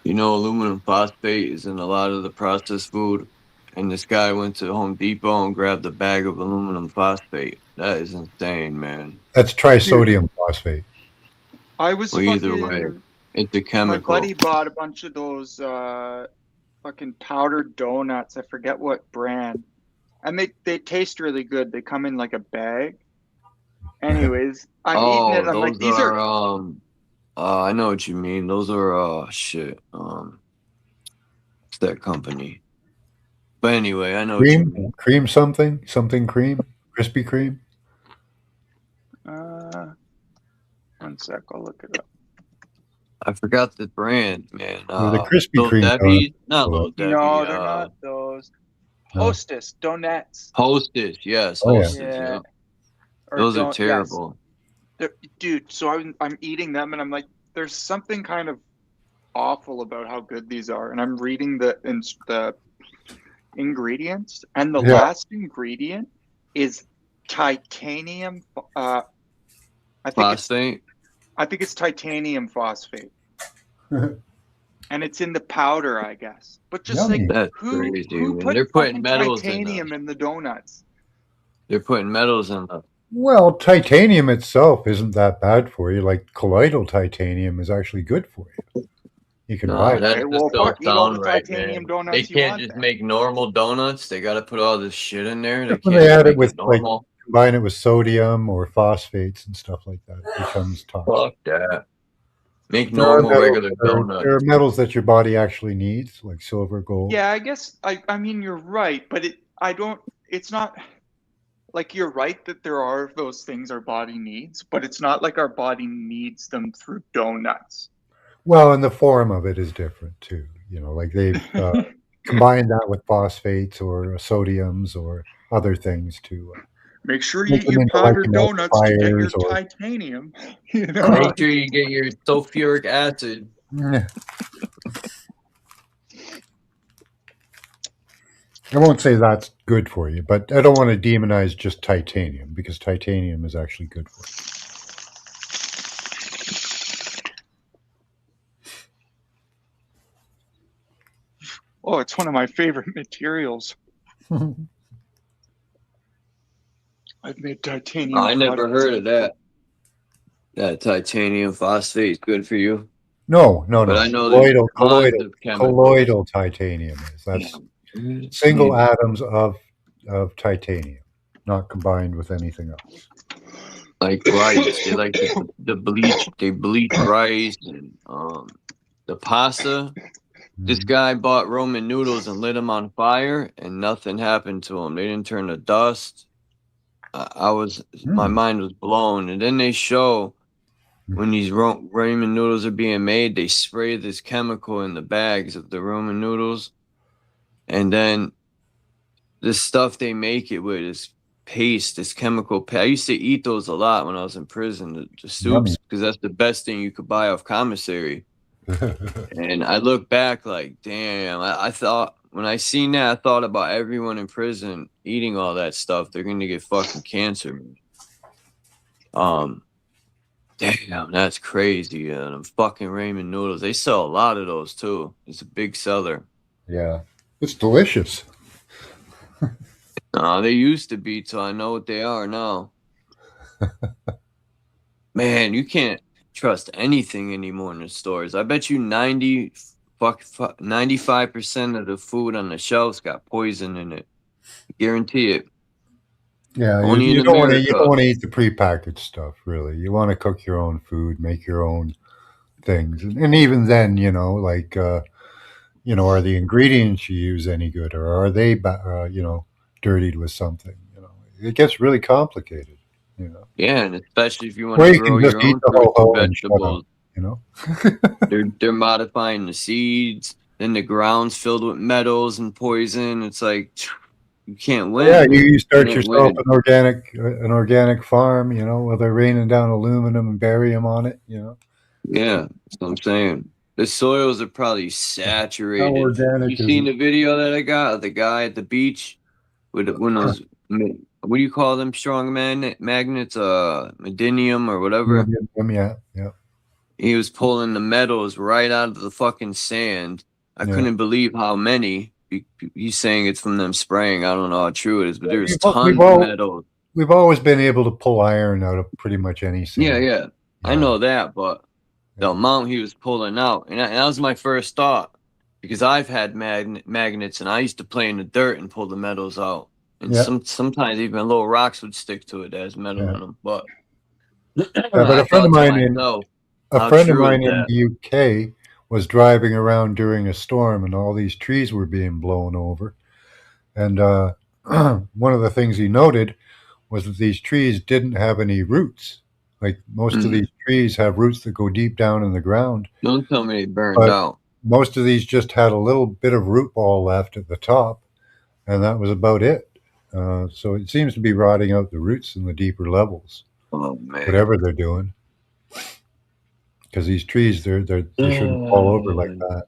Aluminum phosphate is in a lot of the processed food. and this guy went to Home Depot and grabbed a bag of aluminum phosphate. That is insane, man. That's trisodium phosphate. I was Well, either way, it's a my chemical. buddy bought a bunch of those fucking powdered donuts. I forget what brand. And they taste really good. They come in like a bag. Anyways, I'm eating it. I'm like, these are I know what you mean. Those are shit. It's that company. But anyway, I know what you mean. Cream something cream, Krispy Kreme. One sec, I'll look it up. I forgot the brand, man. The Krispy Little Kreme Debbie, donuts. not Little Debbie. No, they're not those. No. Hostess donuts. Hostess, yes, Oh, yeah. Hostess. Yeah. Yeah. Or Those are yes. terrible. Dude, so I'm eating them and I'm like, there's something kind of awful about how good these are. And I'm reading the ingredients, and the last ingredient is titanium. I think Phosphate. I think it's titanium phosphate, and it's in the powder, I guess. But just Yummy. like That's who crazy, who man. put They're putting fucking metals in titanium them. in the donuts? They're putting metals in them. Well, titanium itself isn't that bad for you. Like colloidal titanium is actually good for you. You can buy No, it. that Okay, just well, don't fuck, eat all sound the right, titanium man. donuts They you can't want just then. make normal donuts. They got to put all this shit in there. They When can't they just add make it with like normal. combine it with sodium or phosphates and stuff like that, it becomes toxic. Fuck that. Make There are normal metals regular donuts. there are metals that your body actually needs, like silver, gold. Yeah, I guess I mean you're right, but it's not like you're right that there are those things our body needs, but it's not like our body needs them through donuts. Well, and the form of it is different too. You know, like they've combined that with phosphates or sodiums or other things to Make sure you make eat them your into like powdered donuts to get your emulsifiers or. titanium. You know? Make sure you get your sulfuric acid. I won't say that's good for you, but I don't want to demonize just titanium because titanium is actually good for you. Oh, it's one of my favorite materials. I've made titanium. I never products. heard of that. That titanium phosphate is good for you. No. But I know there's tons of chemicals. Colloidal titanium is. That's single atoms of titanium, not combined with anything else. Like rice, they like the bleach. They bleach rice and the pasta. This guy bought Roman noodles and lit them on fire, and nothing happened to them. They didn't turn to dust. My mind was blown. And then they show when these ramen noodles are being made, they spray this chemical in the bags of the Roman noodles, and then this stuff they make it with is paste, this chemical paste. I used to eat those a lot when I was in prison, the soups, because that's the best thing you could buy off commissary. And I look back like, damn, I thought, when I seen that, I thought about everyone in prison eating all that stuff. They're going to get fucking cancer. Damn, that's crazy. Them fucking ramen noodles. They sell a lot of those too. It's a big seller. Yeah. It's delicious. They used to be, so I know what they are now. Man, you can't trust anything anymore in the stores. I bet you 95% of the food on the shelves got poison in it. Guarantee it. Yeah, Only you in don't want to America. eat the prepackaged stuff, really. You want to cook your own food, make your own things. And even then, like, are the ingredients you use any good, or are they, dirtied with something? It gets really complicated. Yeah, and especially if you want Or to you grow can just your eat own the fruits whole and and shut up, vegetables. They're modifying the seeds, then the ground's filled with metals and poison. It's like you can't win. Yeah, you start can't yourself win. an organic farm, where they're raining down aluminum and barium on it, Yeah, that's what I'm saying. The soils are probably saturated. How organic You is seen it? the video that I got of the guy at the beach with one of those, what do you call them, strong magnets, Medinium or whatever? Yeah. He was pulling the metals right out of the fucking sand. I Yeah. couldn't believe how many. he's saying it's from them spraying. I don't know how true it is, but there's We've tons of metal. We've always been able to pull iron out of pretty much any sand. Yeah, I know that, but the amount he was pulling out, and that was my first thought, because I've had magnets, and I used to play in the dirt and pull the metals out, and sometimes even little rocks would stick to it that has metal in them. But but a friend of mine in the UK was driving around during a storm, and all these trees were being blown over, and one of the things he noted was that these trees didn't have any roots. Like most of these trees have roots that go deep down in the ground. Don't tell me they burned out. Most of these just had a little bit of root ball left at the top, and that was about it. So it seems to be rotting out the roots in the deeper levels. Oh man! Whatever they're doing, because these trees, they shouldn't fall over like that.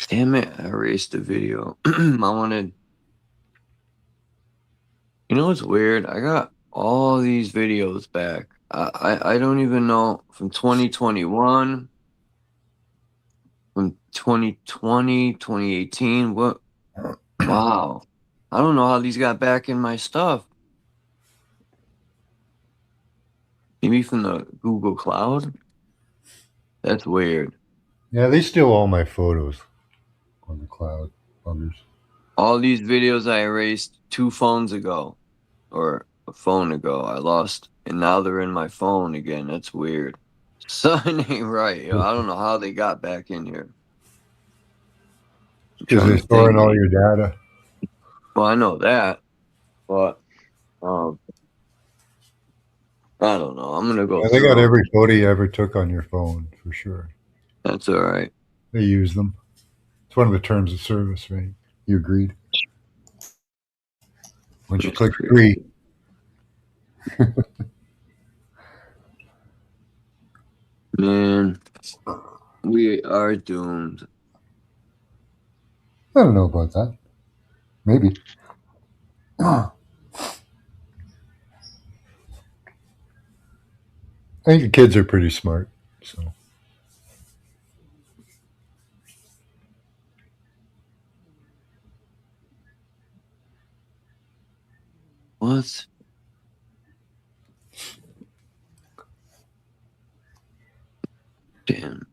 Damn it! I erased the video. I wanted. You know what's weird? I got all these videos back. I don't even know, from 2021, from 2020, 2018. What? Wow. I don't know how these got back in my stuff. Maybe from the Google Cloud? That's weird. Yeah, they steal all my photos on the cloud. Buggers. All these videos I erased 2 phones ago, or a phone ago, I lost, and now they're in my phone again. That's weird. Something ain't right. Yo. I don't know how they got back in here. Because they're storing all your data. Well, I know that, but I don't know. I'm gonna go. Yeah, they got every photo you ever took on your phone for sure. That's all right. They use them. It's one of the terms of service, right? You agreed. Once you click agree. Man, we are doomed. I don't know about that. Maybe. I think the kids are pretty smart. So. What? Damn.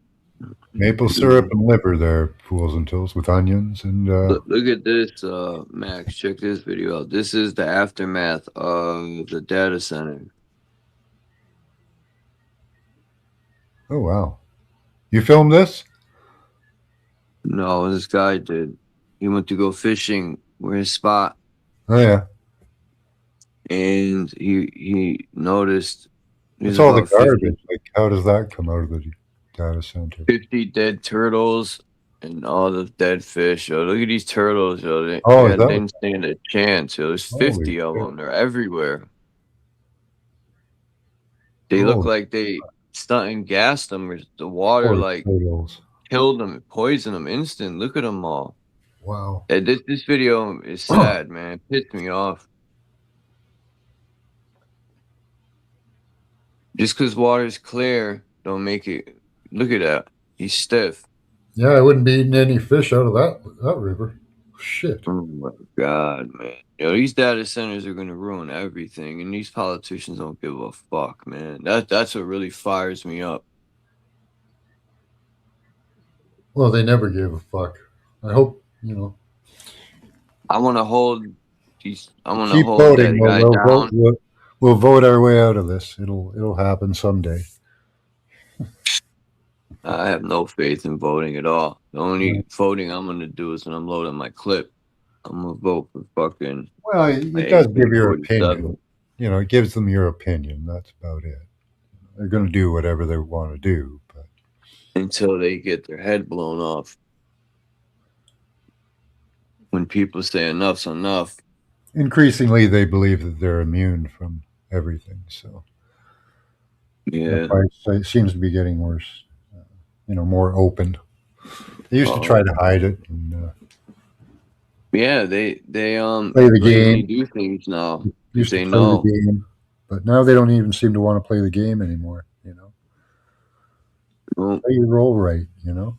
Maple syrup and liver there, fools and tills, with onions and look at this, Max. Check this video out. This is the aftermath of the data center. Oh wow. You filmed this? No, this guy did. He went to go fishing where his spot. Oh yeah. And he noticed it's all the garbage. Like, how does that come out of the data center? 50 dead turtles and all the dead fish. Yo, look at these turtles. Yo. They didn't stand a chance. Yo. There's 50 of them. They're everywhere. They look like they stunt and gassed them. Or the water killed them, poisoned them instant. Look at them all. Wow. This video is sad, man. It pissed me off. Just because water's clear, don't make it. Look at that. He's stiff. Yeah, I wouldn't be eating any fish out of that river. Shit. Oh my God, man. Yo, these data centers are gonna ruin everything, and these politicians don't give a fuck, man. That's what really fires me up. Well, they never give a fuck. I hope, I want to hold these. I want to keep hold voting. that guy down. We'll vote our way out of this. It'll happen someday. I have no faith in voting at all. The only voting I'm going to do is when I'm loading my clip. I'm going to vote for fucking... Well, it does give your opinion. It gives them your opinion. That's about it. They're going to do whatever they want to do. But until they get their head blown off. When people say enough's enough. Increasingly, they believe that they're immune from everything. So, yeah, it seems to be getting worse. More open. They used to try to hide it. And, yeah, they play the game. Do things now. Used they to play know. The game, but now they don't even seem to want to play the game anymore. Well, How you roll right, you know?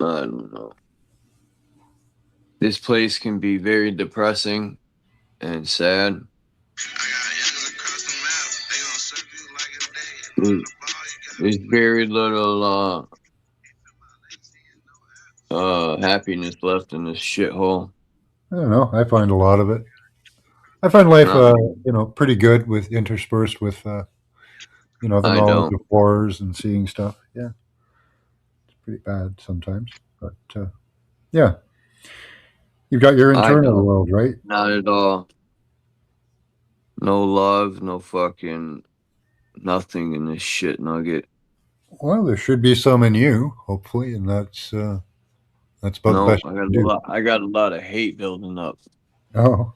I don't know. This place can be very depressing and sad. There's very little happiness left in this shithole. I don't know. I find a lot of it. I find life, Not you know, pretty good with interspersed with, you know, the I knowledge don't. of wars and seeing stuff. Yeah, it's pretty bad sometimes, but yeah, you've got your I internal don't. world, right? Not at all. No love, no fucking nothing in this shit nugget. Well, there should be some in you, hopefully, and that's about the No, best you can do. I got a lot of hate building up. Oh,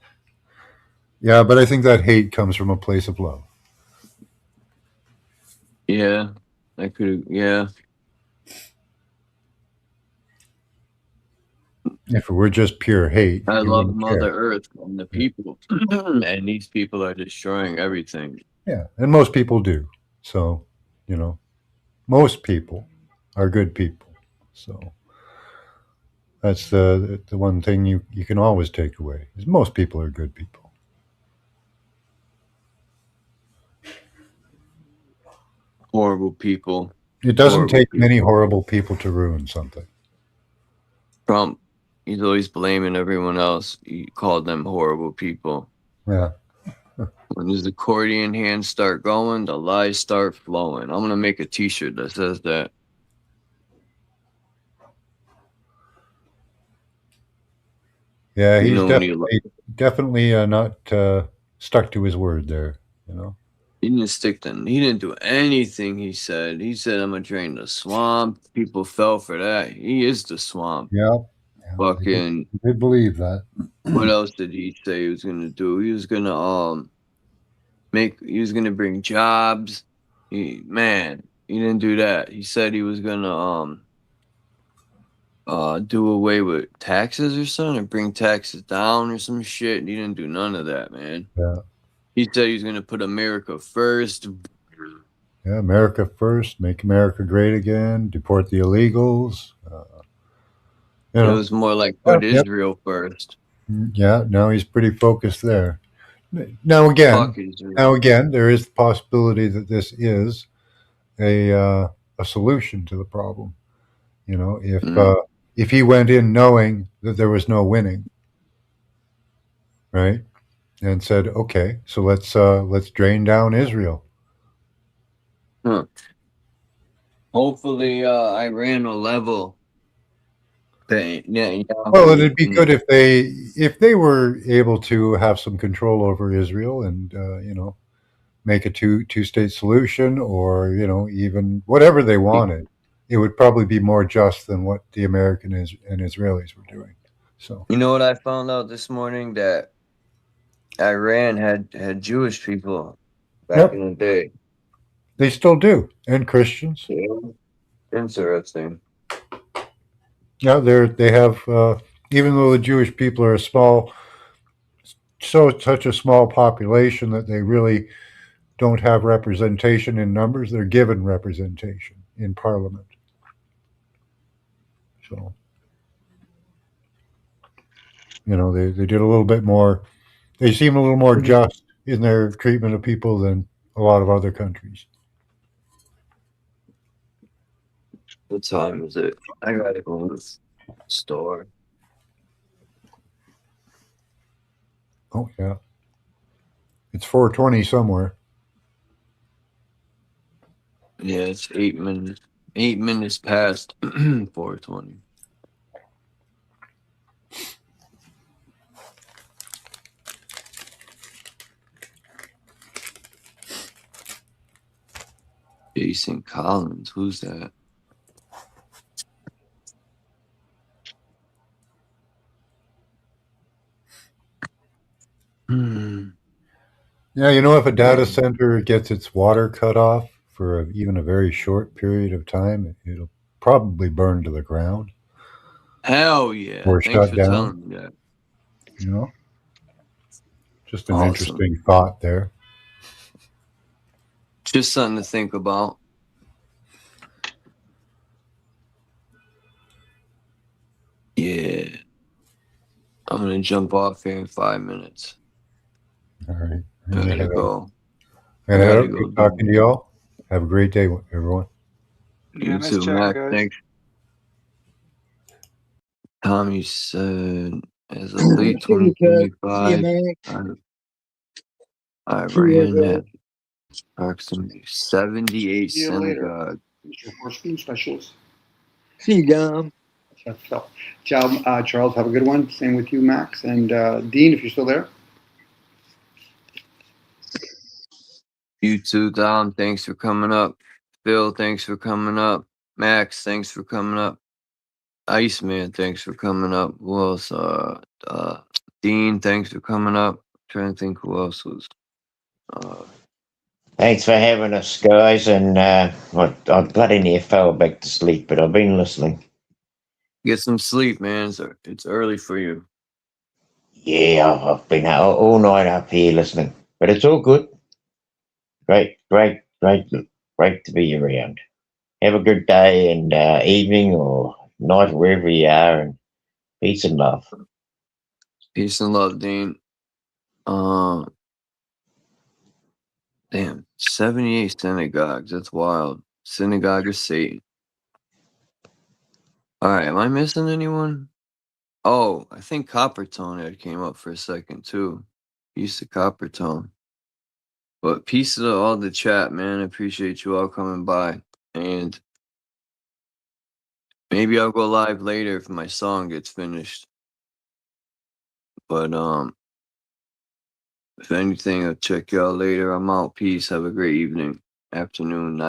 yeah, but I think that hate comes from a place of love. Yeah, I could. Yeah, If it were just pure hate, I you love wouldn't care. Mother Earth and the people, and these people are destroying everything. Yeah, and most people do. So, you know, most people are good people. So that's the one thing you can always take away is most people are good people. Horrible people. It doesn't Horrible take many people. horrible people to ruin something. Trump, he's always blaming everyone else. He called them horrible people. Yeah. When his accordion hands start going, the lies start flowing. I'm gonna make a T-shirt that says that. Yeah, You he's know when he definitely not stuck to his word there. You know. He didn't do anything he said. He said, I'm gonna drain the swamp. People fell for that. He is the swamp. Yeah. Fucking I did believe that. what else did he say he was gonna do? He was gonna bring jobs. He didn't do that. He said he was gonna do away with taxes or something, or bring taxes down or some shit. He didn't do none of that, man. Yeah. He said he was gonna put America first. Yeah, America first, make America great again, deport the illegals. You know, It was more like put Israel first. Yeah, now he's pretty focused there. Now again, there is the possibility that this is a solution to the problem. You know, if he went in knowing that there was no winning, right, and said, okay, so let's drain down Israel. Huh. Hopefully, Iran will level. Well, it'd be good if they were able to have some control over Israel and you know, make a two-state solution, or you know, even whatever they wanted. It would probably be more just than what the Americans and Israelis were doing. So you know what I found out this morning, that Iran had Jewish people back in the day. They still do, and Christians. Yeah. Interesting. Yeah, they have even though the Jewish people are such a small population that they really don't have representation in numbers. They're given representation in Parliament. So, you know, they did a little bit more. They seem a little more just in their treatment of people than a lot of other countries. What time is it? I gotta go to the store. Oh yeah, it's 4:20 somewhere. Yeah, it's 8 minutes. 8 minutes past 4:20. Jason Collins, who's that? Yeah, you know, if a data center gets its water cut off for even a very short period of time, it'll probably burn to the ground. Hell yeah. Or Thanks shut for down. telling me that. You know? Just an interesting thought there. Just something to think about. gonna jump off here in 5 minutes. All right. I gotta go. And gotta good talking to y'all. Have a great day, everyone. Yeah, You nice too, chatting, Mac. guys. Thanks. Tommy said, as of late See you, Chuck. See you, 2025, Mac. I See you, ran at approximately 78 See you later, synagogues. Mr. Horseman Specialist. See you, Dom. Ciao, Charles. Have a good one. Same with you, Max. And Dean, if you're still there. You too, Dom. Thanks for coming up. Phil, thanks for coming up. Max, thanks for coming up. Iceman, thanks for coming up. Who else? Dean, thanks for coming up. Trying to think who else was. Thanks for having us, guys. And I bloody near fell back to sleep, but I've been listening. Get some sleep, man. It's early for you. Yeah, I've been out all night up here listening, but it's all good. Great to be around. Have a good day and evening or night wherever you are, and peace and love. Peace and love, Dean. Damn, 78 synagogues. That's wild. Synagogue of Satan. All right, am I missing anyone? Oh, I think Coppertone had came up for a second too. Peace to Coppertone. But peace to all the chat, man. I appreciate you all coming by. And maybe I'll go live later if my song gets finished. But if anything, I'll check y'all later. I'm out. Peace. Have a great evening, afternoon, night.